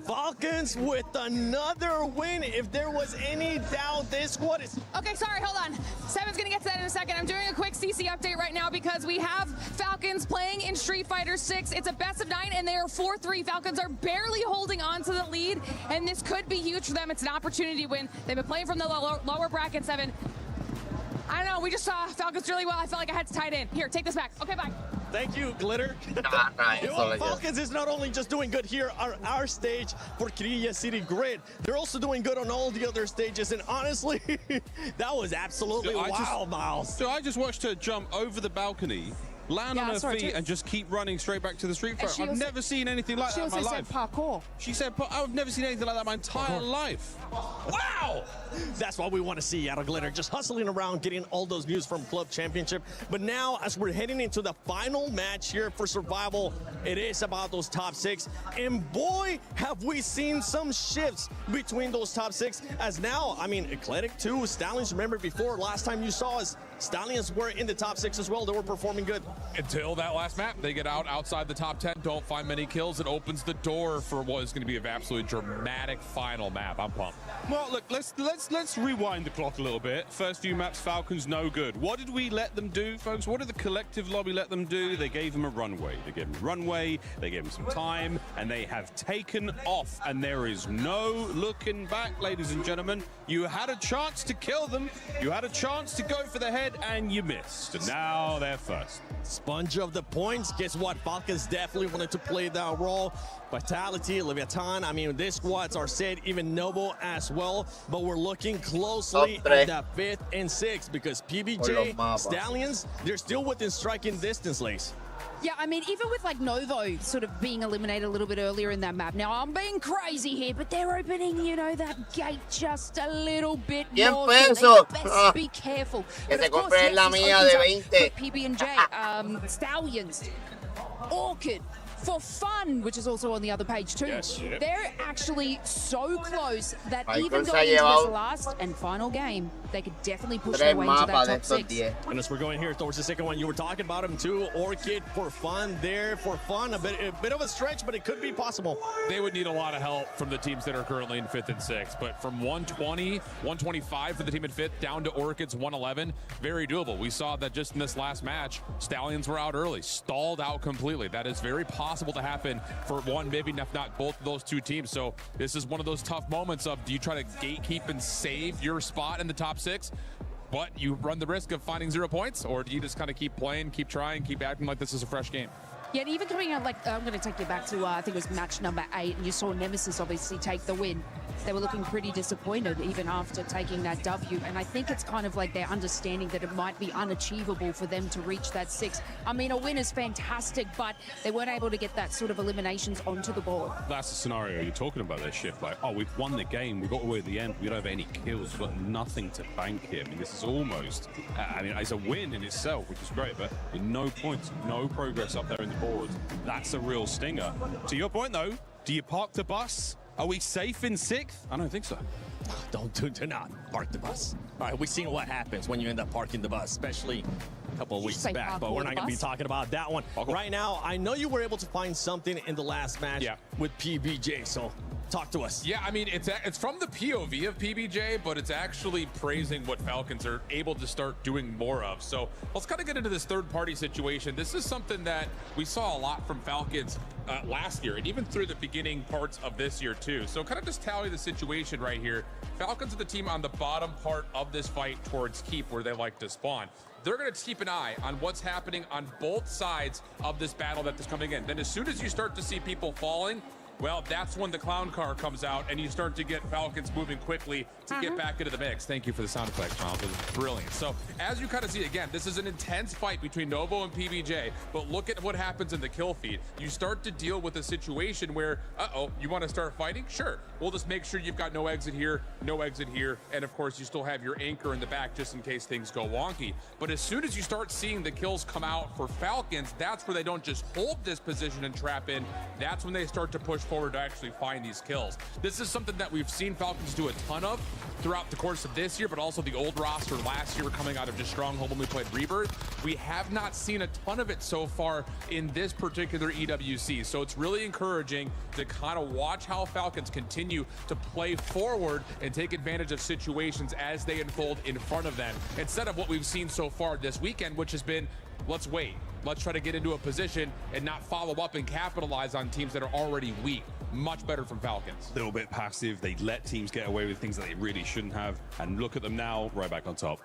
Falcons with another win. If there was any doubt, this squad is... Okay, sorry, hold on. Seven's gonna get to that in a second. I'm doing a quick CC update right now because we have Falcons playing in Street Fighter 6. It's a best of 9 and they are 4-3. Falcons are barely holding on to the lead and this could be huge for them. It's an opportunity win. They've been playing from the lower bracket, Seven. I don't know, we just saw Falcons really well. I felt like I had to tie it in. Here, take this back. Okay, bye. Thank you, Glitter. Falcons is not only just doing good here on our stage for Kirilla City Grid, they're also doing good on all the other stages. And honestly, that was absolutely wild, Miles. So I just watched her jump over the balcony, land on her feet, and just keep running straight back to the street front. I've never seen anything like that in my life. She also said parkour. She said, I've never seen anything like that in my entire life. Wow! That's what we want to see out of Glitter, just hustling around, getting all those views from Club Championship. But now, as we're heading into the final match here for Survival, it is about those top 6. And boy, have we seen some shifts between those top 6. As now, I mean, Eclectic 2, Stallions, remember before, last time you saw us, Stallions were in the top 6 as well. They were performing good. Until that last map, they get outside the top 10, don't find many kills. It opens the door for what is going to be an absolutely dramatic final map. I'm pumped. Well, look, let's rewind the clock a little bit. First few maps, Falcons no good. What did we let them do, folks? What did the collective lobby let them do? They gave them a runway. They gave them a runway, they gave them some time, and they have taken off. And there is no looking back, ladies and gentlemen. You had a chance to kill them. You had a chance to go for the head, and you missed. And now they're first. Sponge of the points. Guess what? Falcons definitely wanted to play that role. Vitality, Leviathan, I mean, these squads are set, even Novo as well. But we're looking closely at the 5th and 6th because PBJ, Stallions, they're still within striking distance, Lace. Yeah, I mean, even with like Novo sort of being eliminated a little bit earlier in that map. Now, I'm being crazy here, but they're opening, you know, that gate just a little bit more. So they best be careful. But of course, PB&J, Stallions, Orchid, For Fun, which is also on the other page too. Yes, yep. They're actually so close that even going into this last and final game, they could definitely push their way into that top 6. And as we're going here towards the second one, you were talking about him too. Orchid, For Fun there. For Fun, a bit of a stretch, but it could be possible. They would need a lot of help from the teams that are currently in 5th and 6th. But from 120, 125 for the team in 5th down to Orchid's 111, very doable. We saw that just in this last match, Stallions were out early, stalled out completely. That is very possible to happen for one, maybe if not both of those two teams. So this is one of those tough moments of, do you try to gatekeep and save your spot in the top 6, but you run the risk of finding 0 points, or do you just kind of keep playing, keep trying, keep acting like this is a fresh game? Yeah, and even coming out, like, I'm going to take you back to, I think it was match number 8, and you saw Nemesis obviously take the win. They were looking pretty disappointed even after taking that W, and I think it's kind of like they're understanding that it might be unachievable for them to reach that 6. I mean, a win is fantastic, but they weren't able to get that sort of eliminations onto the board. That's the scenario you're talking about there, Shift. Like, oh, we've won the game, we got away at the end, we don't have any kills, we've got nothing to bank here. I mean, this is almost, I mean, it's a win in itself, which is great, but with no points, no progress up there in the board, that's a real stinger. To your point, though, do you park the bus? Are we safe in 6th? I don't think so. Do not park the bus. All right, we've seen what happens when you end up parking the bus, especially a couple of weeks back, but we're not going to be talking about that one. Right now, I know you were able to find something in the last match with PBJ, so talk to us. Yeah, I mean, it's from the POV of PBJ, but it's actually praising what Falcons are able to start doing more of. So let's kind of get into this third-party situation. This is something that we saw a lot from Falcons last year, and even through the beginning parts of this year too. So kind of just tally the situation right here. Falcons are the team on the bottom part of this fight towards Keep, where they like to spawn. They're going to keep an eye on what's happening on both sides of this battle that is coming in. Then as soon as you start to see people falling, well, that's when the clown car comes out and you start to get Falcons moving quickly to get back into the mix. Thank you for the sound effects, Miles. It was brilliant. So as you kind of see, again, this is an intense fight between Novo and PBJ, but look at what happens in the kill feed. You start to deal with a situation where, you want to start fighting? Sure. We'll just make sure you've got no exit here, and of course you still have your anchor in the back just in case things go wonky. But as soon as you start seeing the kills come out for Falcons, that's where they don't just hold this position and trap in. That's when they start to push forward to actually find these kills. This is something that we've seen Falcons do a ton of throughout the course of this year, but also the old roster last year coming out of just Stronghold when we played Rebirth. We have not seen a ton of it so far in this particular EWC, so it's really encouraging to kind of watch how Falcons continue to play forward and take advantage of situations as they unfold in front of them, instead of what we've seen so far this weekend, which has been, let's wait. Let's try to get into a position and not follow up and capitalize on teams that are already weak. much better from Falcons. A little bit passive. They let teams get away with things that they really shouldn't have. And look at them now, right back on top.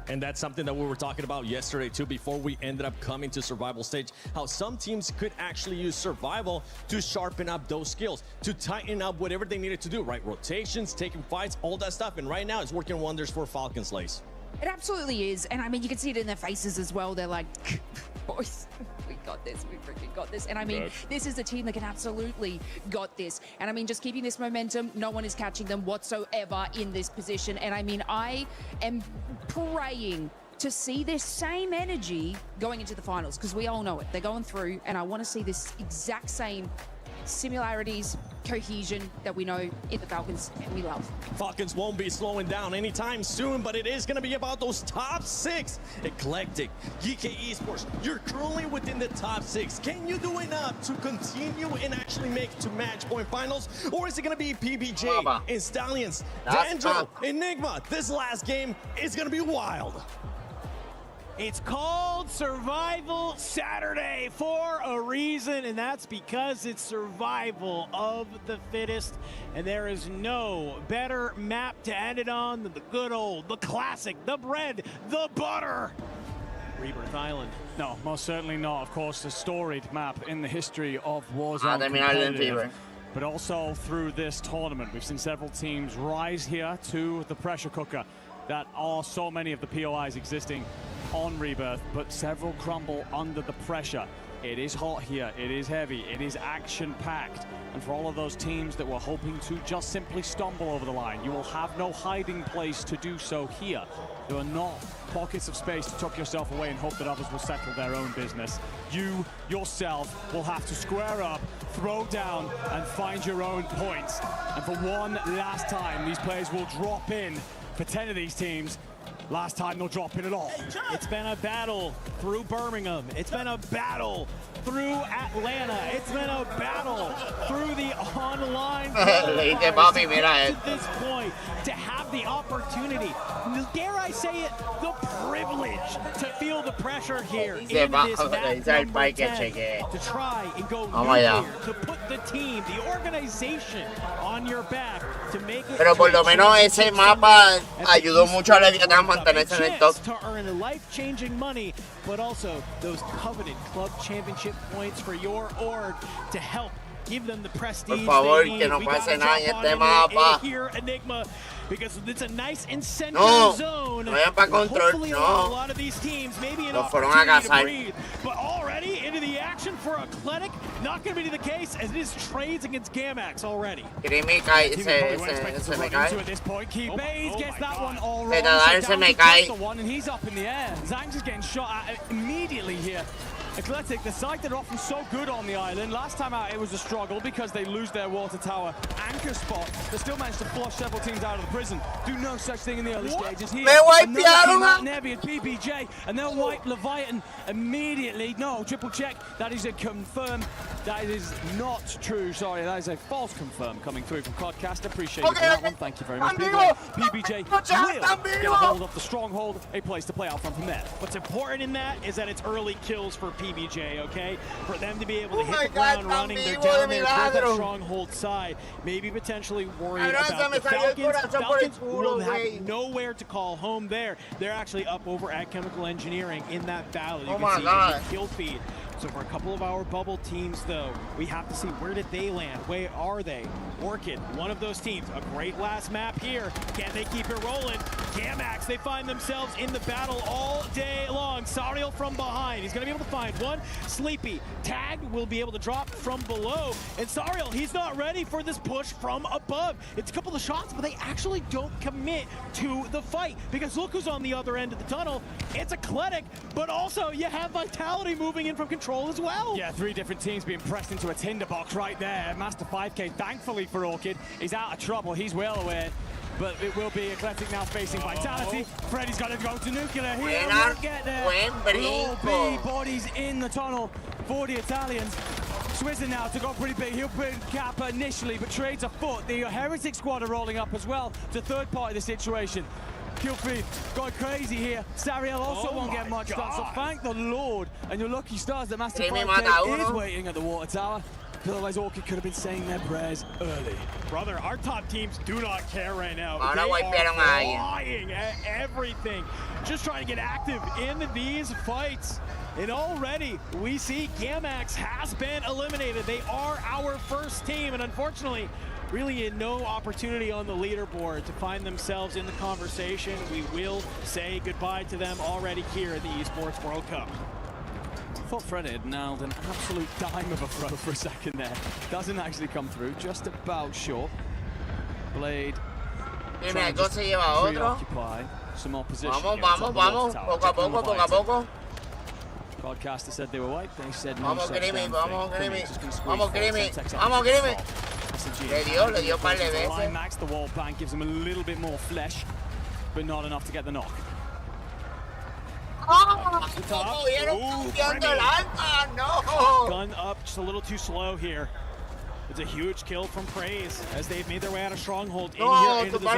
And that's something that we were talking about yesterday too, before we ended up coming to survival stage, how some teams could actually use survival to sharpen up those skills, to tighten up whatever they needed to do, right? Rotations, taking fights, all that stuff. And right now it's working wonders for Falcons, Lace. It absolutely is. And I mean, you can see it in their faces as well. They're like, boys, we got this. We freaking got this. And I mean, this is a team that can absolutely got this. And I mean, just keeping this momentum, no one is catching them whatsoever in this position. And I mean, I am praying to see this same energy going into the finals, because we all know it. They're going through, and I want to see this exact same similarities, cohesion that we know in the Falcons and we love. Falcons won't be slowing down anytime soon, but it is going to be about those top 6. Eclectic, GK Esports, you're currently within the top 6. Can you do enough to continue and actually make it to match point finals? Or is it going to be PBJ and Stallions, Danjo, Enigma? This last game is going to be wild. It's called Survival Saturday for a reason, and that's because it's survival of the fittest, and there is no better map to end it on than the good old, the classic, the bread, the butter. Rebirth Island. No, most certainly not. Of course, the storied map in the history of Warzone competitive, but also through this tournament. We've seen several teams rise here to the pressure cooker that are so many of the POIs existing on Rebirth, but several crumble under the pressure. It is hot here, it is heavy, it is action-packed, and for all of those teams that were hoping to just simply stumble over the line, you will have no hiding place to do so here. There are not pockets of space to tuck yourself away and hope that others will settle their own business. You, yourself, will have to square up, throw down, and find your own points. And for one last time, these players will drop in. For 10 of these teams, last time they'll drop in at all. It's been a battle through Birmingham. It's been a battle through Atlanta. It's been a battle through the online to this point, to have the opportunity, dare I say it, the privilege to feel the pressure here in this map number 10, to try and go nuclear, to put the team, the organization on your back, to make it. Pero por lo menos ese mapa ayudó mucho a Leviatán a mantenerse en el top. To earn life-changing money, but also those coveted club championship points for your org to help give them the prestige. Por favor, they need. que no We pase gotta nada en jump este on mapa. here, Enigma, because it's a nice incentive zone. No vayan para control, Hopefully a no. lot of these teams, maybe an Los fueron a opportunity to cazar. breathe. But already into the action for Athletic, not going to be the case, as it is trades against Gamax already. Krimi cae, se me cae. At this point, Keybase gets that one all Se wrong. se me cae. One, and he's up in the air. Zang's is getting shot at immediately here. Athletic, the side that are often so good on the island. Last time out, it was a struggle because they lose their water tower anchor spot. They still managed to flush several teams out of the prison. Do no such thing in the early stages here. Another heavy at PBJ, and they'll wipe Leviathan immediately. No, triple check. That is a confirm. That is not true. Sorry, that is a false confirm coming through from Codcast. Appreciate you for that one. Thank you very much. PBJ will get a hold of the stronghold. A place to play out from there. What's important in that is that it's early kills for PBJ, okay? For them to be able to hit the ground running, they're down there towards that stronghold side. Maybe potentially worried about the Falcons. Falcons will have nowhere to call home there. They're actually up over at Chemical Engineering in that battle. You can see the kill feed. So for a couple of our bubble teams, though, we have to see where did they land? Where are they? Orchid, one of those teams. A great last map here. Can they keep it rolling? Gamax, they find themselves in the battle all day long. Sariel from behind. He's going to be able to find one. Sleepy, tagged, will be able to drop from below. And Sariel, he's not ready for this push from above. It's a couple of shots, but they actually don't commit to the fight. Because look who's on the other end of the tunnel. It's Athletic, but also you have Vitality moving in from control as well. Yeah, 3 different teams being pressed into a tinderbox right there. Master 5K, thankfully for Orchid, is out of trouble. He's well aware. But it will be Athletic now facing Vitality. Freddy's got to go to nuclear. He won't get there. All B bodies in the tunnel for the Italians. Swizzer now to go pretty big. He'll bring Kappa initially, but trades a foot. The Heretic squad are rolling up as well to third party the situation. kill feed going crazy here. Sariel also won't get much done, so thank the Lord and your lucky stars that Master 5K is waiting at the water tower. Otherwise, Orchid could have been saying their prayers early. Brother, our top teams do not care right now. They are flying at everything. Just trying to get active in these fights. And already, we see Gamax has been eliminated. They are our first team, and unfortunately, really in no opportunity on the leaderboard to find themselves in the conversation. We will say goodbye to them already here at the Esports World Cup. I thought Fred had nailed an absolute dime of a throw for a second there. Doesn't actually come through, just about short. Blade trying to just preoccupy some more position. Vamos, poco a poco. Broadcaster said they were white, they said no. Vamos, Grimmy. Le dio par de veces. Climax, the wall bang gives him a little bit more flesh, but not enough to get the knock. Gun up, just a little too slow here. It's a huge kill from Praise as they've made their way out of Stronghold in here into the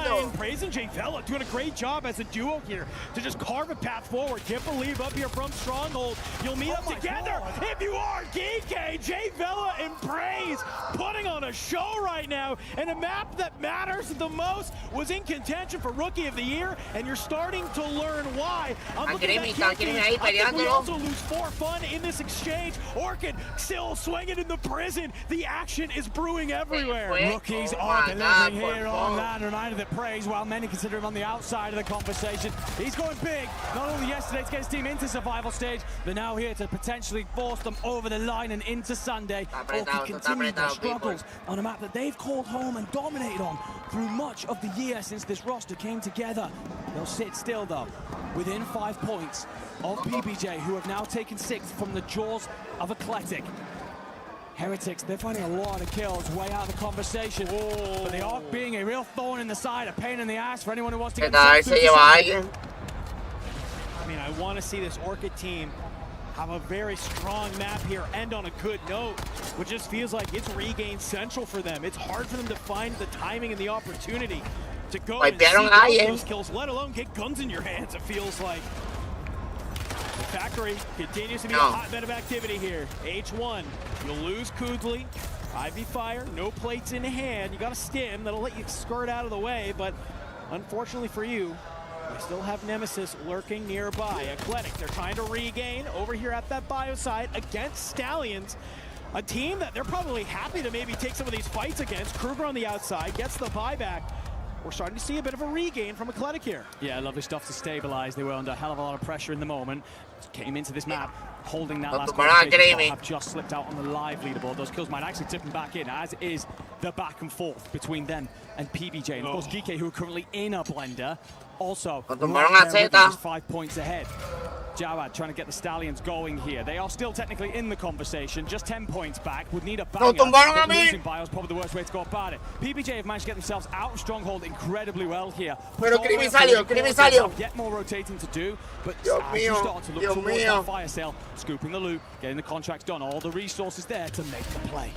zone. Praise and J-Vela doing a great job as a duo here to just carve a path forward. Can't believe up here from Stronghold, you'll meet up together. If you are Geeky, J-Vela and Praise putting on a show right now, and a map that matters the most was in contention for Rookie of the Year, and you're starting to learn why. I'm looking at I think we also lose for fun in this exchange. Orchid still swinging in the prison. The action is brewing everywhere. Rookies are delivering here on that United that Praise, while many consider him on the outside of the conversation. He's going big, not only yesterday to get his team into survival stage, but now here to potentially force them over the line and into Sunday. Orchid continue their struggles on a map that they've called home and dominated on through much of the year since this roster came together. They'll sit still though, within 5 points of PBJ, who have now taken 6 from the jaws of Eclectic. Heretics, they're finding a lot of kills way out of the conversation. But they are being a real thorn in the side, a pain in the ass for anyone who wants to get themselves through the I mean, I want to see this Orchid team have a very strong map here, end on a good note, which just feels like it's regain central for them. It's hard for them to find the timing and the opportunity to go and see those kills, let alone get guns in your hands, it feels like. The Factory continues to be a hotbed of activity here. H1, you'll lose Kugli. Ivy Fire, no plates in hand. You got a stim that'll let you skirt out of the way, but unfortunately for you, they still have Nemesis lurking nearby. Eclectic, they're trying to regain over here at that bio site against Stallions. A team that they're probably happy to maybe take some of these fights against. Kruger on the outside, gets the buyback. We're starting to see a bit of a regain from Eclectic here. Yeah, lovely stuff to stabilize. They were under a hell of a lot of pressure in the moment. Came into this map holding that last have just slipped out on the live leaderboard. Those kills might actually tip them back in, as is the back and forth between them and PBJ. And of course, Geeky, who are currently in a blender, also right there with them, just 5 points ahead. Jawad trying to get the Stallions going here. They are still technically in the conversation, just 10 points back. Would need a banger, but losing bio is probably the worst way to go about it. PBJ have managed to get themselves out of Stronghold incredibly well here. Pero Krimi salió. Yet more rotating to do, but as you start to look towards that fire sale, scooping the loot, getting the contracts done, all the resources there to make the play.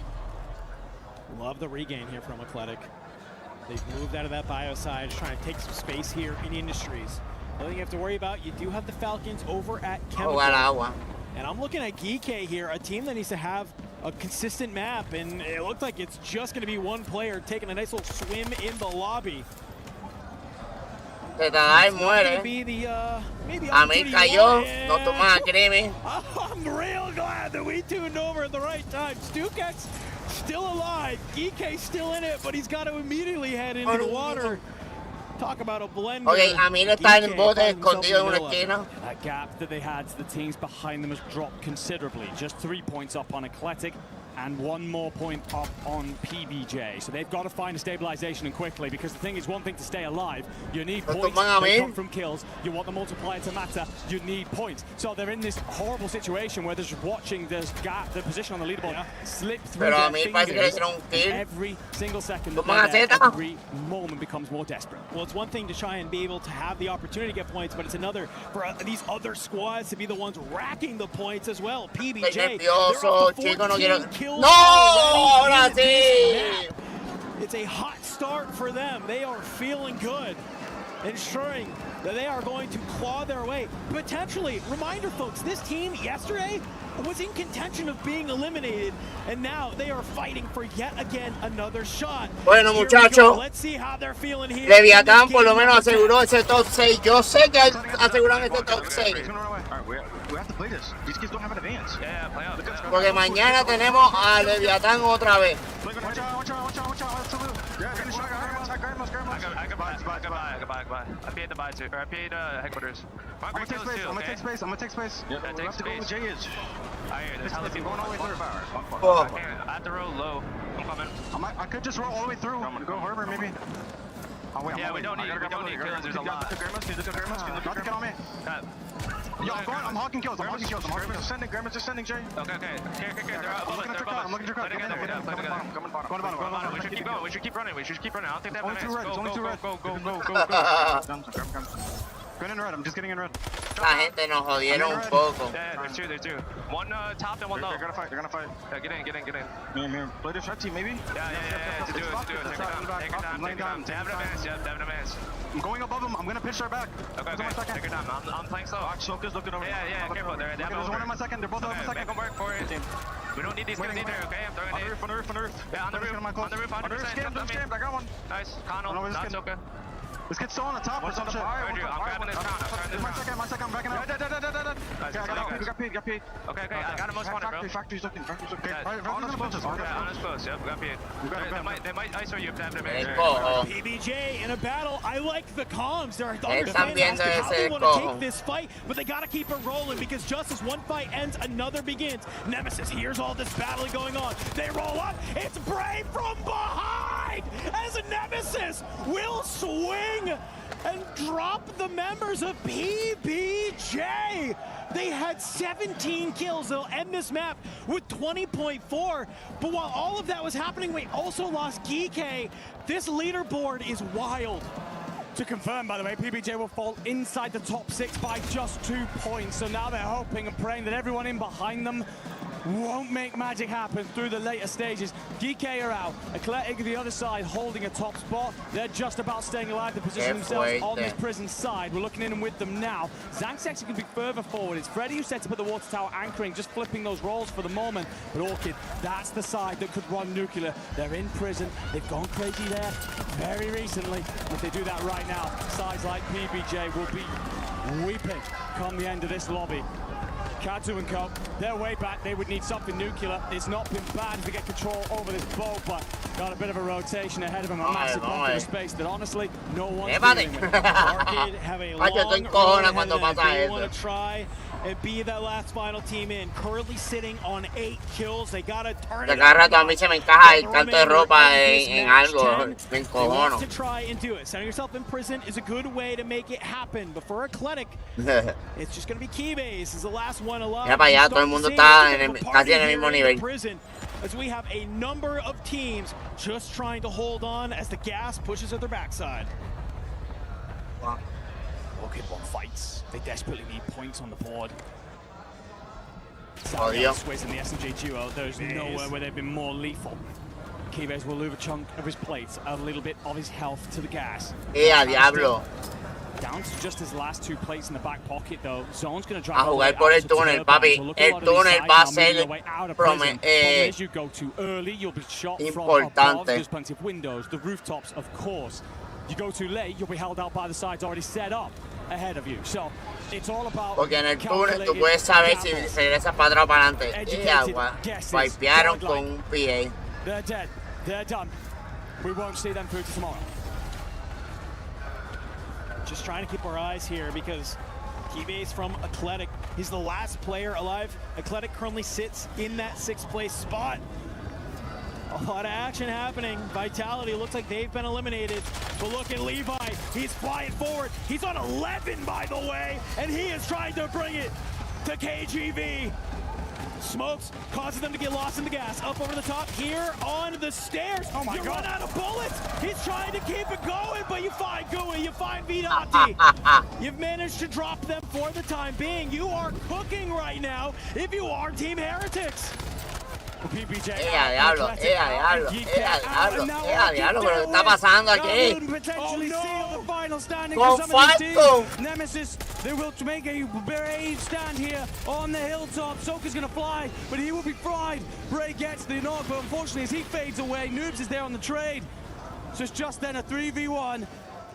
Love the regain here from Eclectic. They've moved out of that bio side, trying to take some space here in Industries. Nothing you have to worry about. You do have the Falcons over at Chemical. And I'm looking at Geeky here, a team that needs to have a consistent map, and it looked like it's just going to be one player taking a nice little swim in the lobby. Se te da y muere. A mí cayó, no tomas Krimi. I'm real glad that we tuned over at the right time. Stukex still alive. Geeky still in it, but he's got to immediately head into the water. Talk about a blender. Okay, a mí le está en el bote escondido en una esquina. That gap that they had to the teams behind them has dropped considerably. Just 3 points up on Eclectic and 1 more point up on PBJ. So they've got to find a stabilization and quickly, because the thing is, one thing to stay alive, you need points. They come from kills. You want the multiplier to matter. You need points. So they're in this horrible situation where they're just watching this gap, the position on the leaderboard, slip through their fingers. Every single second that they're there, every moment becomes more desperate. Well, it's one thing to try and be able to have the opportunity to get points, but it's another for these other squads to be the ones racking the points as well. PBJ, they're up to 14 kills. No, ahora sí. It's a hot start for them. They are feeling good, ensuring that they are going to claw their way. Potentially, reminder folks, this team yesterday was in contention of being eliminated, and now they are fighting for yet again another shot. Bueno, muchachos, Let's see how they're feeling here. Leviatán por lo menos aseguró ese top 6. Yo sé que aseguran este top 6. We have to play this. These kids don't have an advance. Yeah, play out. Porque mañana tenemos a Leviatán otra vez. Watch out. Goodbye. I paid the buy too, or I paid headquarters. I'm gonna take space. Yeah, take space. Where Jay is. I hear there's hella people going all the way through. I have to roll low. I'm coming. I could just roll all the way through. Go Herbert, maybe. Yeah, we don't need kills. There's a lot. Nothing on me. Yo, I'm hawking kills. Just sending, Jay. Okay. They're out. I'm looking at your car. Come on, bottom. We should keep running. I'll take that. Only two red. Go. Going in red. I'm just getting in red. La gente nos jodieron un poco. Yeah, there's two. One top and one low. They're gonna fight. Yeah, get in. Here. Play this red team, maybe? Yeah. To do it. Take your time. They have an advance. I'm going above them. I'm gonna pitch their back. Okay. Take your time. I'm playing slow. Choker's looking over. Yeah, careful. There's one in my second. They're both over my second. Make them work for it. We don't need these guys either, okay? I'm throwing it. On the roof. Yeah, on the roof, 100%. Scammed. I got one. Nice. Connell, not Soka. This kid's still on the top. What's on the bar? I'm grabbing this round. My second, I'm backing up. Okay, I got paid. Okay, I got him most wanted, bro. Factory's looking. On us close, yep, got paid. They might ISO you if they have advantage. PBJ in a battle. I like the comms. They're Están viendo how they ese want to cojo. take this fight, but they got to keep it rolling because just as one fight ends, another begins. Nemesis hears all this battling going on. They roll up. It's Brave from behind as a Nemesis will swing and drop the members of PBJ. They had 17 kills. They'll end this map with 20.4. But while all of that was happening, we also lost Geek. This leaderboard is wild. To confirm, by the way, PBJ will fall inside the top 6 by just 2 points. So now they're hoping and praying that everyone in behind them won't make magic happen through the later stages. DK are out. Eclectic the other side holding a top spot. They're just about staying alive. They position themselves on this prison side. We're looking in with them now. Zank's actually going to be further forward. It's Freddy who sets up at the water tower anchoring, just flipping those rolls for the moment. But Orchid, that's the side that could run nuclear. They're in prison. They've gone crazy there very recently. If they do that right now, sides like PBJ will be weeping come the end of this lobby. Kadu and Co, they're way back. They would need something nuclear. It's not been bad to get control over this boat, but got a bit of a rotation ahead of him. A massive bump in space that honestly no one's dealing with. Orchid have a long road ahead of them. They want to try and be that last final team in. Currently sitting on 8 kills. They got to turn it. Cada rato a mí se me encaja el canto de ropa en algo. Me encojono. To try and do it. Setting yourself in prison is a good way to make it happen. But for Eclectic, it's just going to be Keybase. This is the last one alive. Mira para allá, todo el mundo está casi en el mismo nivel. As we have a number of teams just trying to hold on as the gas pushes at their backside. Wow. Okay, one fights. They desperately need points on the board. Jodido. In the SMG duo, there's nowhere where they've been more lethal. Keybase will lose a chunk of his plates, a little bit of his health to the gas. A diablo. Down to just his last 2 plates in the back pocket, though. Zone's going to A jugar por el túnel, papi. El túnel va a ser you go too early, you'll be shot importante. From above. There's plenty of windows, the rooftops, of course. You go too late, you'll be held out by the sides already set up ahead of you. So it's all about. Porque en el túnel tú puedes saber si regresas para atrás o para adelante. Y agua. Wipearon con un PA. They're dead. They're done. We won't see them through to tomorrow. Just trying to keep our eyes here because Keybase from Eclectic, he's the last player alive. Eclectic currently sits in that 6th place spot. A lot of action happening. Vitality looks like they've been eliminated. But look at Levi, he's flying forward. He's on 11, by the way, and he is trying to bring it to KGV. Smokes causes them to get lost in the gas. Up over the top here on the stairs. Oh my God. Run out of bullets. He's trying to keep it going, but you find Gui, you find Vidati. You've managed to drop them for the time being. You are cooking right now if you are Team Heretics. diablo, diablo, pero ¿qué está pasando aquí? Con Falcon. Nemesis, they will make a brave stand here on the hilltop. Soka's gonna fly, but he will be fried. Bray gets the knock, but unfortunately as he fades away, Noobs is there on the trade. So it's just then a 3v1.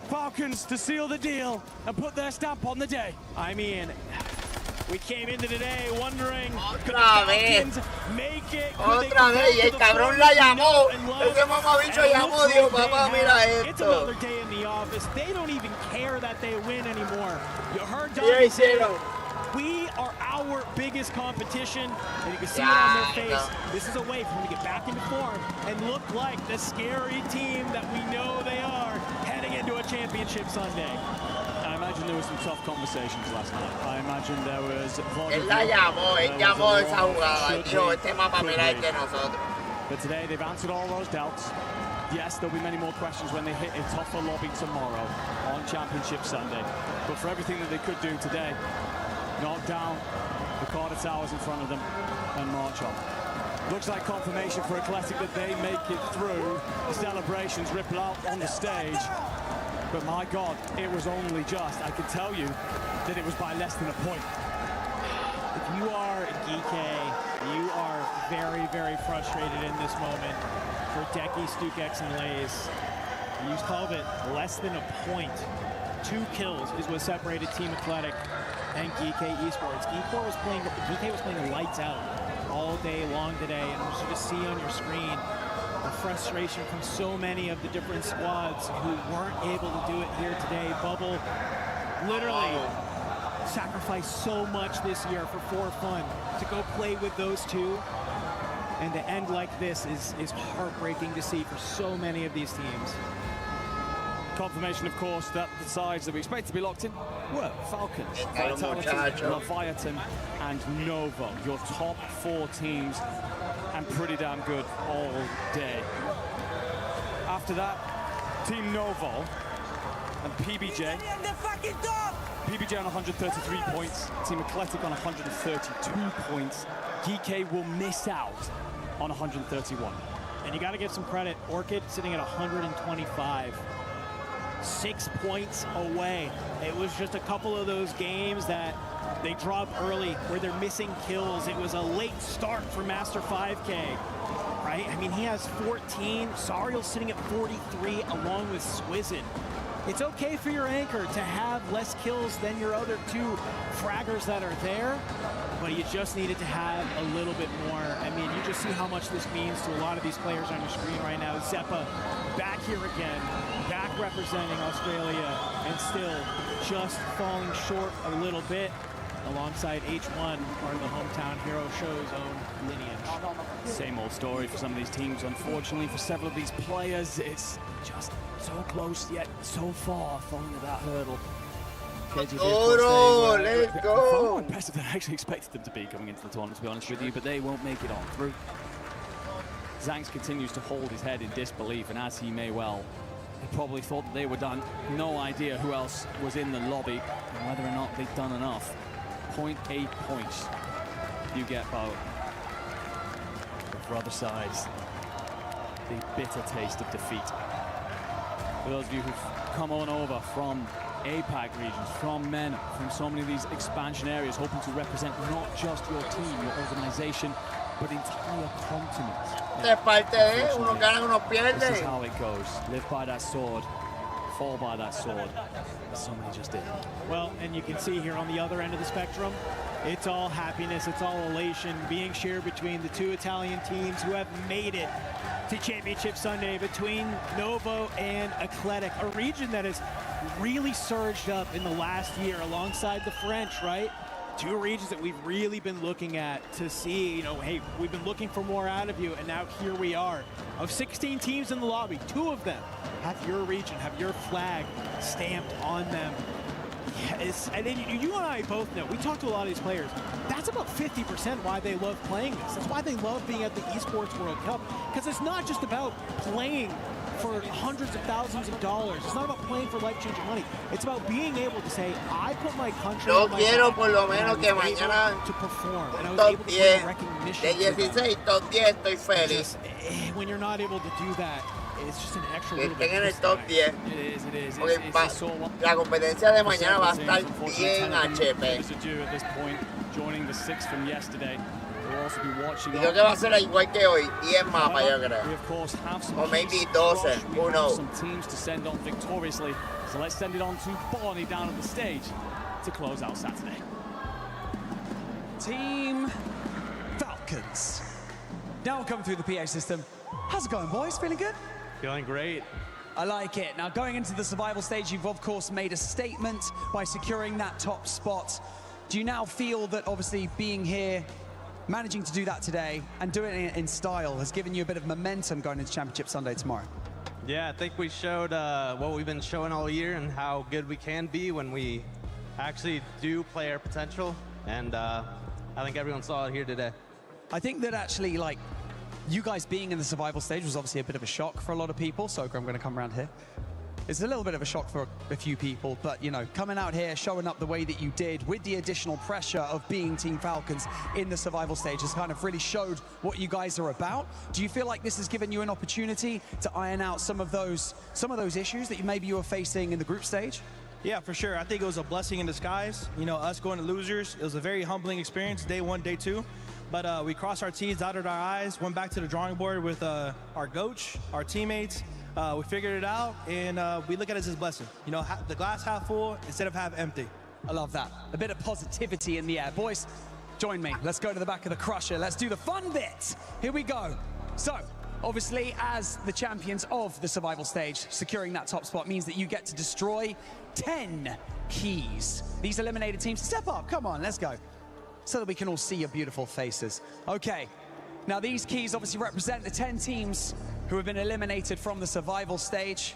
Falcons to seal the deal and put their stamp on the day. I mean, we came into today wondering, could the Falcons make it? Otra vez, y el cabrón la llamó. Ese mamabicho llamó, dijo, papá, mira esto. It's another day in the office. They don't even care that they win anymore. You heard Don say, we are our biggest competition, and you can see it on their face. This is a way for them to get back into form and look like the scary team that we know they are heading into a championship Sunday. I imagine there were some tough conversations last night. I imagine there was... Él la llamó, él llamó esa jugada. Dijo, este mapa, mira, es de nosotros. But today they've answered all those doubts. Yes, there'll be many more questions when they hit a tougher lobby tomorrow on Championship Sunday. But for everything that they could do today, knock down the Carter Towers in front of them and march on. Looks like confirmation for Athletic that they make it through. The celebrations ripple out on the stage. But my God, it was only just, I can tell you that it was by less than a point. If you are GK, you are very, very frustrated in this moment. For Decky, StukeX, and Lays, you called it less than a point. 2 kills is what separated Team Athletic and GK Esports. GK was playing lights out all day long today, and as you just see on your screen, the frustration from so many of the different squads who weren't able to do it here today. Bubble literally sacrificed so much this year for fun to go play with those two, and to end like this is heartbreaking to see for so many of these teams. Confirmation, of course, that the sides that we expect to be locked in were Falcons, Vitality, Leviathan, and Novo. Your top 4 teams, and pretty damn good all day. After that, Team Novo and PBJ. PBJ on 133 points, Team Athletic on 132 points. GK will miss out on 131. And you got to give some credit. Orchid sitting at 125. 6 points away. It was just a couple of those games that they drop early where they're missing kills. It was a late start for Master 5K, right? I mean, he has 14. Sariel's sitting at 43 along with Squizzin. It's okay for your anchor to have less kills than your other 2 fraggers that are there, but you just needed to have a little bit more. I mean, you just see how much this means to a lot of these players on your screen right now. Zeppa back here again, back representing Australia, and still just falling short a little bit alongside H1, part of the Hometown Hero Show's own lineage. Same old story for some of these teams, unfortunately. For several of these players, it's just so close yet so far falling to that hurdle. Let's go! Far more impressive than I actually expected them to be coming into the tournament, to be honest with you, but they won't make it on through. Zanks continues to hold his head in disbelief, and as he may well, he probably thought that they were done. No idea who else was in the lobby and whether or not they'd done enough. 0.8 points you get, Bo. But for other sides, the bitter taste of defeat. For those of you who've come on over from APAC regions, from MENA, from so many of these expansion areas, hoping to represent not just your team, your organization, but the entire continent. This is how it goes. Live by that sword, fall by that sword. So many just did. Well, and you can see here on the other end of the spectrum, it's all happiness, it's all elation being shared between the 2 Italian teams who have made it to Championship Sunday, between Novo and Athletic, a region that has really surged up in the last year alongside the French, right? 2 regions that we've really been looking at to see, you know, hey, we've been looking for more out of you, and now here we are. Of 16 teams in the lobby, 2 of them have your region, have your flag stamped on them. Yes, and then you and I both know, we talk to a lot of these players, that's about 50% why they love playing this. That's why they love being at the Esports World Cup, because it's not just about playing for hundreds of thousands of dollars. It's not about playing for life-changing money. It's about being able to say, I put my country Yo on my quiero back, por lo and I menos was que able mañana to perform, and I was top able to 10 bring recognition de to them. 16, top 10 estoy feliz. When you're not able to do that, it's just an extra Que little bit. estén en el top 10. Porque la competencia de mañana va a estar bien HP. Joining the 6 from yesterday. We'll also be watching. Y creo que va a ser igual que hoy, 10 mapas yo creo. We of course have some Or maybe 12, who knows. some teams to send on victoriously. So let's send it on to Barney down at the stage to close out Saturday. Team Falcons. Now we'll come through the PA system. How's it going, boys? Feeling good? Feeling great. I like it. Now, going into the survival stage, you've of course made a statement by securing that top spot. Do you now feel that obviously being here, managing to do that today and doing it in style has given you a bit of momentum going into Championship Sunday tomorrow? Yeah, I think we showed what we've been showing all year and how good we can be when we actually do play our potential. And I think everyone saw it here today. I think that actually, like, you guys being in the survival stage was obviously a bit of a shock for a lot of people. So I'm going to come around here. It's a little bit of a shock for a few people, but, you know, coming out here, showing up the way that you did with the additional pressure of being Team Falcons in the survival stage has kind of really showed what you guys are about. Do you feel like this has given you an opportunity to iron out some of those issues that maybe you were facing in the group stage? Yeah, for sure. I think it was a blessing in disguise. You know, us going to losers, it was a very humbling experience, day one, day two. But we crossed our T's, dotted our I's, went back to the drawing board with our coach, our teammates. We figured it out, and we look at it as a blessing. You know, the glass half full instead of half empty. I love that. A bit of positivity in the air. Boys, join me. Let's go to the back of the crusher. Let's do the fun bit. Here we go. So, obviously, as the champions of the survival stage, securing that top spot means that you get to destroy 10 keys. These eliminated teams, step up. Come on, let's go. So that we can all see your beautiful faces. Okay. Now, these keys obviously represent the 10 teams who have been eliminated from the survival stage.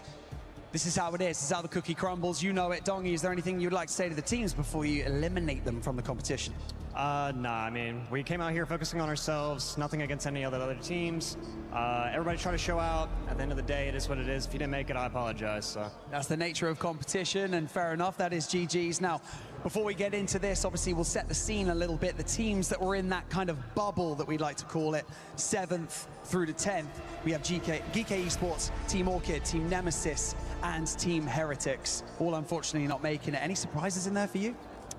This is how it is. This is how the cookie crumbles. You know it. Dongy, is there anything you'd like to say to the teams before you eliminate them from the competition? Nah, I mean, we came out here focusing on ourselves, nothing against any other teams. Everybody try to show out. At the end of the day, it is what it is. If you didn't make it, I apologize. So. That's the nature of competition, and fair enough, that is GG's. Now, before we get into this, obviously we'll set the scene a little bit. The teams that were in that kind of bubble that we'd like to call it, 7th through to 10th, we have GK Esports, Team Orchid, Team Nemesis, and Team Heretics. All unfortunately not making it. Any surprises in there for you?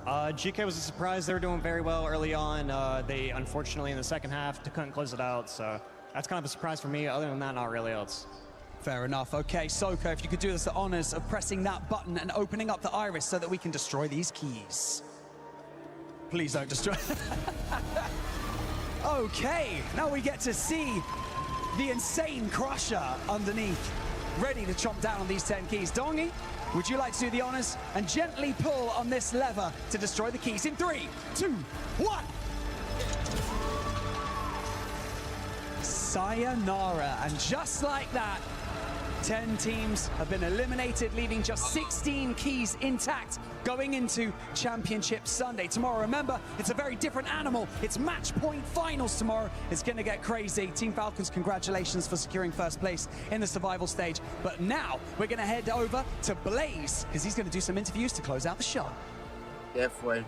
GK was a surprise. They were doing very well early on. They, unfortunately, in the second half, couldn't close it out. So that's kind of a surprise for me. Other than that, not really else. Fair enough. Okay, Soko, if you could do us the honors of pressing that button and opening up the iris so that we can destroy these keys. Please don't destroy. Okay, now we get to see the insane crusher underneath, ready to chomp down on these 10 keys. Dongy, would you like to do the honors and gently pull on this lever to destroy the keys in 3, 2, 1. Sayonara, and just like that, 10 teams have been eliminated, leaving just 16 keys intact going into Championship Sunday. Tomorrow, remember, it's a very different animal. It's match point finals tomorrow. It's going to get crazy. Team Falcons, congratulations for securing first place in the survival stage. But now we're going to head over to Blaze, because he's going to do some interviews to close out the show. Qué fuerte.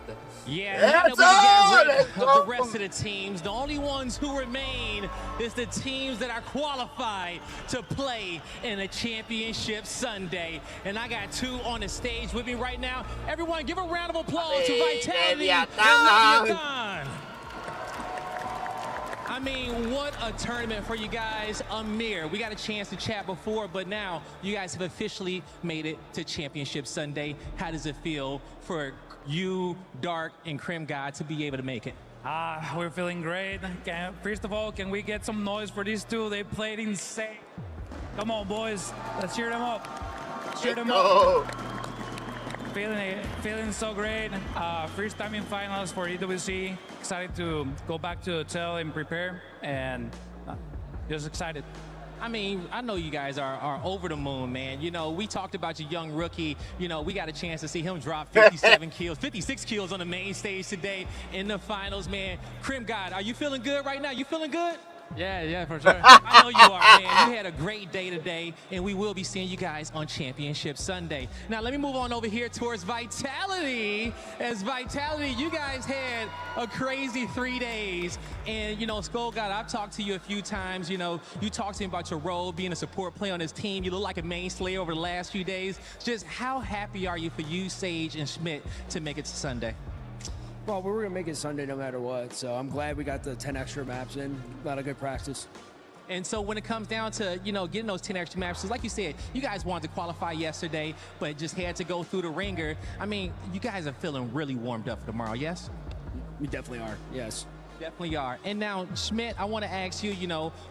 Yeah, now that we can get rid of the rest of the teams, the only ones who remain is the teams that are qualified to play in a Championship Sunday. And I got 2 on the stage with me right now. Everyone, give a round of applause to Vitality and Leviathan. I mean, what a tournament for you guys. Amir, we got a chance to chat before, but now you guys have officially made it to Championship Sunday. How does it feel for you, Dark, and Crim God to be able to make it? We're feeling great. First of all, can we get some noise for these two? They played insane. Come on, boys. Let's cheer them up. Cheer them up. Feeling so great. First time in finals for EWC. Excited to go back to the hotel and prepare, and just excited. I mean, I know you guys are over the moon, man. You know, we talked about your young rookie. You know, we got a chance to see him drop 57 kills, 56 kills on the main stage today in the finals, man. Crim God, are you feeling good right now? You feeling good? Yeah, for sure. I know you are, man. You had a great day today, and we will be seeing you guys on Championship Sunday. Now, let me move on over here towards Vitality. As Vitality, you guys had a crazy 3 days. And, Skull God, I've talked to you a few times. You talked to me about your role, being a support player on this team. You look like a main slayer over the last few days. Just how happy are you for you, Sage, and Schmidt to make it to Sunday? Well, we were going to make it Sunday no matter what, so I'm glad we got the 10 extra maps in. A lot of good practice. And so when it comes down to, getting those 10 extra maps, like you said, you guys wanted to qualify yesterday, but just had to go through the ringer. I mean, you guys are feeling really warmed up for tomorrow, yes? We definitely are, yes. Definitely are. And now, Schmidt, I want to ask you,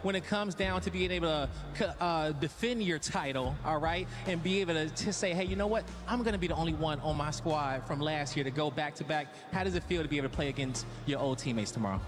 when it comes down to being able to defend your title, all right, and be able to say, hey, you know what? I'm going to be the only one on my squad from last year to go back-to-back. How does it feel to be able to play against your old teammates tomorrow?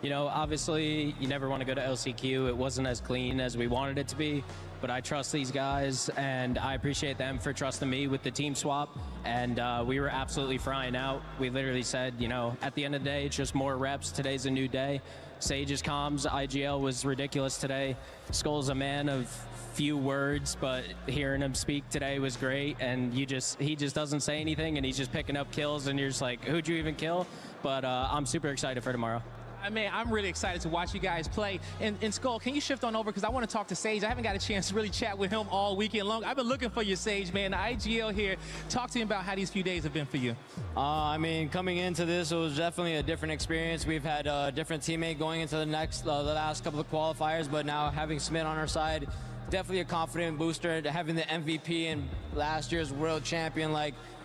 Obviously, you never want to go to LCQ. It wasn't as clean as we wanted it to be, but I trust these guys, and I appreciate them for trusting me with the team swap, and we were absolutely frying out. We literally said, at the end of the day, it's just more reps. Today's a new day. Sage's comms, IGL was ridiculous today. Skull's a man of few words, but hearing him speak today was great, and he just doesn't say anything, and he's just picking up kills, and you're just like, who'd you even kill? But I'm super excited for tomorrow. I mean, I'm really excited to watch you guys play. And Skull, can you shift on over? Because I want to talk to Sage. I haven't got a chance to really chat with him all weekend long. I've been looking for you, Sage, man. The IGL here. Talk to me about how these few days have been for you. I mean, coming into this, it was definitely a different experience. We've had a different teammate going into the last couple of qualifiers, but now having Smith on our side, definitely a confident booster. Having the MVP and last year's world champion,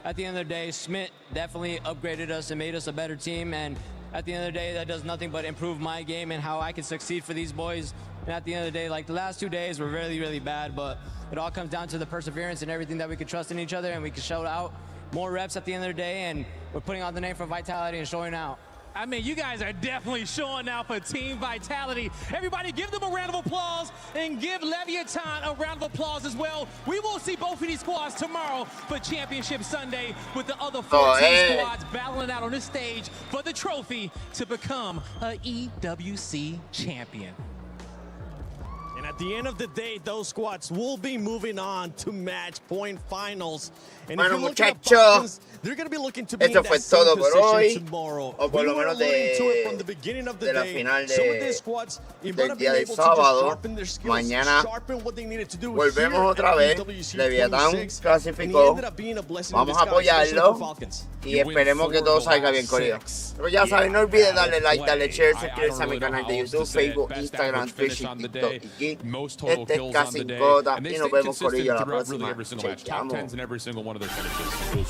at the end of the day, Smith definitely upgraded us and made us a better team. And at the end of the day, that does nothing but improve my game and how I can succeed for these boys. And at the end of the day, the last 2 days were really, really bad, but it all comes down to the perseverance and everything that we could trust in each other, and we could show out more reps at the end of the day, and we're putting on the name for Vitality and showing out. I mean, you guys are definitely showing out for Team Vitality. Everybody give them a round of applause and give Leviathan a round of applause as well. We will see both of these squads tomorrow for Championship Sunday with the other 14 squads battling out on this stage for the trophy to become an EWC champion. And at the end of the day, those squads will be moving on to match point finals. And bueno, muchachos, they're going to be looking to be eso fue todo por hoy, tomorrow. o por lo menos de la final del día del sábado. Mañana volvemos otra vez. Leviatán clasificó. Vamos a apoyarlo y esperemos que todo salga bien corrido. Pero ya saben, no olviden darle like, darle share, suscribirse a mi canal de YouTube, Facebook, Instagram, Twitch, TikTok y Geek. Este es K5 y nos vemos corrido la próxima. Chequeamos. Top 10s in every single one of their finishes.